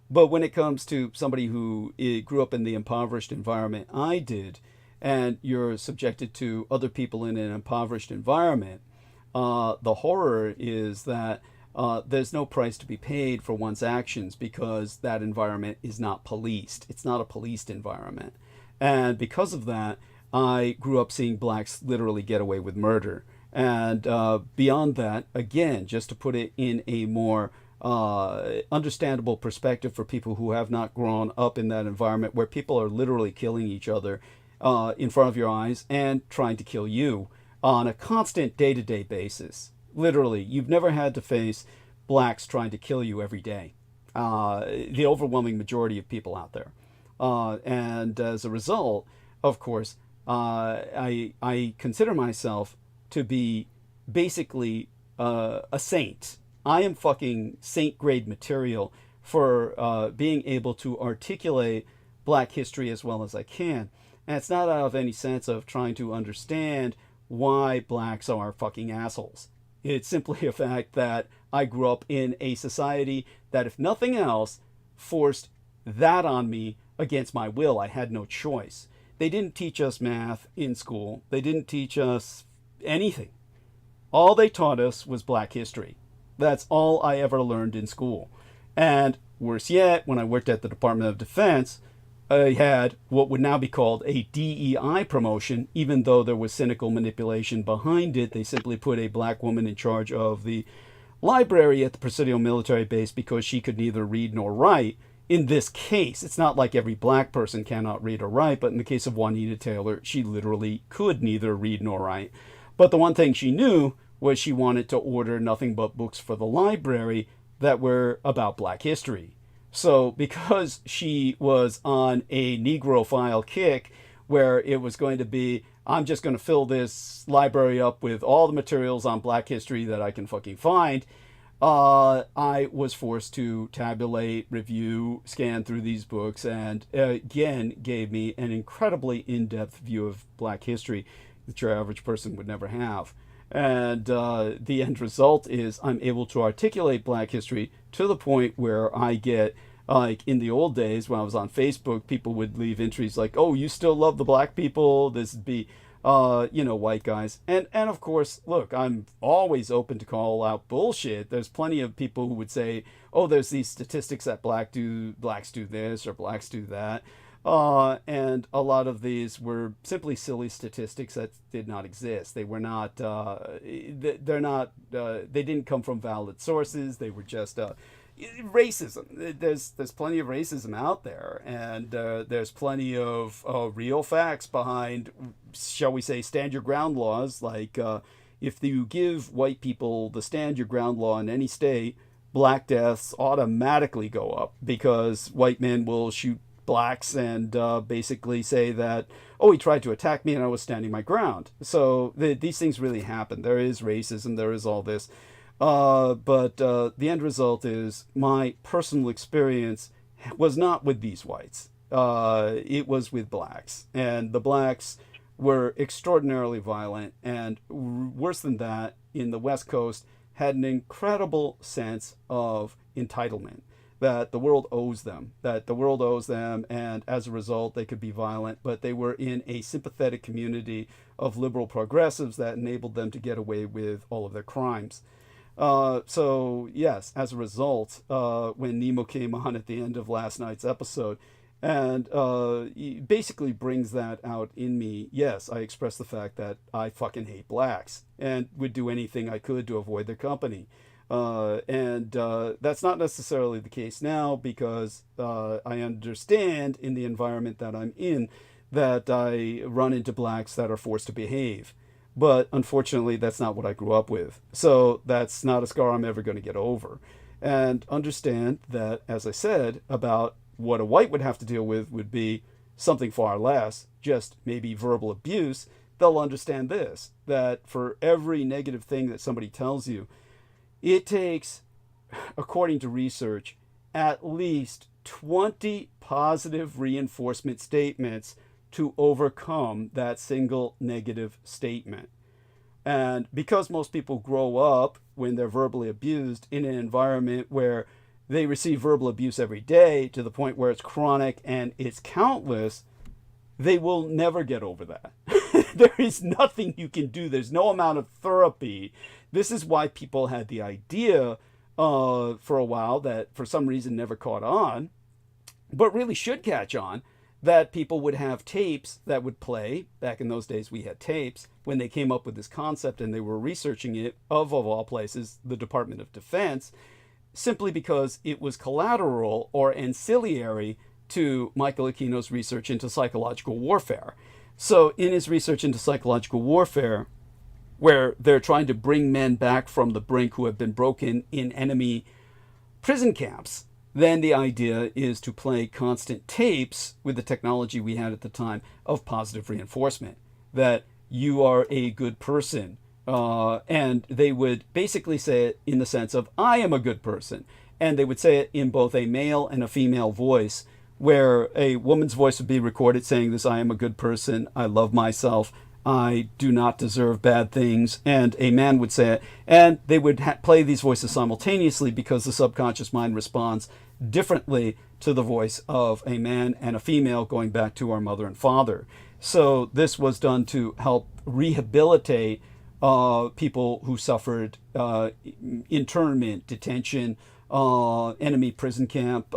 S1: But when it comes to somebody who grew up in the impoverished environment I did, and you're subjected to other people in an impoverished environment, the horror is that there's no price to be paid for one's actions because that environment is not policed. It's not a policed environment. And because of that, I grew up seeing blacks literally get away with murder. And beyond that, again, just to put it in a more understandable perspective for people who have not grown up in that environment where people are literally killing each other in front of your eyes and trying to kill you on a constant day-to-day basis. Literally, you've never had to face blacks trying to kill you every day. The overwhelming majority of people out there. And as a result, of course, I consider myself to be basically a saint. I am fucking saint grade material for being able to articulate black history as well as I can. And it's not out of any sense of trying to understand why blacks are fucking assholes. It's simply a fact that I grew up in a society that, if nothing else, forced that on me against my will. I had no choice. They didn't teach us math in school. They didn't teach us anything. All they taught us was black history. That's all I ever learned in school. And worse yet, when I worked at the Department of Defense, I had what would now be called a DEI promotion, even though there was cynical manipulation behind it. They simply put a black woman in charge of the library at the Presidio military base because she could neither read nor write. In this case, it's not like every black person cannot read or write, but in the case of Juanita Taylor, she literally could neither read nor write. But the one thing she knew was she wanted to order nothing but books for the library that were about black history. So because she was on a Negrophile kick where it was going to be, I'm just going to fill this library up with all the materials on black history that I can fucking find, I was forced to tabulate, review, scan through these books, and again gave me an incredibly in-depth view of black history that your average person would never have. And the end result is I'm able to articulate black history to the point where I get, like in the old days when I was on Facebook, people would leave entries like, oh, you still love the black people? This would be, white guys. And of course, look, I'm always open to call out bullshit. There's plenty of people who would say, oh, there's these statistics that blacks do this or blacks do that. And a lot of these were simply silly statistics that did not exist. They were not, they didn't come from valid sources. They were just, racism. There's plenty of racism out there, and there's plenty of real facts behind, shall we say, stand your ground laws. Like if you give white people the stand your ground law in any state, black deaths automatically go up because white men will shoot blacks and basically say that, oh, he tried to attack me and I was standing my ground. So these things really happen. There is racism, there is all this. But the end result is my personal experience was not with these whites. It was with blacks. And the blacks were extraordinarily violent. And worse than that, in the West Coast, had an incredible sense of entitlement, that the world owes them, and as a result, they could be violent, but they were in a sympathetic community of liberal progressives that enabled them to get away with all of their crimes. So, yes, as a result, when Nemo came on at the end of last night's episode, and he basically brings that out in me, yes, I express the fact that I fucking hate blacks and would do anything I could to avoid their company. And that's not necessarily the case now because I understand in the environment that I'm in that I run into blacks that are forced to behave. But unfortunately, that's not what I grew up with. So that's not a scar I'm ever going to get over. And understand that, as I said, about what a white would have to deal with would be something far less, just maybe verbal abuse. They'll understand this, that for every negative thing that somebody tells you, it takes, according to research, at least 20 positive reinforcement statements to overcome that single negative statement. And because most people grow up when they're verbally abused in an environment where they receive verbal abuse every day to the point where it's chronic and it's countless, they will never get over that. There is nothing you can do. There's no amount of therapy. This is why people had the idea for a while that for some reason never caught on, but really should catch on, that people would have tapes that would play. Back in those days, we had tapes when they came up with this concept and they were researching it of all places, the Department of Defense, simply because it was collateral or ancillary to Michael Aquino's research into psychological warfare. So in his research into psychological warfare, where they're trying to bring men back from the brink who have been broken in enemy prison camps, then the idea is to play constant tapes with the technology we had at the time of positive reinforcement, that you are a good person. And they would basically say it in the sense of, I am a good person. And they would say it in both a male and a female voice, where a woman's voice would be recorded saying this, I am a good person, I love myself, I do not deserve bad things, and a man would say it, and they would play these voices simultaneously because the subconscious mind responds differently to the voice of a man and a female going back to our mother and father. So this was done to help rehabilitate people who suffered internment, detention, enemy prison camp,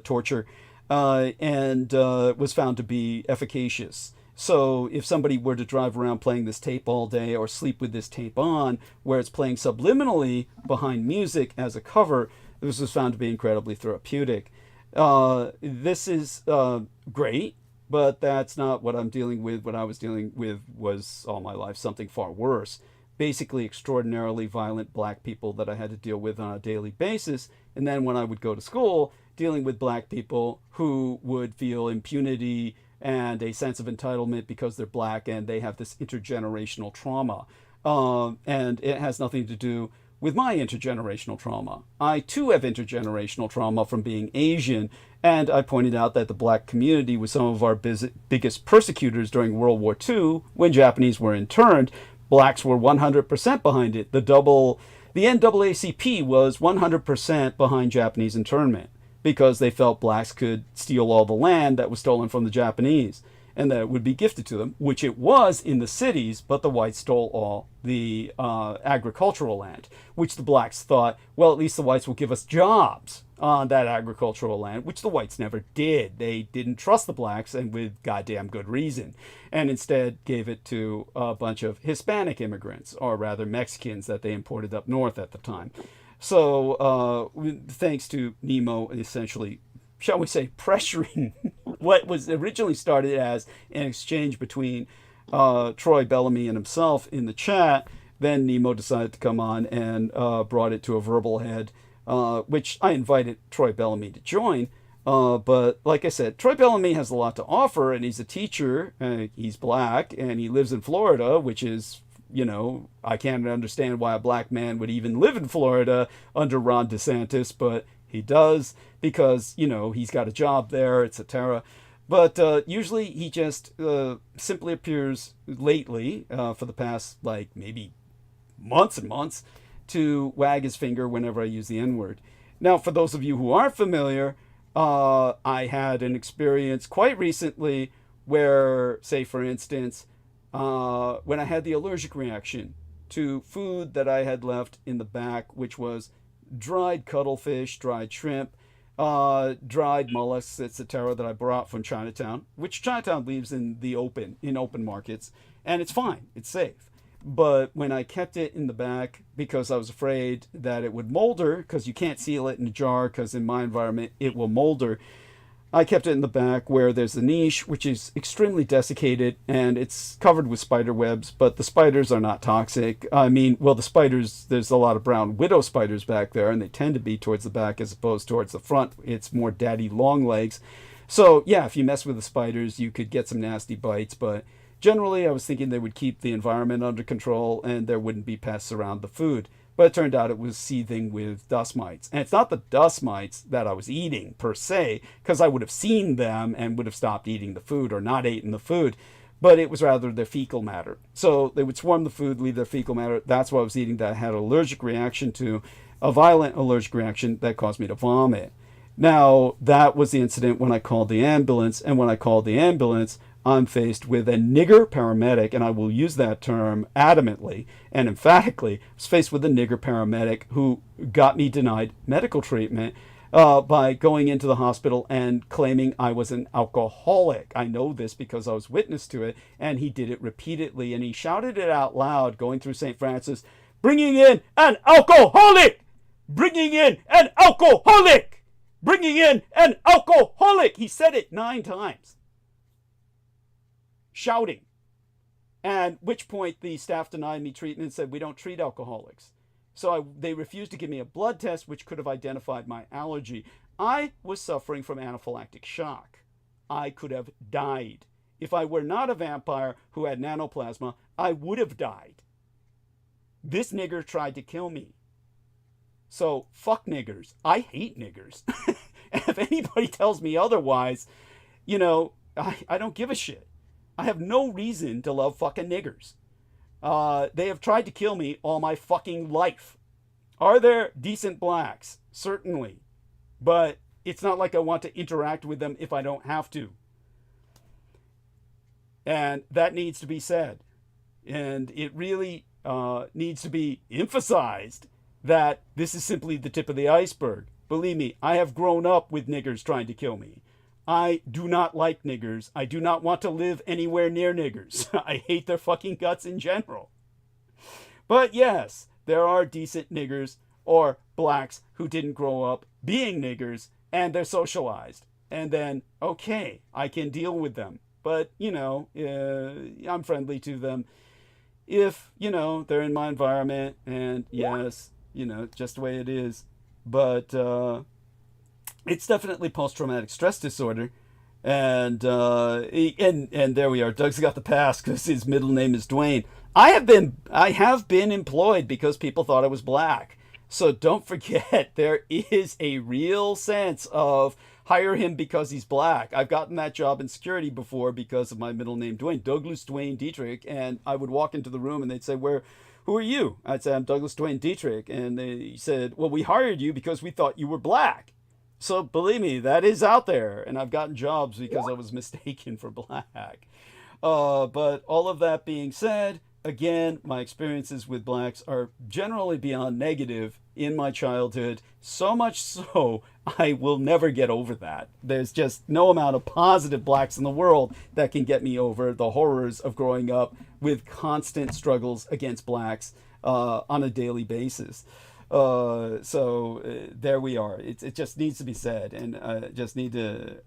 S1: torture, and was found to be efficacious. So if somebody were to drive around playing this tape all day or sleep with this tape on, where it's playing subliminally behind music as a cover, this was found to be incredibly therapeutic. This is great, but that's not what I'm dealing with. What I was dealing with was all my life something far worse. Basically extraordinarily violent black people that I had to deal with on a daily basis. And then when I would go to school, dealing with black people who would feel impunity and a sense of entitlement because they're black and they have this intergenerational trauma. And it has nothing to do with my intergenerational trauma. I too have intergenerational trauma from being Asian, and I pointed out that the black community was some of our biggest persecutors during World War II when Japanese were interned. Blacks were 100% behind it. The NAACP was 100% behind Japanese internment, because they felt blacks could steal all the land that was stolen from the Japanese and that it would be gifted to them, which it was in the cities, but the whites stole all the agricultural land, which the blacks thought, well, at least the whites will give us jobs on that agricultural land, which the whites never did. They didn't trust the blacks, and with goddamn good reason, and instead gave it to a bunch of Hispanic immigrants, or rather Mexicans that they imported up north at the time. So thanks to Nemo, essentially, shall we say, pressuring what was originally started as an exchange between Troy Bellamy and himself in the chat, then Nemo decided to come on and brought it to a verbal head, which I invited Troy Bellamy to join. But like I said, Troy Bellamy has a lot to offer, and he's a teacher, he's black, and he lives in Florida, which is, I can't understand why a black man would even live in Florida under Ron DeSantis, but he does because, he's got a job there, etc. But usually he just simply appears lately, for the past, maybe months and months, to wag his finger whenever I use the N-word. Now, for those of you who aren't familiar, I had an experience quite recently where, say, for instance, when I had the allergic reaction to food that I had left in the back, which was dried cuttlefish, dried shrimp, dried mollusks, etc., that I brought from Chinatown, which Chinatown leaves in open markets, and it's fine, it's safe. But when I kept it in the back because I was afraid that it would molder, because you can't seal it in a jar, because in my environment it will molder, I kept it in the back where there's a niche, which is extremely desiccated, and it's covered with spider webs, but the spiders are not toxic. The spiders, there's a lot of brown widow spiders back there, and they tend to be towards the back as opposed towards the front. It's more daddy long legs. So, yeah, if you mess with the spiders, you could get some nasty bites, but generally I was thinking they would keep the environment under control and there wouldn't be pests around the food. But it turned out it was seething with dust mites. And it's not the dust mites that I was eating, per se, because I would have seen them and would have stopped eating the food or not eaten the food. But it was rather their fecal matter. So they would swarm the food, leave their fecal matter. That's what I was eating that I had an allergic reaction to, a violent allergic reaction that caused me to vomit. Now, that was the incident when I called the ambulance. And when I called the ambulance, I'm faced with a nigger paramedic, and I will use that term adamantly and emphatically. I was faced with a nigger paramedic who got me denied medical treatment by going into the hospital and claiming I was an alcoholic. I know this because I was witness to it, and he did it repeatedly, and he shouted it out loud going through St. Francis, "Bringing in an alcoholic! Bringing in an alcoholic! Bringing in an alcoholic!" He said it 9 times. Shouting. At which point the staff denied me treatment and said, "We don't treat alcoholics." So they refused to give me a blood test, which could have identified my allergy. I was suffering from anaphylactic shock. I could have died. If I were not a vampire who had nanoplasma, I would have died. This nigger tried to kill me. So, fuck niggers. I hate niggers. And if anybody tells me otherwise, I don't give a shit. I have no reason to love fucking niggers. They have tried to kill me all my fucking life. Are there decent blacks? Certainly. But it's not like I want to interact with them if I don't have to. And that needs to be said. And it really needs to be emphasized that this is simply the tip of the iceberg. Believe me, I have grown up with niggers trying to kill me. I do not like niggers. I do not want to live anywhere near niggers. I hate their fucking guts in general. But yes, there are decent niggers or blacks who didn't grow up being niggers and they're socialized. And then, okay, I can deal with them. But, I'm friendly to them if, they're in my environment and yes, just the way it is. But, it's definitely post-traumatic stress disorder, and there we are. Doug's got the pass because his middle name is Dwayne. I have been employed because people thought I was black. So don't forget, there is a real sense of hire him because he's black. I've gotten that job in security before because of my middle name, Dwayne, Douglas Dwayne Dietrich, and I would walk into the room and they'd say, "Who are you?" I'd say, "I'm Douglas Dwayne Dietrich," and they said, "Well, we hired you because we thought you were black." So believe me, that is out there, and I've gotten jobs because I was mistaken for black. But all of that being said, again, my experiences with blacks are generally beyond negative in my childhood, so much so I will never get over that. There's just no amount of positive blacks in the world that can get me over the horrors of growing up with constant struggles against blacks on a daily basis. There we are. It just needs to be said, and just need to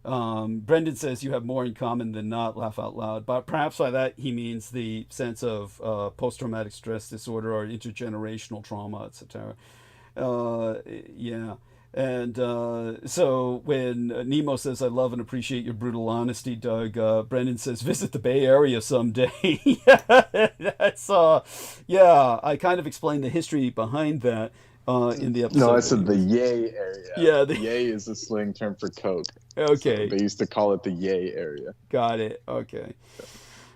S1: Brendan says you have more in common than not. Laugh out loud. But perhaps by that he means the sense of post-traumatic stress disorder or intergenerational trauma, etc. Yeah. And so when Nemo says, I love and appreciate your brutal honesty, Doug, Brendan says, visit the Bay Area someday. That's, I kind of explained the history behind that in the episode.
S3: No, I said the Yay area.
S1: Yeah.
S3: Yay is a slang term for coke.
S1: Okay.
S3: So they used to call it the Yay area.
S1: Got it. Okay.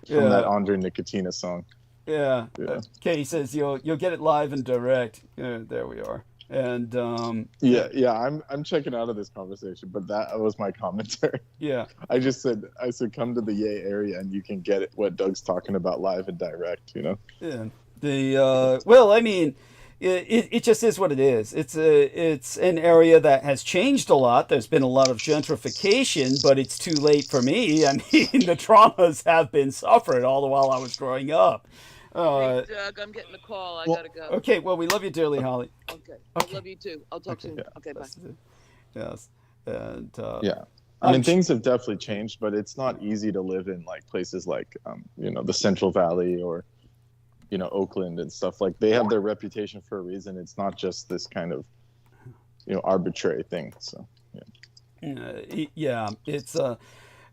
S3: From that Andre Nicotina song.
S1: Yeah. Okay, he says, you'll get it live and direct. There we are. And
S3: I'm checking out of this conversation, but that was my commentary.
S1: Yeah,
S3: I said come to the Yay area and you can get it what Doug's talking about live and direct, you know.
S1: Yeah. I mean, it just is what it is. It's an area that has changed a lot. There's been a lot of gentrification, but it's too late for me. I mean, the traumas have been suffered all the while I was growing up.
S7: Hey, Doug, I'm getting a call. I gotta go.
S1: Okay, well, we love you dearly, Holly.
S7: Okay. I love you too. I'll talk soon.
S3: Yeah.
S7: Okay, bye.
S1: Yes. And
S3: I mean, things have definitely changed, but it's not easy to live in like places like the Central Valley or Oakland and stuff. Like they have their reputation for a reason. It's not just this kind of arbitrary thing. So
S1: it's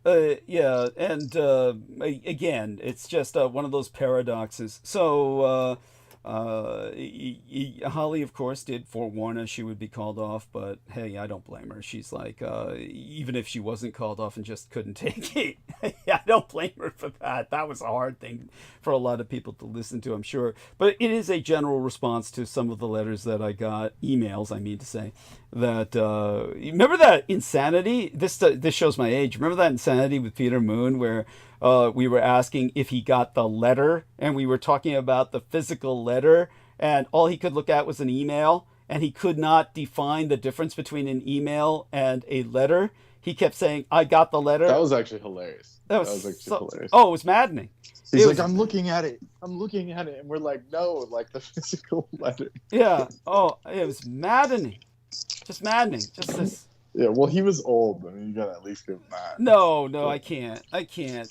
S1: again, it's just one of those paradoxes. So Holly, of course, did forewarn us she would be called off, but hey, I don't blame her. She's like, even if she wasn't called off and just couldn't take it, I don't blame her for that. That was a hard thing for a lot of people to listen to, I'm sure. But it is a general response to some of the letters that I got, emails, I mean to say, that remember that insanity? This shows my age. Remember that insanity with Peter Moon where we were asking if he got the letter, and we were talking about the physical letter, and all he could look at was an email, and he could not define the difference between an email and a letter. He kept saying, I got the letter.
S3: That was actually hilarious. That was actually hilarious.
S1: Oh, it was maddening.
S3: He's like, I'm looking at it. And we're like, no, like the physical letter.
S1: Yeah. Oh, it was maddening. Just maddening. Just this.
S3: Yeah, well, he was old. I mean, you gotta at least give him that.
S1: No, I can't.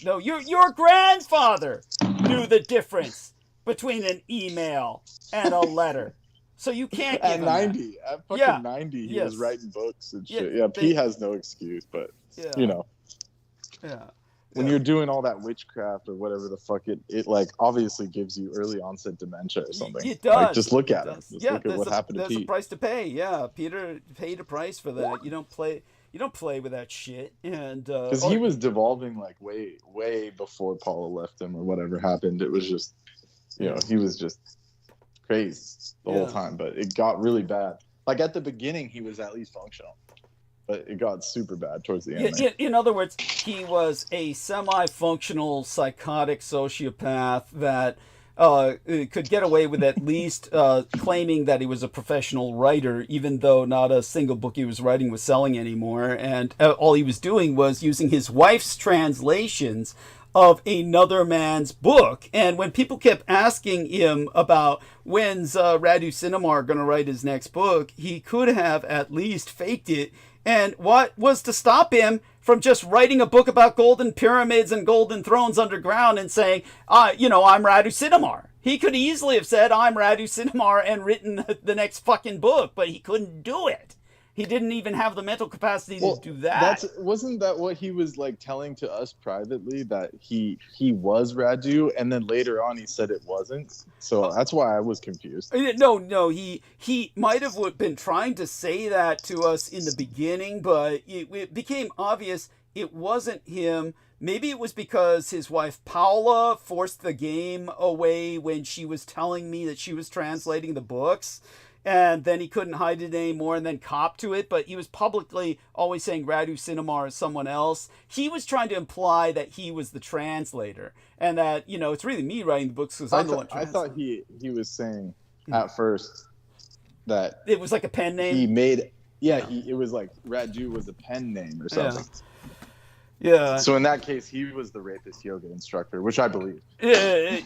S1: No, your grandfather knew the difference between an email and a letter. So you can't give
S3: him 90.
S1: That.
S3: At fucking 90, he was writing books and shit. Yeah, P has no excuse, but,
S1: Yeah.
S3: When you're doing all that witchcraft or whatever the fuck it like obviously gives you early onset dementia or something.
S1: It does.
S3: Like, just look at it. Just look at what happened to Pete.
S1: There's a price to pay. Yeah, Peter paid a price for that. You don't play with that shit. And
S3: because he was devolving like way before Paula left him or whatever happened. It was just he was just crazy the whole time. But it got really bad. Like at the beginning, he was at least functional. But it got super bad towards the end.
S1: In other words, he was a semi-functional psychotic sociopath that could get away with at least claiming that he was a professional writer, even though not a single book he was writing was selling anymore. And all he was doing was using his wife's translations of another man's book. And when people kept asking him about when's Radu Cinema going to write his next book, he could have at least faked it. And what was to stop him from just writing a book about golden pyramids and golden thrones underground and saying, I'm Radu Cinema? He could easily have said, I'm Radu Cinema and written the next fucking book, but he couldn't do it. He didn't even have the mental capacity to do that.
S3: Wasn't that what he was like telling to us privately, that he was Radu, and then later on he said it wasn't? So that's why I was confused.
S1: No, he might have been trying to say that to us in the beginning, but it became obvious it wasn't him. Maybe it was because his wife Paula forced the game away when she was telling me that she was translating the books. And then he couldn't hide it anymore and then cop to it. But he was publicly always saying Radu Cinema is someone else. He was trying to imply that he was the translator. And that, it's really me writing the books because I'm the one translating.
S3: I thought he was saying at first that
S1: it was like a pen name.
S3: He made it. Yeah, it was like Radu was a pen name or something.
S1: Yeah.
S3: So in that case, he was the rapist yoga instructor, which I believe.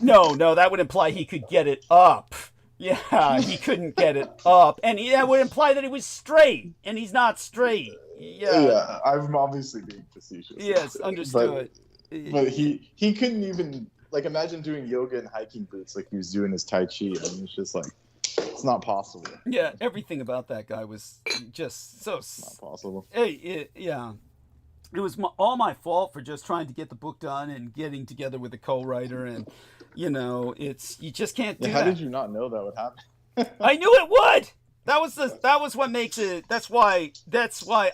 S1: No, that would imply he could get it up. Yeah, he couldn't get it up, and that would imply that he was straight, and he's not straight.
S3: Yeah, I'm obviously being facetious.
S1: Yes, understood.
S3: But he couldn't even, like, imagine doing yoga in hiking boots like he was doing his Tai Chi. I mean, it's just like, it's not possible.
S1: Yeah, everything about that guy was just so...
S3: Not possible.
S1: Yeah. It was all my fault for just trying to get the book done and getting together with a co-writer, and, you just can't do that.
S3: How did you not know that would happen?
S1: I knew it would! That was what makes it. That's why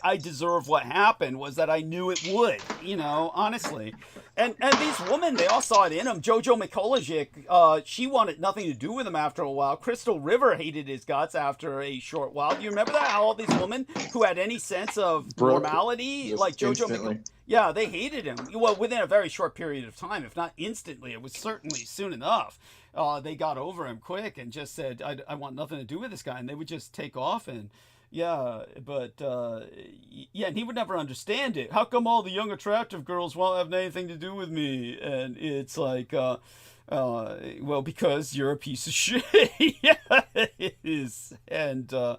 S1: I deserve what happened, was that I knew it would. Honestly, and these women, they all saw it in him. Jojo Mikulicik, she wanted nothing to do with him after a while. Crystal River hated his guts after a short while. Do you remember that? How all these women who had any sense of normality, like Jojo Mikulicik, yeah, they hated him. Well, within a very short period of time, if not instantly, it was certainly soon enough. They got over him quick and just said, I want nothing to do with this guy. And they would just take off. And and he would never understand it. How come all the young, attractive girls won't have anything to do with me? And it's like, well, because you're a piece of shit. Yeah, it is. And I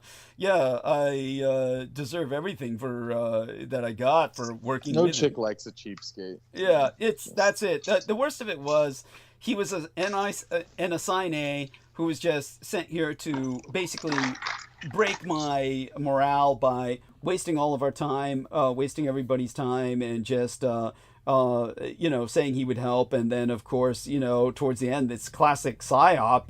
S1: deserve everything for that I got for working with him.
S3: No chick likes a cheapskate.
S1: Yeah, that's it. The worst of it was, he was an NSINA who was just sent here to basically break my morale by wasting all of our time, wasting everybody's time, and just saying he would help. And then, of course, towards the end, this classic psyop,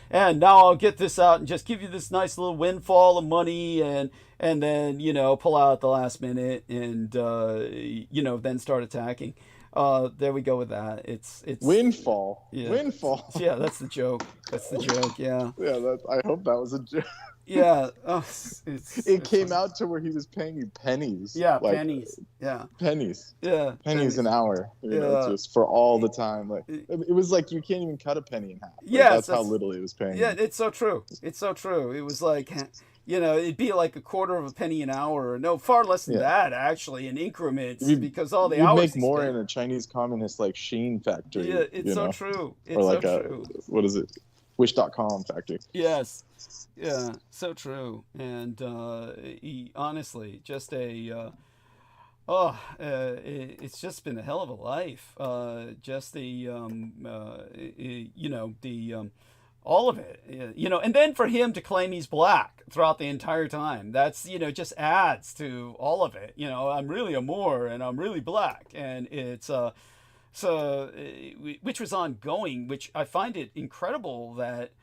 S1: and now I'll get this out and just give you this nice little windfall of money, and then pull out at the last minute, and then start attacking. There we go with that. It's
S3: windfall.
S1: Yeah.
S3: Windfall.
S1: Yeah, that's the joke. Yeah.
S3: Yeah, I hope that was a joke.
S1: Yeah.
S3: It came out to where he was paying you pennies.
S1: Yeah, like, pennies. Yeah.
S3: Pennies.
S1: Yeah.
S3: Pennies an hour. Just for all the time. Like, it was like you can't even cut a penny in half. Like,
S1: yeah,
S3: that's how little he was paying.
S1: Yeah, it's so true. It was like, it'd be like a quarter of a penny an hour. No, far less than that, actually, in increments, because all the hours.
S3: You'd make more in a Chinese communist like Shein factory.
S1: Yeah, it's so true. It's
S3: or like
S1: so true.
S3: What is it? Wish.com factory.
S1: Yes. Yeah, so true. And he honestly, just it's just been a hell of a life. Just all of it, and then for him to claim he's black throughout the entire time, that's, just adds to all of it. I'm really a Moor and I'm really black, and it's which was ongoing, which I find it incredible that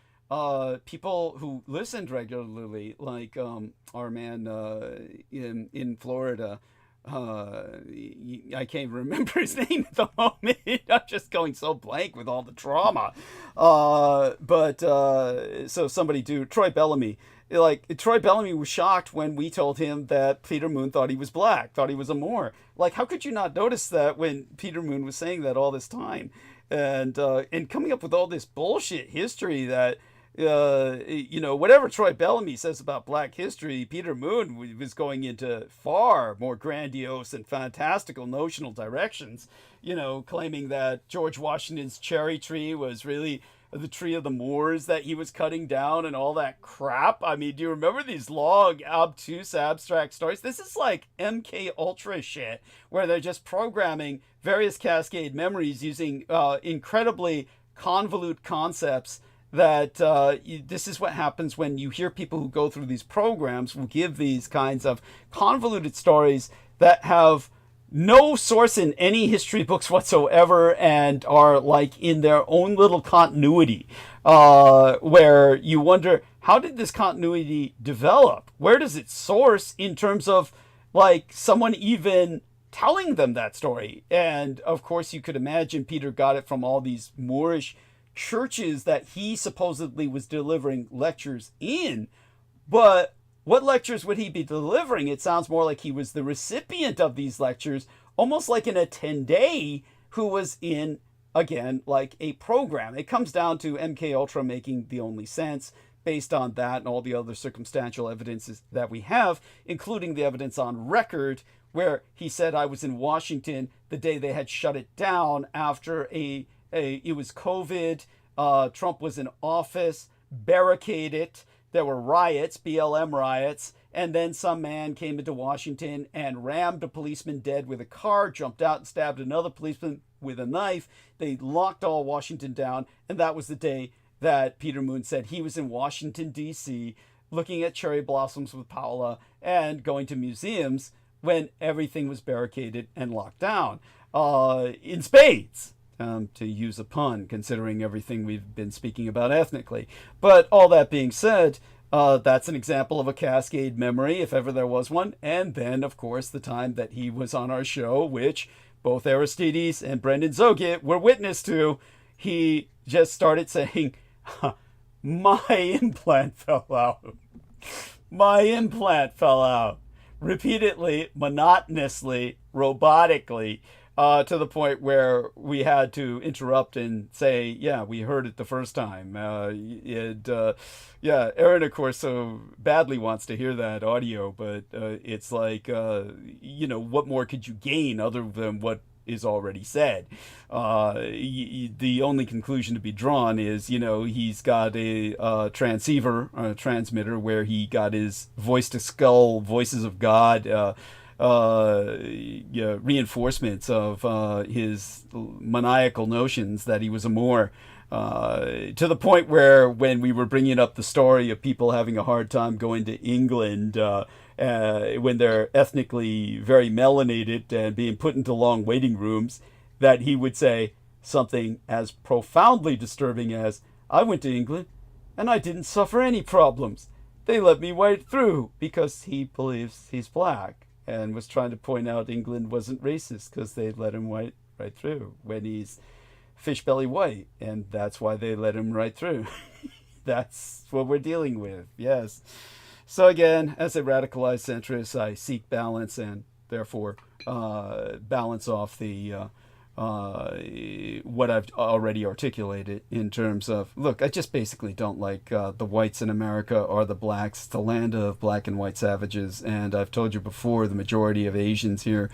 S1: people who listened regularly, like our man in Florida, I can't remember his name at the moment. I'm just going so blank with all the trauma. So somebody Troy Bellamy. Troy Bellamy was shocked when we told him that Peter Moon thought he was black, thought he was a Moor. Like, how could you not notice that when Peter Moon was saying that all this time? And coming up with all this bullshit history that, whatever Troy Bellamy says about black history, Peter Moon was going into far more grandiose and fantastical notional directions, claiming that George Washington's cherry tree was really the tree of the Moors that he was cutting down, and all that crap. I mean, do you remember these long, obtuse, abstract stories? This is like MK Ultra shit, where they're just programming various cascade memories using incredibly convolute concepts. That this is what happens when you hear people who go through these programs will give these kinds of convoluted stories that have no source in any history books whatsoever, and are like in their own little continuity, where you wonder, how did this continuity develop? Where does it source in terms of like someone even telling them that story? And of course you could imagine Peter got it from all these Moorish churches that he supposedly was delivering lectures in. But what lectures would he be delivering? It sounds more like he was the recipient of these lectures, almost like an attendee who was in, again, like a program. It comes down to MK Ultra making the only sense. based on that and all the other circumstantial evidences that we have, including the evidence on record where he said I was in Washington the day they had shut it down after it was COVID. Trump was in office, barricaded. There were riots, BLM riots, and then some man came into Washington and rammed a policeman dead with a car, jumped out and stabbed another policeman with a knife. They locked all Washington down, and that was the day that Peter Moon said he was in Washington, D.C., looking at cherry blossoms with Paola and going to museums when everything was barricaded and locked down in spades. To use a pun, considering everything we've been speaking about ethnically. But all that being said, that's an example of a cascade memory, if ever there was one. And then, of course, the time that he was on our show, which both Aristides and Brendan Zogit were witness to, he just started saying, my implant fell out. My implant fell out. Repeatedly, monotonously, robotically, to the point where we had to interrupt and say, yeah, we heard it the first time. Aaron, of course, so badly wants to hear that audio, but it's like, what more could you gain other than what is already said? The only conclusion to be drawn is, he's got a transmitter where he got his voice to skull, voices of God, reinforcements of his maniacal notions that he was a Moor, to the point where when we were bringing up the story of people having a hard time going to England when they're ethnically very melanated and being put into long waiting rooms, that he would say something as profoundly disturbing as, I went to England and I didn't suffer any problems. They let me right through, because he believes he's black, and was trying to point out England wasn't racist because they let him right through when he's fish belly white, and that's why they let him right through. That's what we're dealing with, yes. So again, as a radicalized centrist, I seek balance and therefore balance off the what I've already articulated in terms of, look, I just basically don't like the whites in America or the blacks. It's the land of black and white savages, and I've told you before, the majority of Asians here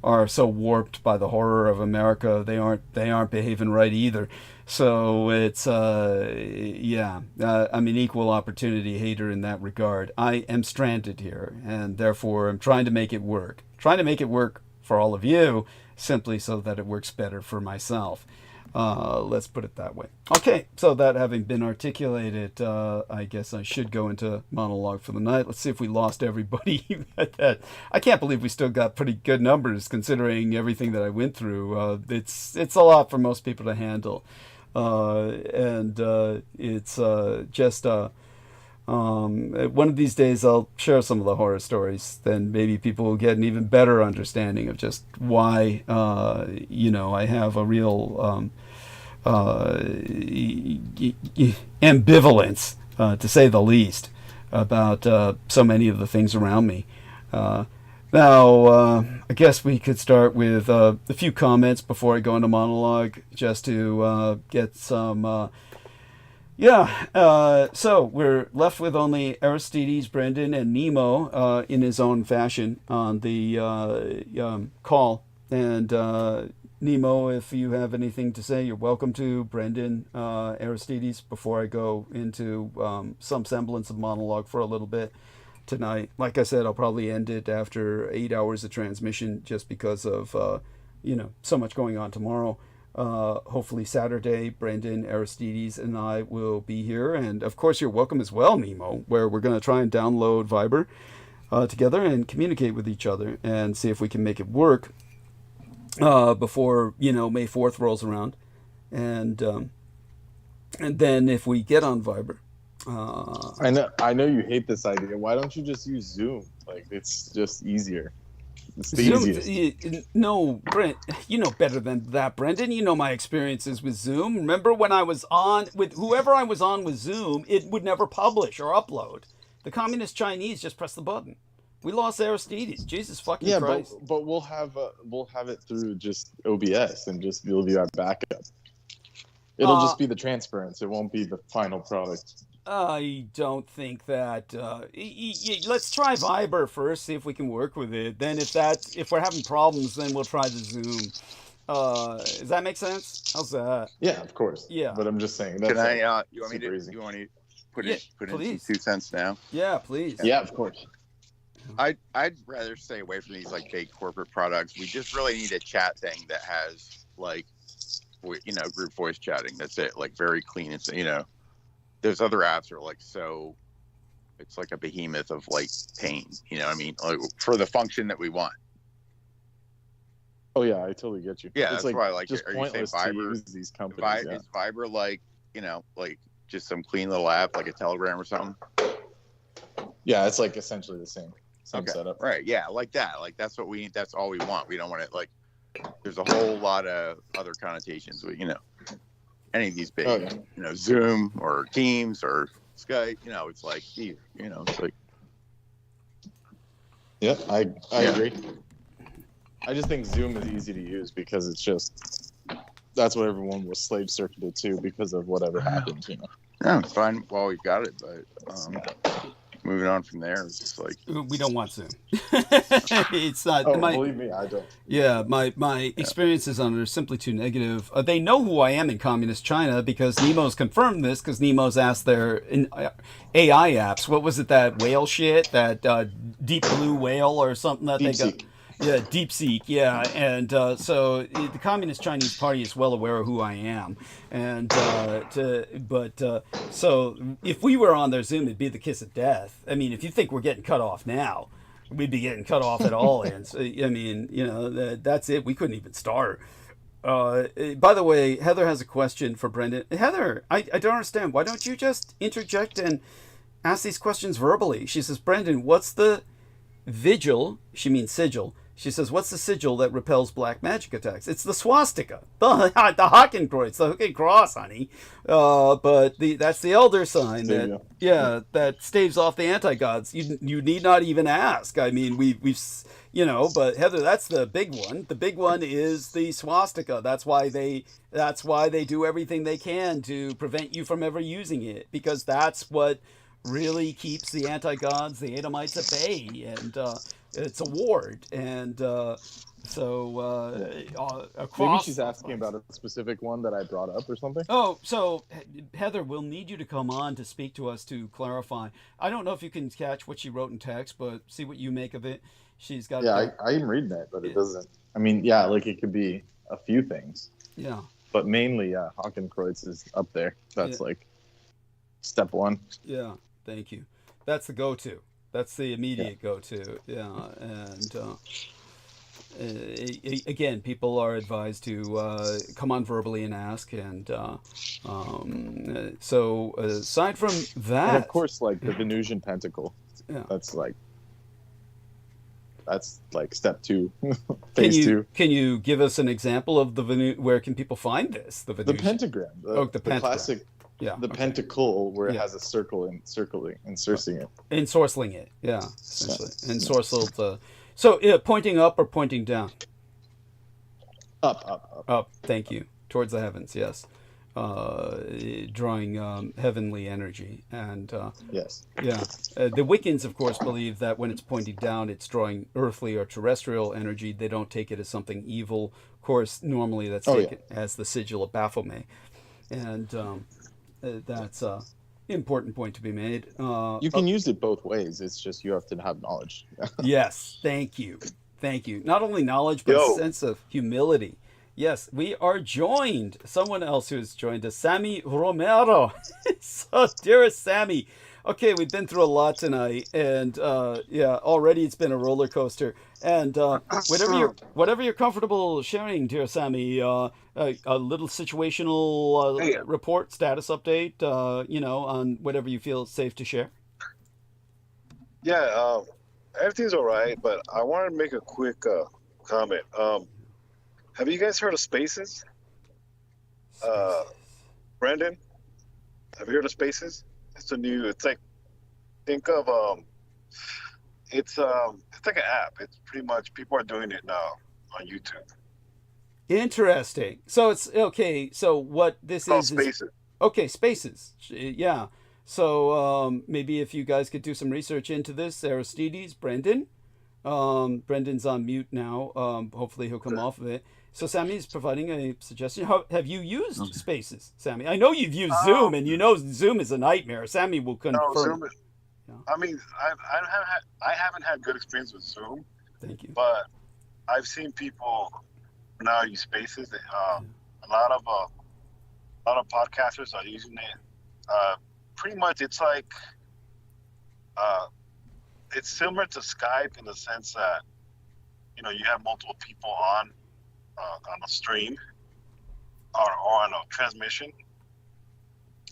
S1: are so warped by the horror of America, they aren't behaving right either. So it's I'm an equal opportunity hater in that regard. I am stranded here, and therefore I'm trying to make it work. Trying to make it work for all of you, simply so that it works better for myself. Let's put it that way. Okay, so that having been articulated, I guess I should go into monologue for the night. Let's see if we lost everybody at that. I can't believe we still got pretty good numbers considering everything that I went through. It's a lot for most people to handle. It's just one of these days I'll share some of the horror stories. Then maybe people will get an even better understanding of just why I have a real ambivalence, to say the least, about so many of the things around me. Now, I guess we could start with a few comments before I go into monologue, just to get some. So we're left with only Aristides, Brendan, and Nemo in his own fashion on the call. And Nemo, if you have anything to say, you're welcome to. Brendan, Aristides, before I go into some semblance of monologue for a little bit tonight. Like I said, I'll probably end it after 8 hours of transmission, just because of so much going on tomorrow. Hopefully Saturday, Brendan, Aristides, and I will be here. And of course, you're welcome as well, Nemo, where we're going to try and download Viber together and communicate with each other and see if we can make it work before, May 4th rolls around. And then if we get on Viber.
S3: I know you hate this idea. Why don't you just use Zoom? Like, it's just easier. It's the easiest.
S1: No, Brent, you know better than that, Brendan. You know my experiences with Zoom. Remember when I was on with whoever I was on with Zoom, it would never publish or upload. The communist Chinese just press the button. We lost Aristides. Jesus fucking Christ.
S3: But we'll have it through just OBS, and it'll be our backup. It'll just be the transference. It won't be the final product.
S1: I don't think that. Let's try Viber first, see if we can work with it. Then, if we're having problems, then we'll try the Zoom. Does that make sense? How's that?
S3: Yeah, of course.
S1: Yeah.
S3: But I'm just saying. That's
S2: Can I? You want me
S3: super
S2: to?
S3: easy.
S2: You want to put
S1: Yeah,
S2: in
S1: please.
S2: some 2 cents now?
S1: Yeah, please.
S3: Yeah, of course.
S2: I'd rather stay away from these like big corporate products. We just really need a chat thing that has like, group voice chatting. That's it. Like very clean. It's those other apps are like so. It's like a behemoth of like pain. You know what I mean? Like, for the function that we want.
S3: Oh yeah, I totally get you.
S2: Yeah,
S3: it's
S2: that's why I like
S3: just
S2: it. Are you saying
S3: pointless to
S2: Viber?
S3: use these companies.
S2: Is Viber like like just some clean little app like a Telegram or something?
S3: Yeah, it's like essentially the same setup.
S2: Right. Yeah, like that. Like that's all we want. We don't want it like there's a whole lot of other connotations with, any of these big, Zoom or Teams or Skype, it's like, it's like.
S3: Yeah, I agree. I just think Zoom is easy to use because that's what everyone was slave circuited to because of whatever happened,
S2: No, it's fine while we've got it, but moving on from there, it's just like
S1: we don't want Zoom. It's not.
S3: Believe me, I don't.
S1: Yeah, my experiences on it are simply too negative. They know who I am in communist China because Nemo's confirmed this because Nemo's asked their AI apps. What was it, that whale shit, that deep blue whale or something that they got? Yeah, DeepSeek, yeah, and so the Communist Chinese Party is well aware of who I am, and so if we were on their Zoom, it'd be the kiss of death. I mean, if you think we're getting cut off now, we'd be getting cut off at all ends. I mean, that's it. We couldn't even start. By the way, Heather has a question for Brendan. Heather, I don't understand. Why don't you just interject and ask these questions verbally? She says, Brendan, what's the vigil? She means sigil. She says, what's the sigil that repels black magic attacks? It's the swastika, the Hakenkreuz, the hook and cross, honey. But that's the elder sign that staves off the anti-gods. You need not even ask. I mean, we've but Heather, that's the big one. The big one is the swastika. That's why they do everything they can to prevent you from ever using it, because that's what really keeps the anti-gods, the Edomites, at bay, and it's a ward, and across.
S3: Maybe she's asking about a specific one that I brought up or something.
S1: Oh, so Heather, we'll need you to come on to speak to us to clarify. I don't know if you can catch what she wrote in text, but see what you make of it. She's got.
S3: Yeah, I am reading it, but it doesn't. I mean, yeah, like it could be a few things.
S1: Yeah.
S3: But mainly, Hakenkreuz is up there. That's like step one.
S1: Yeah. Thank you. That's the go-to. That's the immediate go-to. Yeah, and again, people are advised to come on verbally and ask. And so, aside from that,
S3: and of course, like the Venusian pentacle.
S1: Yeah.
S3: That's like step two, phase two.
S1: Can you give us an example of where can people find this? The
S3: pentagram. The
S1: pentagram.
S3: Classic.
S1: Yeah.
S3: The pentacle where it has a circle ensorceling it.
S1: Ensorceling it, yeah, essentially. Ensorcelled. So pointing up or pointing down?
S3: Up.
S1: Up, thank you. Towards the heavens, yes. Drawing heavenly energy. And
S3: yes.
S1: Yeah. The Wiccans, of course, believe that when it's pointing down, it's drawing earthly or terrestrial energy. They don't take it as something evil. Of course, normally that's taken as the sigil of Baphomet. And that's an important point to be made.
S3: You can use it both ways. It's just you have to have knowledge.
S1: Yes, thank you. Not only knowledge, but a sense of humility. Yes, we are joined. Someone else who's joined us, Sammy Romero. So, dearest Sammy. Okay, we've been through a lot tonight, and already it's been a roller coaster. And whatever you're comfortable sharing, dear Sammy, a little situational report, status update, on whatever you feel safe to share.
S8: Yeah, everything's all right, but I wanted to make a quick comment. Have you guys heard of Spaces? Brandon, have you heard of Spaces? It's like, think of, it's like an app. It's pretty much, people are doing it now on YouTube.
S1: Interesting. So it's, okay, so what this is...
S8: Spaces.
S1: Okay, Spaces. Yeah. So maybe if you guys could do some research into this, Aristides, Brendan. Brendan's on mute now. Hopefully he'll come off of it. So Sammy's providing a suggestion. Have you used Spaces, Sammy? I know you've used Zoom, and you know Zoom is a nightmare. Sammy will confirm.
S8: No, Zoom. I mean, I haven't had good experience with Zoom.
S1: Thank you.
S8: But I've seen people now use Spaces. A lot of podcasters are using it. Pretty much, it's like it's similar to Skype in the sense that you have multiple people on a stream or on a transmission.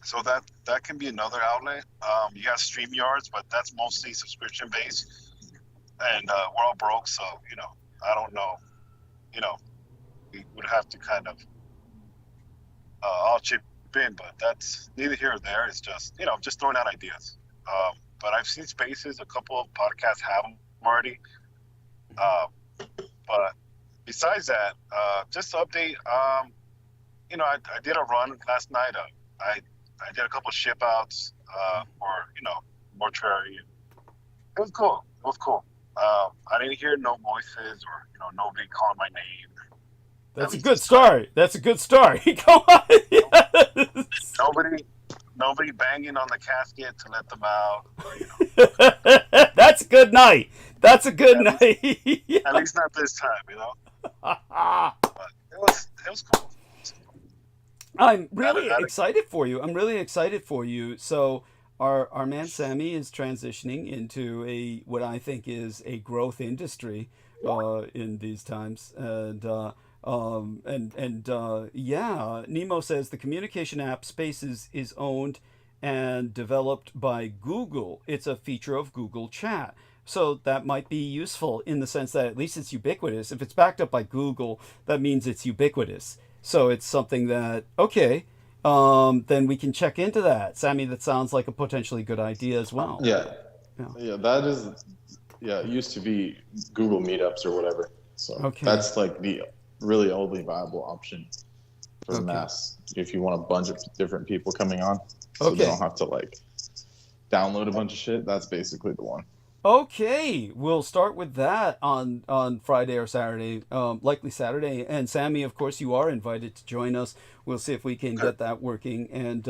S8: So that can be another outlet. You got StreamYards, but that's mostly subscription based, and we're all broke, so I don't know. We would have to kind of all chip in, but that's neither here or there. It's just just throwing out ideas. But I've seen Spaces. A couple of podcasts have them already. But besides that, just to update. I did a run last night. I did a couple of ship outs for mortuary. It was cool. I didn't hear no voices or nobody calling my name.
S1: That's a good story. That's a good story. Come on. Yes.
S8: Nobody banging on the casket to let them out. Or,
S1: That's a good night. That's a good night.
S8: At least not this time, But it was cool.
S1: I'm really excited for you. So our man Sammy is transitioning into what I think is a growth industry in these times, and Nemo says the communication app Spaces is owned and developed by Google. It's a feature of Google Chat. So that might be useful in the sense that at least it's ubiquitous. If it's backed up by Google, that means it's ubiquitous. So it's something that, then we can check into that. Sammy, that sounds like a potentially good idea as well.
S3: Yeah, that is, it used to be Google Meetups or whatever. So that's like the really only viable option for mass if you want a bunch of different people coming on. So they don't have to download a bunch of shit. That's basically the one.
S1: Okay, we'll start with that on Friday or Saturday, likely Saturday. And Sammy, of course, you are invited to join us. We'll see if we can get that working, and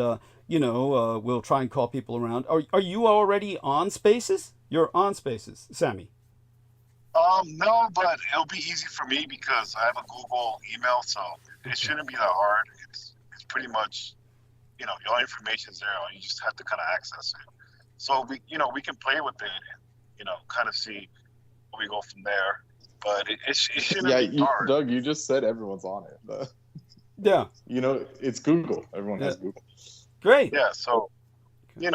S1: we'll try and call people around. Are you already on Spaces? You're on Spaces, Sammy.
S8: No, but it'll be easy for me because I have a Google email, so it shouldn't be that hard. It's pretty much, your information's there. You just have to kind of access it. So we can play with it and, kind of see where we go from there. But it shouldn't be hard.
S3: Doug, you just said everyone's on it.
S1: Yeah.
S3: It's Google. Everyone has Google.
S1: Great.
S8: Yeah, so, the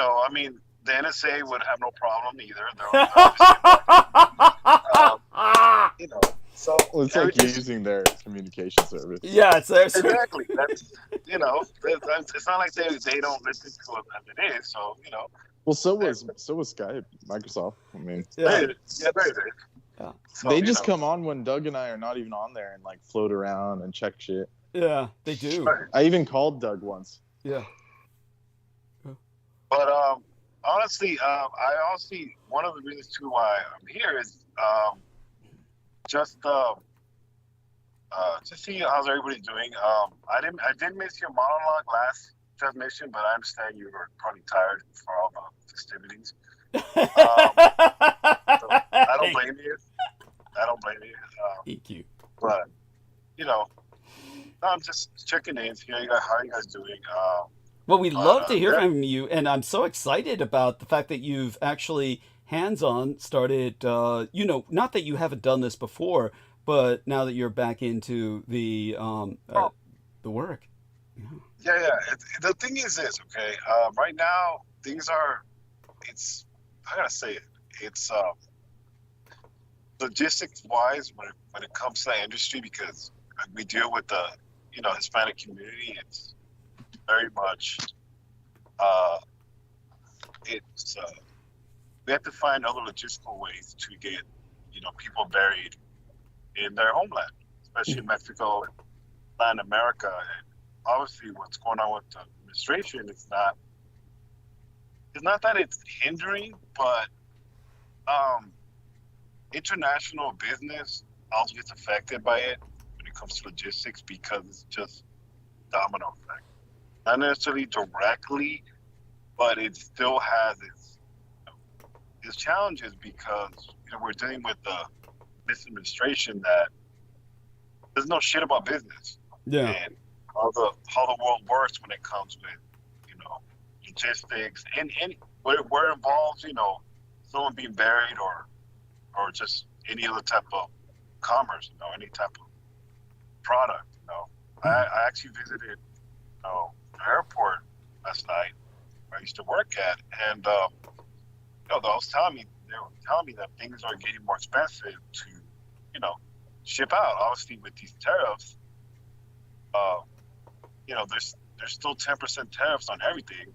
S8: NSA would have no problem either. So
S3: it's like using their communication service.
S1: Yeah, it's there.
S8: Exactly. That's it's not like they don't listen to it as it is. So
S3: Well, so was Skype, Microsoft. I mean,
S8: very good.
S1: Yeah.
S8: So,
S3: they just come on when Doug and I are not even on there and float around and check shit.
S1: Yeah, they do.
S3: I even called Doug once.
S1: Yeah.
S8: But honestly, one of the reasons too why I'm here is just see how's everybody doing. I did miss your monologue last transmission, but I understand you were probably tired for all the festivities. So I don't blame you.
S1: Thank you.
S8: But I'm just checking in. How are you guys doing?
S1: Well, we'd love to hear from you, and I'm so excited about the fact that you've actually hands-on started, not that you haven't done this before, but now that you're back into the work.
S8: Yeah. The thing is this, okay? Right now, things are, I gotta say it, it's logistics-wise when it comes to the industry, because we deal with the, Hispanic community. It's very much, we have to find other logistical ways to get, people buried in their homeland, especially in Mexico and Latin America. And obviously what's going on with the administration is not it's not that it's hindering, but international business also gets affected by it when it comes to logistics because it's just domino effect. Not necessarily directly, but it still has its challenges because we're dealing with this administration that doesn't know shit about business.
S1: Yeah.
S8: And how the world works when it comes with logistics and where it involves someone being buried or just any other type of commerce, any type of product. I actually visited the airport last night where I used to work at, and they were telling me that things are getting more expensive to ship out. Obviously, with these tariffs, there's still 10% tariffs on everything,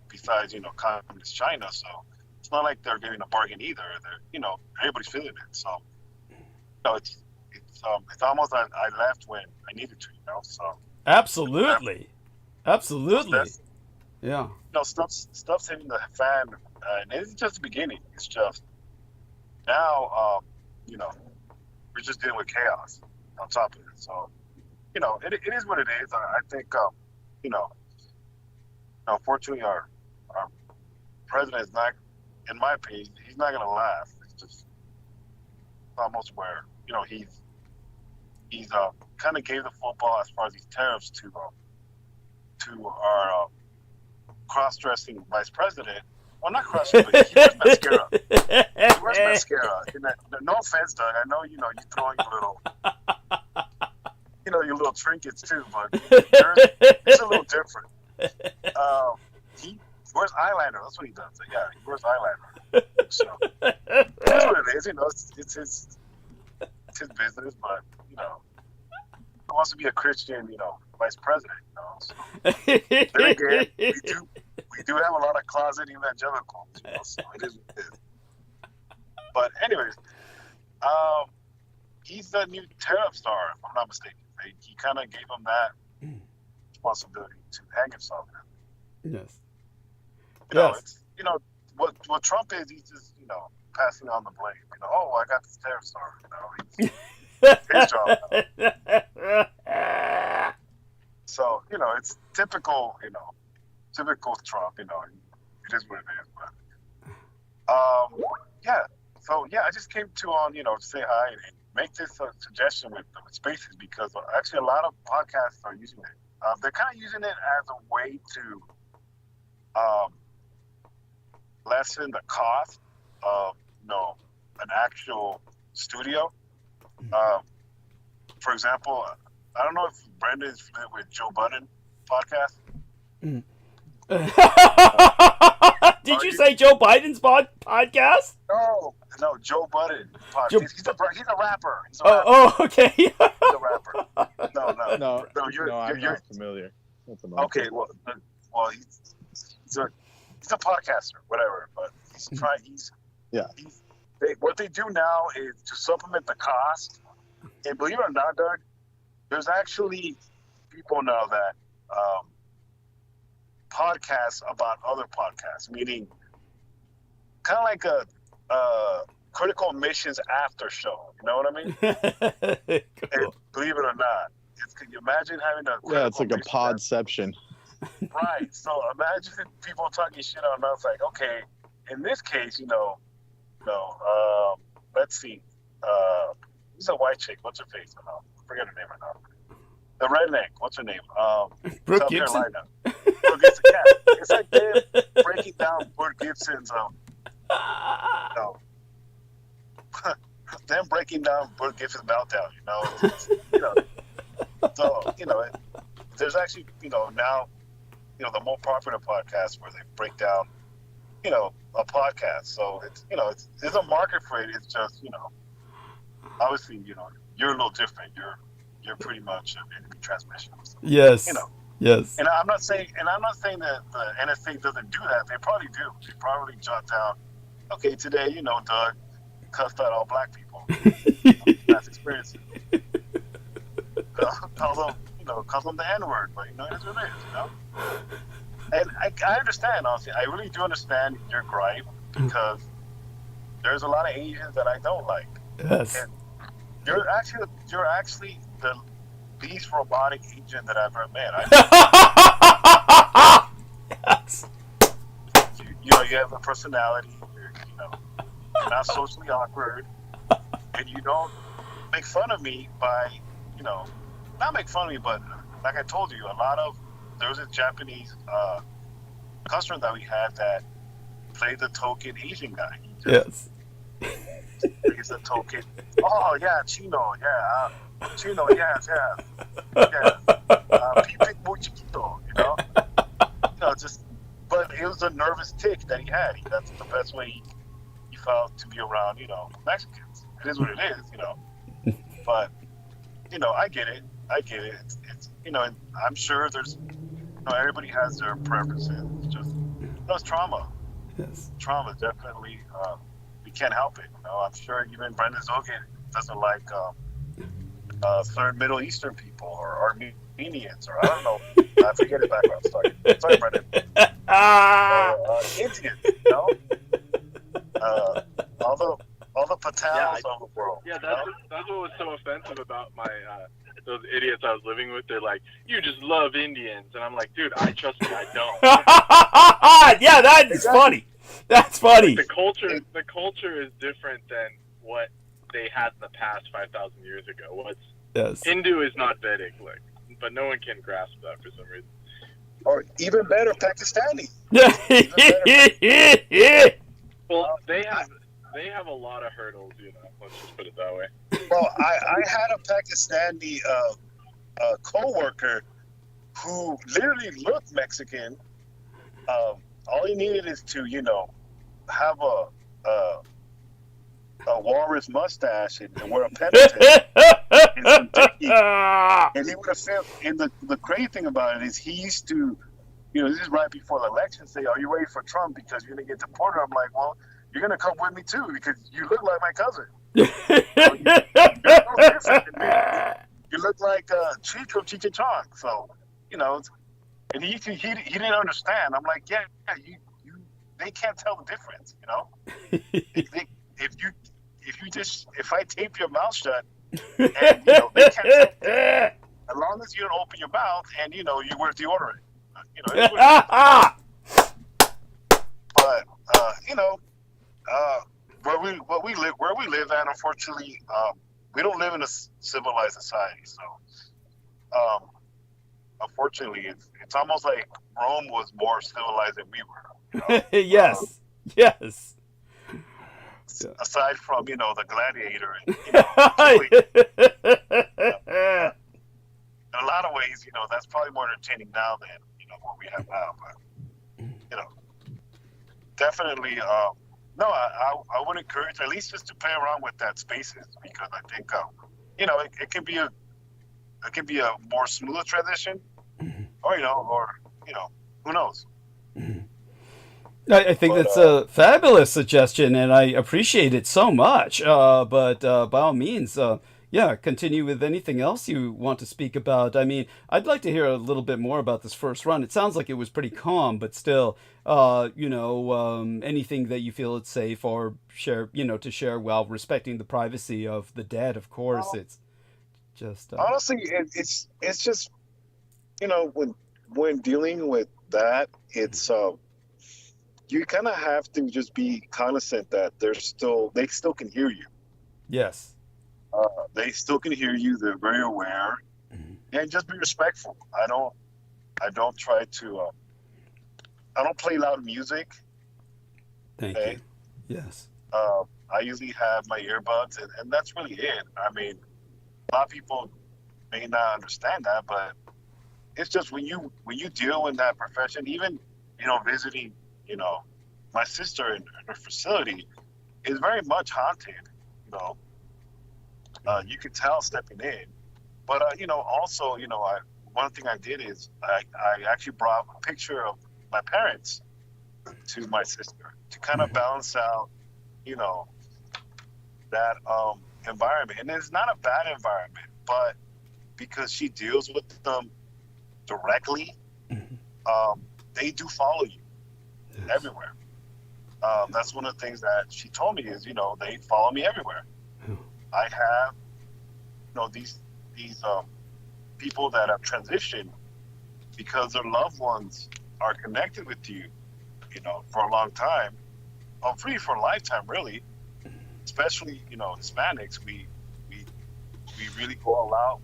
S8: besides communist China. So it's not like they're getting a bargain either. They're everybody's feeling it. So it's almost like I left when I needed to. So
S1: absolutely. Yeah.
S8: Stuff's hitting the fan, and it's just the beginning. It's just now, we're just dealing with chaos on top of it. So, it is what it is. I think, unfortunately, our president is not, in my opinion, he's not going to last. It's just almost where, he's kind of gave the football as far as these tariffs to our cross-dressing vice president. Well, not cross-dressing, but he wears mascara. He wears mascara. No offense, Doug. I know, you throw in your little trinkets too, but it's a little different. He wears eyeliner. That's what he does. Yeah, he wears eyeliner. So that's what it is. It's his business, but he wants to be a Christian, vice president. So then again, we do have a lot of closet evangelicals. So it is what it is. But anyways, he's the new tariff star, if I'm not mistaken. He kind of gave him that responsibility to hang himself.
S1: Yes.
S8: It's what Trump is. He's just passing on the blame. I got this tariff star. His job. So it's typical. Typical Trump. It is what it is. But yeah. So yeah, I just came to say hi and make this a suggestion with Spaces because actually a lot of podcasts are using it. They're kind of using it as a way to lessen the cost of an actual studio. For example, I don't know if Brandon is familiar with Joe Budden podcast.
S1: Did you say Joe Biden's podcast?
S8: No, Joe Budden podcast. He's a rapper.
S1: Okay.
S8: He's a rapper. No,
S3: I'm not familiar.
S8: Okay, well, he's a podcaster, whatever. But what they do now is to supplement the cost. And believe it or not, Doug, there's actually people now that podcasts about other podcasts, meaning kind of like a critical missions after show. You know what I mean?
S1: Cool.
S8: And believe it or not, can you imagine having a
S3: it's like a podception.
S8: Right. So imagine people talking shit on us, like, okay, in this case, let's see, who's a white chick? What's her face? I forget her name right now. The redneck. What's her name?
S1: Brooke
S8: South
S1: Gibson.
S8: Carolina. Brooke Gibson. Yeah. It's like them breaking down Brooke Gibson's them breaking down Brooke Gibson's meltdown. So there's actually now the more popular podcasts where they break down a podcast. So it's there's a market for it. It's just obviously you're a little different. You're pretty much an enemy transmission. So,
S1: yes. Yes.
S8: And I'm not saying that the NSA doesn't do that. They probably do. They probably jot down, okay, today, Doug cussed out all black people. That's experience. Calls them the N-word, but it is what it is, And I understand, honestly. I really do understand your gripe because there's a lot of Asians that I don't like.
S1: Yes.
S8: And you're actually the least robotic Asian that I've ever met.
S1: Yes.
S8: You have a personality. You're not socially awkward, and you don't make fun of me by, not make fun of me, but like I told you, there was a Japanese customer that we had that played the token Asian guy.
S1: Yes.
S8: He's the token. Oh yeah, Chino. Yeah, Chino. Yes. Pipi muy chiquito. Just. But it was a nervous tick that he had. That's the best way he felt to be around, Mexicans. It is what it is, But, I get it. It's and I'm sure there's, everybody has their preferences. It's just, it's trauma.
S1: Yes.
S8: Trauma, definitely. We can't help it. I'm sure even Brendan Zogan doesn't like certain Middle Eastern people or Armenians or I don't know. I forget his background. Sorry, Brendan. Indian, all the Patels of the world.
S9: Yeah, that's what was so offensive about my those idiots I was living with. They're like, "You just love Indians," and I'm like, "Dude, trust me, I don't."
S1: Yeah, that is funny. That's funny.
S9: The culture is different than what they had in the past 5,000 years ago. Hindu is not Vedic, but no one can grasp that for some reason.
S8: Or even better, Pakistani.
S9: Well, they have a lot of hurdles, Let's just put it that way.
S8: Well, I had a Pakistani co-worker who literally looked Mexican. All he needed is to, have a walrus mustache and wear a penitent and some tiki, and he would have felt. And the crazy thing about it is he used to, this is right before the election, say, "Are you ready for Trump? Because you're gonna get deported." I'm like, "Well, you're gonna come with me too because you look like my cousin. You're no different than me. You look like Chico Chichichong." So, and he didn't understand. I'm like, yeah, they can't tell the difference, If I tape your mouth shut, and they can't tell, as long as you don't open your mouth and you wear deodorant, But where we live at, unfortunately, we don't live in a civilized society. So, unfortunately, it's almost like Rome was more civilized than we were.
S1: Yes.
S8: Aside from the gladiator, and, in a lot of ways, that's probably more entertaining now than what we have now. But definitely, no, I would encourage at least just to play around with that Spaces because I think it can be a more smooth transition, or who knows.
S1: I think that's a fabulous suggestion, and I appreciate it so much. But by all means, continue with anything else you want to speak about. I mean, I'd like to hear a little bit more about this first run. It sounds like it was pretty calm, but still, anything that you feel it's safe or share, to share while respecting the privacy of the dead. Of course, it's just
S8: honestly, it's just when dealing with that, it's you kind of have to just be cognizant that they still can hear you.
S1: Yes.
S8: They still can hear you. They're very aware, and just be respectful. I don't try to. I don't play loud music.
S1: Thank you. Yes.
S8: I usually have my earbuds, and that's really it. I mean, a lot of people may not understand that, but it's just when you deal in that profession, even visiting, my sister in her facility is very much haunted. You could tell stepping in, but also, one thing I did is I actually brought a picture of my parents to my sister to kind of balance out, that environment. And it's not a bad environment, but because she deals with them directly, they do follow you everywhere. That's one of the things that she told me is, they follow me everywhere. I have, these people that have transitioned because their loved ones are connected with you, for a long time, for a lifetime, really. Especially, Hispanics, we really go all out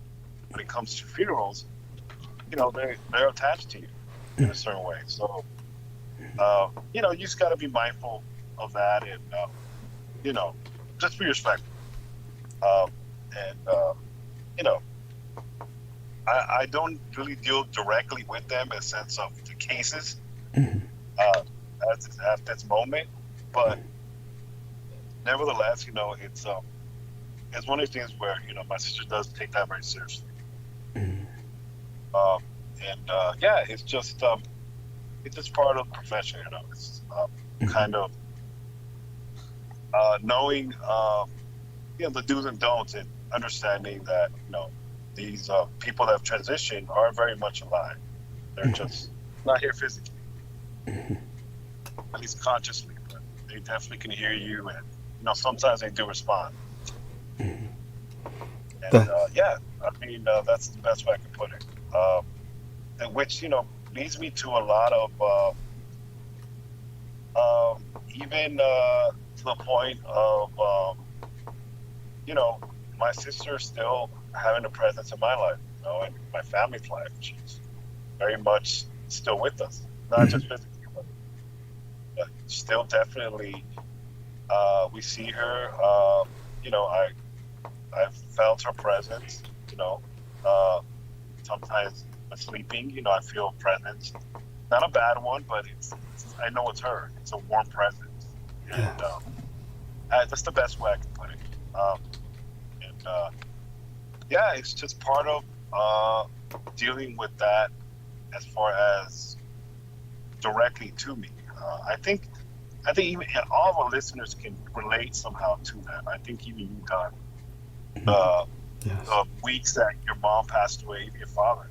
S8: when it comes to funerals. They're attached to you in a certain way. So, you just got to be mindful of that, and just be respectful. I don't really deal directly with them in a sense of the cases at this moment, but nevertheless, it's one of those things where my sister does take that very seriously. It's just part of the profession. It's kind of knowing the do's and don'ts, and understanding that these people that have transitioned are very much alive. They're just not here physically, at least consciously, but they definitely can hear you, and sometimes they do respond. And that's the best way I can put it. And which leads me to a lot of even to the point of my sister still having a presence in my life, and my family's life. She's very much still with us, not just physically, but still definitely. We see her. I've felt her presence. Sometimes when sleeping, I feel presence. Not a bad one, but I know it's her. It's a warm presence, and that's the best way I can put it. It's just part of dealing with that as far as directly to me. I think even all of our listeners can relate somehow to that. I think even you, Don, the weeks that your mom passed away, your father,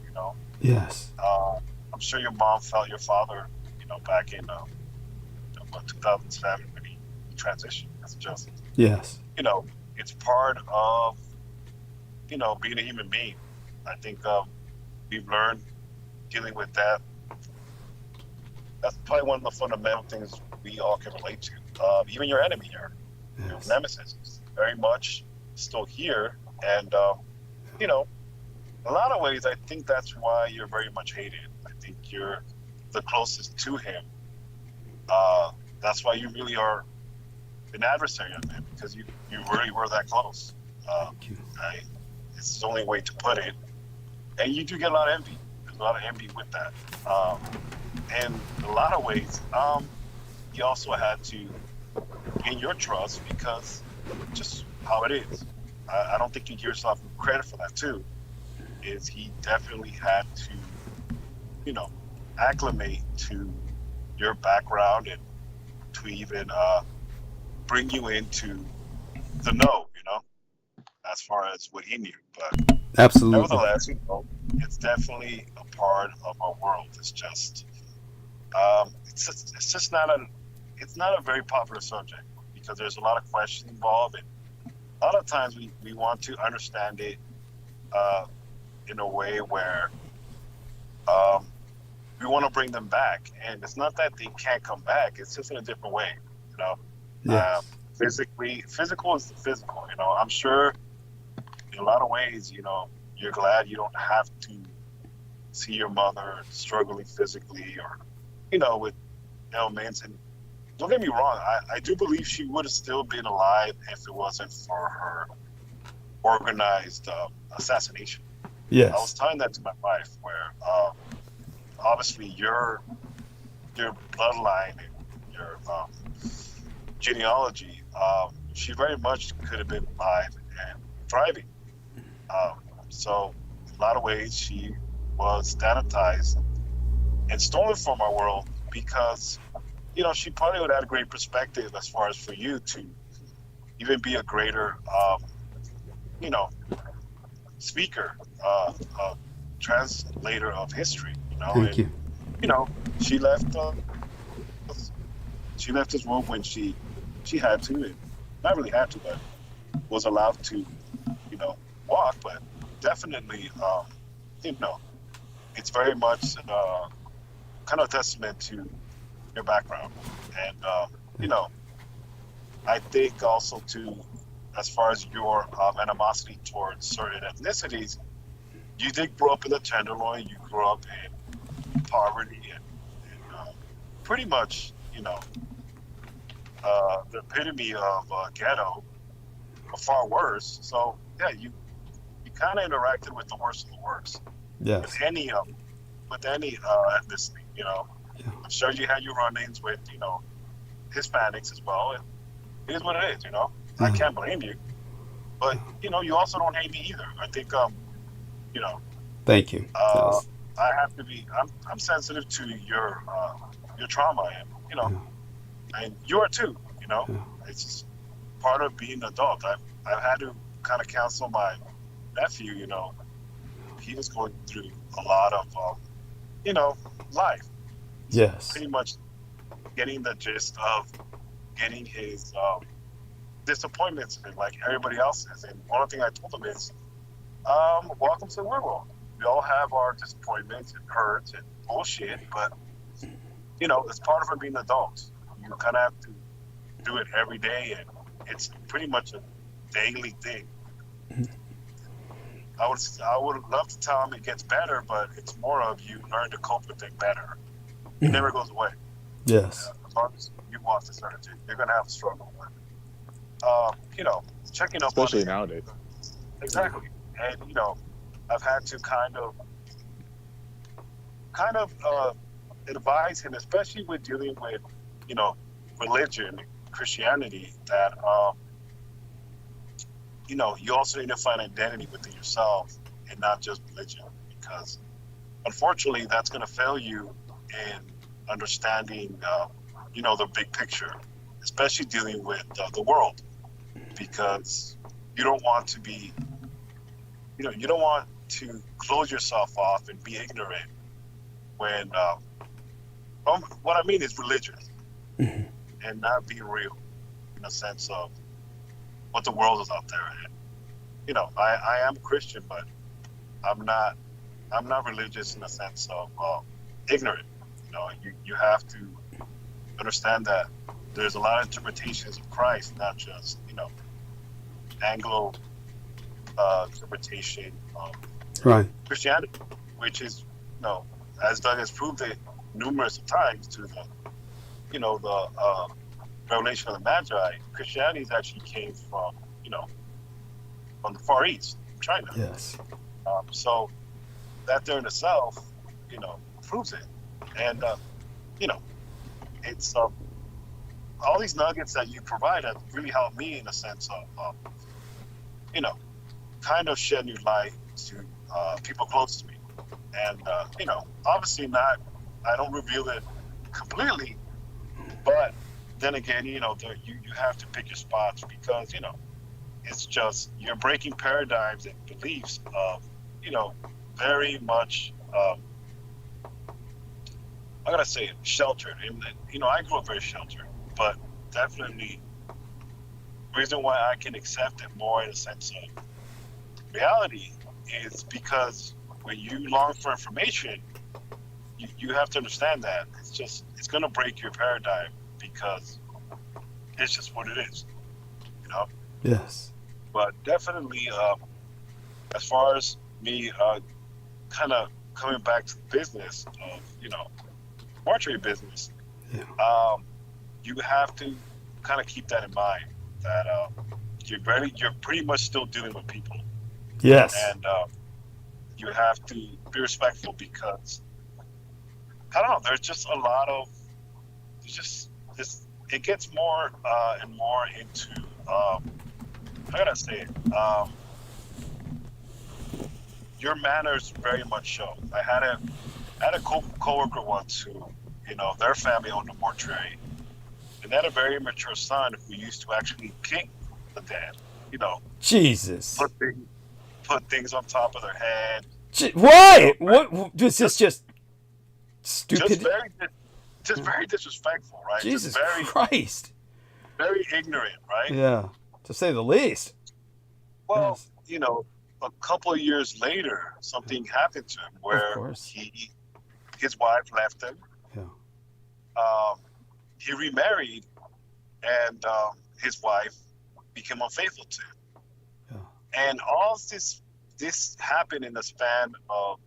S1: Yes.
S8: I'm sure your mom felt your father, back in 2007 when he transitioned. It's just,
S1: yes.
S8: It's part of, being a human being. I think we've learned dealing with that. That's probably one of the fundamental things we all can relate to. Even your enemy, your nemesis, is very much still here. And, in a lot of ways, I think that's why you're very much hated. I think you're the closest to him. That's why you really are an adversary of him, because you really were that close. It's the only way to put it. And you do get a lot of envy. There's a lot of envy with that. And in a lot of ways, he also had to gain your trust because just how it is. I don't think you give yourself credit for that too. Is he definitely had to, acclimate to your background and to even bring you into the know, as far as what he knew. But
S1: absolutely,
S8: nevertheless, it's definitely a part of our world. It's just, it's not a very popular subject because there's a lot of questions involved, and a lot of times we want to understand it in a way where we want to bring them back, and it's not that they can't come back. It's just in a different way,
S1: Yes.
S8: Physical is physical. I'm sure in a lot of ways, you're glad you don't have to see your mother struggling physically or, with ailments. And don't get me wrong, I do believe she would have still been alive if it wasn't for her organized assassination.
S1: Yes.
S8: I was telling that to my wife, where obviously your bloodline and your genealogy, she very much could have been alive and thriving. So in a lot of ways, she was sanitized and stolen from our world because, she probably would have had a great perspective as far as for you to even be a greater, speaker, translator of history,
S1: Thank you.
S8: you know, she left. She left this room when she had to, and not really had to, but was allowed to, you know, walk. But definitely, you know, it's very much kind of a testament to your background, and you know, I think also to, as far as your animosity towards certain ethnicities, you did grow up in the Tenderloin. You grew up in poverty and pretty much, you know, the epitome of ghetto, or far worse. So yeah, you kind of interacted with the worst of the worst.
S1: Yes.
S8: With any ethnicity, you know. Yeah. I'm sure you had your run-ins with, you know, Hispanics as well, and it is what it is, you know. I can't blame you, but you know, you also don't hate me either. I think, you know.
S1: Thank you.
S8: I have to be. I'm sensitive to your trauma, and you know, and you are too. You know, it's just part of being an adult. I've had to kind of counsel my nephew. You know, he was going through a lot of, you know, life.
S1: Yes.
S8: Pretty much getting the gist of getting his disappointments like everybody else is. And one thing I told him is, welcome to the world. We all have our disappointments and hurts and bullshit, but you know, it's part of being an adult. You kind of have to do it every day, and it's pretty much a daily thing. I would love to tell him it gets better, but it's more of you learn to cope with it better. It never goes away.
S1: Yes.
S8: As long as you walk this earth, you're gonna have a struggle with. You know, checking up
S3: especially
S8: on
S3: nowadays.
S8: Exactly, and you know, I've had to kind of advise him, especially with dealing with, you know, religion, Christianity, that you know, you also need to find identity within yourself and not just religion, because unfortunately that's going to fail you in understanding, you know, the big picture, especially dealing with the world, because you don't want to be, you know, you don't want to close yourself off and be ignorant when what I mean is religious and not being real in a sense of what the world is out there. And, you know, I am Christian, but I'm not religious in the sense of ignorant. You know, you have to understand that there's a lot of interpretations of Christ, not just, you know, Anglo interpretation of Christianity, which is, you know, as Doug has proved it numerous times to the, you know, the revelation of the Magi, Christianity actually came from, you know, from the Far East, China.
S1: Yes.
S8: So that there in itself, you know, proves it. And, you know, it's all these nuggets that you provide have really helped me in a sense of, you know, kind of shed new light to people close to me. And, you know, obviously I don't reveal it completely, but then again, you know, you have to pick your spots, because, you know, it's just, you're breaking paradigms and beliefs of, you know, very much, I gotta say, sheltered. And, you know, I grew up very sheltered, but definitely the reason why I can accept it more in a sense of reality is because when you long for information, you have to understand that it's going to break your paradigm, because it's just what it is, you know?
S1: Yes.
S8: But definitely, as far as me kind of coming back to the business of, you know, mortuary business, you have to kind of keep that in mind, that you're pretty much still dealing with people.
S1: Yes.
S8: And you have to be respectful, because I don't know, there's just a lot of, it gets more and more into, how can I say it? Your manners very much show. I had a co-worker once who, you know, their family owned a mortuary, and they had a very mature son who used to actually kick the dead, you know.
S1: Jesus.
S8: Put things on top of their head.
S1: Why? What? This is just Stupid.
S8: Just very disrespectful, right?
S1: Jesus
S8: just very,
S1: Christ.
S8: Very ignorant, right?
S1: Yeah, to say the least.
S8: Well,
S1: Yes.
S8: you know, a couple of years later, something happened to him where his wife left him.
S1: Yeah.
S8: He remarried, and his wife became unfaithful to him. Yeah. And all this happened in the span of,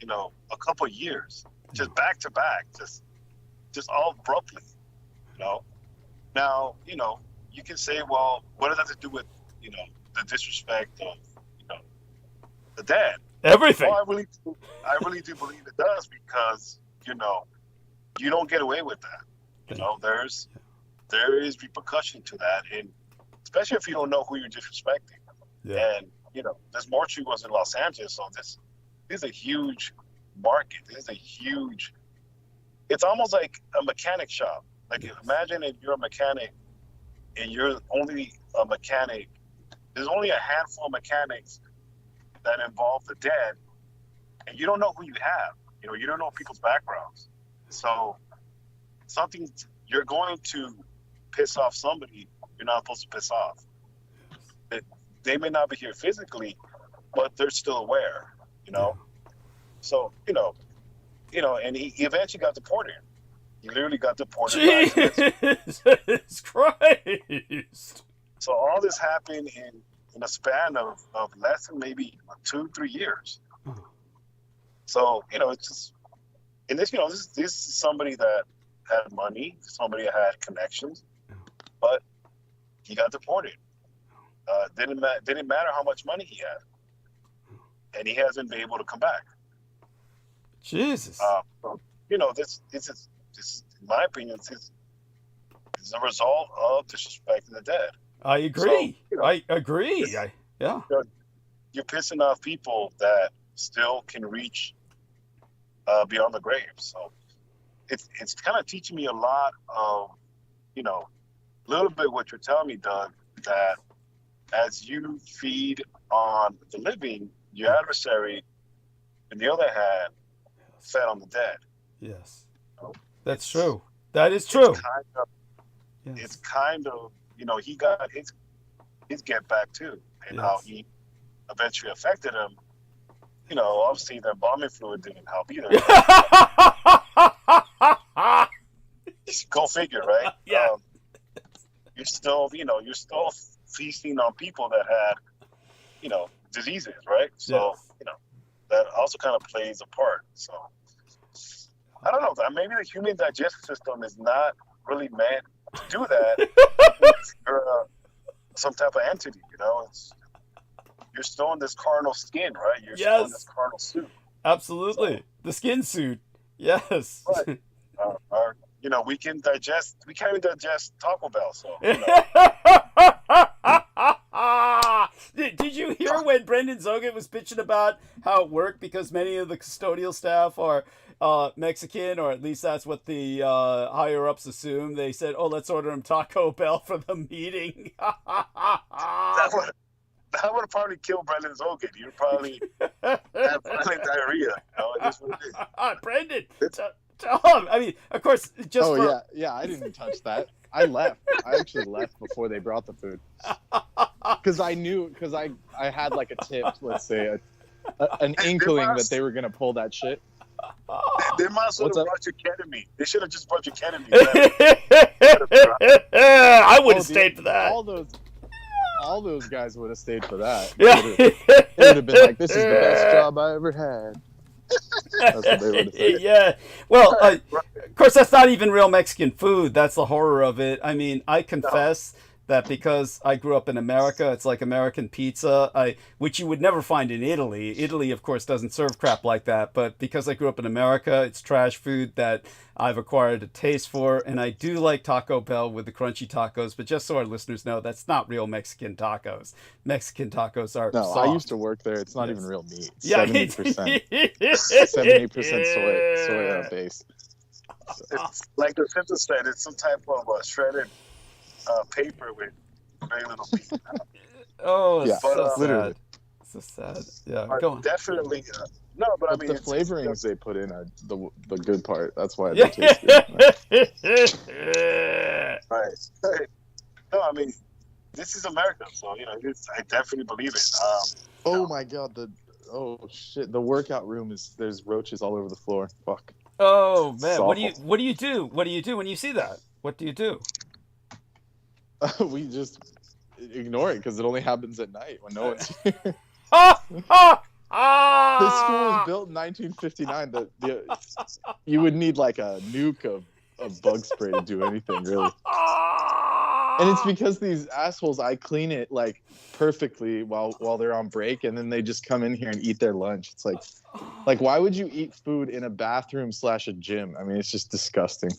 S8: you know, a couple of years, just back to back, just all abruptly, you know. Now, you know, you can say, well, what does that have to do with, you know, the disrespect of, you know, the dead?
S1: Everything.
S8: Well, I really do believe it does, because, you know, you don't get away with that. You know, there is repercussion to that, and especially if you don't know who you're disrespecting. Yeah. And, you know, this mortuary was in Los Angeles, so this is a huge market. This is a huge, it's almost like a mechanic shop. Like, imagine if you're a mechanic and you're only a mechanic. There's only a handful of mechanics that involve the dead, and you don't know who you have. You know, you don't know people's backgrounds. So you're going to piss off somebody you're not supposed to piss off. They may not be here physically, but they're still aware, you know? So, you know, and he eventually got deported. He literally got deported.
S1: Jesus Christ.
S8: So all this happened in a span of less than maybe 2-3 years. So, you know, it's just, and this, you know, this is somebody that had money, somebody that had connections, but he got deported. Didn't matter how much money he had, and he hasn't been able to come back.
S1: Jesus.
S8: You know, this in my opinion, is a result of disrespecting the dead.
S1: I agree. So, you know, I agree. Yeah.
S8: You're pissing off people that still can reach beyond the grave. So it's kind of teaching me a lot of, you know, a little bit what you're telling me, Doug, that as you feed on the living, your adversary, on the other hand, fed on the dead.
S1: Yes. That's true. That is true.
S8: It's kind of, you know, he got his get back too, and how he eventually affected him. You know, obviously the embalming fluid didn't help either. Go figure, right?
S1: Yeah.
S8: You're still feasting on people that had, you know, diseases, right? So, you know, that also kind of plays a part. So, I don't know. Maybe the human digestive system is not really meant to do that. You're some type of entity, you know. You're still in this carnal skin, right? You're still in this carnal suit.
S1: Absolutely. So, the skin suit. Yes.
S8: Right. You know, we can't even digest Taco Bell, so, you know.
S1: Did you hear when Brendan Zogan was bitching about how it worked because many of the custodial staff are Mexican, or at least that's what the higher-ups assume? They said, oh, let's order him Taco Bell for the meeting.
S8: That would have probably killed Brendan Zogan. He would probably have diarrhea. You know, it is what it is.
S1: Brendan, I mean, of course, just
S3: yeah, I didn't touch that. I left. I actually left before they brought the food. Because I had like a tip, let's say, an inkling that they were going to pull that shit.
S8: They must have brought you ketamine. They should have just brought you ketamine.
S1: I would have stayed for that.
S3: All those guys would have stayed for that.
S1: Yeah.
S3: They would have been like, this is the best job I ever had. That's what they would have said.
S1: Yeah. Well, of course, that's not even real Mexican food. That's the horror of it. I mean, I confess that because I grew up in America, it's like American pizza, which you would never find in Italy. Italy, of course, doesn't serve crap like that. But because I grew up in America, it's trash food that I've acquired a taste for. And I do like Taco Bell with the crunchy tacos. But just so our listeners know, that's not real Mexican tacos. Mexican tacos are soft.
S3: I used to work there. It's not even real meat. It's
S1: yeah,
S3: 70%. 70% soy base.
S8: It's like the Simpsons said, it's some type of shredded paper with very little meat.
S1: Oh,
S3: yeah,
S1: so
S3: literally.
S1: sad. So sad. Yeah, go on.
S8: Definitely, No, but I
S3: But
S8: mean,
S3: the flavorings they put in are the good part. That's why
S1: Yeah.
S3: they taste good.
S8: right. No, I mean, this is America, so I definitely believe it.
S3: Oh my god, shit, the workout room there's roaches all over the floor. Fuck.
S1: Oh man,
S3: It's
S1: what do
S3: awful.
S1: you do? What do you do when you see that? What do you do?
S3: We just ignore it because it only happens at night when no one's here. This school was built in 1959. You would need like a nuke of bug spray to do anything, really. And it's because these assholes, I clean it like perfectly while they're on break, and then they just come in here and eat their lunch. It's like why would you eat food in a bathroom / a gym? I mean, it's just disgusting.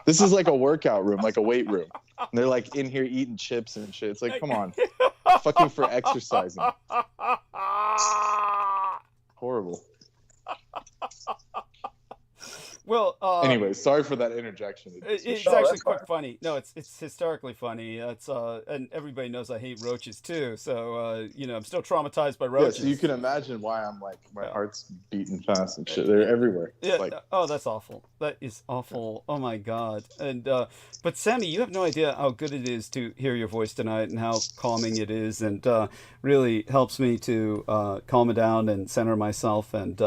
S3: This is like a workout room, like a weight room. And they're like in here eating chips and shit. It's like, come on. Fucking for exercising. Horrible.
S1: Well,
S3: anyway, sorry for that interjection.
S1: It's actually quite funny. No, it's hysterically funny. It's and everybody knows I hate roaches too. So I'm still traumatized by roaches.
S3: Yeah, so you can imagine why I'm like my heart's beating fast and shit. They're everywhere.
S1: Yeah.
S3: Like,
S1: oh, that's awful. That is awful. Oh my god. And but Sammy, you have no idea how good it is to hear your voice tonight and how calming it is, and really helps me to calm down and center myself and.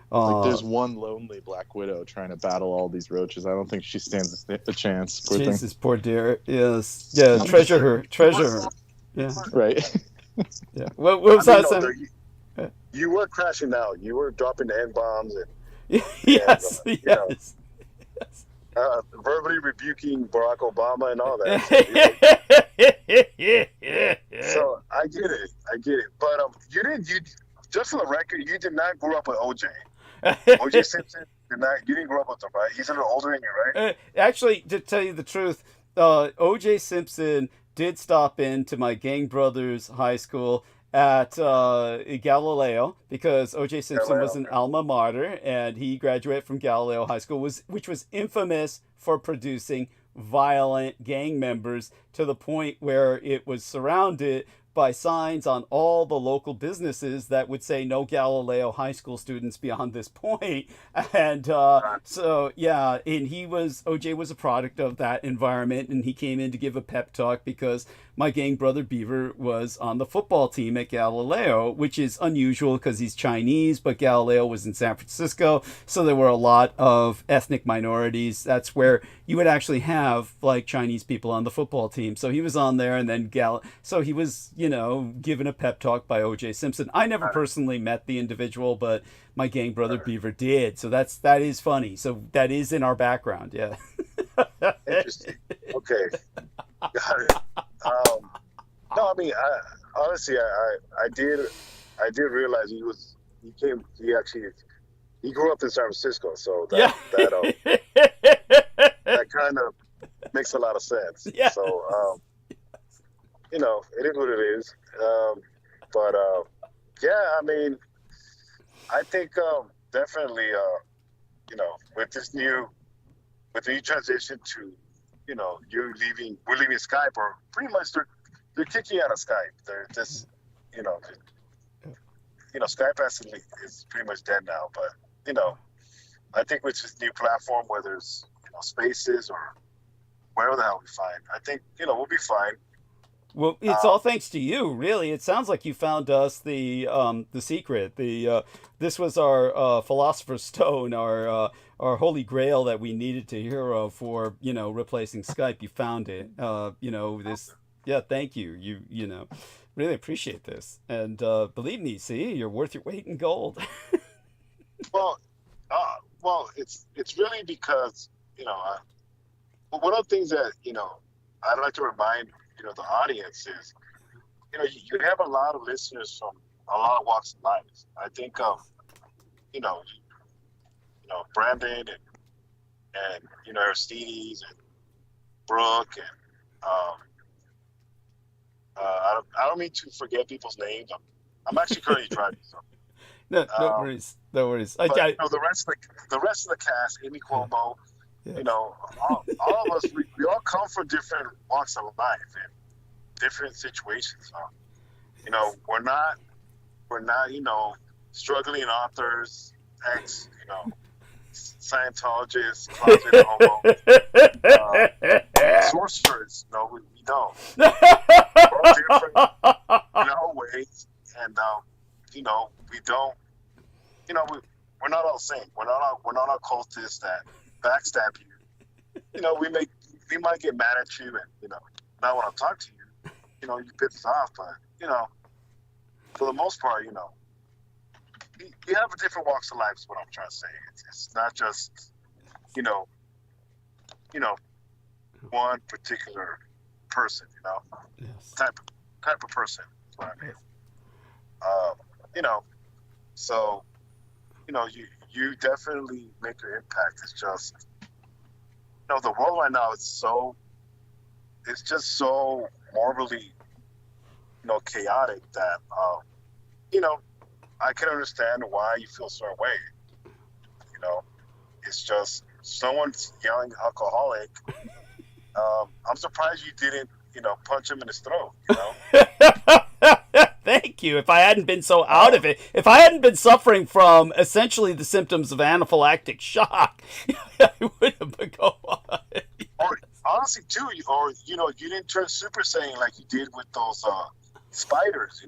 S3: Like there's one lonely black widow trying to battle all these roaches. I don't think she stands a chance. Poor
S1: Jesus,
S3: thing.
S1: poor dear. Yes. Yeah, treasure her. Yeah.
S3: Right.
S1: Yeah. What was that, Sam?
S8: You were crashing out. You were dropping the N-bombs.
S1: Yes.
S8: Verbally rebuking Barack Obama and all that. So I get it. But you just for the record, you did not grow up with OJ. OJ Simpson you didn't grow up with him, right? He's a little older than you, right?
S1: Actually, to tell you the truth, OJ Simpson did stop into my gang brother's high school at Galileo, because OJ Simpson was an alma mater, and he graduated from Galileo High School, which was infamous for producing violent gang members, to the point where it was surrounded by signs on all the local businesses that would say no Galileo High School students beyond this point. And so, yeah, and OJ was a product of that environment, and he came in to give a pep talk because my gang brother Beaver was on the football team at Galileo, which is unusual because he's Chinese, but Galileo was in San Francisco, so there were a lot of ethnic minorities. That's where you would actually have like Chinese people on the football team. So he was on there, and then so he was, given a pep talk by OJ Simpson. I never personally met the individual, but my gang brother Beaver did. So that is funny. So that is in our background. Yeah.
S8: Interesting. Okay. Got it. No, I mean, honestly, I did realize he grew up in San Francisco, so that kind of makes a lot of sense.
S1: Yeah.
S8: So, it is what it is. But I mean, I think definitely, with the new transition to, we're leaving Skype, or pretty much they're kicking out of Skype. They're just, Skype is pretty much dead now. But I think with this new platform, where there's spaces or wherever the hell we find, I think we'll be fine.
S1: Well, it's all thanks to you, really. It sounds like you found us the secret. This was our philosopher's stone, our holy grail that we needed to hear of for replacing Skype. You found it. Yeah, thank you. You really appreciate this, and believe me, see, you're worth your weight in gold.
S8: Well, it's really because one of the things that I'd like to remind the audience is you have a lot of listeners from a lot of walks of life. I think Brandon and Aristides and Brooke, and I don't mean to forget people's names. I'm actually currently driving. So.
S1: No worries. No worries.
S8: But, the rest of the cast, Amy Cuomo, yes. All of us, we all come from different walks of life and different situations. So, we're not We're not, struggling authors, Scientologists, closet homos, sorcerers. No, we don't. We're all different in our ways, and we don't. We're not all saints. We're not occultists that backstab you. We might get mad at you, and not want to talk to you. You piss us off, but for the most part, you have a different walks of life. Is what I'm trying to say. It's not just one particular person.
S1: Yes.
S8: Type of person. Is what I mean. So you definitely make your impact. It's just the world right now it's just so morbidly chaotic that I can understand why you feel certain way. It's just someone's yelling alcoholic. I'm surprised you didn't punch him in his throat.
S1: Thank you. If I hadn't been so out of it, if I hadn't been suffering from essentially the symptoms of anaphylactic shock, I would have been going on.
S8: Or honestly, too, you didn't turn Super Saiyan like you did with those spiders,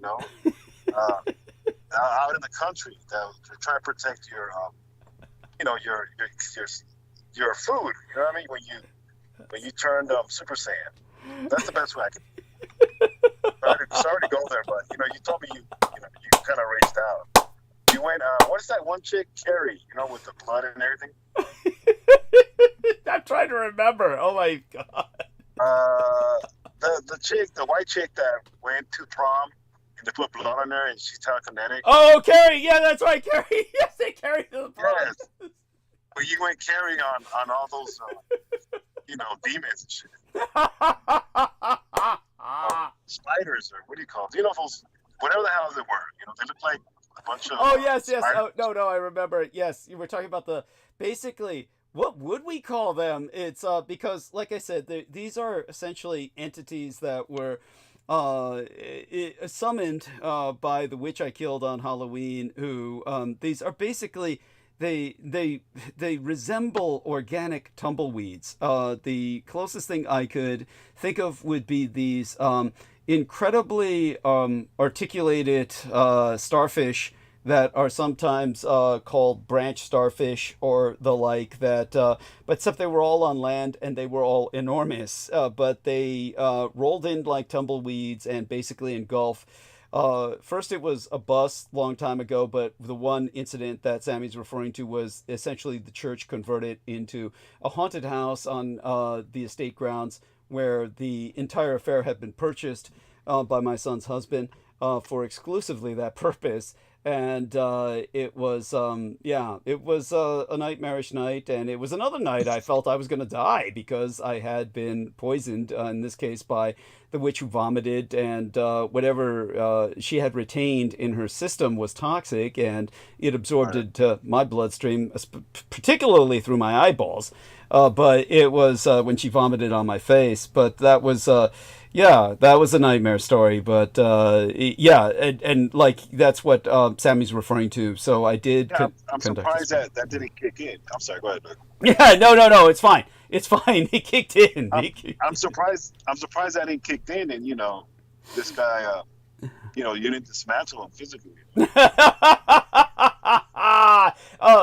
S8: out in the country that try to protect your food. You know what I mean? When you turned Super Saiyan, that's the best way I can. Sorry to go there, but you told me you kind of raced out. You went. What is that one chick, Carrie? With the blood and everything.
S1: I'm trying to remember. Oh my god.
S8: The white chick that went to prom and they put blood on her and she's telekinetic.
S1: Oh, Carrie. Yeah, that's right, Carrie. Yes, they carried to the prom.
S8: Yes. But you went carrying on all those, demons and shit. Spiders or what do you call them? Those, whatever the hell they were. They look like a bunch of.
S1: Oh yes. Oh, no, I remember it. Yes, you were talking about basically. What would we call them? It's because, like I said, these are essentially entities that were summoned by the witch I killed on Halloween. Who these are basically. They resemble organic tumbleweeds. The closest thing I could think of would be these incredibly articulated starfish that are sometimes called branch starfish or the like. But except they were all on land and they were all enormous. But they rolled in like tumbleweeds and basically engulf. First it was a bus long time ago, but the one incident that Sammy's referring to was essentially the church converted into a haunted house on the estate grounds where the entire affair had been purchased by my son's husband for exclusively that purpose. And it was a nightmarish night, and it was another night I felt I was going to die because I had been poisoned, in this case by the witch who vomited, and whatever she had retained in her system was toxic, and it absorbed into my bloodstream, particularly through my eyeballs. But it was when she vomited on my face. But that was that was a nightmare story. But and like that's what Sammy's referring to. So I did.
S8: Yeah, I'm surprised that didn't kick in. I'm sorry. Go ahead.
S1: Yeah, no, it's fine. It's fine. It kicked in.
S8: I'm surprised that didn't kicked in, and this guy, you didn't dismantle him physically.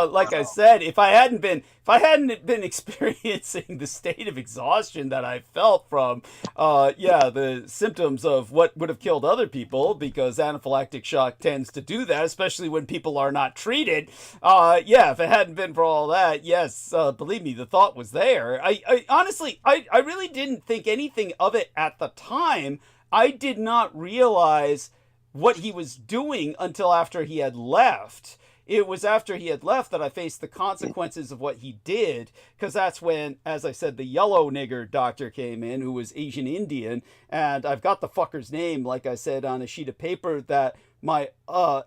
S1: Like I said, if I hadn't been experiencing the state of exhaustion that I felt from, the symptoms of what would have killed other people, because anaphylactic shock tends to do that, especially when people are not treated. If it hadn't been for all that, yes, believe me, the thought was there. I honestly, I really didn't think anything of it at the time. I did not realize what he was doing until after he had left. It was after he had left that I faced the consequences of what he did, because that's when, as I said, the yellow nigger doctor came in, who was Asian Indian, and I've got the fucker's name, like I said, on a sheet of paper that my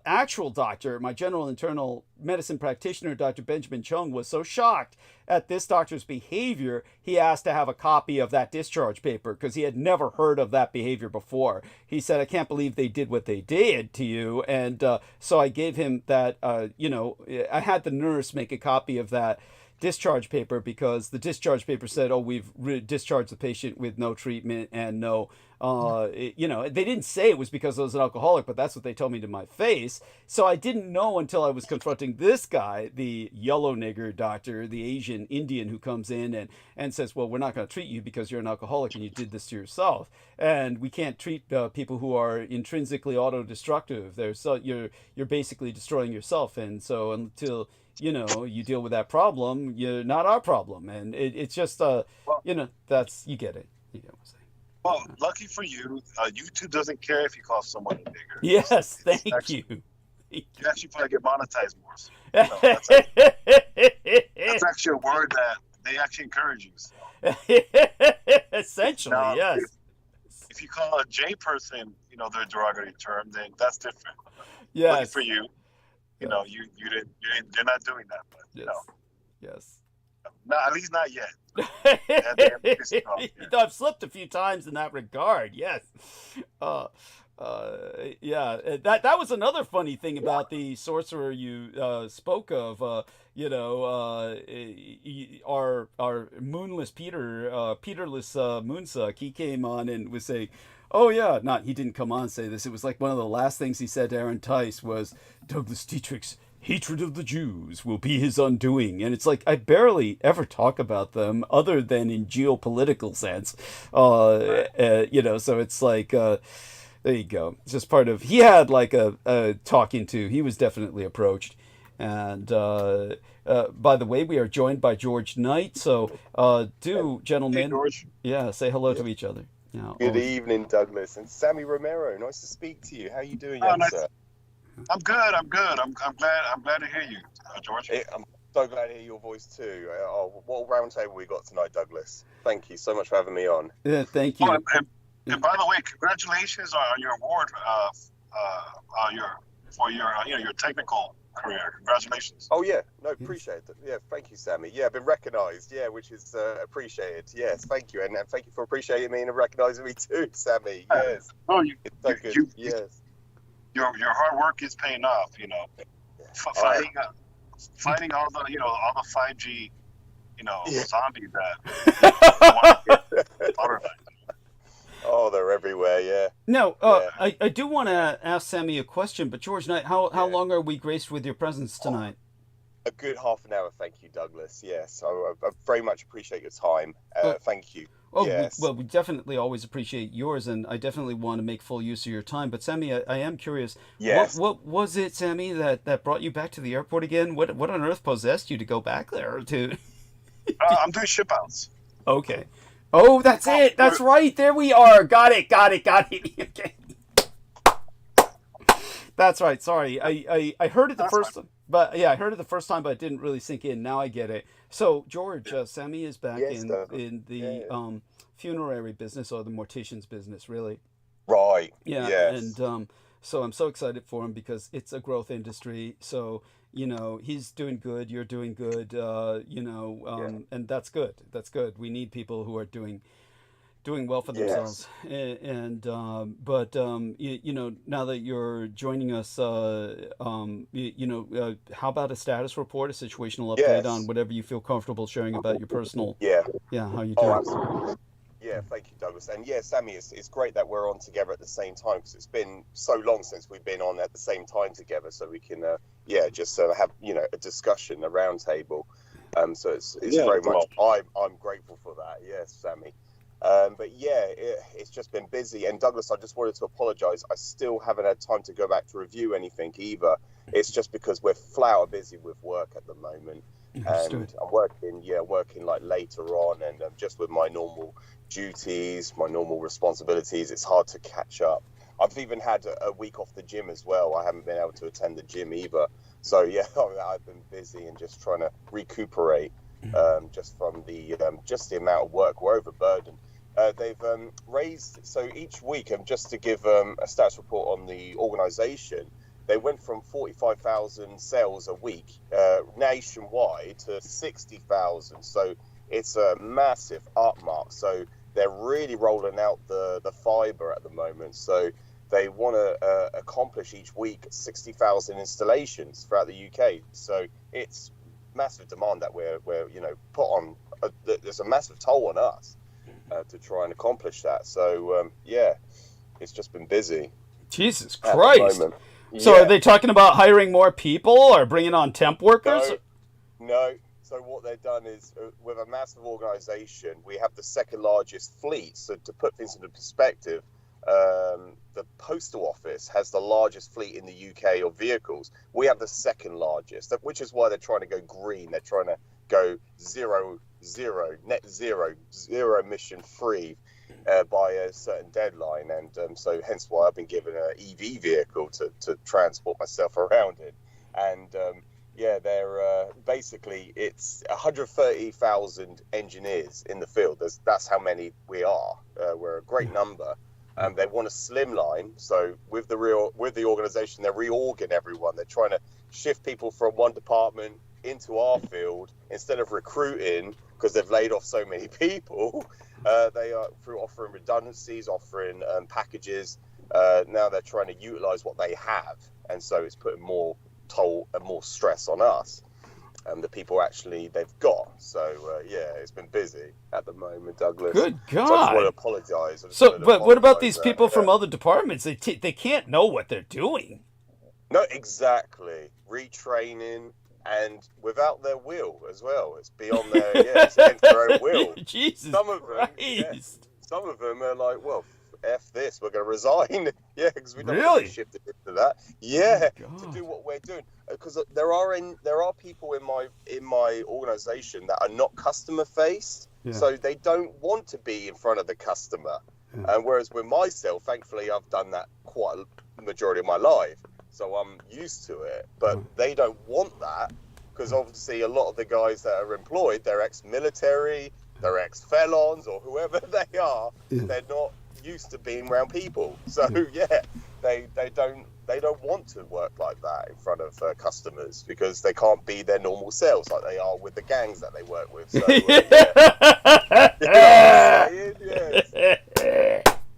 S1: actual doctor, my general internal medicine practitioner, Dr. Benjamin Chung, was so shocked at this doctor's behavior, he asked to have a copy of that discharge paper because he had never heard of that behavior before. He said, I can't believe they did what they did to you. And so I gave him that, I had the nurse make a copy of that discharge paper because the discharge paper said, oh, we've discharged the patient with no treatment and no, they didn't say it was because I was an alcoholic, but that's what they told me to my face. So I didn't know until I was confronting this guy, the yellow nigger doctor, the Asian Indian who comes in and says, well, we're not going to treat you because you're an alcoholic and you did this to yourself. And we can't treat people who are intrinsically autodestructive. You're basically destroying yourself. And so until you deal with that problem, you're not our problem. And it's just, that's, you get it. You get what I'm saying.
S8: Well, lucky for you, YouTube doesn't care if you call someone a nigger.
S1: Yes, thank you.
S8: You actually probably get monetized more. So, that's actually a word that they actually encourage you. So.
S1: Essentially,
S8: now,
S1: yes.
S8: If you call a J person, their derogatory term, then that's different.
S1: Yes.
S8: Lucky for you. You're not doing that, but
S1: yes.
S8: No, at least not yet.
S1: I've slipped a few times in that regard. Yes. That was another funny thing about the sorcerer you spoke of. Our moonless Peterless Moonsuck. He came on and was saying, oh yeah, he didn't come on and say this. It was like one of the last things he said to Aaron Tice was, Douglas Dietrich's hatred of the Jews will be his undoing. And it's like, I barely ever talk about them other than in geopolitical sense. So it's like, there you go. It's just part of, he had like a talking to, he was definitely approached. And by the way, we are joined by George Knight. So gentlemen,
S10: hey, George.
S1: Say hello to each other.
S10: Good evening, Douglas. And Sammy Romero, nice to speak to you. How are you doing, sir?
S8: I'm good. I'm glad to hear you, George.
S10: I'm so glad to hear your voice too. What a round table we got tonight, Douglas. Thank you so much for having me on.
S1: Yeah, thank you.
S8: Oh, and by the way, congratulations on your award for your technical career. Congratulations.
S10: Oh yeah, no, appreciate it. Yeah, thank you, Sammy. Yeah, I've been recognised. Yeah, which is appreciated. Yes, thank you, and thank you for appreciating me and recognising me too, Sammy. Yes.
S8: Oh,
S10: it's so good. Yes.
S8: Your hard work is paying off. Fighting all the all the 5G zombies that.
S10: Oh, they're everywhere, yeah.
S1: No, I do want to ask Sammy a question, but George Knight, how long are we graced with your presence tonight?
S10: A good half an hour, thank you, Douglas. Yes, I very much appreciate your time. Thank you.
S1: Oh,
S10: yes.
S1: we definitely always appreciate yours, and I definitely want to make full use of your time. But Sammy, I am curious.
S10: Yes.
S1: What was it, Sammy, that brought you back to the airport again? What on earth possessed you to go back there to?
S8: I'm doing ship outs.
S1: Okay. Oh, that's it. That's right. There we are. Got it. Okay. That's right. Sorry. I heard it the first time. But yeah, I heard it the first time, but it didn't really sink in. Now I get it. So, George, Sammy is back in the funerary business, or the mortician's business, really.
S10: Right.
S1: Yeah.
S10: Yes.
S1: And so I'm so excited for him because it's a growth industry. So, he's doing good. You're doing good. And that's good. That's good. We need people who are doing well for themselves. Yes. But now that you're joining us, how about a status report, a situational update on whatever you feel comfortable sharing about your personal, how you doing?
S10: Oh, absolutely. Yeah, thank you, Douglas. And yeah, Sammy, it's great that we're on together at the same time, because it's been so long since we've been on at the same time together, so we can, have, a discussion, a round table. So it's very much, I'm grateful for that. Yes, Sammy. But yeah, it's just been busy. And Douglas, I just wanted to apologize. I still haven't had time to go back to review anything either. It's just because we're flat out busy with work at the moment. And I'm working like later on, and just with my normal duties, my normal responsibilities, it's hard to catch up. I've even had a week off the gym as well. I haven't been able to attend the gym either. So yeah, I've been busy and just trying to recuperate just from the amount of work. We're overburdened. they've raised, so each week, and just to give a stats report on the organization, they went from 45,000 sales a week nationwide to 60,000. So it's a massive upmark. So they're really rolling out the fiber at the moment. So they want to accomplish each week 60,000 installations throughout the UK. So it's massive demand that we're put on. There's a massive toll on us to try and accomplish that. So it's just been busy.
S1: Jesus Christ! So are they talking about hiring more people or bringing on temp workers?
S10: No. So what they've done is, with a massive organisation, we have the second largest fleet. So to put things into perspective, the postal office has the largest fleet in the UK of vehicles. We have the second largest, which is why they're trying to go green. They're trying to go net zero emission free by a certain deadline, and so hence why I've been given an EV vehicle to transport myself around in. And they're basically, it's 130,000 engineers in the field. That's how many we are. We're a great number. They want a slimline. So with the organization, they're reorging everyone. They're trying to shift people from one department into our field instead of recruiting, because they've laid off so many people. They are, through offering redundancies, offering packages. Now they're trying to utilize what they have, and so it's putting more toll and more stress on us, the people actually they've got. So it's been busy at the moment, Douglas.
S1: Good God!
S10: So I just want to apologize.
S1: But what about these people from other departments? They can't know what they're doing.
S10: No, exactly. Retraining. And without their will as well. It's beyond their, it's against their own will.
S1: Jesus
S10: some of them are like, well, F this, we're going to resign. Because we don't want to be shifted into that. To do what we're doing. Because there are people in my organisation that are not customer faced. So they don't want to be in front of the customer. And whereas with myself, thankfully, I've done that quite a majority of my life. So I'm used to it, but they don't want that, because obviously a lot of the guys that are employed, they're ex-military, they're ex-felons, or whoever they are. They're not used to being around people. So they don't want to work like that in front of customers, because they can't be their normal selves like they are with the gangs that they work with. So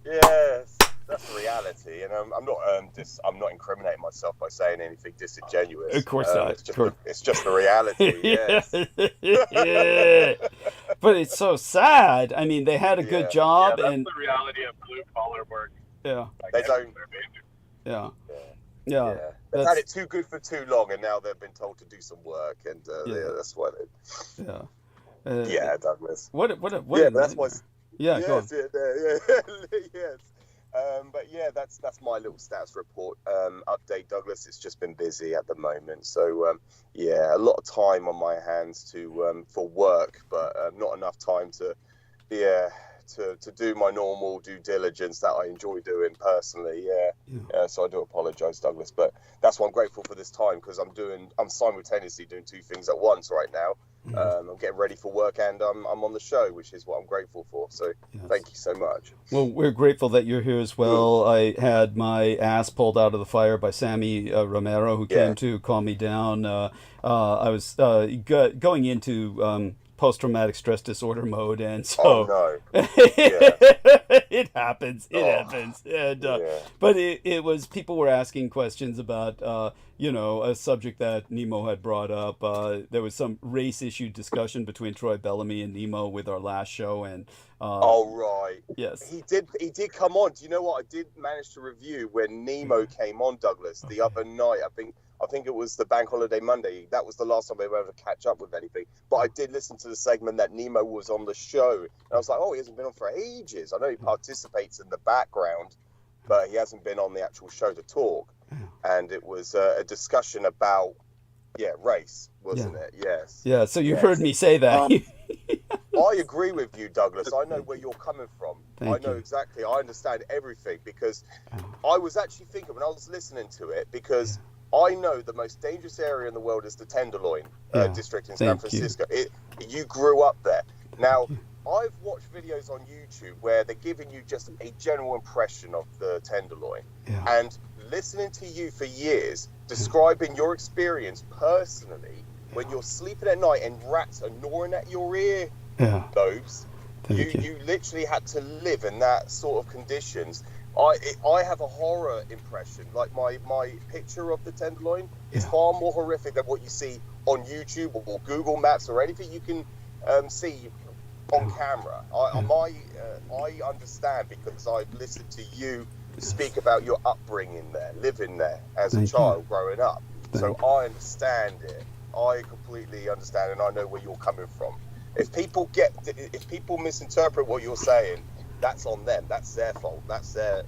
S10: yes. That's the reality, and I'm not incriminating myself by saying anything disingenuous.
S1: Of course not.
S10: It's just the reality. Yes.
S1: But it's so sad. I mean, they had a good job,
S9: that's
S1: and
S9: the reality of blue collar work.
S1: Yeah.
S10: They don't.
S1: Yeah.
S10: They've had it too good for too long, and now they've been told to do some work, and that's why they. Douglas. That's why.
S1: Go on.
S10: Yes. But that's my little stats report update, Douglas. It's just been busy at the moment, so a lot of time on my hands for work, but not enough time to do my normal due diligence that I enjoy doing personally. So I do apologize, Douglas, but that's why I'm grateful for this time, because I'm simultaneously doing two things at once right now. I'm getting ready for work, and I'm on the show, which is what I'm grateful for. So thank you so much.
S1: Well, we're grateful that you're here as well. I had my ass pulled out of the fire by Sammy Romero, who came to calm me down. I was going into post-traumatic stress disorder mode, and so it happens. And but it was, people were asking questions about a subject that Nemo had brought up. There was some race issue discussion between Troy Bellamy and Nemo with our last show, and
S10: yes, he did come on. Do you know what I did manage to review when Nemo came on, Douglas, the other night? I think it was the Bank Holiday Monday. That was the last time I was able to catch up with anything. But I did listen to the segment that Nemo was on the show. And I was like, he hasn't been on for ages. I know he participates in the background, but he hasn't been on the actual show to talk. And it was a discussion about, race, wasn't it? Yes.
S1: Yeah, so you heard me say that.
S10: I agree with you, Douglas. I know where you're coming from. I know exactly. I understand everything, because I was actually thinking when I was listening to it, because I know the most dangerous area in the world is the Tenderloin district in San Francisco. You grew up there. Now, I've watched videos on YouTube where they're giving you just a general impression of the tenderloin, and listening to you for years describing your experience personally when you're sleeping at night and rats are gnawing at your ear lobes. You literally had to live in that sort of conditions. I have a horror impression. Like my picture of the tenderloin is far more horrific than what you see on YouTube or Google Maps or anything you can see on camera. I understand because I've listened to you speak about your upbringing there, living there as a child growing up. So I understand it. I completely understand, and I know where you're coming from. If people misinterpret what you're saying, that's on them. That's their fault. That's their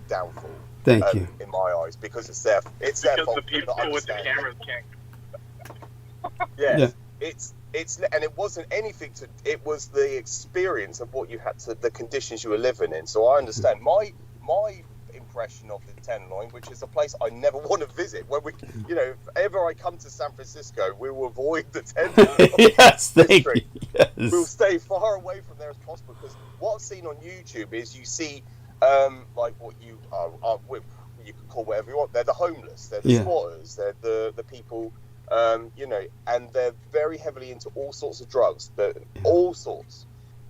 S10: downfall.
S1: Thank you.
S10: In my eyes, because it's their fault.
S9: Because the people with the cameras can't.
S10: Yes. It's and it wasn't anything to. It was the experience of what you had to, the conditions you were living in. So I understand. My impression of the Tenderloin, which is a place I never want to visit. When we, if ever I come to San Francisco, we will avoid the Tenderloin.
S1: Yes, thank you. Yes.
S10: We'll stay far away from there as possible, because what I've seen on YouTube is you see, like what you you can call whatever you want. They're the homeless, they're the squatters, they're the people, and they're very heavily into all sorts of drugs, all sorts.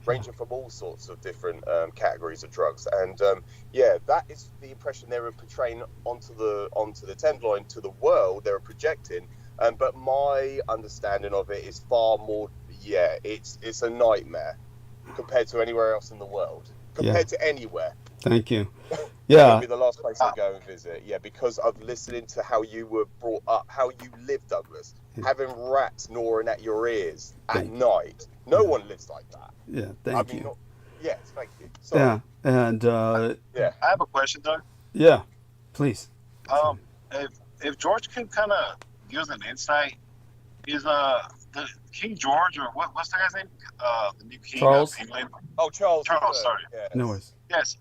S10: Ranging from all sorts of different categories of drugs, and that is the impression they were portraying onto the Tenderloin to the world. They were projecting, but my understanding of it is far more. Yeah, it's a nightmare compared to anywhere else in the world. Compared to anywhere.
S1: Thank you. Yeah,
S10: be the last place I go and visit. Yeah, because of listening to how you were brought up, how you lived, Douglas, having rats gnawing at your ears at night. No one lives like that.
S1: Yeah, thank you.
S10: Yes, thank you. Sorry.
S1: Yeah, and
S8: I have a question, Doug.
S1: Yeah, please.
S8: If George can kind of give us an insight, is the King George, or what's the guy's name? The new king
S1: Charles?
S8: of England.
S10: Oh, Charles.
S8: Charles, sorry.
S10: Yes.
S1: No worries.
S8: Yes.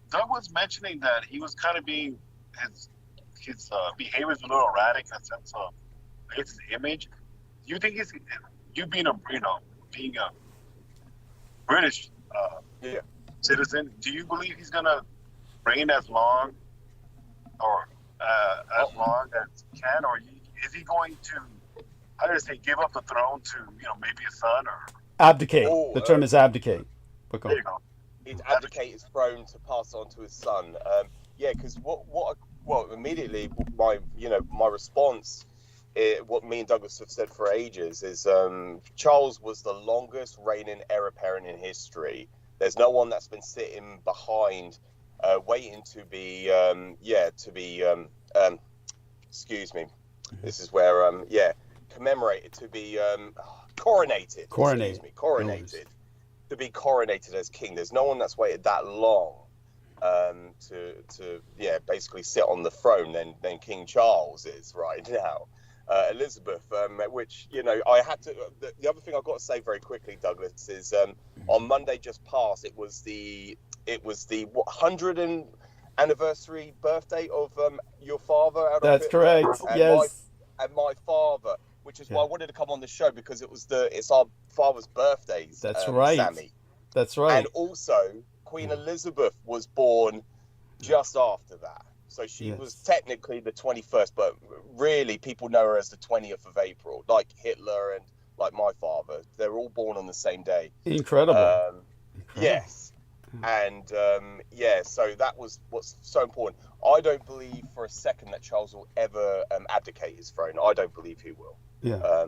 S8: Doug was mentioning that he was kind of being his behavior is a little erratic in a sense of his image. Do you think you being a British citizen, do you believe he's gonna reign as long or as long as he can, or is he going to, how do I say, give up the throne to maybe a son or
S1: abdicate? The term is abdicate.
S8: There you go.
S10: He'd abdicate his throne to pass on to his son. Because immediately my response, what me and Douglas have said for ages, is Charles was the longest reigning heir apparent in history. There's no one that's been sitting behind, waiting to be, excuse me. This is where, commemorated, to be coronated. Excuse me, coronated. To be coronated as king. There's no one that's waited that long to basically sit on the throne than King Charles is right now. Elizabeth, which I had to. The other thing I've got to say very quickly, Douglas, is on Monday just past, it was the 100th anniversary birthday of your father.
S1: That's correct. Yes.
S10: And my father, which is why I wanted to come on the show, because it's our father's birthdays.
S1: That's right.
S10: Sammy.
S1: That's right.
S10: And also, Queen Elizabeth was born just after that. So she was technically the 21st, but really people know her as the 20th of April, like Hitler and like my father. They're all born on the same day.
S1: Incredible.
S10: Yes. And so that was what's so important. I don't believe for a second that Charles will ever abdicate his throne. I don't believe he will.
S1: Yeah.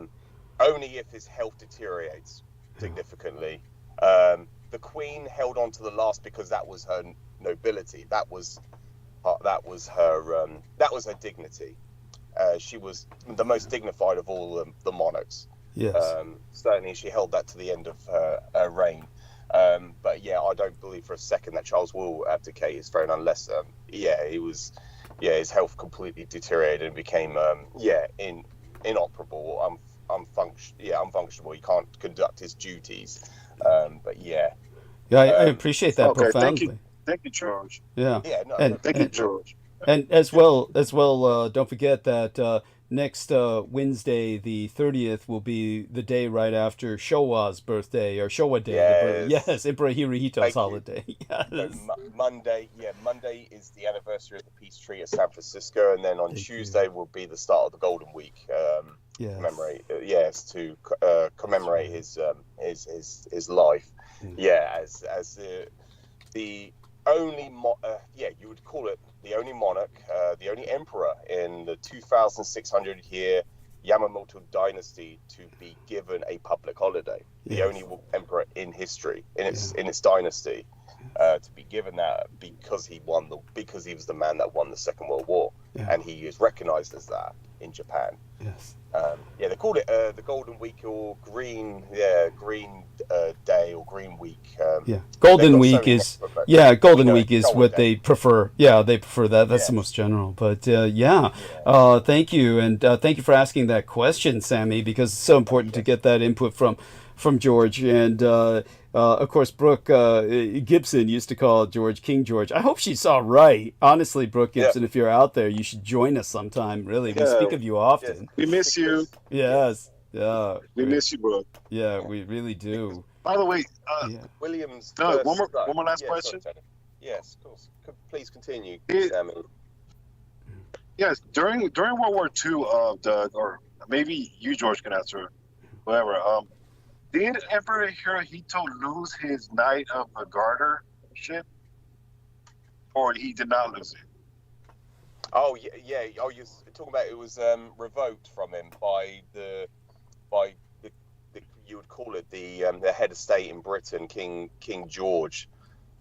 S10: Only if his health deteriorates significantly. The Queen held on to the last because that was her nobility. That was her dignity. She was the most dignified of all the monarchs.
S1: Yes.
S10: Certainly, she held that to the end of her reign. But I don't believe for a second that Charles will abdicate his throne unless his health completely deteriorated and became inoperable, unfunctionable. He can't conduct his duties.
S1: I appreciate that profoundly.
S8: Thank you, George.
S1: Yeah.
S10: Thank you, George.
S1: And as well, don't forget that next Wednesday, the 30th, will be the day right after Showa's birthday, or Showa Day. Yes, Emperor Hirohito's holiday. Yes.
S10: So Monday is the anniversary of the peace treaty at San Francisco, and then on Tuesday will be the start of the Golden Week. Commemorate, to commemorate his life. As the only you would call it the only monarch, the only emperor in the 2,600 year Yamamoto dynasty to be given a public holiday. The only emperor in history, in its dynasty, to be given that because he was the man that won the Second World War, and he is recognized as that in Japan.
S1: Yes.
S10: They called it the Golden Week or Green Day or Green Week.
S1: Golden Week is Golden Week is what they prefer. Yeah, they prefer that. That's the most general. But thank you, and thank you for asking that question, Sammy, because it's so important to get that input from George. And of course, Brooke Gibson used to call George King George. I hope she's all right. Honestly, Brooke Gibson, if you're out there, you should join us sometime. Really, we speak of you often.
S8: Yes. We miss you.
S1: Yes. Yeah.
S8: We miss you, Brooke.
S1: Yeah, we really do.
S8: By the way,
S10: Williams.
S8: Doug, one more last question.
S10: Sorry, yes, of course. Please continue, Sammy.
S8: Yes, during World War II, Doug, or maybe you, George, can answer, whatever. Did Emperor Hirohito lose his Knight of the Garter ship, or he did not lose it?
S10: Oh yeah. Oh, you're talking about it was revoked from him by the you would call it the head of state in Britain, King George.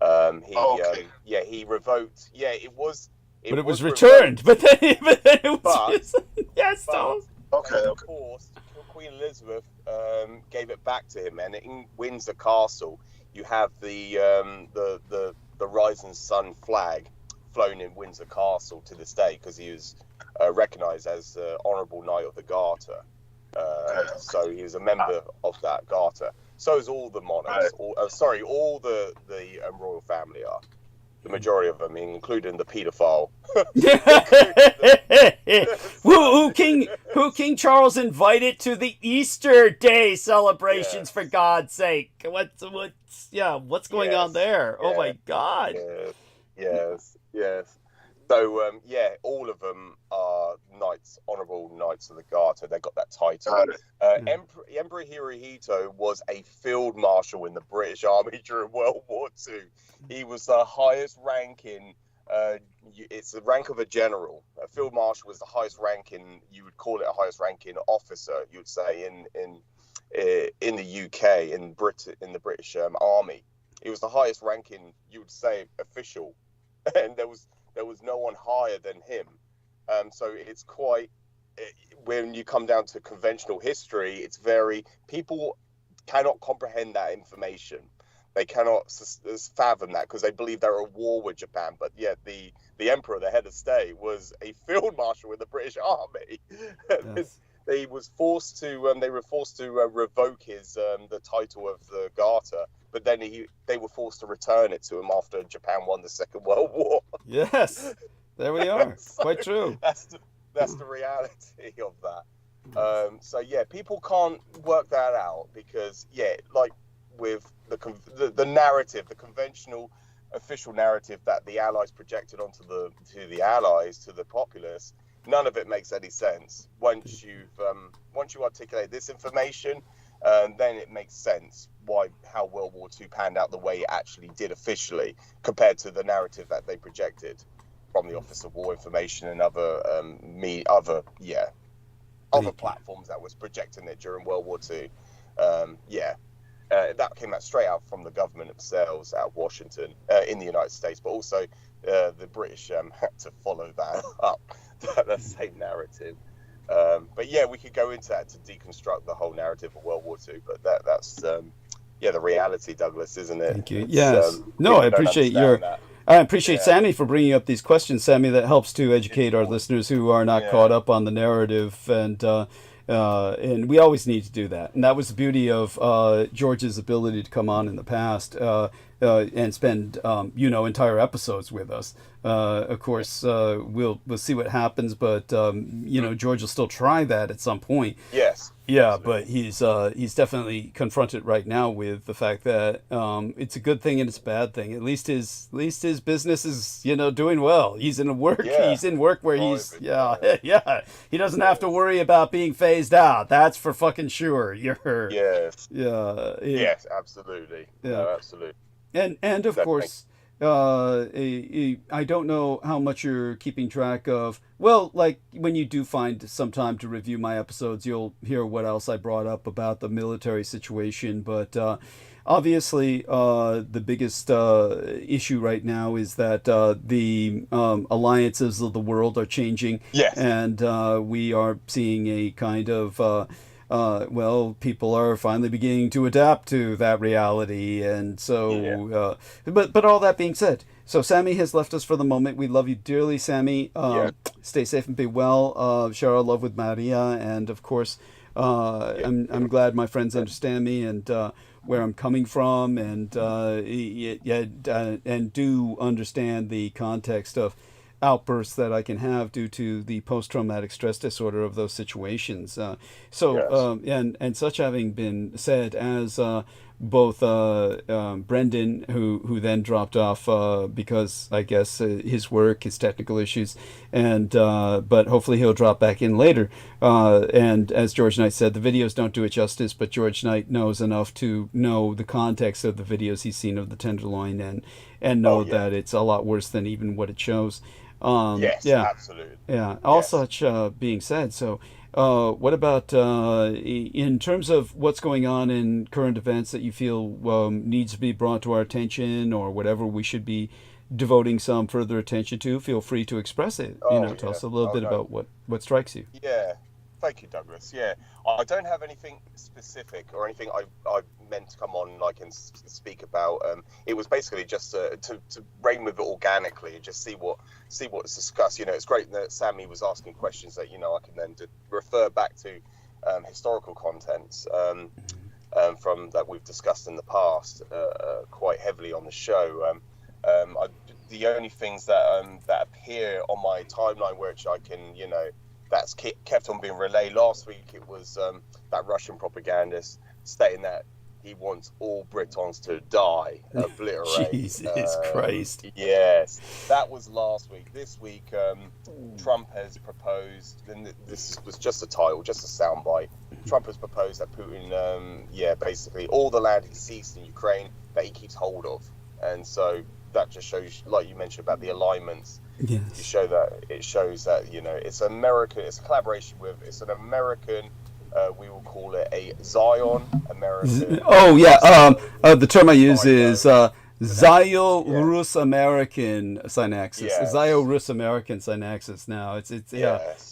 S10: He revoked. Yeah, it was.
S1: But it was returned. But then it was. Yes.
S10: Okay. Of course, Queen Elizabeth gave it back to him, and in Windsor Castle, you have the Rising Sun flag flown in Windsor Castle to this day because he was recognised as Honourable Knight of the Garter. So he was a member of that Garter. So is all the monarchs. All the royal family are. The majority of them, including the paedophile. who King Charles invited to the Easter Day celebrations, for God's sake. What's going on there? Oh my God. Yes. So all of them are knights, honourable knights of the Garter. They got that title. Emperor Hirohito was a field marshal in the British Army during World War II. He was the highest ranking. It's the rank of a general. A field marshal was the highest ranking. You would call it a highest ranking officer. You would say in the UK, in Britain, in the British Army. It was the highest ranking. You would say official, and there was no one higher than him. So it's quite, when you come down to conventional history, it's people cannot comprehend that information. They cannot fathom that because they believe they're at war with Japan. But yet the emperor, the head of state, was a field marshal in the British Army. Yes. They were forced to revoke his the title of the Garter, but then they were forced to return it to him after Japan won the Second World War.
S1: Yes, there we are. So quite true.
S10: That's the reality of that. People can't work that out because like with the narrative, the conventional official narrative that the Allies projected onto the Allies, to the populace. None of it makes any sense. Once you articulate this information, then it makes sense how World War II panned out the way it actually did officially, compared to the narrative that they projected from the Office of War Information and other platforms that was projecting it during World War II. That came out straight out from the government themselves out of Washington in the United States, but also the British had to follow that up. That same narrative. We could go into that to deconstruct the whole narrative of World War II, but that's the reality, Douglas, isn't it?
S1: Thank you. Yes. I appreciate Sammy for bringing up these questions, Sammy. That helps to educate our listeners who are not caught up on the narrative, and we always need to do that. And that was the beauty of George's ability to come on in the past. and spend entire episodes with us. Of course, we'll see what happens, but George will still try that at some point.
S10: Yes.
S1: Yeah, but he's definitely confronted right now with the fact that it's a good thing and it's a bad thing. At least his business is doing well. He's in work.
S10: Yeah.
S1: He's in work where he doesn't have to worry about being phased out. That's for fucking sure.
S10: Yes.
S1: Yeah.
S10: Yes, absolutely.
S1: Yeah.
S10: No, absolutely.
S1: And of course, I don't know how much you're keeping track of. Well, like when you do find some time to review my episodes, you'll hear what else I brought up about the military situation. But obviously, the biggest issue right now is that the alliances of the world are changing.
S10: Yes.
S1: And we are seeing a kind of... people are finally beginning to adapt to that reality, and so. But all that being said, so Sammy has left us for the moment. We love you dearly, Sammy. Stay safe and be well. Share our love with Maria, and of course, I'm glad my friends understand me and where I'm coming from, and do understand the context of outbursts that I can have due to the post-traumatic stress disorder of those situations. And such having been said, as both Brendan, who then dropped off because I guess his work, his technical issues, and but hopefully he'll drop back in later. And as George Knight said, the videos don't do it justice, but George Knight knows enough to know the context of the videos he's seen of the Tenderloin and know that it's a lot worse than even what it shows.
S10: Yes, absolutely.
S1: Yeah, all such being said, so what about in terms of what's going on in current events that you feel needs to be brought to our attention, or whatever we should be devoting some further attention to? Feel free to express it. Tell us a little bit about what strikes you.
S10: Yeah. Thank you, Douglas. Yeah, I don't have anything specific or anything I meant to come on and speak about. It was basically just to rein with it organically and just see what's discussed. It's great that Sammy was asking questions that I can then refer back to historical contents from that we've discussed in the past quite heavily on the show. The only things that appear on my timeline which I can that's kept on being relayed. Last week it was that Russian propagandist stating that he wants all Britons to die, obliterate.
S1: Jesus Christ.
S10: Yes, that was last week. This week, Trump has proposed, and this was just a title, just a soundbite. Trump has proposed that Putin, basically all the land he seized in Ukraine that he keeps hold of. And so that just shows, like you mentioned about the alignments, it shows that it's American. It's a collaboration with. It's an American. We will call it a Zion American.
S1: The term I use is Zio-Rus American synaxis. Zio-Rus American synaxis. Now it's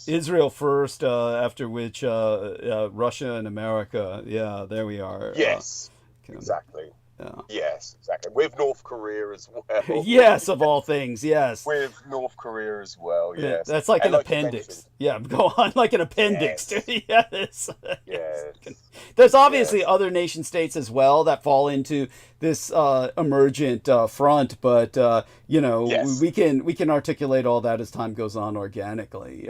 S1: Israel first, after which Russia and America. Yeah, there we are.
S10: Yes, exactly. Yes, exactly. With North Korea as well.
S1: Yes, of all things, yes.
S10: With North Korea as well, yes.
S1: That's like an appendix. Yeah, go on, like an appendix. Yes.
S10: Yes.
S1: There's obviously other nation states as well that fall into this emergent front, but we can articulate all that as time goes on organically.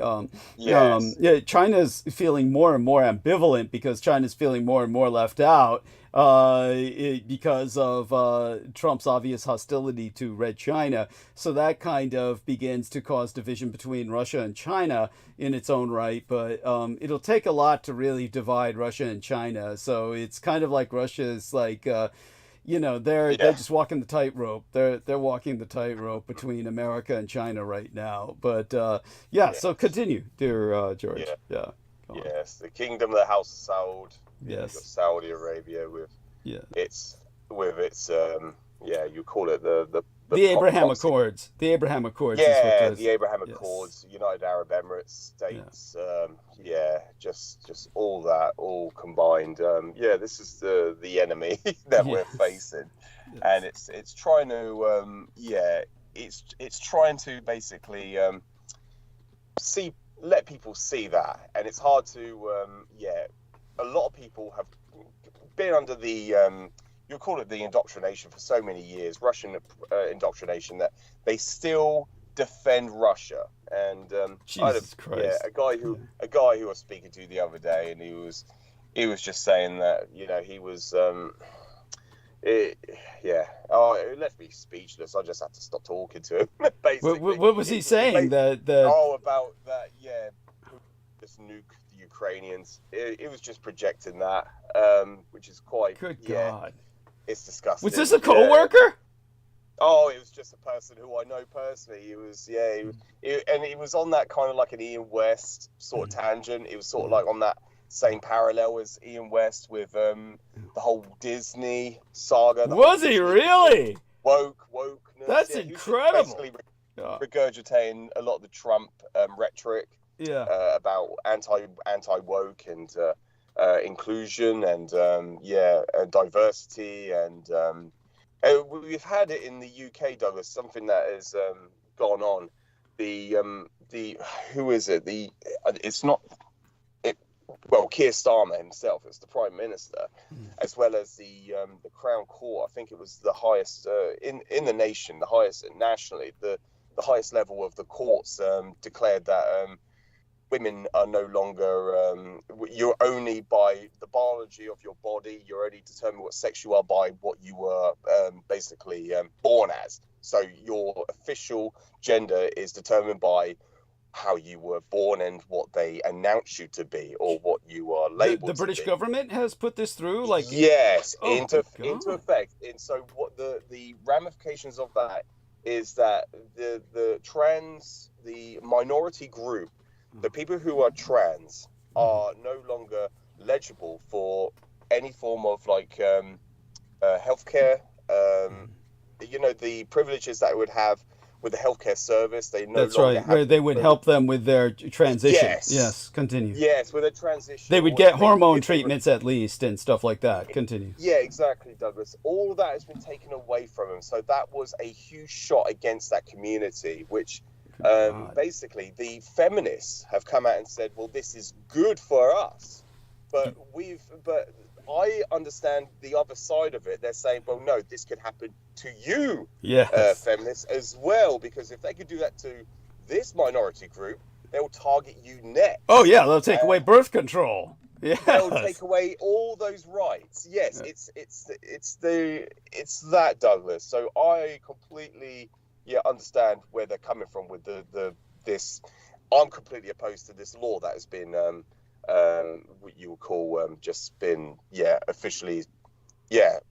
S1: China's feeling more and more ambivalent because China's feeling more and more left out. Because of Trump's obvious hostility to Red China. So that kind of begins to cause division between Russia and China in its own right. But it'll take a lot to really divide Russia and China. So it's kind of like Russia's like, they're just walking the tightrope. They're walking the tightrope between America and China right now. But so continue, dear George. Yeah.
S10: Yes, the kingdom of the House of Saud.
S1: Yes,
S10: Saudi Arabia with its you call it the
S1: Abraham Accords. The Abraham Accords.
S10: Yeah, the Abraham Accords. United Arab Emirates, states. Just all that, all combined. This is the enemy that we're facing, and it's trying to it's trying to basically let people see that, and it's hard to a lot of people have been under the you call it the indoctrination for so many years, Russian indoctrination, that they still defend Russia. And
S1: Jesus Christ.
S10: yeah, a guy who I was speaking to the other day, and he was just saying that, you know, he was it left me speechless. I just had to stop talking to him. Basically,
S1: what was he saying? About
S10: that, yeah, just nuke the Ukrainians. It was just projecting that, which is quite.
S1: Good God,
S10: it's disgusting.
S1: Was this a coworker?
S10: Oh, it was just a person who I know personally. He was, and he was on that kind of like an Ian West sort of tangent. It was sort of like on that same parallel as Ian West with the whole Disney saga.
S1: Was he really?
S10: Wokeness.
S1: That's incredible.
S10: Basically regurgitating a lot of the Trump rhetoric.
S1: Yeah.
S10: About anti-woke and inclusion and diversity and we've had it in the UK, Douglas. Something that has gone on. Who is it? Keir Starmer himself. It's the Prime Minister, as well as the Crown Court. I think it was the highest in the nation, the highest nationally. The highest level of the courts declared that women are no longer. You're only by the biology of your body. You're only determined what sex you are by what you were basically born as. So your official gender is determined by how you were born and what they announce you to be, or what you are labeled.
S1: The British government has put this through,
S10: into effect. And so what the ramifications of that is that the minority group, the people who are trans, are no longer legible for any form of healthcare. The privileges that it would have with the healthcare service,
S1: That's right, where they would help them with their transition. Yes, continue.
S10: Yes, with a transition.
S1: They would get hormone treatments at least and stuff like that. Continue.
S10: Yeah, exactly, Douglas. All of that has been taken away from them. So that was a huge shot against that community, which basically the feminists have come out and said, well, this is good for us. But I understand the other side of it. They're saying, well, no, this could happen to you, feminists, as well, because if they could do that to this minority group, they'll target you next.
S1: Oh, yeah, they'll take away birth control. Yeah,
S10: they'll take away all those rights. Yes, it's that, Douglas. So I completely understand where they're coming from with this. I'm completely opposed to this law that has been what you would call just been officially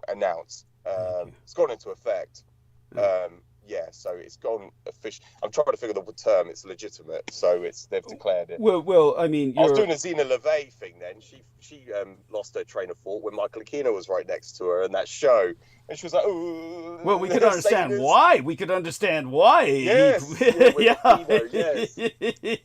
S10: announced. It's gone into effect. So it's gone official. I'm trying to figure the term. It's legitimate, so they've declared it.
S1: Well, I mean,
S10: I was doing a Zena LeVay thing then. She lost her train of thought when Michael Aquino was right next to her in that show, and she was like, "Oh."
S1: Well, we could understand why. We could understand why.
S10: Yes.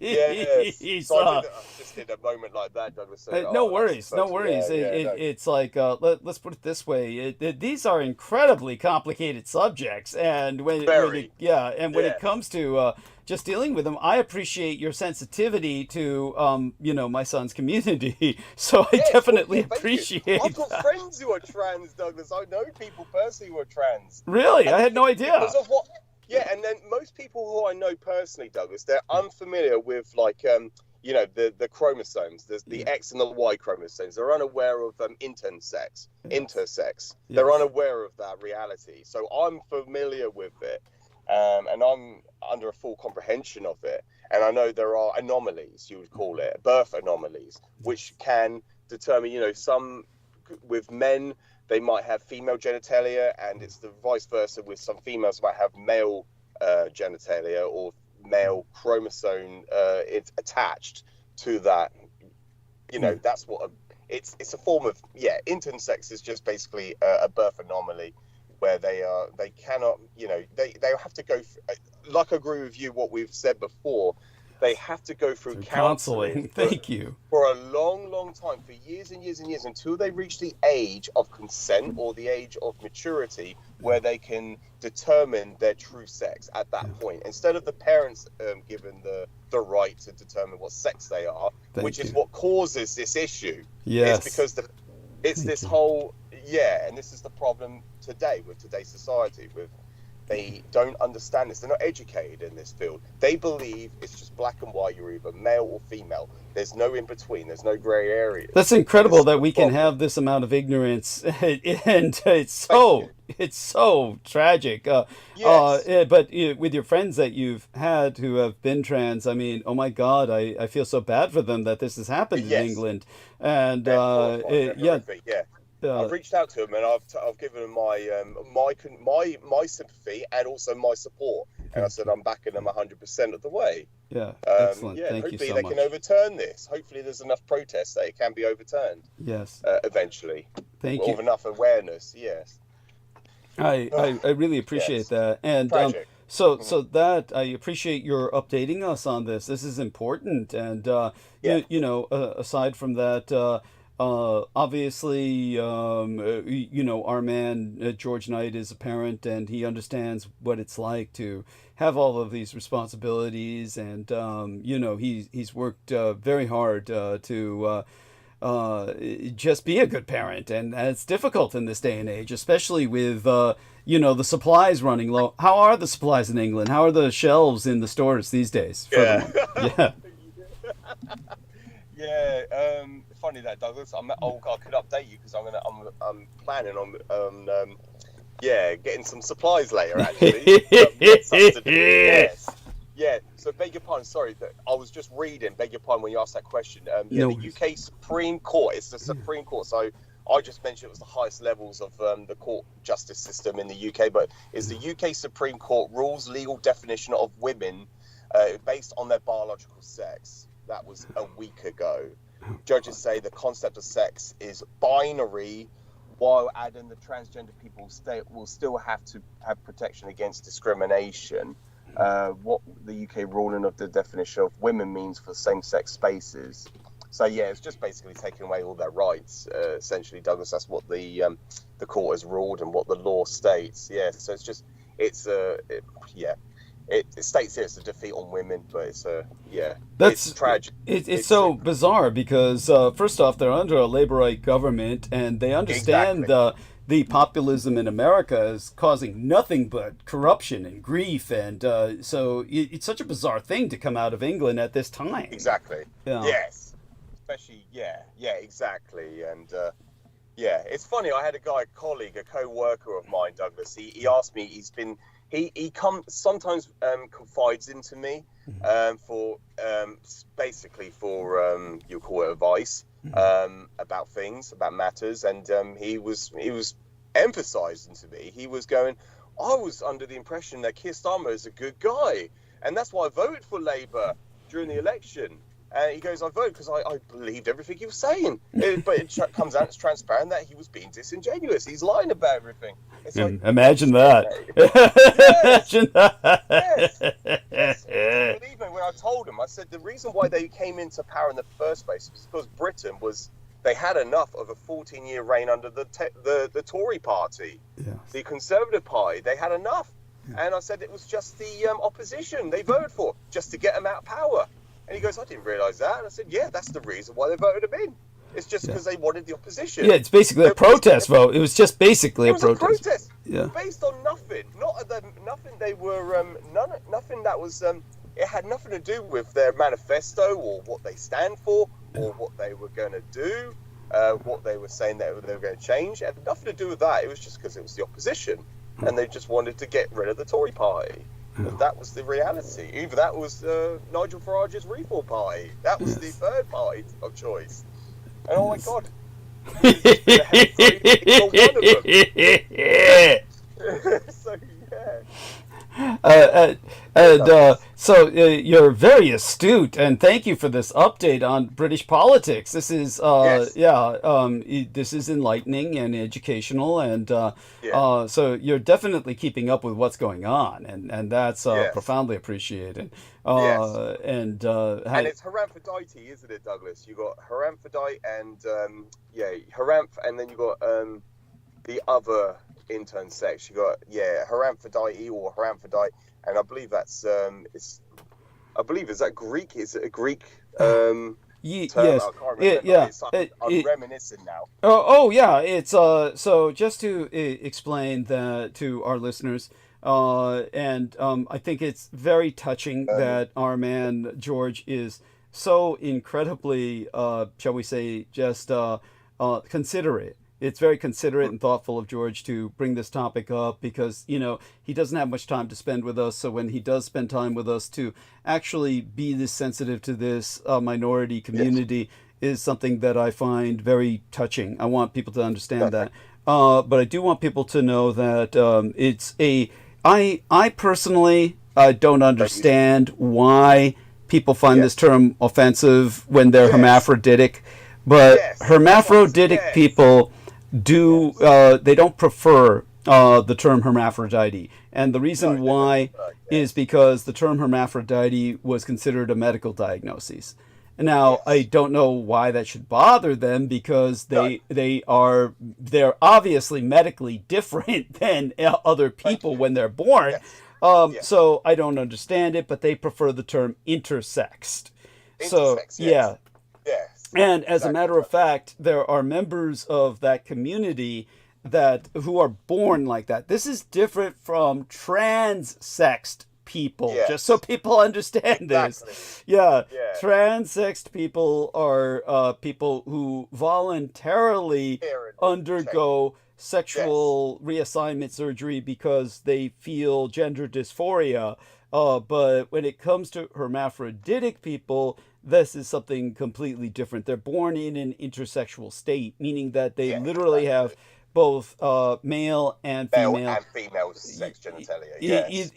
S10: Yes. So I just did a moment like that, Douglas.
S1: No worries. It's like let's put it this way. These are incredibly complicated subjects, and when it comes to just dealing with them, I appreciate your sensitivity to my son's community. So I definitely appreciate that.
S10: I've got friends who are trans, Douglas. I know people personally who are trans.
S1: Really? I had no idea.
S10: Because of what? Yeah, and then most people who I know personally, Douglas, they're unfamiliar with the chromosomes. There's the X and the Y chromosomes. They're unaware of intersex. Yes. They're unaware of that reality. So I'm familiar with it. And I'm under a full comprehension of it. And I know there are anomalies, you would call it, birth anomalies, which can determine, some with men, they might have female genitalia, and it's the vice versa with some females might have male genitalia or male chromosome it's attached to that. That's what it's a form of, intersex is just basically a birth anomaly, where they cannot, they have to go like I agree with you what we've said before, they have to go through counseling.
S1: Thank you.
S10: For a long time, for years and years and years, until they reach the age of consent or the age of maturity, where they can determine their true sex at that point, instead of the parents given the right to determine what sex they are, which is what causes this issue.
S1: Yes.
S10: It's because this whole yeah, and this is the problem today with today's society. They don't understand this. They're not educated in this field. They believe it's just black and white. You're either male or female. There's no in between. There's no gray areas.
S1: That's incredible that we can have this amount of ignorance, and it's so tragic.
S10: Yes.
S1: But with your friends that you've had who have been trans, I mean, oh my God, I feel so bad for them that this has happened in England. And yeah.
S10: I've reached out to him and I've given him my sympathy and also my support, and I said I'm backing them 100% of the way.
S1: Yeah, excellent.
S10: Yeah,
S1: Thank you so much.
S10: hopefully they can overturn this. Hopefully there's enough protests that it can be overturned.
S1: Yes.
S10: Eventually.
S1: Thank you.
S10: With enough awareness. Yes.
S1: I really appreciate that, and so that I appreciate your updating us on this. This is important, and you know, aside from that. Obviously, you know, our man George Knight is a parent, and he understands what it's like to have all of these responsibilities, and you know, he's worked very hard to just be a good parent, and it's difficult in this day and age, especially with you know, the supplies running low. How are the supplies in England? How are the shelves in the stores these days? Yeah.
S10: Yeah, funny that, Douglas. I could update you because I'm planning on getting some supplies later actually. Yes. Yeah. So beg your pardon. Sorry, I was just reading. Beg your pardon when you asked that question. The UK Supreme Court. It's the Supreme Court. So I just mentioned it was the highest levels of the court justice system in the UK, but it's the UK Supreme Court rules legal definition of women based on their biological sex. That was a week ago. Judges say the concept of sex is binary, while adding the transgender people will still have to have protection against discrimination. What the UK ruling of the definition of women means for same-sex spaces. So yeah, it's just basically taking away all their rights. Essentially, Douglas, that's what the court has ruled and what the law states. Yeah, so it states here it's a defeat on women, but it's tragic.
S1: It's so bizarre because first off, they're under a labor right government, and they understand the populism in America is causing nothing but corruption and grief, and so it's such a bizarre thing to come out of England at this time.
S10: Exactly.
S1: Yeah.
S10: Yes. Especially, exactly, and it's funny. I had a colleague, a co-worker of mine, Douglas. He asked me. He sometimes confides into me for basically for you call it advice about things, about matters, and he was emphasizing to me. He was going, I was under the impression that Keir Starmer is a good guy, and that's why I voted for Labour during the election. And he goes, I voted because I believed everything he was saying. But it comes out, it's transparent that he was being disingenuous. He's lying about everything. It's like,
S1: imagine that. Imagine that.
S10: Yes. Believe me, when I told him, I said the reason why they came into power in the first place was because Britain they had enough of a 14-year reign under the Tory party, the Conservative Party. They had enough. And I said it was just the opposition they voted for, just to get them out of power. And he goes, I didn't realise that. And I said, yeah, that's the reason why they voted him in. It's just because they wanted the opposition.
S1: Yeah, it's basically a protest vote. It was just basically a protest.
S10: Yeah. Based on nothing. Nothing they were, nothing that was, it had nothing to do with their manifesto or what they stand for or what they were going to do, what they were saying that they were going to change. It had nothing to do with that. It was just because it was the opposition. And they just wanted to get rid of the Tory party. That was the reality. Either that was Nigel Farage's Reform Party. That was the third party of choice. And oh my God. So
S1: so you're very astute, and thank you for this update on British politics. This is this is enlightening and educational, and so you're definitely keeping up with what's going on, and that's profoundly appreciated. And
S10: it's hermaphrodite, isn't it, Douglas? You got hermaphrodite and and then you got the other intern sex. You got hermaphrodite or hermaphrodite, and I believe that's is that Greek? Is it a Greek? term. I can't remember. I'm reminiscing now.
S1: Yeah. It's so just to explain that to our listeners, I think it's very touching that our man George is so incredibly, shall we say, just considerate. It's very considerate and thoughtful of George to bring this topic up because, he doesn't have much time to spend with us. So when he does spend time with us, to actually be this sensitive to this minority community is something that I find very touching. I want people to understand that. But I do want people to know that I personally don't understand why people find this term offensive when they're hermaphroditic. But hermaphroditic people they don't prefer the term hermaphrodite. And the reason why is because the term hermaphrodite was considered a medical diagnosis. Now, I don't know why that should bother them because they're obviously medically different than other people when they're born. So I don't understand it, but they prefer the term intersexed. And as a matter of fact, there are members of that community who are born like that. This is different from transsexed people, just so people understand this. Transsexed people are people who voluntarily undergo sexual reassignment surgery because they feel gender dysphoria. But when it comes to hermaphroditic people, this is something completely different. They're born in an intersexual state, meaning that they literally have both male and female
S10: sex genitalia.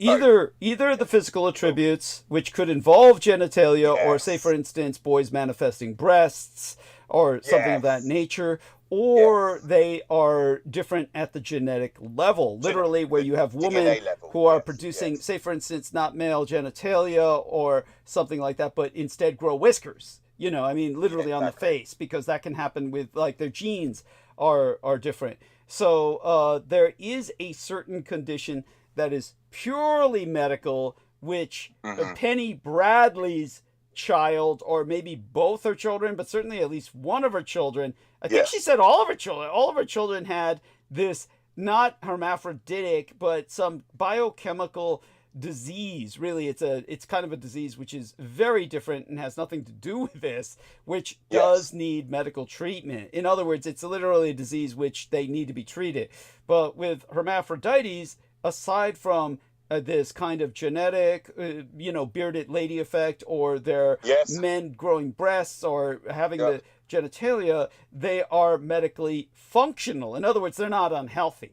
S1: Either the physical attributes, which could involve genitalia, or say, for instance, boys manifesting breasts or something of that nature, or they are different at the genetic level, literally, where you have women who are producing, say, for instance, not male genitalia or something like that, but instead grow whiskers, literally on the face, because that can happen with, like, their genes are different. So there is a certain condition that is purely medical, which Penny Bradley's child, or maybe both her children, but certainly at least one of her children, I think she said all of her children had this, not hermaphroditic, but some biochemical disease. Really, it's kind of a disease which is very different and has nothing to do with this, which does need medical treatment. In other words, it's literally a disease which they need to be treated. But with hermaphrodites, aside from this kind of genetic, bearded lady effect, or their men growing breasts, or having the genitalia, they are medically functional. In other words, they're not unhealthy.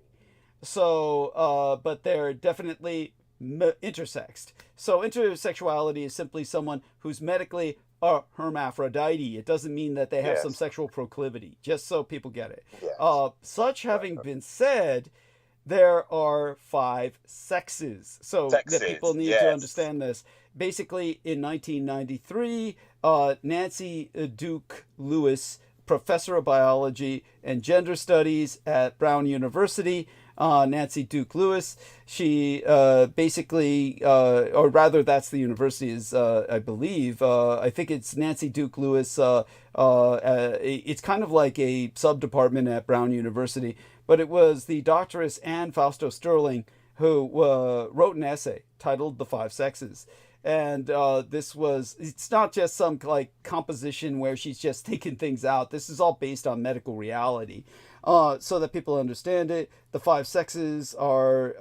S1: So, but they're definitely intersexed. So intersexuality is simply someone who's medically a hermaphrodite. It doesn't mean that they have some sexual proclivity, just so people get it. Such having been said, there are 5 sexes. So that people need to understand this. Basically, in 1993, Nancy Duke Lewis, professor of biology and gender studies at Brown University, Nancy Duke Lewis, she basically, or rather that's the university is, I believe, I think it's Nancy Duke Lewis, it's kind of like a sub-department at Brown University, but it was the doctoress Anne Fausto Sterling who wrote an essay titled The 5 Sexes. And it's not just some like composition where she's just thinking things out. This is all based on medical reality. So that people understand it, the 5 sexes are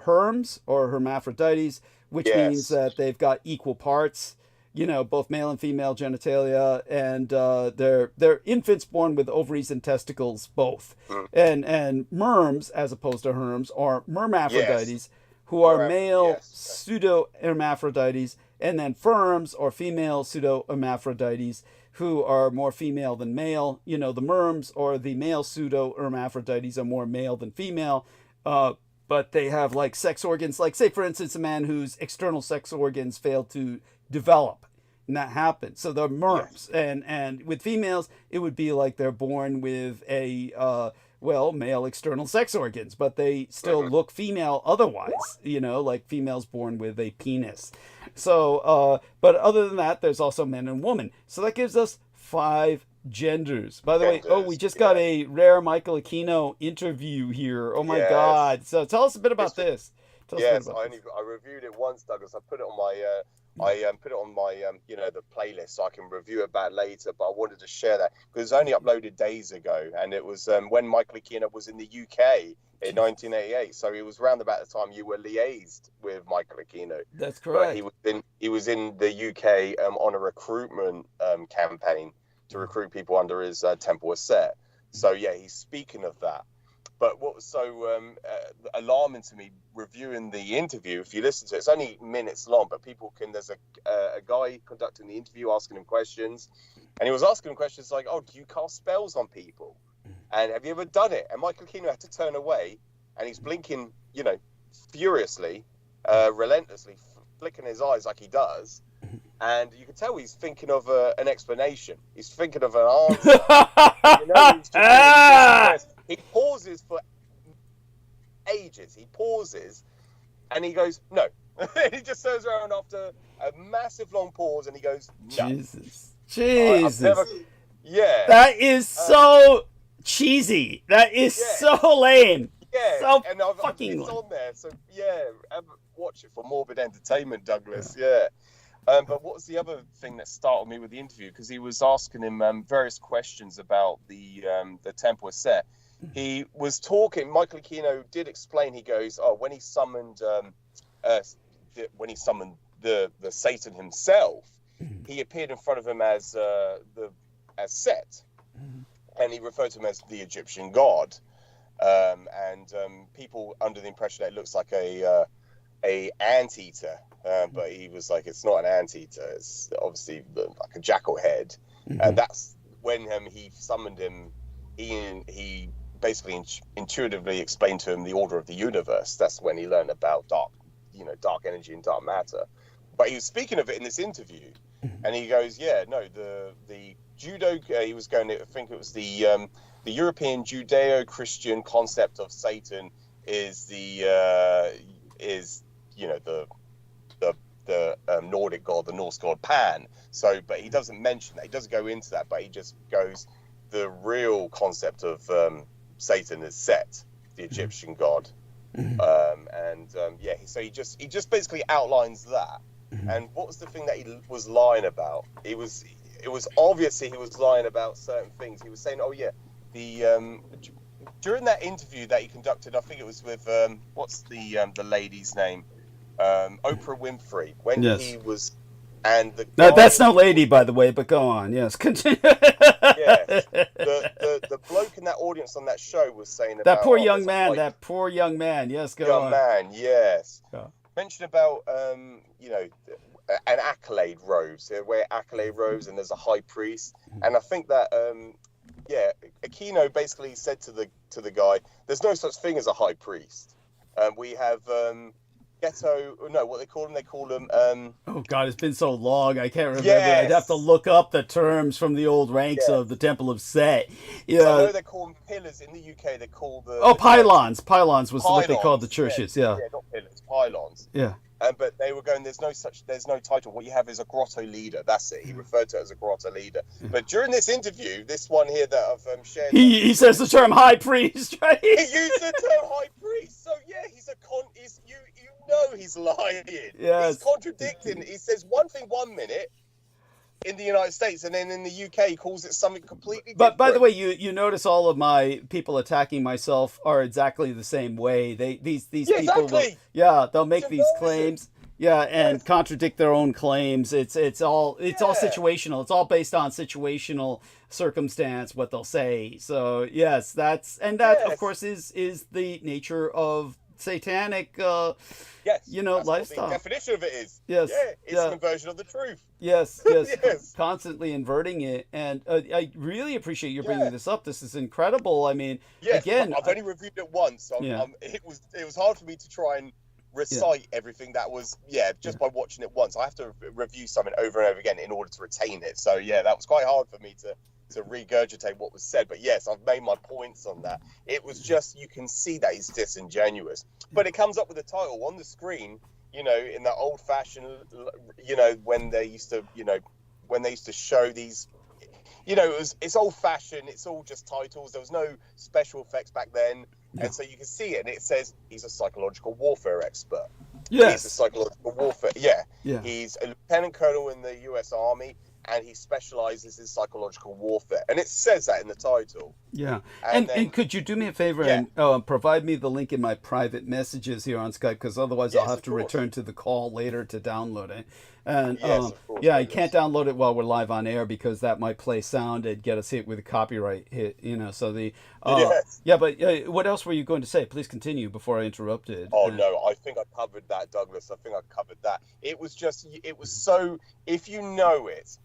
S1: herms, or hermaphrodites, which means that they've got equal parts, both male and female genitalia, and they're infants born with ovaries and testicles both. And merms, as opposed to herms, are mermaphrodites, who are male pseudo-hermaphrodites, and then firms, or female pseudo-hermaphrodites, who are more female than male. The merms, or the male pseudo-hermaphrodites, are more male than female, but they have like sex organs, like, say, for instance, a man whose external sex organs fail to develop, and that happens. So they're merms. And with females, it would be like they're born with a well, male external sex organs, but they still look female otherwise, like females born with a penis. So, but other than that, there's also men and women. So that gives us 5 genders. By the way, we just got a rare Michael Aquino interview here. Oh my God. So tell us a bit about this.
S10: Yes, I reviewed it once, Douglas. I put it on my the playlist so I can review it back later. But I wanted to share that because it was only uploaded days ago, and it was when Michael Aquino was in the UK in 1988. So it was around about the time you were liaised with Michael Aquino.
S1: That's correct.
S10: But he was in the UK on a recruitment campaign to recruit people under his temple was set. So yeah, he's speaking of that. But what was so alarming to me reviewing the interview, if you listen to it, it's only minutes long, but there's a guy conducting the interview asking him questions, and he was asking him questions like, oh, do you cast spells on people? And have you ever done it? And Michael Aquino had to turn away, and he's blinking, furiously, relentlessly, flicking his eyes like he does. And you can tell he's thinking of an explanation. He's thinking of an answer. He pauses for ages. He pauses, and he goes, no. He just turns around after a massive long pause, and he goes, no.
S1: Jesus.
S10: That
S1: is so cheesy. That is so lame.
S10: Yeah,
S1: so
S10: and
S1: fucking
S10: it's on there. So watch it for morbid entertainment, Douglas. Yeah. But what's the other thing that startled me with the interview? Because he was asking him various questions about the temple set. He was talking. Michael Aquino did explain. He goes, "Oh, when he summoned the Satan himself, he appeared in front of him as Set, and he referred to him as the Egyptian god. And people under the impression that it looks like a anteater." But he was like, it's not an anteater. It's obviously like a jackal head. And that's when he summoned him. He basically intuitively explained to him the order of the universe. That's when he learned about dark energy and dark matter. But he was speaking of it in this interview, and he goes, the judo. He was going to, I think it was the European Judeo-Christian concept of Satan is the Nordic god, the Norse god Pan. So, but he doesn't mention that. He doesn't go into that, but he just goes, the real concept of Satan is Set, the Egyptian god. So he just basically outlines that. And what was the thing that he was lying about? It was obviously he was lying about certain things. He was saying, during that interview that he conducted, I think it was with what's the lady's name? Oprah Winfrey, when he was, and the guy,
S1: that's no lady, by the way, but go on. Yes, continue.
S10: Yes, the bloke in that audience on that show was saying about
S1: that poor young man. That poor young man. Yes, go on.
S10: Young man. Yes. Yeah. Mentioned about an accolade robes. They wear accolade robes, and there's a high priest, and I think that Aquino basically said to the guy, "There's no such thing as a high priest. We have." What they call them? They call them.
S1: Oh God, it's been so long. I can't remember. Yes. I'd have to look up the terms from the old ranks of the Temple of Set.
S10: Yeah, so I know they call them pillars in the UK. They call
S1: pylons. Pylons was what they called the churches. Yeah,
S10: not pillars, pylons.
S1: Yeah.
S10: But they were going, there's no title. What you have is a grotto leader. That's it. He referred to it as a grotto leader. But during this interview, this one here that I've shared,
S1: he says the term high priest, right?
S10: He used the term high priest. So yeah, he's lying.
S1: Yes.
S10: He's contradicting. He says one thing 1 minute in the United States, and then in the UK he calls it something completely different.
S1: But by the way, you notice all of my people attacking myself are exactly the same way. These people
S10: exactly.
S1: They'll make these claims and contradict their own claims. It's all situational. It's all based on situational circumstance what they'll say. So yes, that of course is the nature of satanic lifestyle.
S10: The definition of it is.
S1: Yes.
S10: Yeah, it's an inversion of the truth.
S1: Yes, yes. Constantly inverting it. And I really appreciate you bringing this up. This is incredible. I mean, again,
S10: I've only reviewed it once. So it was hard for me to try and recite everything that was by watching it once. I have to review something over and over again in order to retain it. So that was quite hard for me to to regurgitate what was said. But yes, I've made my points on that. It was just, you can see that he's disingenuous. But it comes up with the title on the screen, you know, in that old fashioned, you know, when they used to show these, you know, it's old fashioned. It's all just titles. There was no special effects back then. And so you can see it, and it says he's a psychological warfare expert.
S1: Yes.
S10: He's a psychological warfare. Yeah.
S1: Yeah.
S10: He's a lieutenant colonel in the U.S. Army, and he specializes in psychological warfare. And it says that in the title.
S1: Yeah.
S10: And
S1: And could you do me a favor and provide me the link in my private messages here on Skype? Because otherwise I'll have to return to the call later to download it. And you can't download it while we're live on air because that might play sound and get us hit with a copyright hit, you know. So the but what else were you going to say? Please continue before I interrupted.
S10: Oh no, I think I covered that, Douglas. I think I covered that. It was so, if you know it,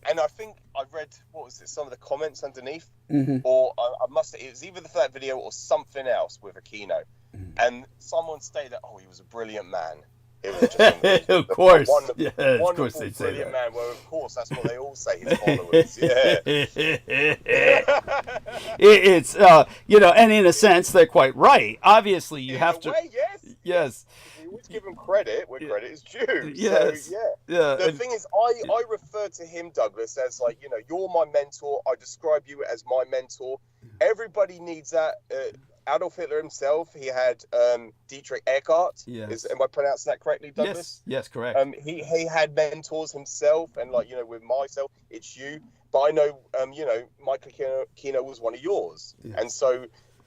S10: and I think I read, what was it, some of the comments underneath, or it was either for that video or something else with Aquino, and someone stated, oh, he was a brilliant man. It was just
S1: of course,
S10: wonderful,
S1: they say
S10: brilliant
S1: that.
S10: man. Well, of course, that's what they all say, his followers.
S1: It's you know, and in a sense, they're quite right. Obviously, you have to. Yes.
S10: We always give him credit where credit is due.
S1: Yes.
S10: So, the thing is, I refer to him, Douglas, as like, you know, you're my mentor. I describe you as my mentor. Everybody needs that. Adolf Hitler himself, he had Dietrich Eckart.
S1: Yes.
S10: Am I pronouncing that correctly, Douglas?
S1: Yes, correct.
S10: He had mentors himself, and like, you know, with myself, it's you. But I know, you know, Michael Aquino was one of yours, and so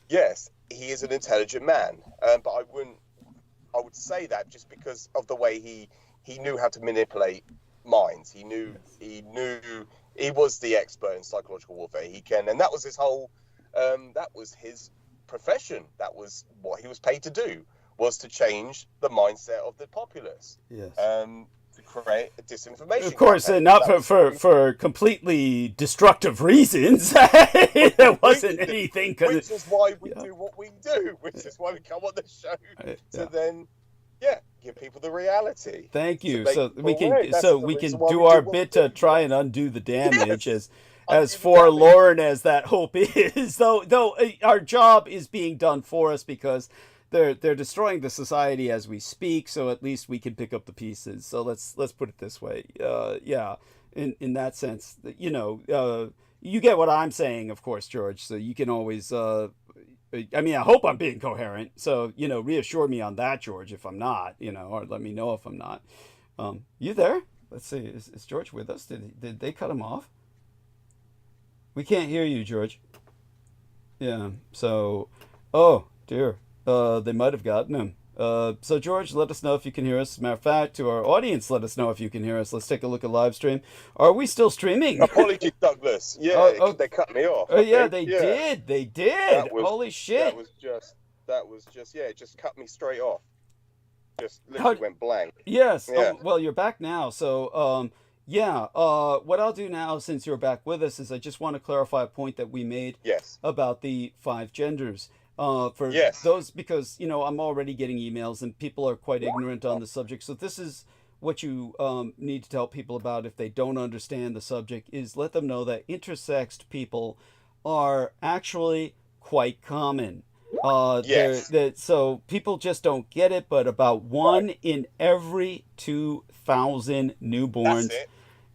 S10: yes, he is an intelligent man. But I would say that just because of the way he knew how to manipulate minds. He was the expert in psychological warfare. And that was his whole. That was his profession. That was what he was paid to do, was to change the mindset of the populace.
S1: Yes.
S10: To create a disinformation.
S1: Of course,
S10: campaign.
S1: not for completely destructive reasons. There wasn't anything.
S10: Which is why we do what we do. Which is why we come on the show to then, give people the reality.
S1: Thank you.
S10: So
S1: we can
S10: why
S1: do
S10: we
S1: our
S10: do what
S1: bit
S10: we
S1: to
S10: do.
S1: try and undo the damage as forlorn as that hope is. Though our job is being done for us because they're destroying the society as we speak. So at least we can pick up the pieces. So let's put it this way. In that sense, you know, you get what I'm saying, of course, George. So you can always. I mean, I hope I'm being coherent. So, you know, reassure me on that, George, if I'm not, you know, or let me know if I'm not. You there? Let's see. Is George with us? Did they cut him off? We can't hear you, George. Yeah. So, oh, dear. They might have gotten him. So, George, let us know if you can hear us. As a matter of fact, to our audience, let us know if you can hear us. Let's take a look at live stream. Are we still streaming?
S10: Apologies, Douglas. Yeah, they cut me off.
S1: Oh, yeah, they did. They did. Holy shit.
S10: That was just, it just cut me straight off. Just literally went blank.
S1: Yes.
S10: Yeah.
S1: Oh, well, you're back now. So, what I'll do now, since you're back with us, is I just want to clarify a point that we made about the 5 genders. Those, because, you know, I'm already getting emails and people are quite ignorant on the subject. So this is what you need to tell people about if they don't understand the subject, is let them know that intersexed people are actually quite common. So people just don't get it, but about 1 in every 2,000 newborns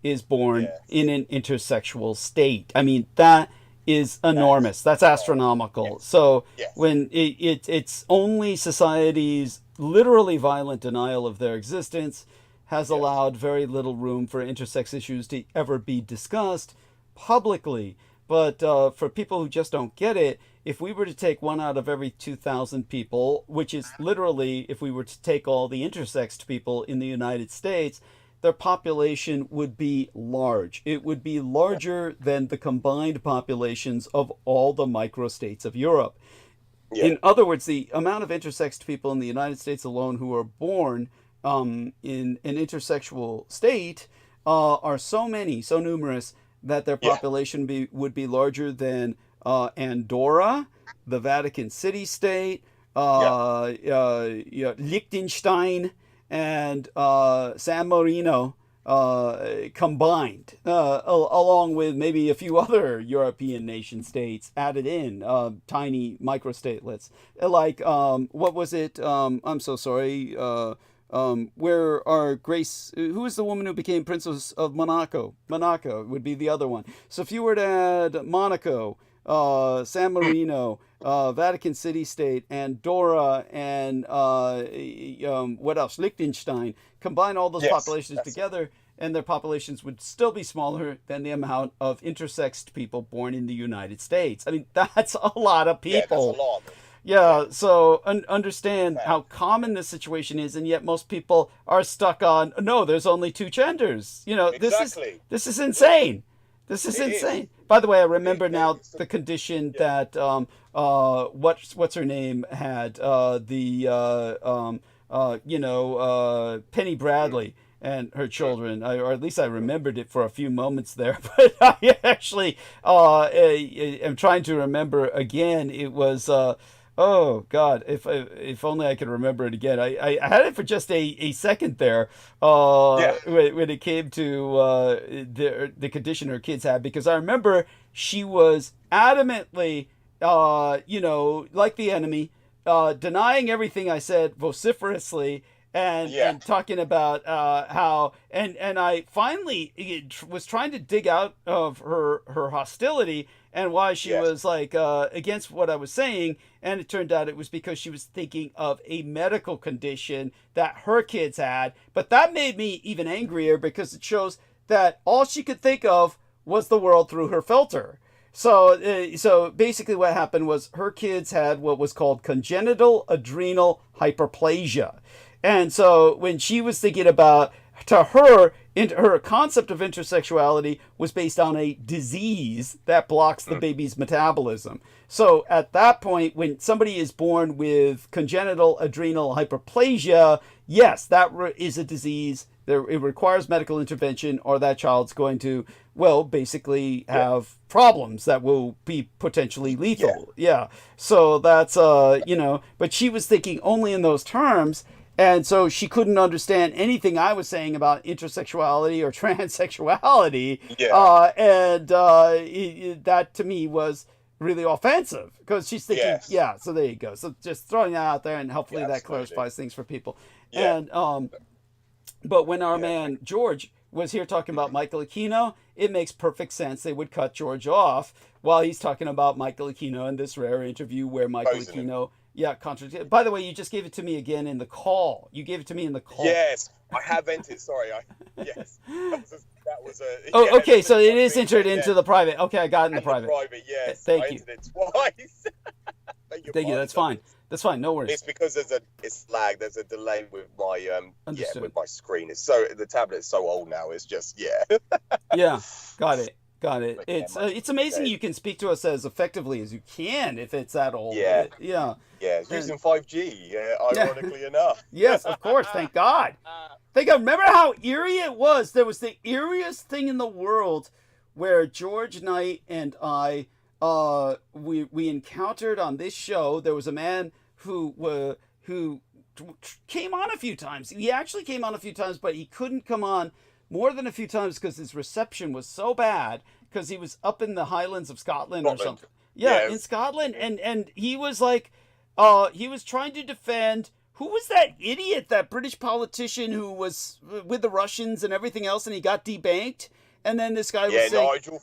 S1: is born in an intersexual state. I mean, that is enormous. That's astronomical. So when it's only society's literally violent denial of their existence has allowed very little room for intersex issues to ever be discussed publicly. But for people who just don't get it, if we were to take 1 out of every 2,000 people, which is literally if we were to take all the intersexed people in the United States, their population would be large. It would be larger than the combined populations of all the microstates of Europe. In other words, the amount of intersexed people in the United States alone who are born in an intersexual state are so many, so numerous, that their population would be larger than Andorra, the Vatican City State, Liechtenstein, and San Marino, combined, along with maybe a few other European nation states added in, tiny microstatelets. Like, what was it? I'm so sorry. Where are who is the woman who became Princess of Monaco? Monaco would be the other one. So if you were to add Monaco, San Marino, Vatican City State, Andorra, and what else? Liechtenstein. Combine all those populations together, and their populations would still be smaller than the amount of intersexed people born in the United States. I mean, that's a lot of people.
S10: Yeah, that's a lot.
S1: Yeah, so understand how common this situation is, and yet most people are stuck on, no, there's only two genders. You know,
S10: Exactly.
S1: this is insane. This is insane. By the way, I remember now the condition that what's her name had, Penny Bradley and her children, or at least I remembered it for a few moments there. But I actually am trying to remember again. It was oh God, if only I could remember it again. I had it for just a second there when it came to the condition her kids had, because I remember she was adamantly, like the enemy, denying everything I said vociferously, and talking about how, and I finally was trying to dig out of her hostility and why she was like against what I was saying, and it turned out it was because she was thinking of a medical condition that her kids had. But that made me even angrier, because it shows that all she could think of was the world through her filter. So basically what happened was her kids had what was called congenital adrenal hyperplasia. And so when she was thinking about, to her, her concept of intersexuality was based on a disease that blocks the baby's metabolism. So at that point, when somebody is born with congenital adrenal hyperplasia, yes, that is a disease. It requires medical intervention, or that child's going to, basically have problems that will be potentially lethal. Yeah. So that's, but she was thinking only in those terms. And so she couldn't understand anything I was saying about intersexuality or transsexuality. That to me was really offensive, because she's thinking, so there you go. So just throwing that out there, and hopefully that clarifies things for people. And, but when our man George was here talking about Michael Aquino, it makes perfect sense they would cut George off while he's talking about Michael Aquino in this rare interview where Michael Aquino... contradict. By the way, you just gave it to me again in the call. You gave it to me in the call.
S10: Yes, I have entered. Sorry, that was a.
S1: Okay, so it is entered into the private. Okay, I got it in the private.
S10: Yes.
S1: Thank
S10: I
S1: you.
S10: entered it twice.
S1: Thank you. That's fine. That's fine. No worries.
S10: It's because it's lag. There's a delay with my with my screen. The tablet's so old now. It's just
S1: Yeah, got it. It's amazing you can speak to us as effectively as you can if it's that old.
S10: Yeah, using 5G, ironically enough.
S1: Yes, of course, thank God. Remember how eerie it was? There was the eeriest thing in the world where George Knight and I, we encountered on this show. There was a man who came on a few times. He actually came on a few times, but he couldn't come on more than a few times because his reception was so bad, because he was up in the Highlands of Scotland or something. In Scotland, and he was like, he was trying to defend, who was that idiot, that British politician who was with the Russians and everything else, and he got debanked, and then this guy was saying, Nigel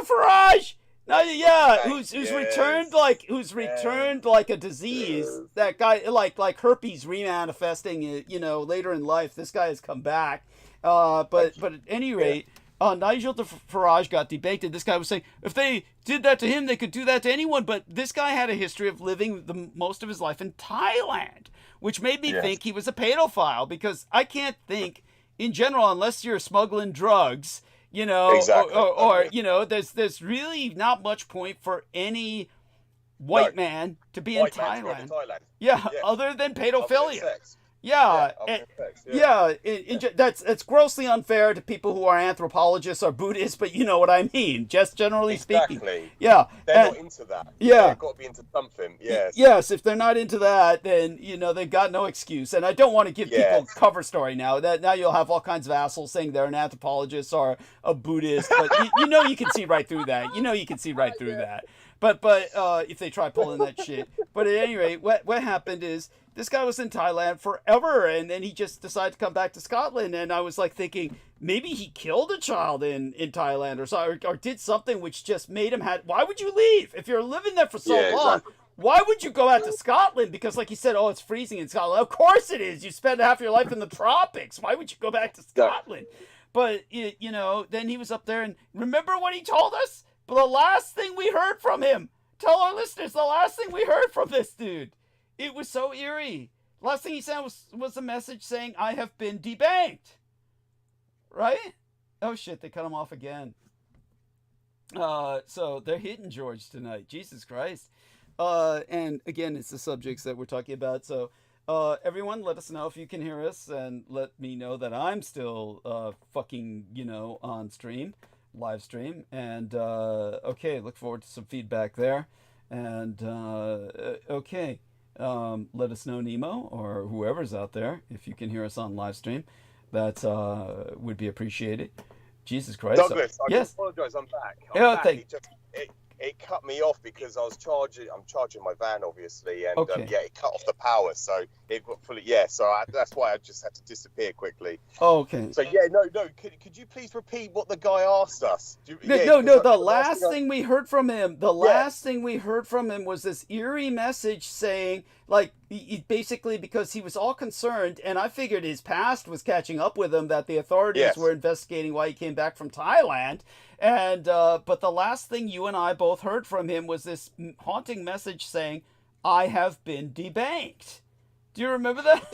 S1: Farage. Who's returned like a disease. That guy, like herpes remanifesting, later in life. This guy has come back. But at any rate, Nigel Farage got debated. This guy was saying if they did that to him, they could do that to anyone. But this guy had a history of living most of his life in Thailand, which made me think he was a pedophile, because I can't think, in general, unless you're smuggling drugs, or there's really not much point for any white man to be in Thailand.
S10: Yeah,
S1: other than pedophilia. Yeah,
S10: yeah,
S1: that's grossly unfair to people who are anthropologists or Buddhists, but you know what I mean. Just generally speaking. Yeah,
S10: they're not into that.
S1: Yeah,
S10: they've got to be into something. Yes.
S1: Yes, if they're not into that, then they've got no excuse. And I don't want to give people cover story now. That now you'll have all kinds of assholes saying they're an anthropologist or a Buddhist, but you can see right through that. You can see right through that. But if they try pulling that shit. But at any rate, what happened is this guy was in Thailand forever, and then he just decided to come back to Scotland. And I was like thinking maybe he killed a child in Thailand or did something which just made him why would you leave if you're living there for so long? Exactly. Why would you go out to Scotland? Because like you said, it's freezing in Scotland. Of course it is. You spend half your life in the tropics. Why would you go back to Scotland? But then he was up there, and remember what he told us? But the last thing we heard from him, tell our listeners, the last thing we heard from this dude, it was so eerie. Last thing he said was a message saying, "I have been debanked." Right? Oh shit, they cut him off again. So they're hitting George tonight. Jesus Christ. And again, it's the subjects that we're talking about. So everyone, let us know if you can hear us, and let me know that I'm still fucking on stream. Live stream. And okay, look forward to some feedback there. And okay, let us know, Nemo, or whoever's out there, if you can hear us on live stream. That would be appreciated. Jesus Christ.
S10: Douglas, I apologize, I'm back. It cut me off because I'm charging my van, obviously, and it cut off the power, so it got fully, that's why I just had to disappear quickly.
S1: Oh, okay.
S10: So could you please repeat what the guy asked us?
S1: The last thing we heard from him, was this eerie message saying, like, basically because he was all concerned, and I figured his past was catching up with him, that the authorities were investigating why he came back from Thailand. And but the last thing you and I both heard from him was this haunting message saying, "I have been debanked." Do you remember that?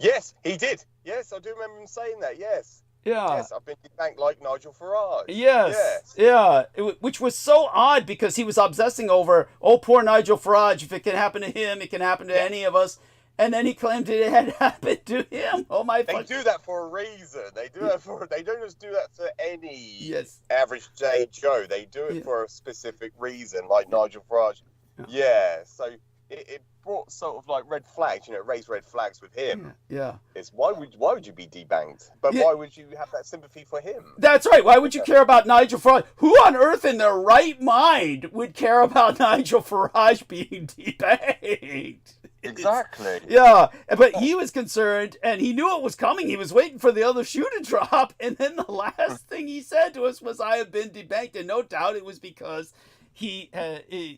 S10: Yes, he did. Yes, I do remember him saying that. Yes.
S1: Yeah.
S10: Yes, I've been debanked like Nigel Farage.
S1: Yes. Yeah. Which was so odd because he was obsessing over, poor Nigel Farage. If it can happen to him, it can happen to any of us. And then he claimed it had happened to him. Oh my!
S10: They do that for a reason. They do that for. They don't just do that for any average day Joe. They do it for a specific reason, like Nigel Farage. Yeah. So it brought sort of like red flags. Raised red flags with him.
S1: Yeah.
S10: It's why would you be debanked? But why would you have that sympathy for him?
S1: That's right. Why would you care about Nigel Farage? Who on earth in their right mind would care about Nigel Farage being debanked?
S10: Exactly.
S1: Yeah, but he was concerned, and he knew it was coming. He was waiting for the other shoe to drop, and then the last thing he said to us was, "I have been debanked," and no doubt it was because he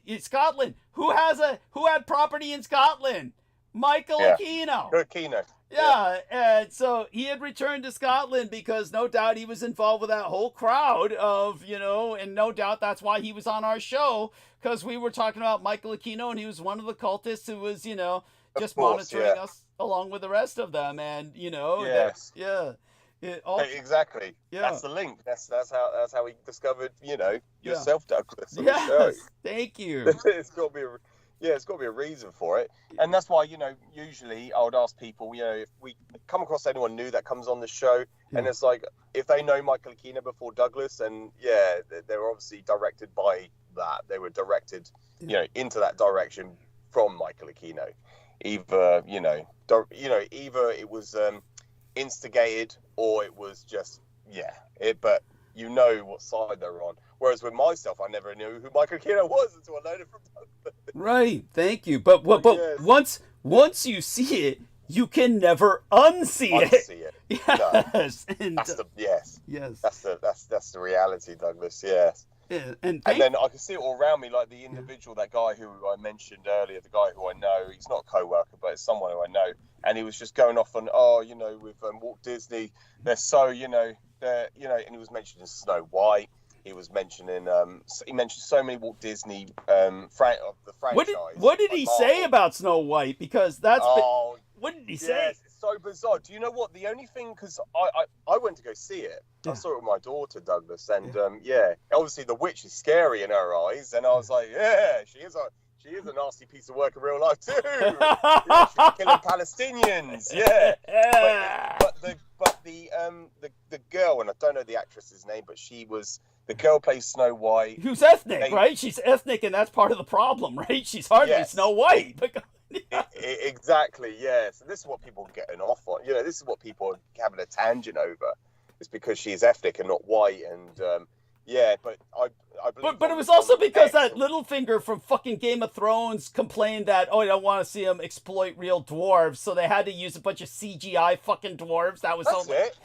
S1: in Scotland. Who had property in Scotland? Michael Aquino.
S10: Aquino.
S1: Yeah, and so he had returned to Scotland because no doubt he was involved with that whole crowd of, and no doubt that's why he was on our show, because we were talking about Michael Aquino, and he was one of the cultists who was, just monitoring us along with the rest of them, and,
S10: exactly.
S1: Yeah.
S10: That's the link. That's how we discovered, yourself, Douglas. On the show.
S1: Thank you.
S10: It's got to be a reason for it. And that's why, usually I would ask people, if we come across anyone new that comes on the show, and it's like, if they know Michael Aquino before Douglas, and they were obviously directed by that. They were directed, into that direction from Michael Aquino. Either it was instigated, or it was just, but what side they're on. Whereas with myself, I never knew who Michael Aquino was until I learned it from Douglas.
S1: Right, thank you. But once you see it, you can never unsee it. Yes,
S10: no.
S1: Yes.
S10: That's the reality, Douglas. Yes.
S1: Yeah,
S10: and then I can see it all around me, like the individual, that guy who I mentioned earlier, the guy who I know. He's not a co-worker, but it's someone who I know, and he was just going off on, with Walt Disney, they're so, and he was mentioning Snow White. He was mentioning, he mentioned so many Walt Disney the franchise.
S1: What did he say about Snow White? Because what did he say?
S10: It's so bizarre. Do you know what? The only thing, because I went to go see it. I saw it with my daughter, Douglas, and obviously the witch is scary in her eyes, and I was like, she She is a nasty piece of work in real life too. She's killing Palestinians. Yeah. But the girl, and I don't know the actress's name, but the girl plays Snow White.
S1: Who's ethnic, right? She's ethnic, and that's part of the problem, right? She's hardly Snow White.
S10: Exactly, yes. And this is what people are getting off on. This is what people are having a tangent over. It's because she's ethnic and not white, and but I believe.
S1: But it was also because that Littlefinger from fucking Game of Thrones complained that I don't want to see him exploit real dwarves, so they had to use a bunch of CGI fucking dwarves. That's
S10: it.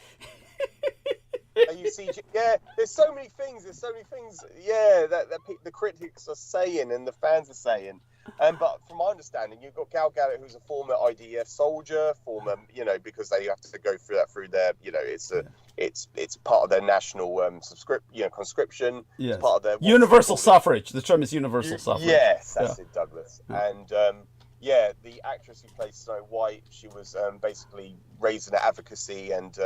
S10: There's so many things. That the critics are saying and the fans are saying. But from my understanding, you've got Gal Gadot, who's a former IDF soldier, because they have to go through that through their, it's part of their national conscription.
S1: Yes.
S10: It's part of their
S1: universal suffrage. The term is universal suffrage.
S10: Yes, that's it, Douglas. And the actress who plays Snow White, she was basically raised in advocacy, and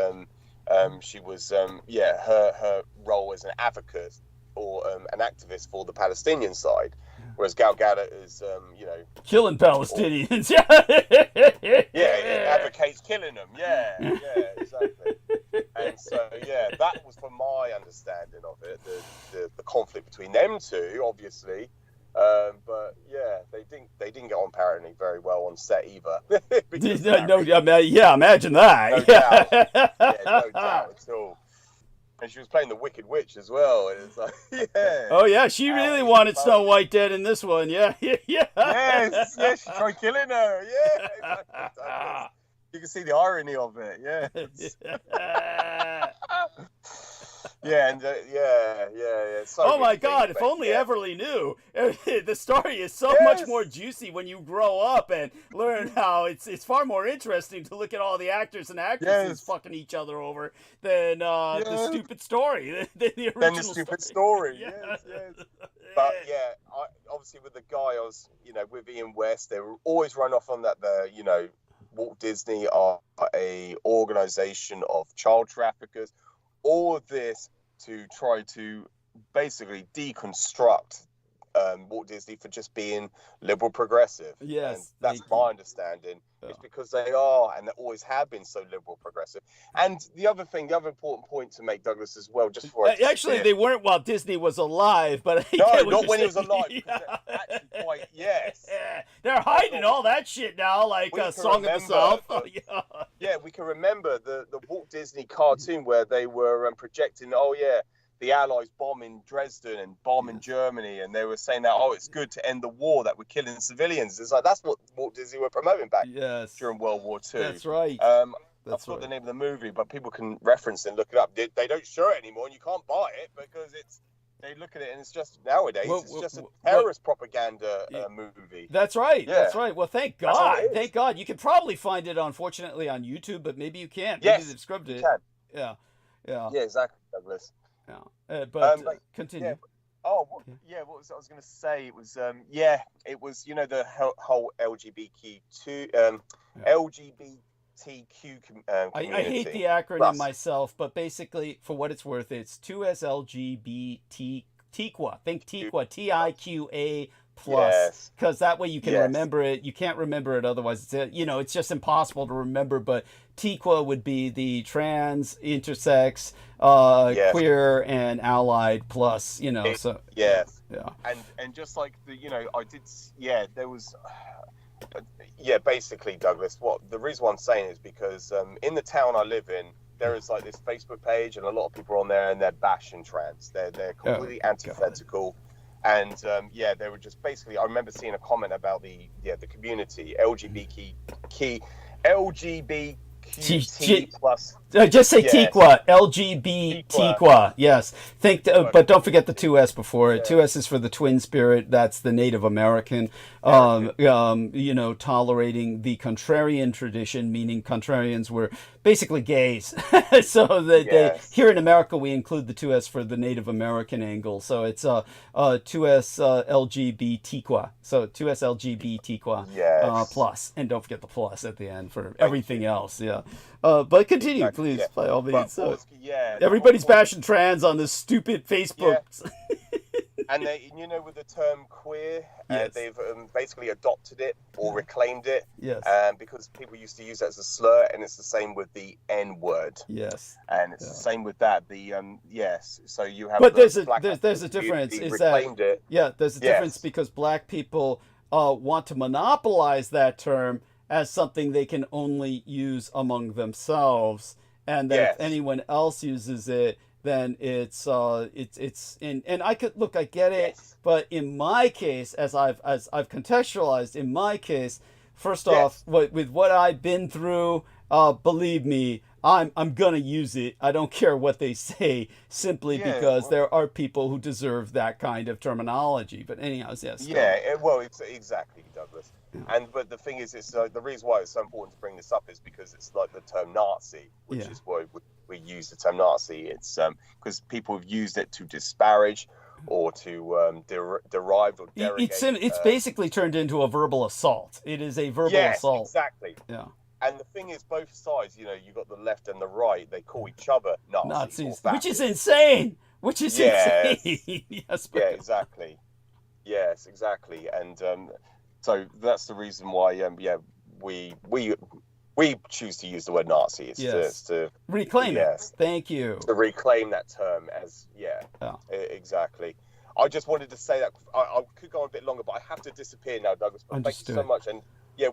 S10: she was her role as an advocate or an activist for the Palestinian side. Whereas Gal Gadot is,
S1: killing Palestinians.
S10: Advocates killing them. Yeah, exactly. And so, that was from my understanding of it, the conflict between them two, obviously. But they didn't get on apparently very well on set either.
S1: Imagine that.
S10: No doubt at all. And she was playing the Wicked Witch as well. And it's like,
S1: Oh yeah, she really wanted Snow White dead in this one. Yeah.
S10: Yes, she tried killing her. Yeah, exactly. You can see the irony of it. Yes. So
S1: oh my God! If only Everly knew. The story is so much more juicy when you grow up and learn how it's far more interesting to look at all the actors and actresses fucking each other over than the stupid story, than the original
S10: story. Yes. But obviously with the guy I was, with Ian West, they were always run off on that Walt Disney are a organization of child traffickers. All of this to try to basically deconstruct Walt Disney for just being liberal progressive.
S1: Yes.
S10: And that's my understanding. It's because they are, and they always have been, so liberal progressive. And the other important point to make, Douglas, as well, just for
S1: actually, they weren't while Disney was alive, but
S10: not when he was alive. Actually, quite, yes.
S1: They're hiding all that shit now, like Song of the South.
S10: We can remember the Walt Disney cartoon where they were projecting, the Allies bombing Dresden and bombing Germany, and they were saying that, it's good to end the war, that we're killing civilians. It's like, that's what Walt Disney were promoting back during World War II.
S1: That's right.
S10: I forgot the name of the movie, but people can reference and look it up. They don't show it anymore, and you can't buy it because they look at it and it's just nowadays it's just a terrorist propaganda movie.
S1: That's right. That's right. Well, thank God. Thank God. You can probably find it, unfortunately, on YouTube, but maybe you can't. Maybe they've scrubbed it. Yeah, exactly,
S10: Douglas.
S1: But continue.
S10: What was I was going to say? It was the whole LGBTQ community.
S1: I hate the acronym myself, but basically, for what it's worth, it's 2SLGBT TIQA. Think TIQA, TIQA plus, because that way you can remember it. You can't remember it otherwise. It's just impossible to remember. But TIQA would be the trans, intersex, queer, and allied plus. And just like there was. Basically, Douglas, the reason why I'm saying is because in the town I live in, there is like this Facebook page, and a lot of people are on there, and they're bashing trans. They're completely antithetical. And they were just basically. I remember seeing a comment about the community LGBTQ plus. Just say TIQA, LGBT. Yes. But don't forget the 2S before it. 2S is for the twin spirit. That's the Native American. Tolerating the contrarian tradition, meaning contrarians were basically gays. So here in America we include the 2S for the Native American angle. So it's 2S LGBT. So 2S LGBT plus, and don't forget the plus at the end for everything else. Yeah. But continue, please, by all means. Everybody's bashing trans on this stupid Facebook.
S10: And they, with the term queer,
S1: Yes.
S10: they've basically adopted it or reclaimed it.
S1: Yes.
S10: Because people used to use it as a slur, and it's the same with the N word.
S1: Yes.
S10: And it's the same with that. The yes. So you have.
S1: But there's a difference. Is
S10: reclaimed
S1: that
S10: it.
S1: yeah? There's a difference because black people want to monopolize that term as something they can only use among themselves, and that if anyone else uses it, then it's and I get it, but in my case, as I've contextualized, in my case, first off, with what I've been through, believe me, I'm gonna use it. I don't care what they say, simply because there are people who deserve that kind of terminology. But anyhow, yes.
S10: It's exactly, Douglas. Yeah. But the thing is, it's the reason why it's so important to bring this up is because it's like the term Nazi, which is why we use the term Nazi. It's because people have used it to disparage or to derive or derogate.
S1: It's basically turned into a verbal assault. It is a verbal assault.
S10: Yes, exactly.
S1: Yeah.
S10: And the thing is, both sides, you got the left and the right, they call each other Nazis,
S1: which is insane. Insane. Yes.
S10: Yeah, exactly. Yes, exactly. And so that's the reason why, we choose to use the word Nazi. It's to
S1: reclaim it. Thank you.
S10: To reclaim that term as exactly. I just wanted to say that I could go on a bit longer, but I have to disappear now, Douglas. But thank you so much, and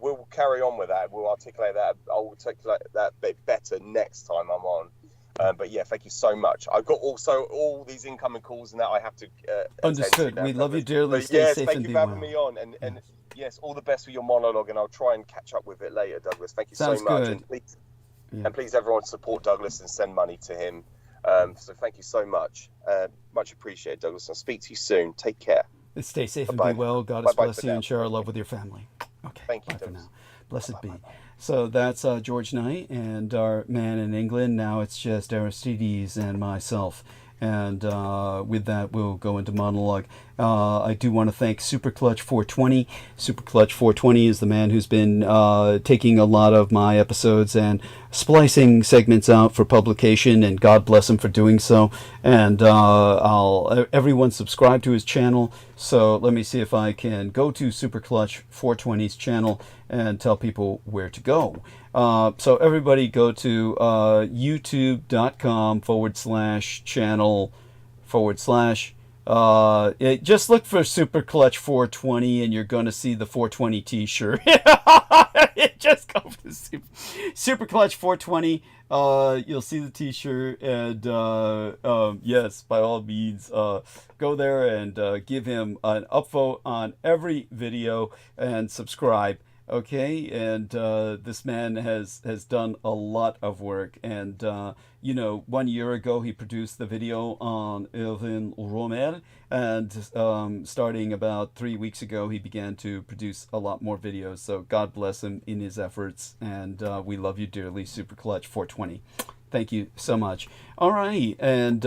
S10: we'll carry on with that. We'll articulate that. I'll articulate that bit better next time I'm on. But thank you so much. I've got also all these incoming calls, and that I have to.
S1: Understood. We love you dearly.
S10: But
S1: Stay safe
S10: thank
S1: and
S10: you
S1: be
S10: for having
S1: well.
S10: me on, and yes, all the best for your monologue, and I'll try and catch up with it later, Douglas. Thank you
S1: Sounds
S10: so much,
S1: good.
S10: and please everyone support Douglas and send money to him. So thank you so much. Much appreciated, Douglas. I'll speak to you soon. Take care.
S1: Stay safe and be well. God bless you and share our love with your family. Okay.
S10: Thank you,
S1: bye for
S10: Douglas.
S1: now. Blessed be. So that's George Knight and our man in England. Now it's just Aristides and myself. And with that, we'll go into monologue. I do want to thank SuperClutch420. SuperClutch420 is the man who's been taking a lot of my episodes and splicing segments out for publication, and God bless him for doing so. And everyone subscribe to his channel. So let me see if I can go to SuperClutch420's channel and tell people where to go. So everybody go to youtube.com/channel/ just look for SuperClutch420 and you're going to see the 420 t-shirt. Just go for SuperClutch420. You'll see the t-shirt, and yes, by all means, go there and give him an upvote on every video and subscribe. Okay, and this man has done a lot of work, and 1 year ago he produced the video on Erwin Rommel, and starting about 3 weeks ago he began to produce a lot more videos. So God bless him in his efforts, and we love you dearly, SuperClutch420. Thank you so much. All right, and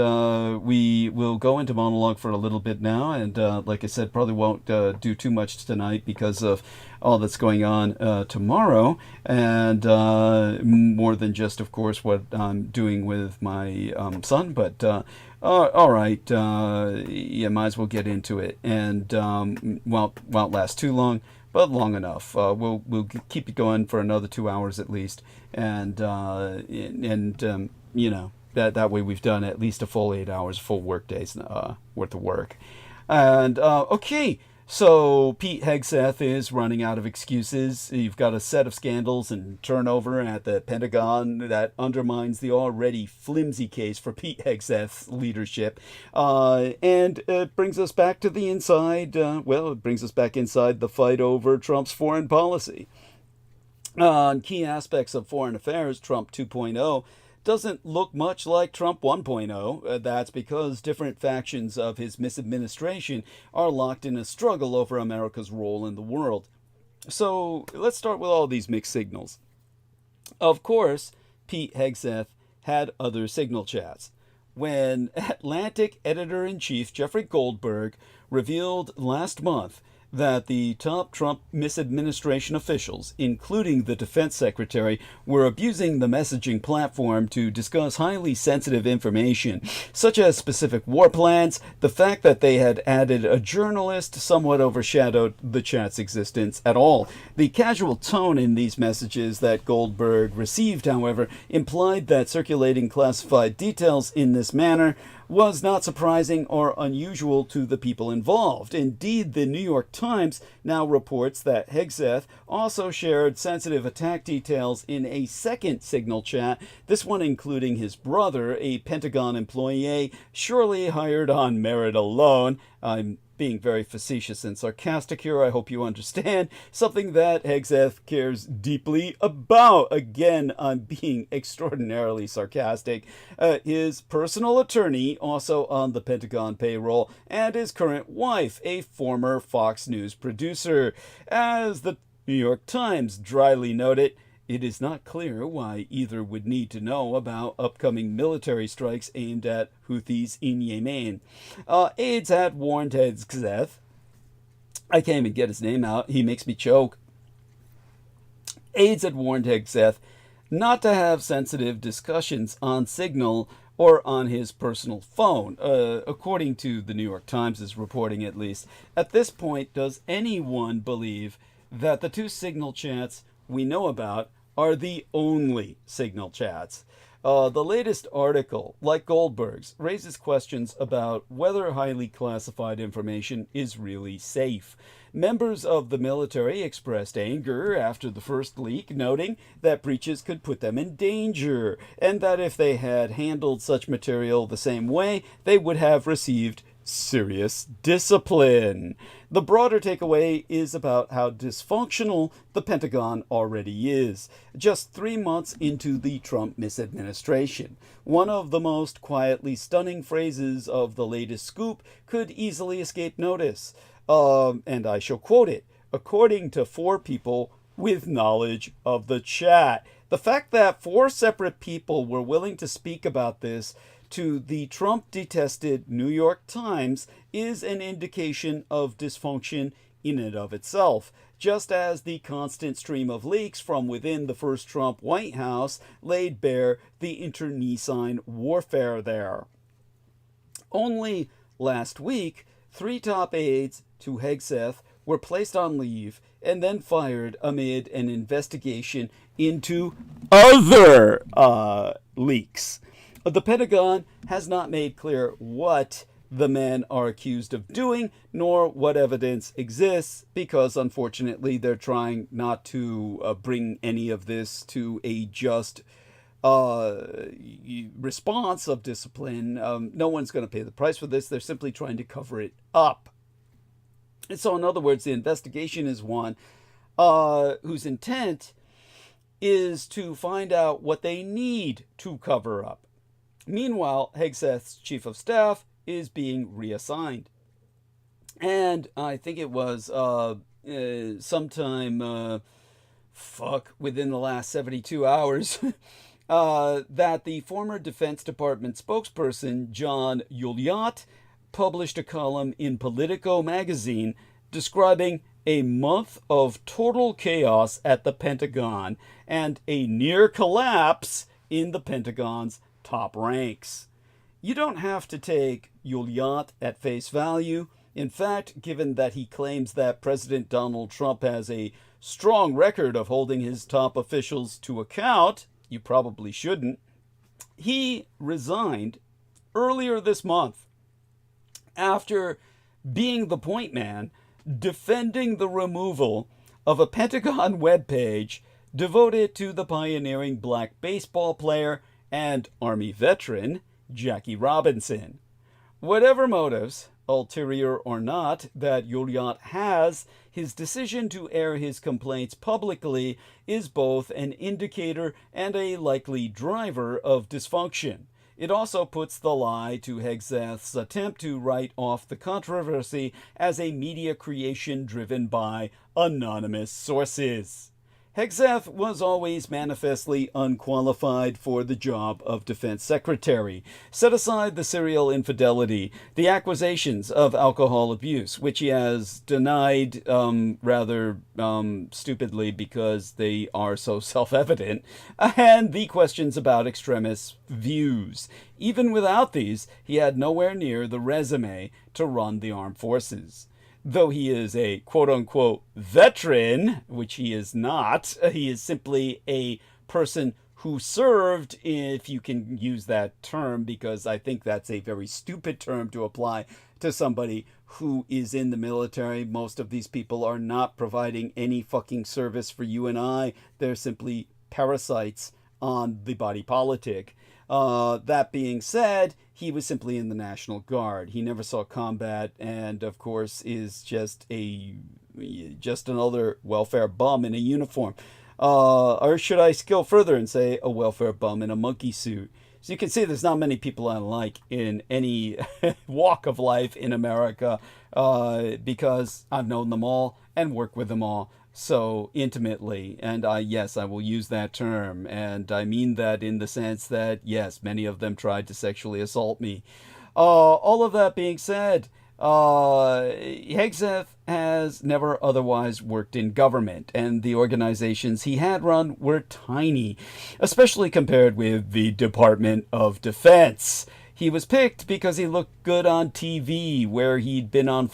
S1: we will go into monologue for a little bit now, and like I said, probably won't do too much tonight because of all that's going on tomorrow, and more than just, of course, what I'm doing with my son, but all right, might as well get into it, and won't last too long, but long enough. We'll keep it going for another 2 hours at least, and that way we've done at least a full 8 hours, full work days worth of work. And okay, so Pete Hegseth is running out of excuses. You've got a set of scandals and turnover at the Pentagon that undermines the already flimsy case for Pete Hegseth's leadership. And it brings us back to the inside. It brings us back inside the fight over Trump's foreign policy. On key aspects of foreign affairs, Trump 2.0 doesn't look much like Trump 1.0. That's because different factions of his misadministration are locked in a struggle over America's role in the world. So let's start with all these mixed signals. Of course, Pete Hegseth had other signal chats. When Atlantic editor-in-chief Jeffrey Goldberg revealed last month that the top Trump misadministration officials, including the defense secretary, were abusing the messaging platform to discuss highly sensitive information, such as specific war plans. The fact that they had added a journalist somewhat overshadowed the chat's existence at all. The casual tone in these messages that Goldberg received, however, implied that circulating classified details in this manner was not surprising or unusual to the people involved. Indeed, the New York Times now reports that Hegseth also shared sensitive attack details in a second Signal chat, this one including his brother, a Pentagon employee, surely hired on merit alone. I'm being very facetious and sarcastic here, I hope you understand. Something that Hegseth cares deeply about. Again, I'm being extraordinarily sarcastic. His personal attorney, also on the Pentagon payroll, and his current wife, a former Fox News producer. As the New York Times dryly noted, it is not clear why either would need to know about upcoming military strikes aimed at Houthis in Yemen. Aides had warned Hegseth. I can't even get his name out. He makes me choke. Aides had warned Hegseth not to have sensitive discussions on Signal or on his personal phone, according to the New York Times' reporting at least. At this point, does anyone believe that the two Signal chats we know about are the only Signal chats? The latest article, like Goldberg's, raises questions about whether highly classified information is really safe. Members of the military expressed anger after the first leak, noting that breaches could put them in danger, and that if they had handled such material the same way, they would have received serious discipline. The broader takeaway is about how dysfunctional the Pentagon already is, just 3 months into the Trump misadministration. One of the most quietly stunning phrases of the latest scoop could easily escape notice, and I shall quote it, according to 4 people with knowledge of the chat. The fact that 4 separate people were willing to speak about this to the Trump-detested New York Times is an indication of dysfunction in and of itself, just as the constant stream of leaks from within the first Trump White House laid bare the internecine warfare there. Only last week, 3 top aides to Hegseth were placed on leave and then fired amid an investigation into other leaks. The Pentagon has not made clear what the men are accused of doing, nor what evidence exists, because unfortunately they're trying not to bring any of this to a just response of discipline. No one's going to pay the price for this. They're simply trying to cover it up. And so, in other words, the investigation is one whose intent is to find out what they need to cover up. Meanwhile, Hegseth's chief of staff is being reassigned. And I think it was sometime, within the last 72 hours, that the former Defense Department spokesperson, John Ulyat, published a column in Politico magazine describing a month of total chaos at the Pentagon and a near collapse in the Pentagon's top ranks. You don't have to take Ulyat at face value. In fact, given that he claims that President Donald Trump has a strong record of holding his top officials to account, you probably shouldn't. He resigned earlier this month after being the point man defending the removal of a Pentagon webpage devoted to the pioneering black baseball player and Army veteran Jackie Robinson. Whatever motives, ulterior or not, that Ulyat has, his decision to air his complaints publicly is both an indicator and a likely driver of dysfunction. It also puts the lie to Hegseth's attempt to write off the controversy as a media creation driven by anonymous sources. Hegseth was always manifestly unqualified for the job of defense secretary. Set aside the serial infidelity, the accusations of alcohol abuse, which he has denied rather stupidly because they are so self-evident, and the questions about extremist views. Even without these, he had nowhere near the resume to run the armed forces. Though he is a quote-unquote veteran, which he is not, he is simply a person who served, if you can use that term, because I think that's a very stupid term to apply to somebody who is in the military. Most of these people are not providing any fucking service for you and I. They're simply parasites on the body politic. That being said, he was simply in the National Guard. He never saw combat, and of course is just another welfare bum in a uniform. Or should I go further and say a welfare bum in a monkey suit? So you can see there's not many people I like in any walk of life in America, because I've known them all and worked with them all so intimately, and yes, I will use that term, and I mean that in the sense that, yes, many of them tried to sexually assault me. All of that being said, Hegseth has never otherwise worked in government, and the organizations he had run were tiny, especially compared with the Department of Defense. He was picked because he looked good on TV, where he'd been on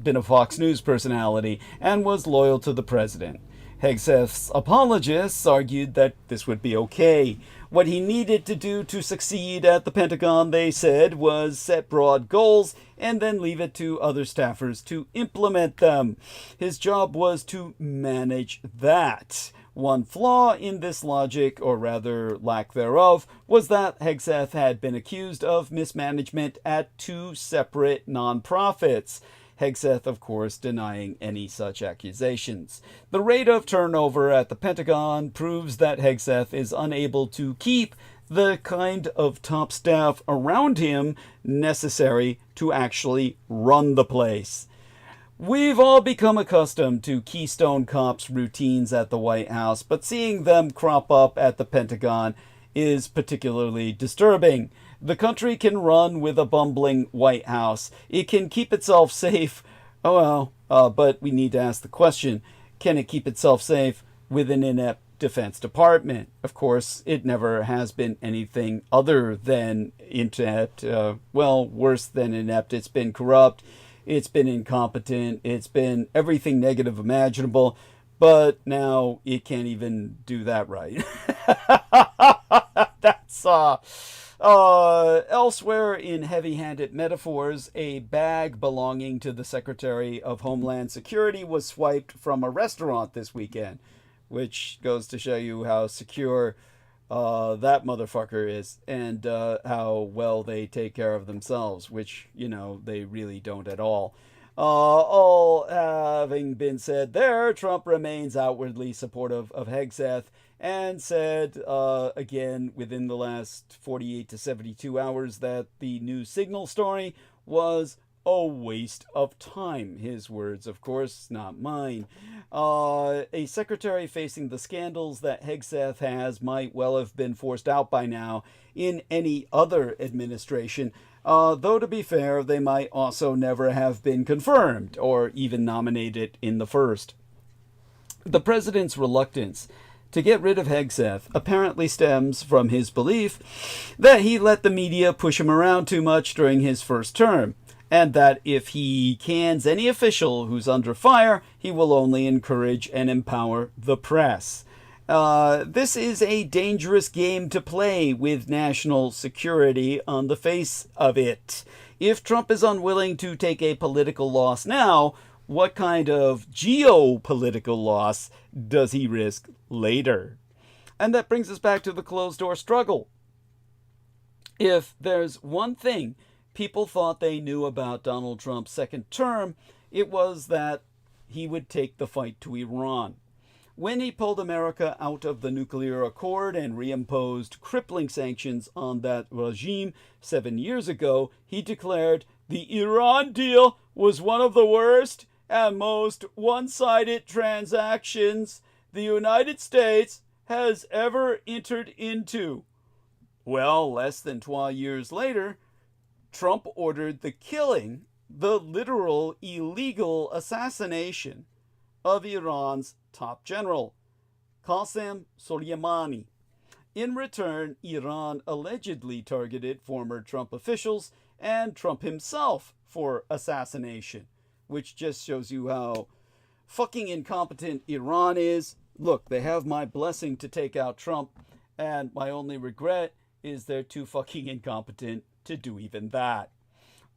S1: been a Fox News personality, and was loyal to the president. Hegseth's apologists argued that this would be okay. What he needed to do to succeed at the Pentagon, they said, was set broad goals and then leave it to other staffers to implement them. His job was to manage that. One flaw in this logic, or rather lack thereof, was that Hegseth had been accused of mismanagement at two separate nonprofits. Hegseth, of course, denying any such accusations. The rate of turnover at the Pentagon proves that Hegseth is unable to keep the kind of top staff around him necessary to actually run the place. We've all become accustomed to Keystone Cops routines at the White House, but seeing them crop up at the Pentagon is particularly disturbing. The country can run with a bumbling White House. It can keep itself safe. But we need to ask the question, can it keep itself safe with an inept Defense Department? Of course, it never has been anything other than inept. Worse than inept. It's been corrupt. It's been incompetent. It's been everything negative imaginable. But now it can't even do that right. That's elsewhere in heavy-handed metaphors, a bag belonging to the Secretary of Homeland Security was swiped from a restaurant this weekend, which goes to show you how secure that motherfucker is, and how well they take care of themselves, which, they really don't at all. All having been said there, Trump remains outwardly supportive of Hegseth, and said again within the last 48 to 72 hours that the new Signal story was a waste of time. His words, of course, not mine. A secretary facing the scandals that Hegseth has might well have been forced out by now in any other administration, though to be fair, they might also never have been confirmed or even nominated in the first. The president's reluctance to get rid of Hegseth apparently stems from his belief that he let the media push him around too much during his first term, and that if he cans any official who's under fire, he will only encourage and empower the press. This is a dangerous game to play with national security on the face of it. If Trump is unwilling to take a political loss now, what kind of geopolitical loss does he risk later? And that brings us back to the closed-door struggle. If there's one thing people thought they knew about Donald Trump's second term, it was that he would take the fight to Iran. When he pulled America out of the nuclear accord and reimposed crippling sanctions on that regime 7 years ago, he declared the Iran deal was one of the worst and most one-sided transactions the United States has ever entered into. Well, less than 12 years later, Trump ordered the killing, the literal illegal assassination of Iran's top general, Qasem Soleimani. In return, Iran allegedly targeted former Trump officials and Trump himself for assassination, which just shows you how fucking incompetent Iran is. Look, they have my blessing to take out Trump, and my only regret is they're too fucking incompetent to do even that.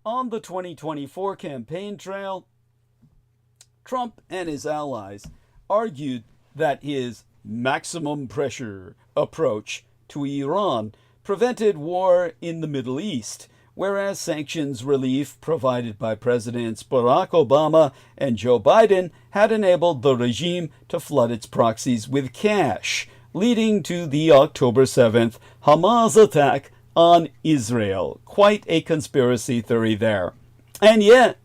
S1: On the 2024 campaign trail, Trump and his allies argued that his maximum pressure approach to Iran prevented war in the Middle East, whereas sanctions relief provided by Presidents Barack Obama and Joe Biden had enabled the regime to flood its proxies with cash, leading to the October 7th Hamas attack on Israel. Quite a conspiracy theory there. And yet,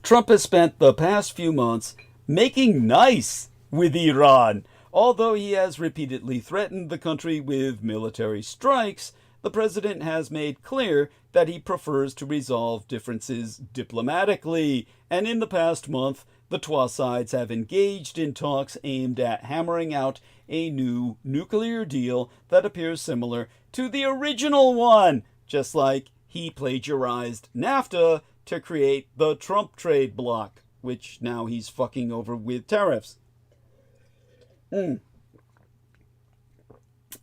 S1: Trump has spent the past few months making nice with Iran. Although he has repeatedly threatened the country with military strikes, the president has made clear that he prefers to resolve differences diplomatically. And in the past month, the two sides have engaged in talks aimed at hammering out a new nuclear deal that appears similar to the original one, just like he plagiarized NAFTA to create the Trump trade bloc, which now he's fucking over with tariffs.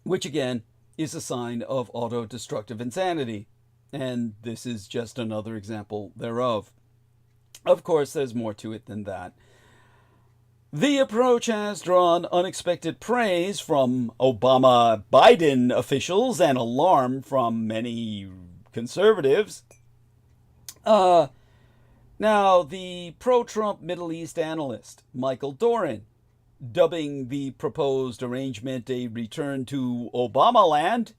S1: Which again is a sign of auto-destructive insanity, and this is just another example thereof. Of course, there's more to it than that. The approach has drawn unexpected praise from Obama-Biden officials and alarm from many conservatives. Now, the pro-Trump Middle East analyst, Michael Doran, dubbing the proposed arrangement a return to Obama-land,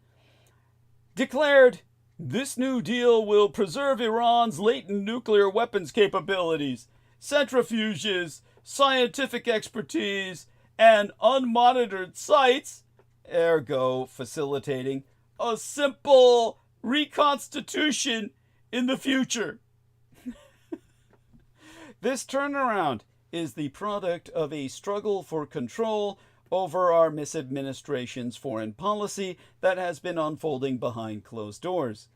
S1: declared, "This new deal will preserve Iran's latent nuclear weapons capabilities, centrifuges, scientific expertise, and unmonitored sites, ergo facilitating a simple reconstitution in the future." This turnaround is the product of a struggle for control over our misadministration's foreign policy that has been unfolding behind closed doors.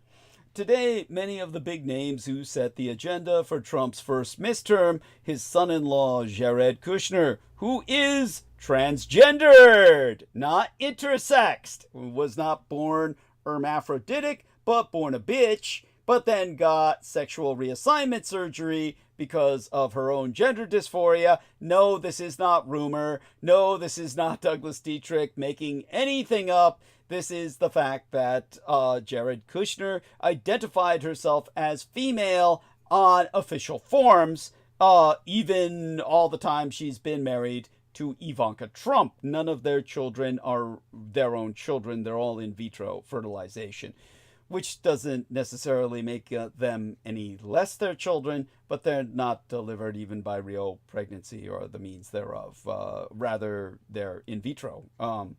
S1: Today, many of the big names who set the agenda for Trump's first midterm, his son-in-law Jared Kushner, who is transgendered, not intersexed, was not born hermaphroditic, but born a bitch, but then got sexual reassignment surgery because of her own gender dysphoria. No, this is not rumor. No, this is not Douglas Dietrich making anything up. This is the fact that Jared Kushner identified herself as female on official forms, even all the time she's been married to Ivanka Trump. None of their children are their own children. They're all in vitro fertilization, which doesn't necessarily make them any less their children, but they're not delivered even by real pregnancy or the means thereof. Rather, they're in vitro.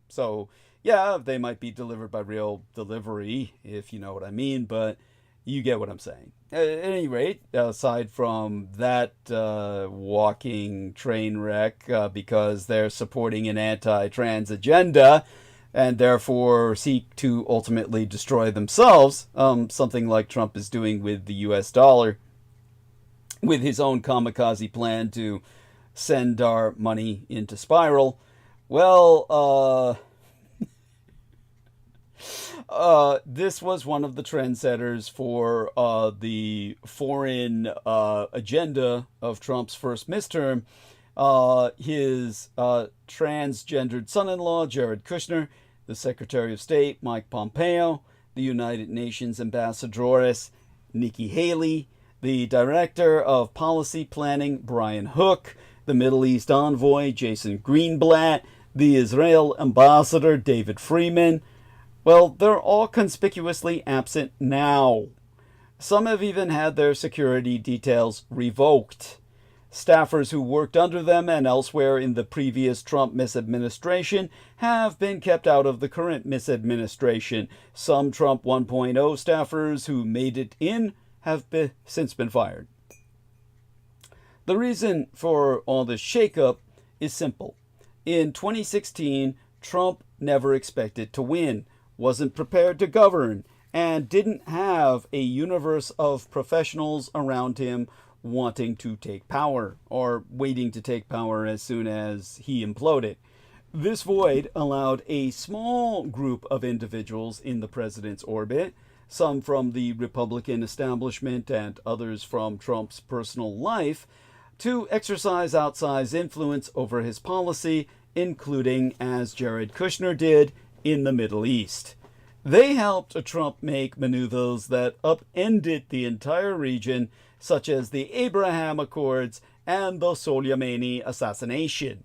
S1: So, yeah, they might be delivered by real delivery, if you know what I mean, but you get what I'm saying. At any rate, aside from that walking train wreck because they're supporting an anti-trans agenda, and therefore seek to ultimately destroy themselves, something like Trump is doing with the US dollar, with his own kamikaze plan to send our money into spiral. Well, this was one of the trendsetters for the foreign agenda of Trump's first midterm. His transgendered son-in-law, Jared Kushner, the Secretary of State, Mike Pompeo, the United Nations Ambassadoress, Nikki Haley, the Director of Policy Planning, Brian Hook, the Middle East Envoy, Jason Greenblatt, the Israel Ambassador, David Freeman. Well, they're all conspicuously absent now. Some have even had their security details revoked. Staffers who worked under them and elsewhere in the previous Trump misadministration have been kept out of the current misadministration. Some Trump 1.0 staffers who made it in have since been fired. The reason for all this shakeup is simple. In 2016, Trump never expected to win, wasn't prepared to govern, and didn't have a universe of professionals around him wanting to take power, or waiting to take power as soon as he imploded. This void allowed a small group of individuals in the president's orbit, some from the Republican establishment and others from Trump's personal life, to exercise outsized influence over his policy, including, as Jared Kushner did, in the Middle East. They helped Trump make maneuvers that upended the entire region, such as the Abraham Accords and the Soleimani assassination.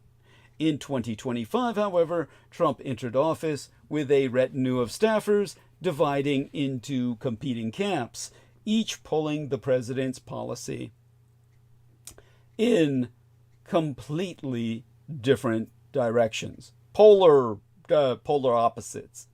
S1: In 2025, however, Trump entered office with a retinue of staffers dividing into competing camps, each pulling the president's policy in completely different directions, polar opposites.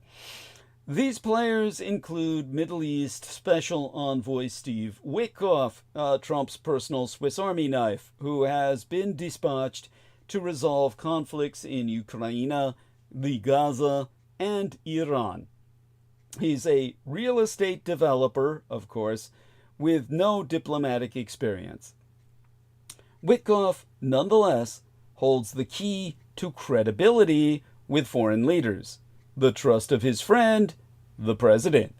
S1: These players include Middle East Special Envoy Steve Witkoff, Trump's personal Swiss Army knife, who has been dispatched to resolve conflicts in Ukraine, the Gaza, and Iran. He's a real estate developer, of course, with no diplomatic experience. Witkoff, nonetheless, holds the key to credibility with foreign leaders, the trust of his friend, the president.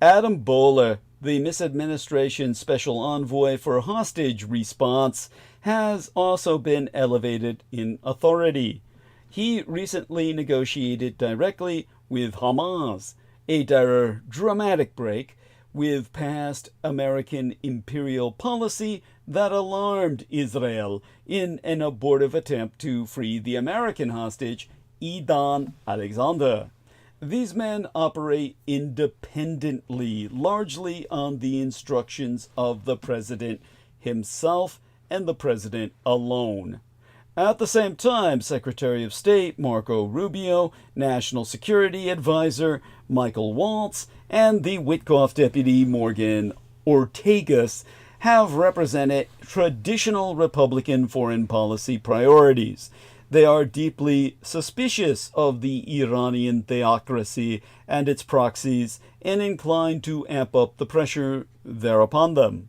S1: Adam Boehler, the misadministration special envoy for hostage response, has also been elevated in authority. He recently negotiated directly with Hamas, a dramatic break with past American imperial policy that alarmed Israel in an abortive attempt to free the American hostage, Idan Alexander. These men operate independently, largely on the instructions of the president himself and the president alone. At the same time, Secretary of State Marco Rubio, National Security Advisor Michael Waltz, and the Witkoff deputy Morgan Ortagus have represented traditional Republican foreign policy priorities. They are deeply suspicious of the Iranian theocracy and its proxies and inclined to amp up the pressure there upon them.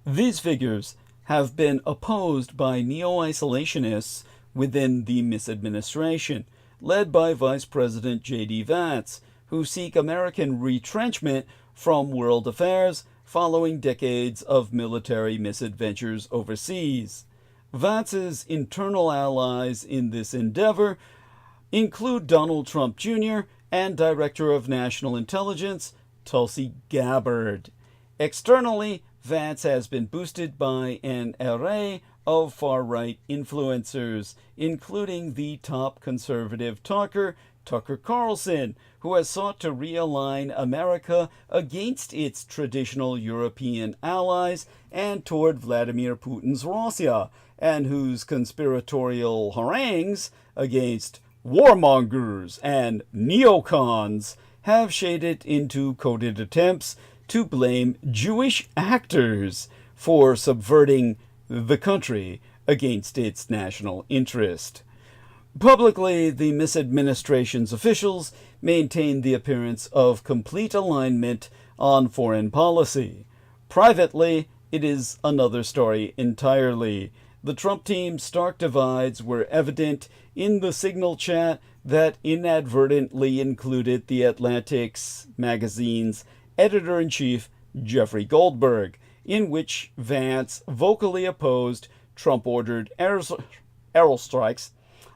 S1: These figures have been opposed by neo-isolationists within the misadministration, led by Vice President J.D. Vance, who seek American retrenchment from world affairs following decades of military misadventures overseas. Vance's internal allies in this endeavor include Donald Trump Jr. and Director of National Intelligence Tulsi Gabbard. Externally, Vance has been boosted by an array of far-right influencers, including the top conservative talker, Tucker Carlson, who has sought to realign America against its traditional European allies and toward Vladimir Putin's Russia, and whose conspiratorial harangues against warmongers and neocons have shaded into coded attempts to blame Jewish actors for subverting the country against its national interest. Publicly, the misadministration's officials maintain the appearance of complete alignment on foreign policy. Privately, it is another story entirely. The Trump team's stark divides were evident in the Signal chat that inadvertently included The Atlantic's magazine's editor-in-chief, Jeffrey Goldberg, in which Vance vocally opposed Trump-ordered aerostrikes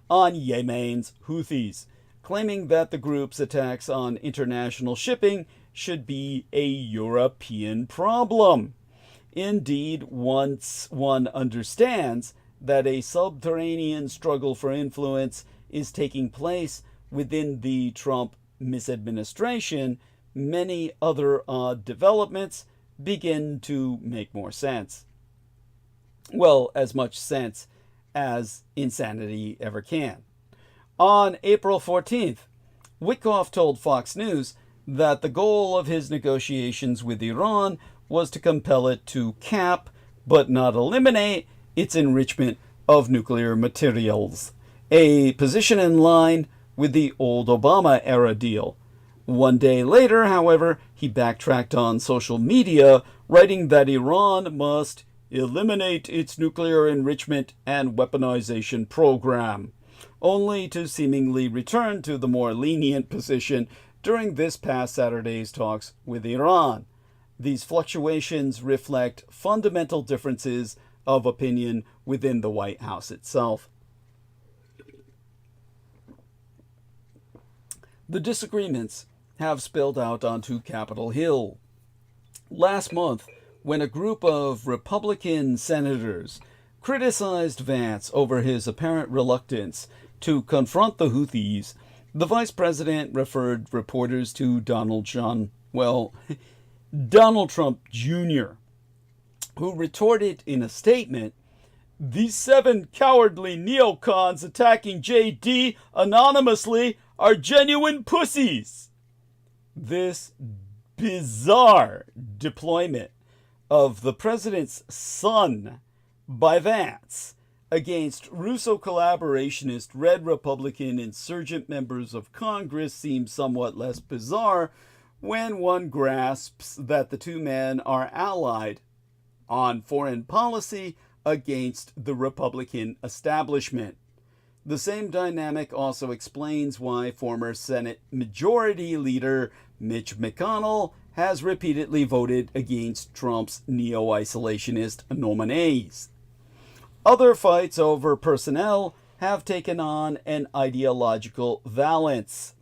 S1: on Yemen's Houthis, claiming that the group's attacks on international shipping should be a European problem. Indeed, once one understands that a subterranean struggle for influence is taking place within the Trump misadministration, many other odd developments begin to make more sense. well, as much sense as insanity ever can. On April 14th, Witkoff told Fox News that the goal of his negotiations with Iran was to compel it to cap, but not eliminate, its enrichment of nuclear materials, a position in line with the old Obama-era deal. One day later, however, he backtracked on social media, writing that Iran must eliminate its nuclear enrichment and weaponization program, only to seemingly return to the more lenient position during this past Saturday's talks with Iran. These fluctuations reflect fundamental differences of opinion within the White House itself. The disagreements have spilled out onto Capitol Hill. Last month, when a group of Republican senators criticized Vance over his apparent reluctance to confront the Houthis, the vice president referred reporters to Donald Trump Jr., who retorted in a statement, "These 7 cowardly neocons attacking JD anonymously are genuine pussies." This bizarre deployment of the president's son by Vance against Russo collaborationist Red Republican insurgent members of Congress seems somewhat less bizarre when one grasps that the two men are allied on foreign policy against the Republican establishment. The same dynamic also explains why former Senate Majority Leader Mitch McConnell has repeatedly voted against Trump's neo-isolationist nominees. Other fights over personnel have taken on an ideological valence.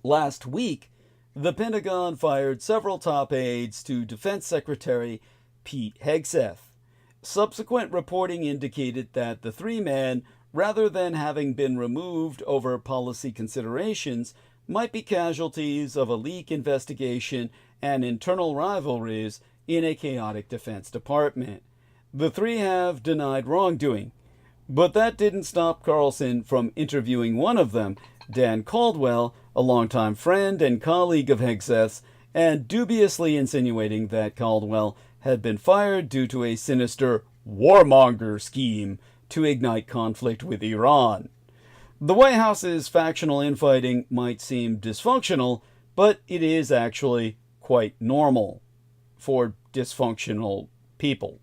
S1: Last week, the Pentagon fired several top aides to Defense Secretary Pete Hegseth. Subsequent reporting indicated that the 3 men, rather than having been removed over policy considerations, might be casualties of a leak investigation and internal rivalries in a chaotic Defense Department. The 3 have denied wrongdoing, but that didn't stop Carlson from interviewing one of them, Dan Caldwell, a longtime friend and colleague of Hegseth's, and dubiously insinuating that Caldwell had been fired due to a sinister warmonger scheme to ignite conflict with Iran. The White House's factional infighting might seem dysfunctional, but it is actually quite normal for dysfunctional people.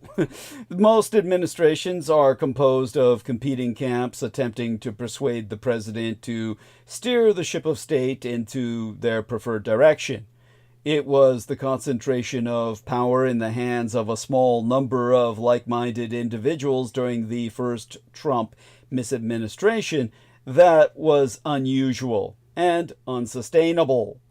S1: Most administrations are composed of competing camps attempting to persuade the president to steer the ship of state into their preferred direction. It was the concentration of power in the hands of a small number of like-minded individuals during the first Trump misadministration that was unusual and unsustainable.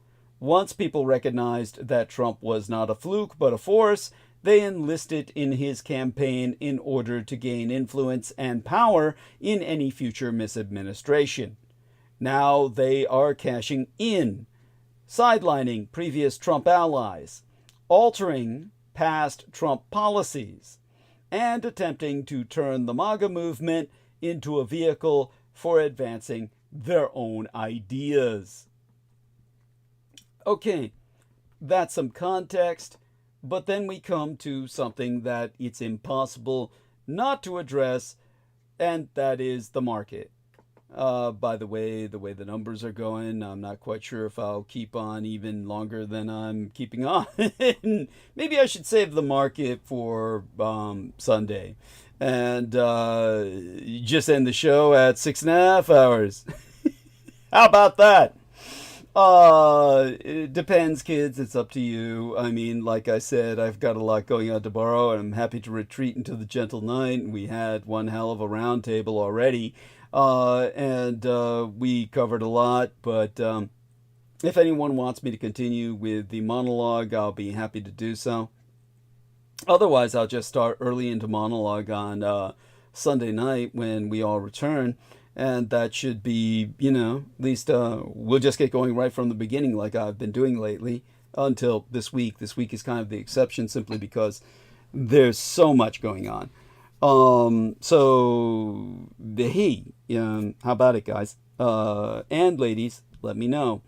S1: Once people recognized that Trump was not a fluke but a force, they enlisted in his campaign in order to gain influence and power in any future misadministration. Now they are cashing in, sidelining previous Trump allies, altering past Trump policies, and attempting to turn the MAGA movement into a vehicle for advancing their own ideas. Okay, that's some context. But then we come to something that it's impossible not to address, and that is the market. By the way the numbers are going, I'm not quite sure if I'll keep on even longer than I'm keeping on. Maybe I should save the market for Sunday and just end the show at 6.5 hours. How about that? It depends, kids. It's up to you. I mean, like I said, I've got a lot going on tomorrow, and I'm happy to retreat into the gentle night. We had one hell of a round table already, and we covered a lot. But if anyone wants me to continue with the monologue, I'll be happy to do so. Otherwise, I'll just start early into monologue on Sunday night when we all return. And that should be, at least we'll just get going right from the beginning like I've been doing lately until this week. This week is kind of the exception simply because there's so much going on. So hey, how about it, guys? And ladies, let me know.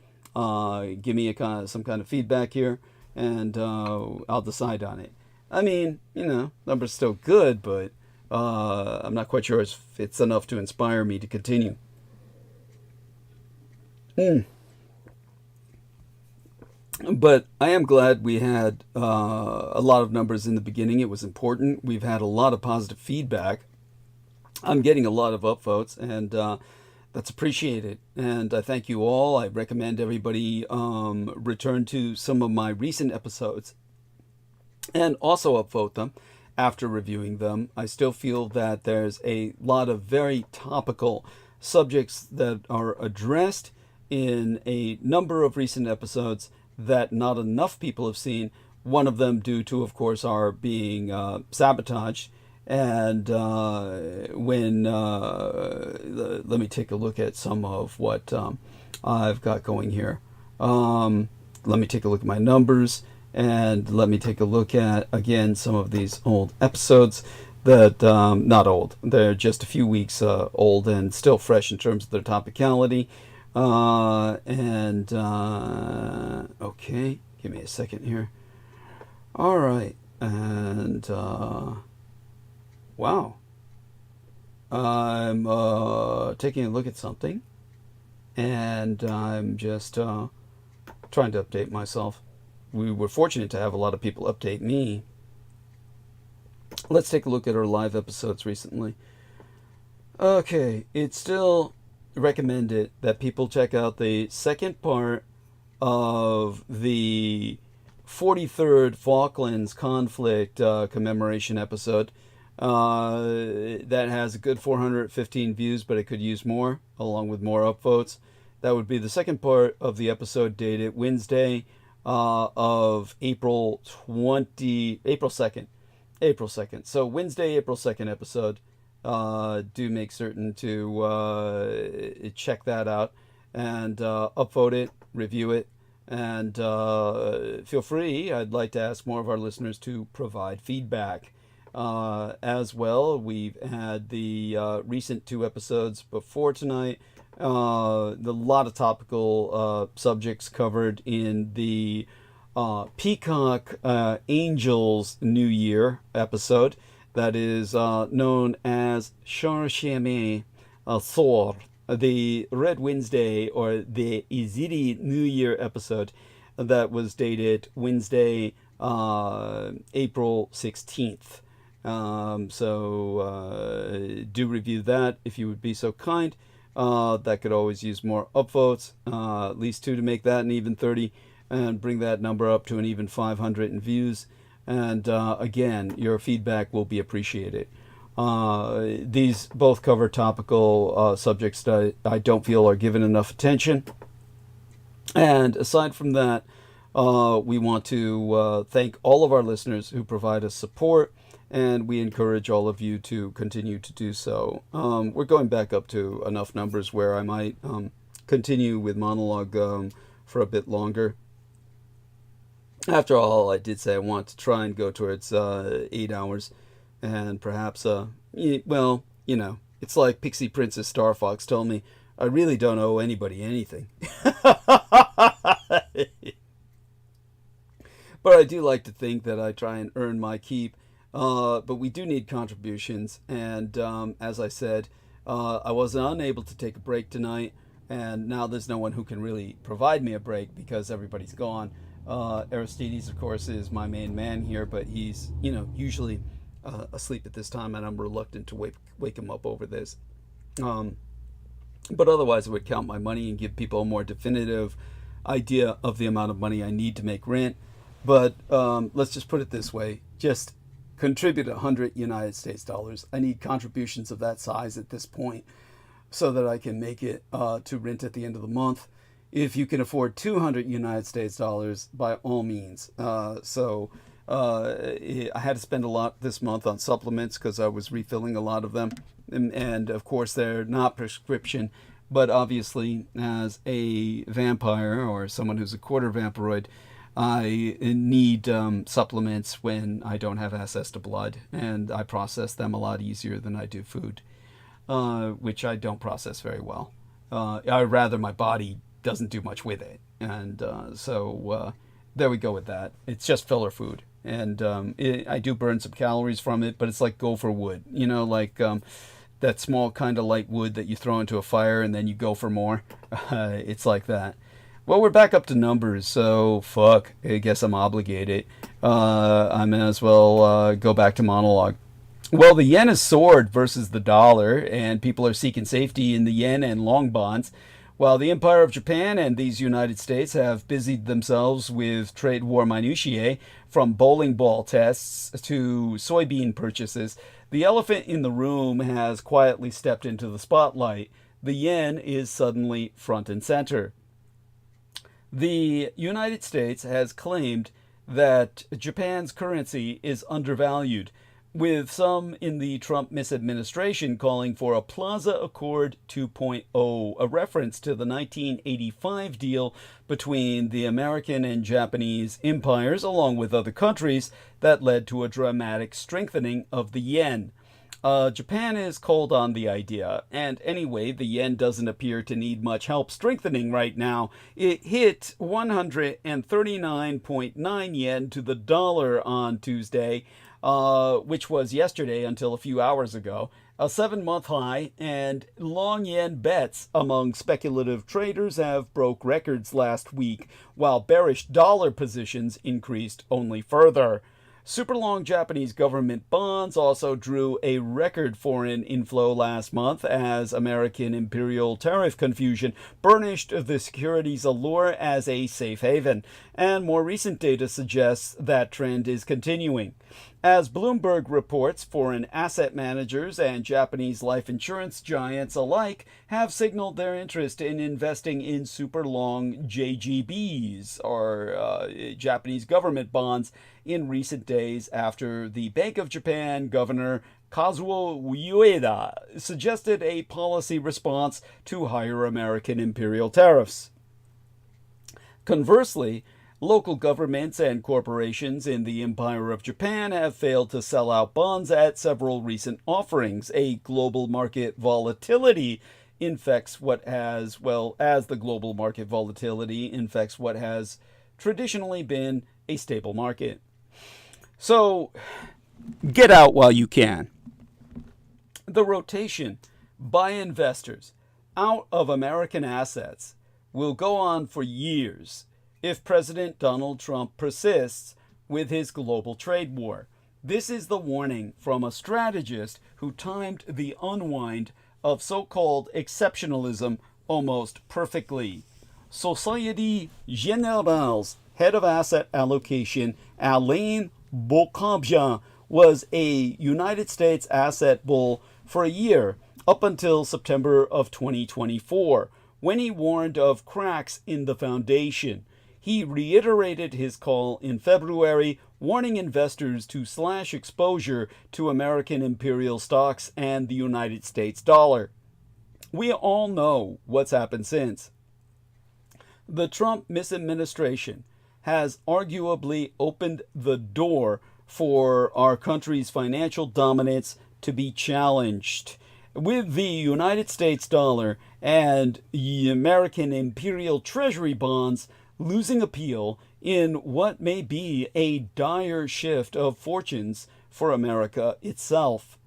S1: Give me some kind of feedback here, and I'll decide on it. I mean, number's still good, but I'm not quite sure if it's enough to inspire me to continue. But I am glad we had a lot of numbers in the beginning. It was important. We've had a lot of positive feedback. I'm getting a lot of upvotes, and that's appreciated. And I thank you all. I recommend everybody return to some of my recent episodes and also upvote them after reviewing them. I still feel that there's a lot of very topical subjects that are addressed in a number of recent episodes that not enough people have seen. One of them due to, of course, our being sabotaged. And let me take a look at some of what I've got going here. Let me take a look at my numbers, and let me take a look at, again, some of these old episodes that, not old, they're just a few weeks old and still fresh in terms of their topicality. Okay, give me a second here. All right, and wow, I'm taking a look at something, and I'm just trying to update myself. We were fortunate to have a lot of people update me. Let's take a look at our live episodes recently. Okay, it's still recommended that people check out the second part of the 43rd Falklands conflict commemoration episode. That has a good 415 views, but it could use more, along with more upvotes. That would be the second part of the episode dated Wednesday of April 2nd. So Wednesday, April 2nd episode. Do make certain to check that out and upvote it, review it, and feel free. I'd like to ask more of our listeners to provide feedback. As well, we've had the recent 2 episodes before tonight. A lot of topical subjects covered in the Peacock Angels New Year episode. That is known as Sharshame Thor, the Red Wednesday, or the Iziri New Year episode that was dated Wednesday, April 16th. So do review that if you would be so kind. That could always use more upvotes, at least 2 to make that an even 30, and bring that number up to an even 500 in views. And again, your feedback will be appreciated. These both cover topical subjects that I don't feel are given enough attention. And aside from that, we want to thank all of our listeners who provide us support, and we encourage all of you to continue to do so. We're going back up to enough numbers where I might continue with monologue for a bit longer. After all, I did say I want to try and go towards 8 hours, and perhaps, well, it's like Pixie Princess Star Fox told me, I really don't owe anybody anything. But I do like to think that I try and earn my keep. But we do need contributions, and as I said, I was unable to take a break tonight, and now there's no one who can really provide me a break because everybody's gone. Aristides, of course, is my main man here, but he's, usually asleep at this time, and I'm reluctant to wake him up over this. But otherwise, I would count my money and give people a more definitive idea of the amount of money I need to make rent. But let's just put it this way. Just contribute 100 United States dollars. I need contributions of that size at this point so that I can make it to rent at the end of the month. If you can afford 200 United States dollars, by all means. I had to spend a lot this month on supplements because I was refilling a lot of them. And of course, they're not prescription. But obviously, as a vampire or someone who's a quarter vampiroid, I need supplements when I don't have access to blood, and I process them a lot easier than I do food, which I don't process very well. I rather my body doesn't do much with it, and so there we go with that. It's just filler food, and I do burn some calories from it, but it's like gopher wood, like that small kind of light wood that you throw into a fire and then you go for more. It's like that. Well, we're back up to numbers, so fuck. I guess I'm obligated. I may as well go back to monologue. Well, the yen has soared versus the dollar, and people are seeking safety in the yen and long bonds, while the Empire of Japan and these United States have busied themselves with trade war minutiae, from bowling ball tests to soybean purchases. The elephant in the room has quietly stepped into the spotlight. The yen is suddenly front and center. The United States has claimed that Japan's currency is undervalued, with some in the Trump misadministration calling for a Plaza Accord 2.0, a reference to the 1985 deal between the American and Japanese empires, along with other countries, that led to a dramatic strengthening of the yen. Japan is cold on the idea, and anyway, the yen doesn't appear to need much help strengthening right now. It hit 139.9 yen to the dollar on Tuesday, which was yesterday until a few hours ago, a 7-month high, and long yen bets among speculative traders have broke records last week, while bearish dollar positions increased only further. Super long Japanese government bonds also drew a record foreign inflow last month as American imperial tariff confusion burnished the securities allure as a safe haven, and more recent data suggests that trend is continuing. As Bloomberg reports, foreign asset managers and Japanese life insurance giants alike have signaled their interest in investing in super long JGBs, or Japanese government bonds, in recent days after the Bank of Japan Governor Kazuo Ueda suggested a policy response to higher American imperial tariffs. Conversely, local governments and corporations in the Empire of Japan have failed to sell out bonds at several recent offerings. A global market volatility infects what has, as the global market volatility infects what has traditionally been a stable market. So, get out while you can. The rotation by investors out of American assets will go on for years if President Donald Trump persists with his global trade war. This is the warning from a strategist who timed the unwind of so-called exceptionalism almost perfectly. Société Générale's head of asset allocation, Alain Bocabia, was a United States asset bull for a year, up until September of 2024, when he warned of cracks in the foundation. He reiterated his call in February, warning investors to slash exposure to American imperial stocks and the United States dollar. We all know what's happened since. The Trump misadministration has arguably opened the door for our country's financial dominance to be challenged. With the United States dollar and the American imperial treasury bonds losing appeal in what may be a dire shift of fortunes for America itself.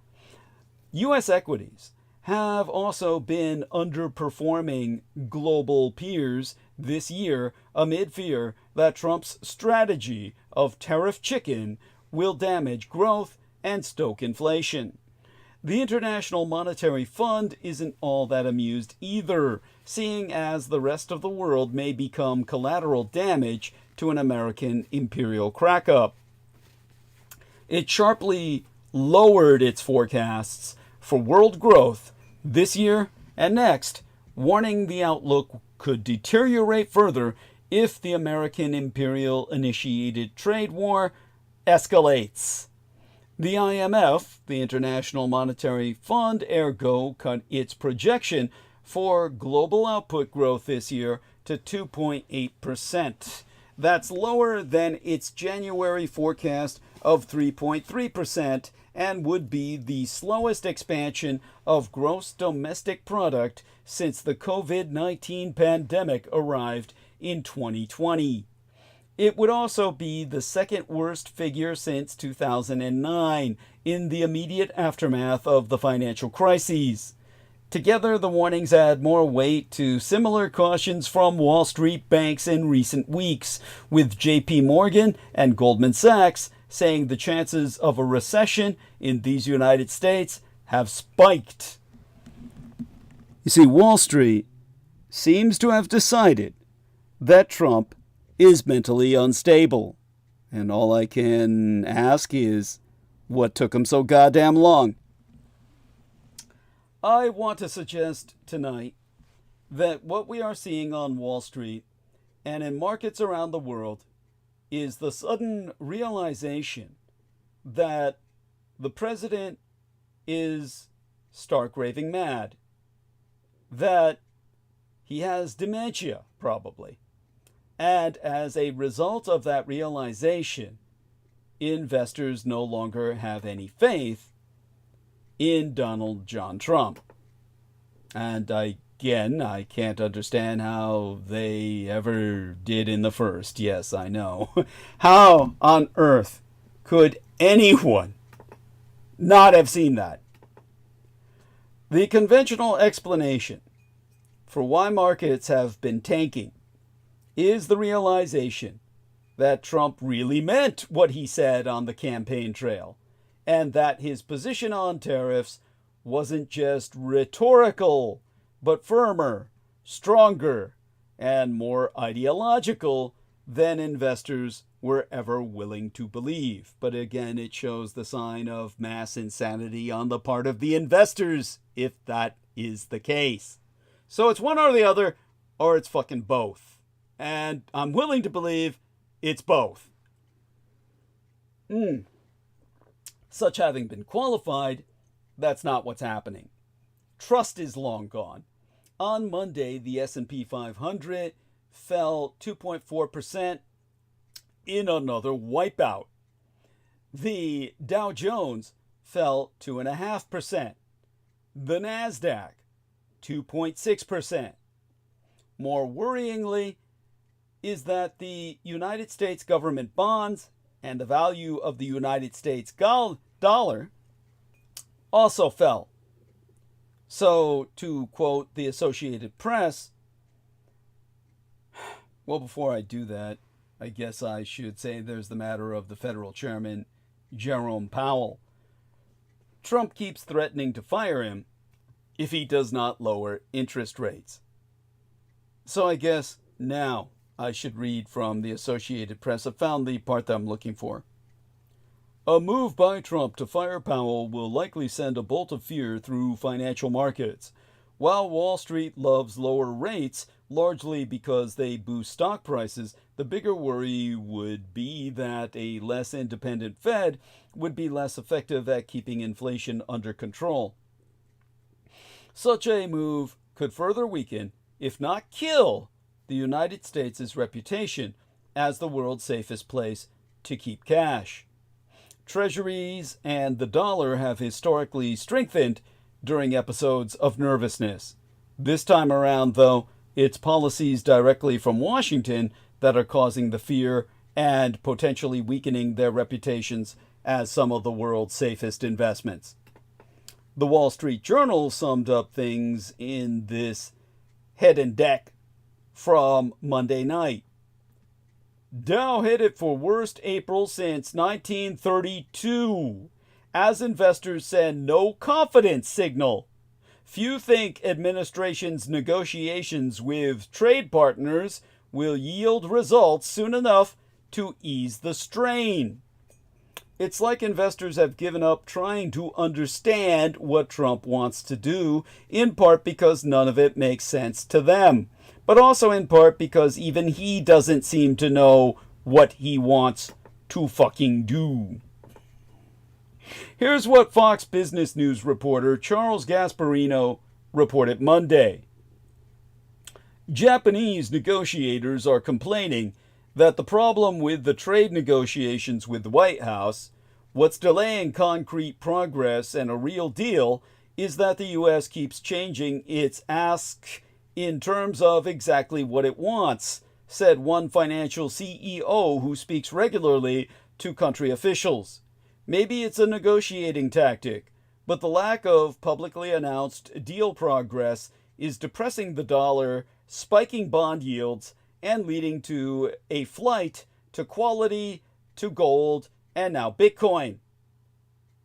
S1: U.S. equities have also been underperforming global peers this year amid fear that Trump's strategy of tariff chicken will damage growth and stoke inflation. The International Monetary Fund isn't all that amused either, seeing as the rest of the world may become collateral damage to an American imperial crack-up. It sharply lowered its forecasts for world growth this year and next, warning the outlook could deteriorate further if the American imperial-initiated trade war escalates. The IMF, the International Monetary Fund, ergo, cut its projection for global output growth this year to 2.8%. That's lower than its January forecast of 3.3% and would be the slowest expansion of gross domestic product since the COVID-19 pandemic arrived in 2020. It would also be the second worst figure since 2009 in the immediate aftermath of the financial crises. Together, the warnings add more weight to similar cautions from Wall Street banks in recent weeks, with JP Morgan and Goldman Sachs saying the chances of a recession in these United States have spiked. You see, Wall Street seems to have decided that Trump is mentally unstable. And all I can ask is, what took him so goddamn long? I want to suggest tonight that what we are seeing on Wall Street and in markets around the world is the sudden realization that the president is stark raving mad, that he has dementia, probably. And as a result of that realization, investors no longer have any faith in Donald John Trump. And I can't understand how they ever did in the first. Yes, I know. How on earth could anyone not have seen that? The conventional explanation for why markets have been tanking is the realization that Trump really meant what he said on the campaign trail, and that his position on tariffs wasn't just rhetorical, but firmer, stronger, and more ideological than investors were ever willing to believe. But again, it shows the sign of mass insanity on the part of the investors, if that is the case. So it's one or the other, or it's fucking both. And I'm willing to believe it's both. Such having been qualified, that's not what's happening. Trust is long gone. On Monday, the S&P 500 fell 2.4% in another wipeout. The Dow Jones fell 2.5%. The NASDAQ, 2.6%. More worryingly is that the United States government bonds and the value of the United States dollar also fell. So, to quote the Associated Press, well, before I do that, I guess I should say there's the matter of the federal chairman, Jerome Powell. Trump keeps threatening to fire him if he does not lower interest rates. So I guess now I should read from the Associated Press. I found the part that I'm looking for. A move by Trump to fire Powell will likely send a bolt of fear through financial markets. While Wall Street loves lower rates, largely because they boost stock prices, the bigger worry would be that a less independent Fed would be less effective at keeping inflation under control. Such a move could further weaken, if not kill, the United States' reputation as the world's safest place to keep cash. Treasuries and the dollar have historically strengthened during episodes of nervousness. This time around, though, it's policies directly from Washington that are causing the fear and potentially weakening their reputations as some of the world's safest investments. The Wall Street Journal summed up things in this head and deck from Monday night. Dow hit it for worst April since 1932, as investors send no confidence signal. Few think administration's negotiations with trade partners will yield results soon enough to ease the strain. It's like investors have given up trying to understand what Trump wants to do, in part because none of it makes sense to them, but also in part because even he doesn't seem to know what he wants to fucking do. Here's what Fox Business News reporter Charles Gasparino reported Monday. Japanese negotiators are complaining that the problem with the trade negotiations with the White House, what's delaying concrete progress and a real deal, is that the U.S. keeps changing its ask in terms of exactly what it wants, said one financial CEO who speaks regularly to country officials. Maybe it's a negotiating tactic, but the lack of publicly announced deal progress is depressing the dollar, spiking bond yields, and leading to a flight to quality, to gold, and now Bitcoin.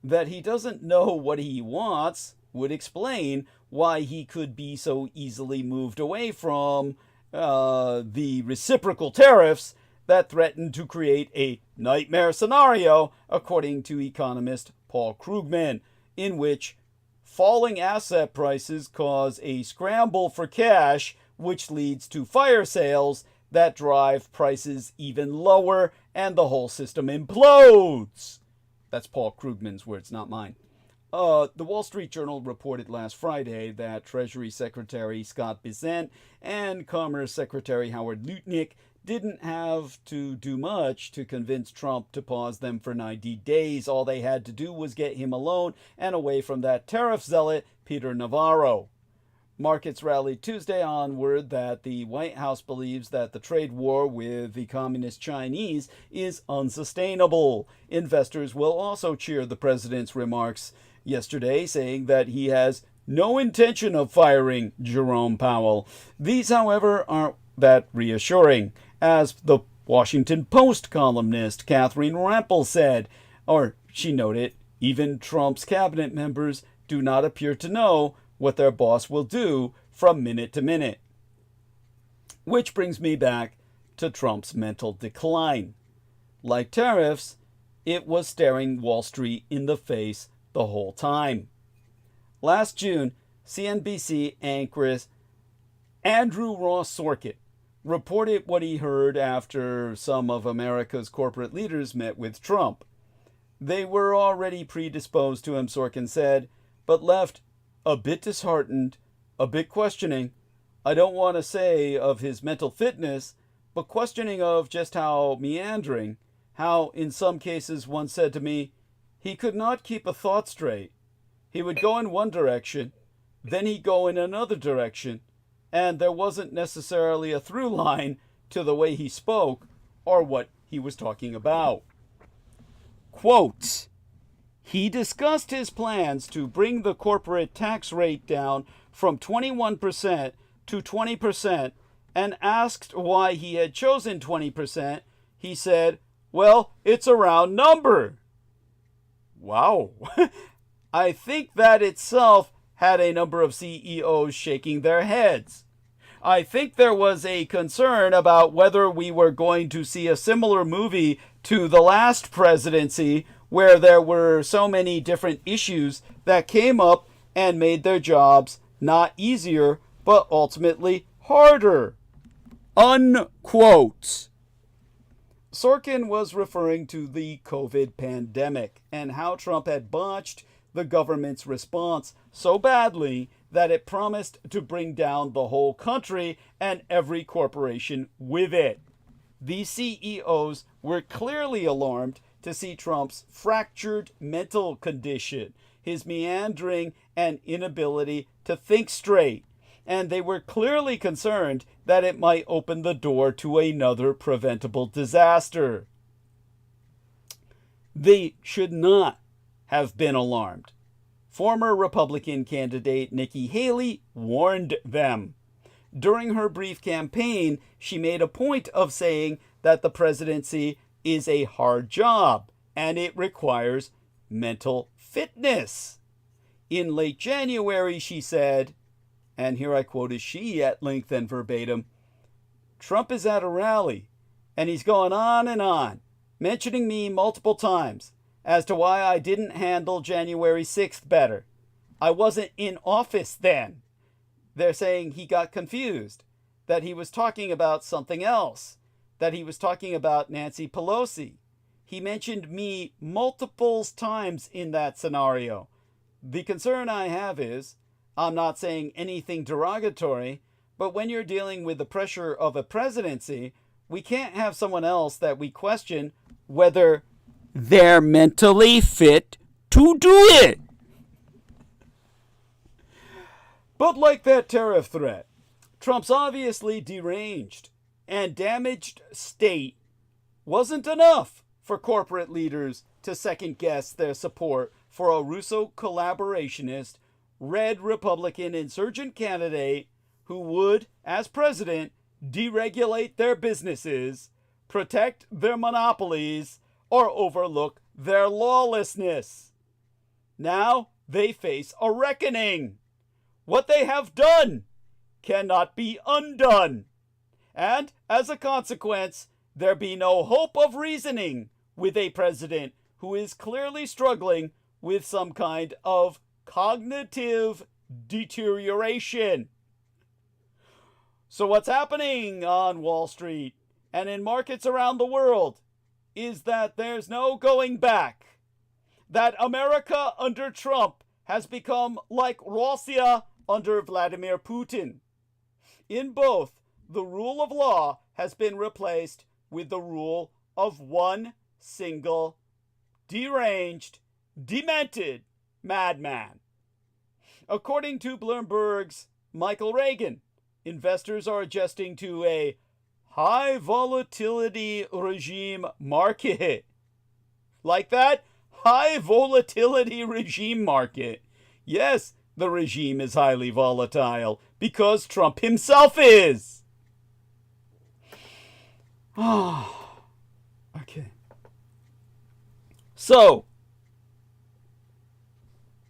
S1: That he doesn't know what he wants would explain why he could be so easily moved away from the reciprocal tariffs that threaten to create a nightmare scenario, according to economist Paul Krugman, in which falling asset prices cause a scramble for cash, which leads to fire sales that drive prices even lower and the whole system implodes. That's Paul Krugman's words, not mine. The Wall Street Journal reported last Friday that Treasury Secretary Scott Bessent and Commerce Secretary Howard Lutnick didn't have to do much to convince Trump to pause them for 90 days. All they had to do was get him alone and away from that tariff zealot, Peter Navarro. Markets rallied Tuesday on word that the White House believes that the trade war with the communist Chinese is unsustainable. Investors will also cheer the president's remarks yesterday, saying that he has no intention of firing Jerome Powell. These, however, aren't that reassuring. As the Washington Post columnist Catherine Rampell said, or she noted, even Trump's cabinet members do not appear to know what their boss will do from minute to minute. Which brings me back to Trump's mental decline. Like tariffs, it was staring Wall Street in the face the whole time. Last June, CNBC anchor Andrew Ross Sorkin reported what he heard after some of America's corporate leaders met with Trump. They were already predisposed to him, Sorkin said, but left a bit disheartened, a bit questioning. I don't want to say of his mental fitness, but questioning of just how meandering, how in some cases one said to me, he could not keep a thought straight. He would go in one direction, then he'd go in another direction, and there wasn't necessarily a through line to the way he spoke or what he was talking about. Quote, he discussed his plans to bring the corporate tax rate down from 21% to 20% and asked why he had chosen 20%. He said, well, it's a round number. Wow. I think that itself had a number of CEOs shaking their heads. I think there was a concern about whether we were going to see a similar movie to the last presidency, where there were so many different issues that came up and made their jobs not easier, but ultimately harder. Unquote. Sorkin was referring to the COVID pandemic and how Trump had botched the government's response so badly that it promised to bring down the whole country and every corporation with it. These CEOs were clearly alarmed to see Trump's fractured mental condition, his meandering and inability to think straight, and they were clearly concerned that it might open the door to another preventable disaster. They should not have been alarmed. Former Republican candidate Nikki Haley warned them. During her brief campaign, she made a point of saying that the presidency is a hard job and it requires mental fitness. In late January, she said, and here I quote she at length and verbatim, Trump is at a rally and he's going on, mentioning me multiple times as to why I didn't handle January 6th better. I wasn't in office then. They're saying he got confused, that he was talking about something else, that he was talking about Nancy Pelosi. He mentioned me multiple times in that scenario. The concern I have is, I'm not saying anything derogatory, but when you're dealing with the pressure of a presidency, we can't have someone else that we question whether they're mentally fit to do it. But like that tariff threat, Trump's obviously deranged and damaged state wasn't enough for corporate leaders to second-guess their support for a Russo collaborationist, red Republican insurgent candidate who would, as president, deregulate their businesses, protect their monopolies, or overlook their lawlessness. Now they face a reckoning. What they have done cannot be undone. And as a consequence, there be no hope of reasoning with a president who is clearly struggling with some kind of cognitive deterioration. So what's happening on Wall Street and in markets around the world is that there's no going back. That America under Trump has become like Russia under Vladimir Putin. In both, the rule of law has been replaced with the rule of one single deranged, demented madman. According to Bloomberg's Michael Reagan, investors are adjusting to a high volatility regime market. Like that? High volatility regime market. Yes, the regime is highly volatile because Trump himself is. Okay. So,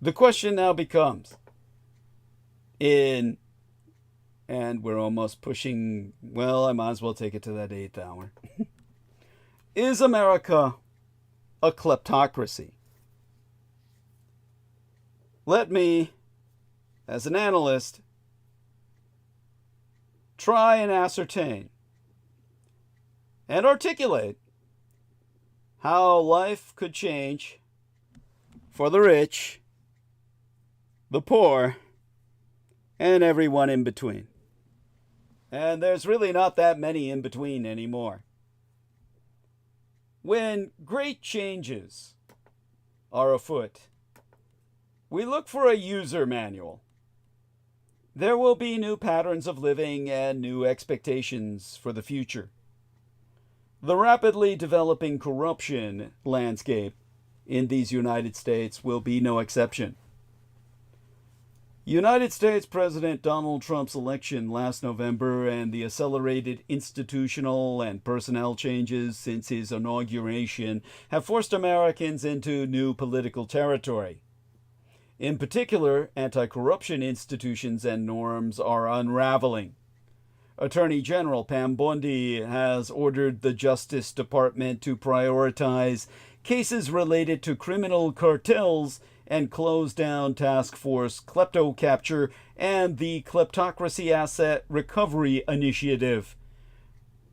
S1: the question now becomes, and we're almost pushing, well, I might as well take it to that 8th hour. Is America a kleptocracy? Let me, as an analyst, try and ascertain and articulate how life could change for the rich, the poor, and everyone in between. And there's really not that many in between anymore. When great changes are afoot, we look for a user manual. There will be new patterns of living and new expectations for the future. The rapidly developing corruption landscape in these United States will be no exception. United States President Donald Trump's election last November and the accelerated institutional and personnel changes since his inauguration have forced Americans into new political territory. In particular, anti-corruption institutions and norms are unraveling. Attorney General Pam Bondi has ordered the Justice Department to prioritize cases related to criminal cartels and close down Task Force Kleptocapture and the Kleptocracy Asset Recovery Initiative.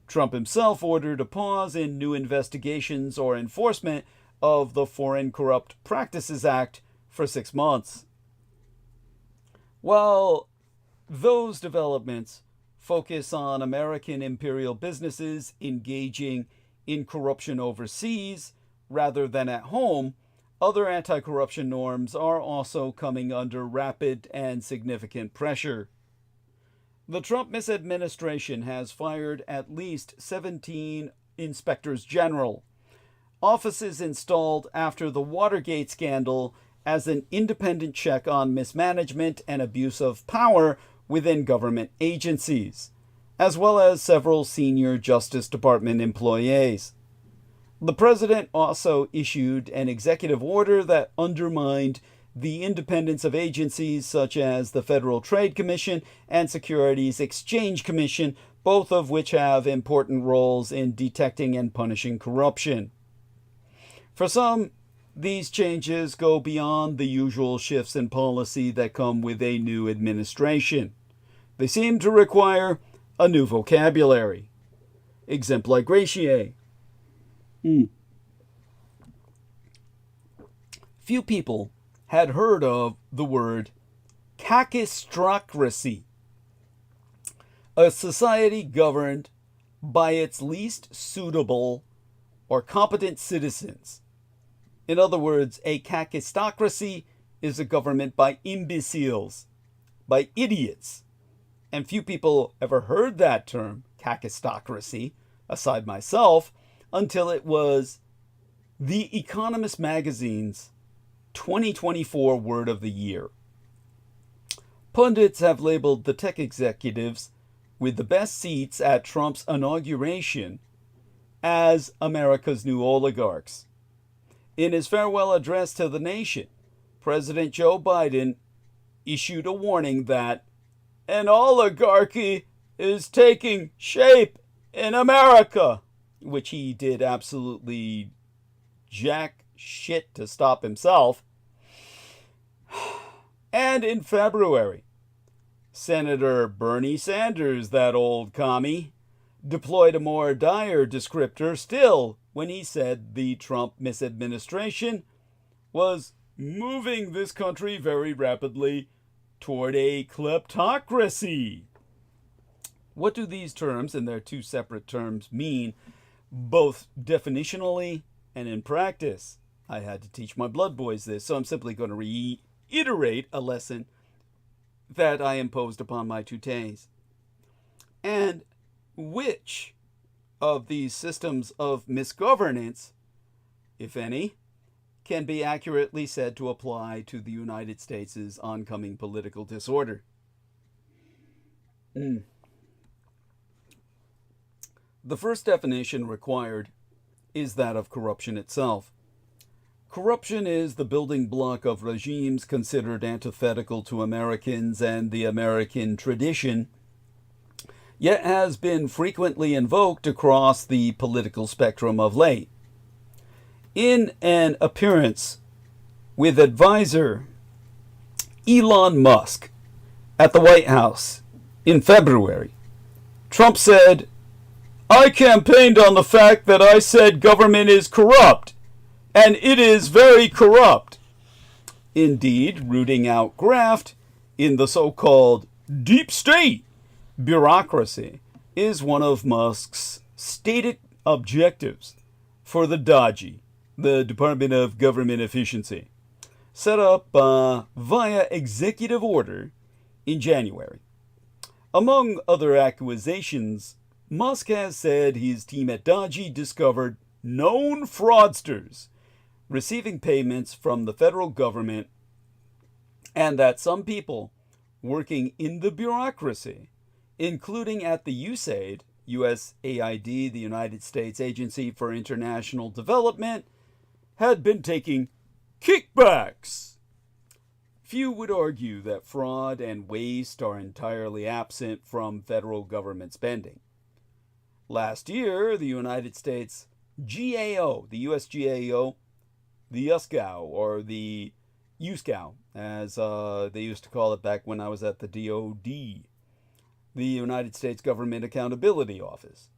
S1: Trump himself ordered a pause in new investigations or enforcement of the Foreign Corrupt Practices Act for 6 months. While those developments focus on American imperial businesses engaging in corruption overseas rather than at home, other anti-corruption norms are also coming under rapid and significant pressure. The Trump administration has fired at least 17 inspectors general, offices installed after the Watergate scandal as an independent check on mismanagement and abuse of power within government agencies, as well as several senior Justice Department employees. The president also issued an executive order that undermined the independence of agencies such as the Federal Trade Commission and Securities Exchange Commission, both of which have important roles in detecting and punishing corruption. For some, these changes go beyond the usual shifts in policy that come with a new administration. They seem to require a new vocabulary. Exempli gratiae. Few people had heard of the word kakistocracy, a society governed by its least suitable or competent citizens. In other words, a kakistocracy is a government by imbeciles, by idiots. And few people ever heard that term, kakistocracy, aside myself, until it was The Economist magazine's 2024 Word of the Year. Pundits have labeled the tech executives with the best seats at Trump's inauguration as America's new oligarchs. In his farewell address to the nation, President Joe Biden issued a warning that an oligarchy is taking shape in America, which he did absolutely jack shit to stop himself. And in February, Senator Bernie Sanders, that old commie, deployed a more dire descriptor still when he said the Trump misadministration was moving this country very rapidly toward a kleptocracy. What do these terms, and they're two separate terms, mean, both definitionally and in practice? I had to teach my blood boys this, so I'm simply going to reiterate a lesson that I imposed upon my tutés. And which of these systems of misgovernance, if any, can be accurately said to apply to the United States' oncoming political disorder? The first definition required is that of corruption itself. Corruption is the building block of regimes considered antithetical to Americans and the American tradition, yet has been frequently invoked across the political spectrum of late. In an appearance with advisor Elon Musk at the White House in February, Trump said, "I campaigned on the fact that I said government is corrupt, and it is very corrupt." Indeed, rooting out graft in the so-called deep state bureaucracy is one of Musk's stated objectives for the DOGE, the Department of Government Efficiency, set up via executive order in January. Among other accusations, Musk has said his team at DOGE discovered known fraudsters receiving payments from the federal government, and that some people working in the bureaucracy, including at the USAID, the United States Agency for International Development, had been taking kickbacks. Few would argue that fraud and waste are entirely absent from federal government spending. Last year, the United States GAO, the US GAO, the USGAO, or the USGAO, as they used to call it back when I was at the DOD, the United States Government Accountability Office,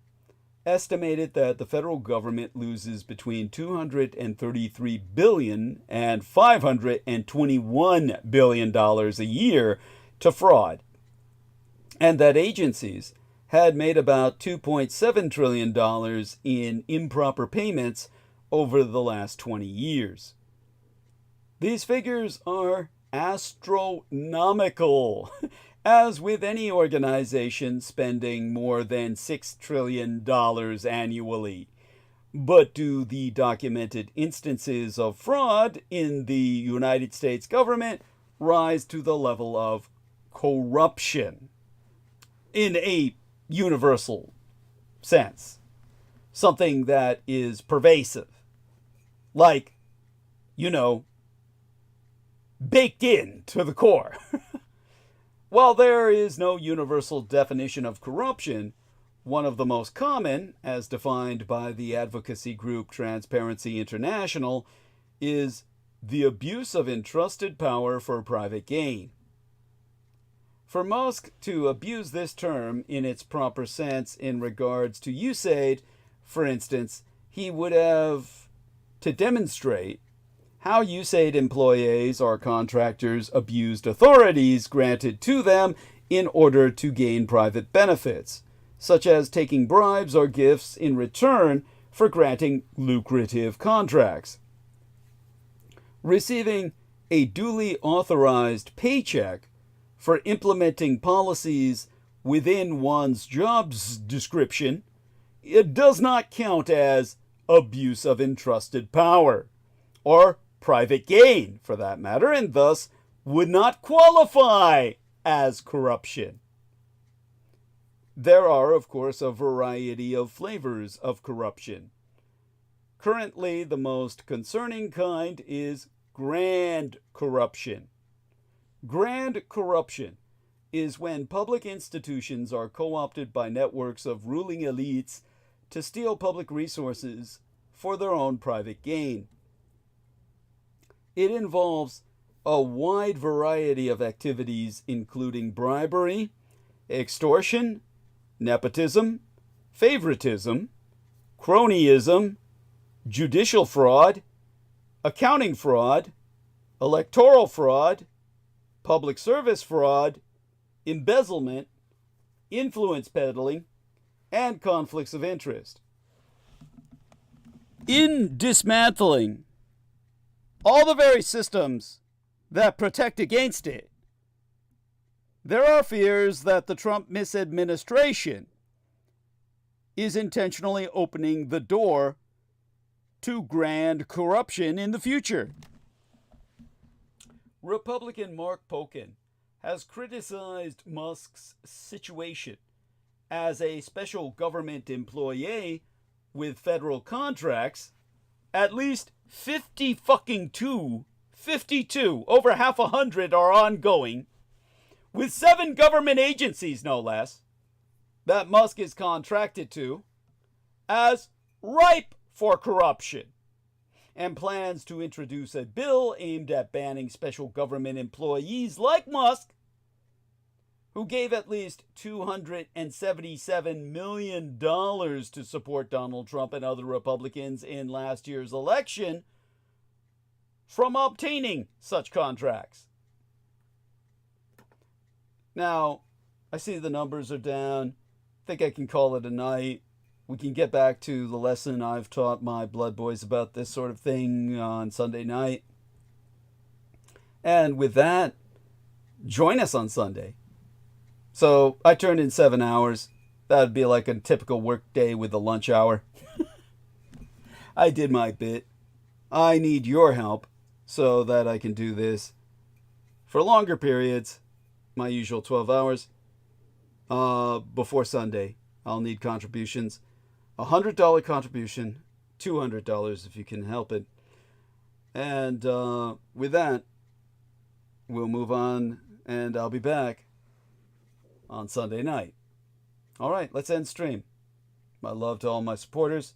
S1: estimated that the federal government loses between $233 billion and $521 billion a year to fraud, and that agencies had made about $2.7 trillion in improper payments over the last 20 years. These figures are astronomical, as with any organization spending more than $6 trillion annually. But do the documented instances of fraud in the United States government rise to the level of corruption in a universal sense? Something that is pervasive, like, baked in to the core. While there is no universal definition of corruption, one of the most common, as defined by the advocacy group Transparency International, is the abuse of entrusted power for private gain. For Musk to abuse this term in its proper sense in regards to USAID, for instance, he would have to demonstrate how USAID employees or contractors abused authorities granted to them in order to gain private benefits, such as taking bribes or gifts in return for granting lucrative contracts. Receiving a duly authorized paycheck for implementing policies within one's job description, it does not count as abuse of entrusted power, or private gain for that matter, and thus would not qualify as corruption. There are, of course, a variety of flavors of corruption. Currently, the most concerning kind is grand corruption. Grand corruption is when public institutions are co-opted by networks of ruling elites to steal public resources for their own private gain. It involves a wide variety of activities, including bribery, extortion, nepotism, favoritism, cronyism, judicial fraud, accounting fraud, electoral fraud, public service fraud, embezzlement, influence peddling, and conflicts of interest. In dismantling all the very systems that protect against it, there are fears that the Trump misadministration is intentionally opening the door to grand corruption in the future. Republican Mark Pocan has criticized Musk's situation as a special government employee with federal contracts. At least 52, over half 100 are ongoing, with 7 government agencies, no less, that Musk is contracted to, as ripe for corruption, and plans to introduce a bill aimed at banning special government employees like Musk, who gave at least $277 million to support Donald Trump and other Republicans in last year's election, from obtaining such contracts. Now, I see the numbers are down. I think I can call it a night. We can get back to the lesson I've taught my blood boys about this sort of thing on Sunday night. And with that, join us on Sunday. So I turned in 7 hours. That would be like a typical work day with a lunch hour. I did my bit. I need your help so that I can do this for longer periods, my usual 12 hours, before Sunday. I'll need contributions. $100 contribution, $200 if you can help it. And with that, we'll move on, and I'll be back on Sunday night. All right, let's end stream. My love to all my supporters,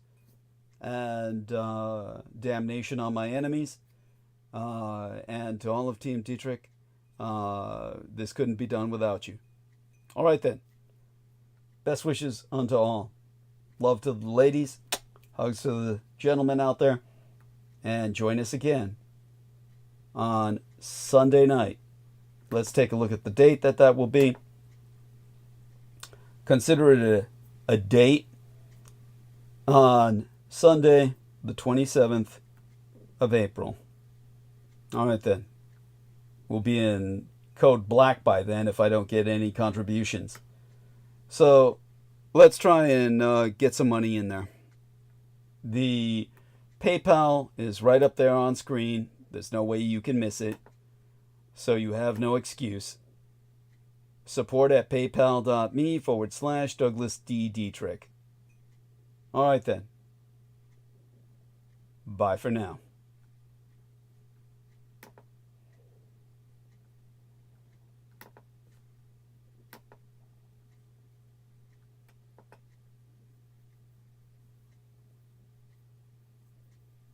S1: and damnation on my enemies, and to all of Team Dietrich. This couldn't be done without you. All right then. Best wishes unto all. Love to the ladies. Hugs to the gentlemen out there. And join us again on Sunday night. Let's take a look at the date that will be. Consider it a date on Sunday, the 27th of April. All right, then. We'll be in code black by then if I don't get any contributions. So let's try and get some money in there. The PayPal is right up there on screen. There's no way you can miss it. So you have no excuse. Support at paypal.me/Douglas D. Dietrich. All right then. Bye for now.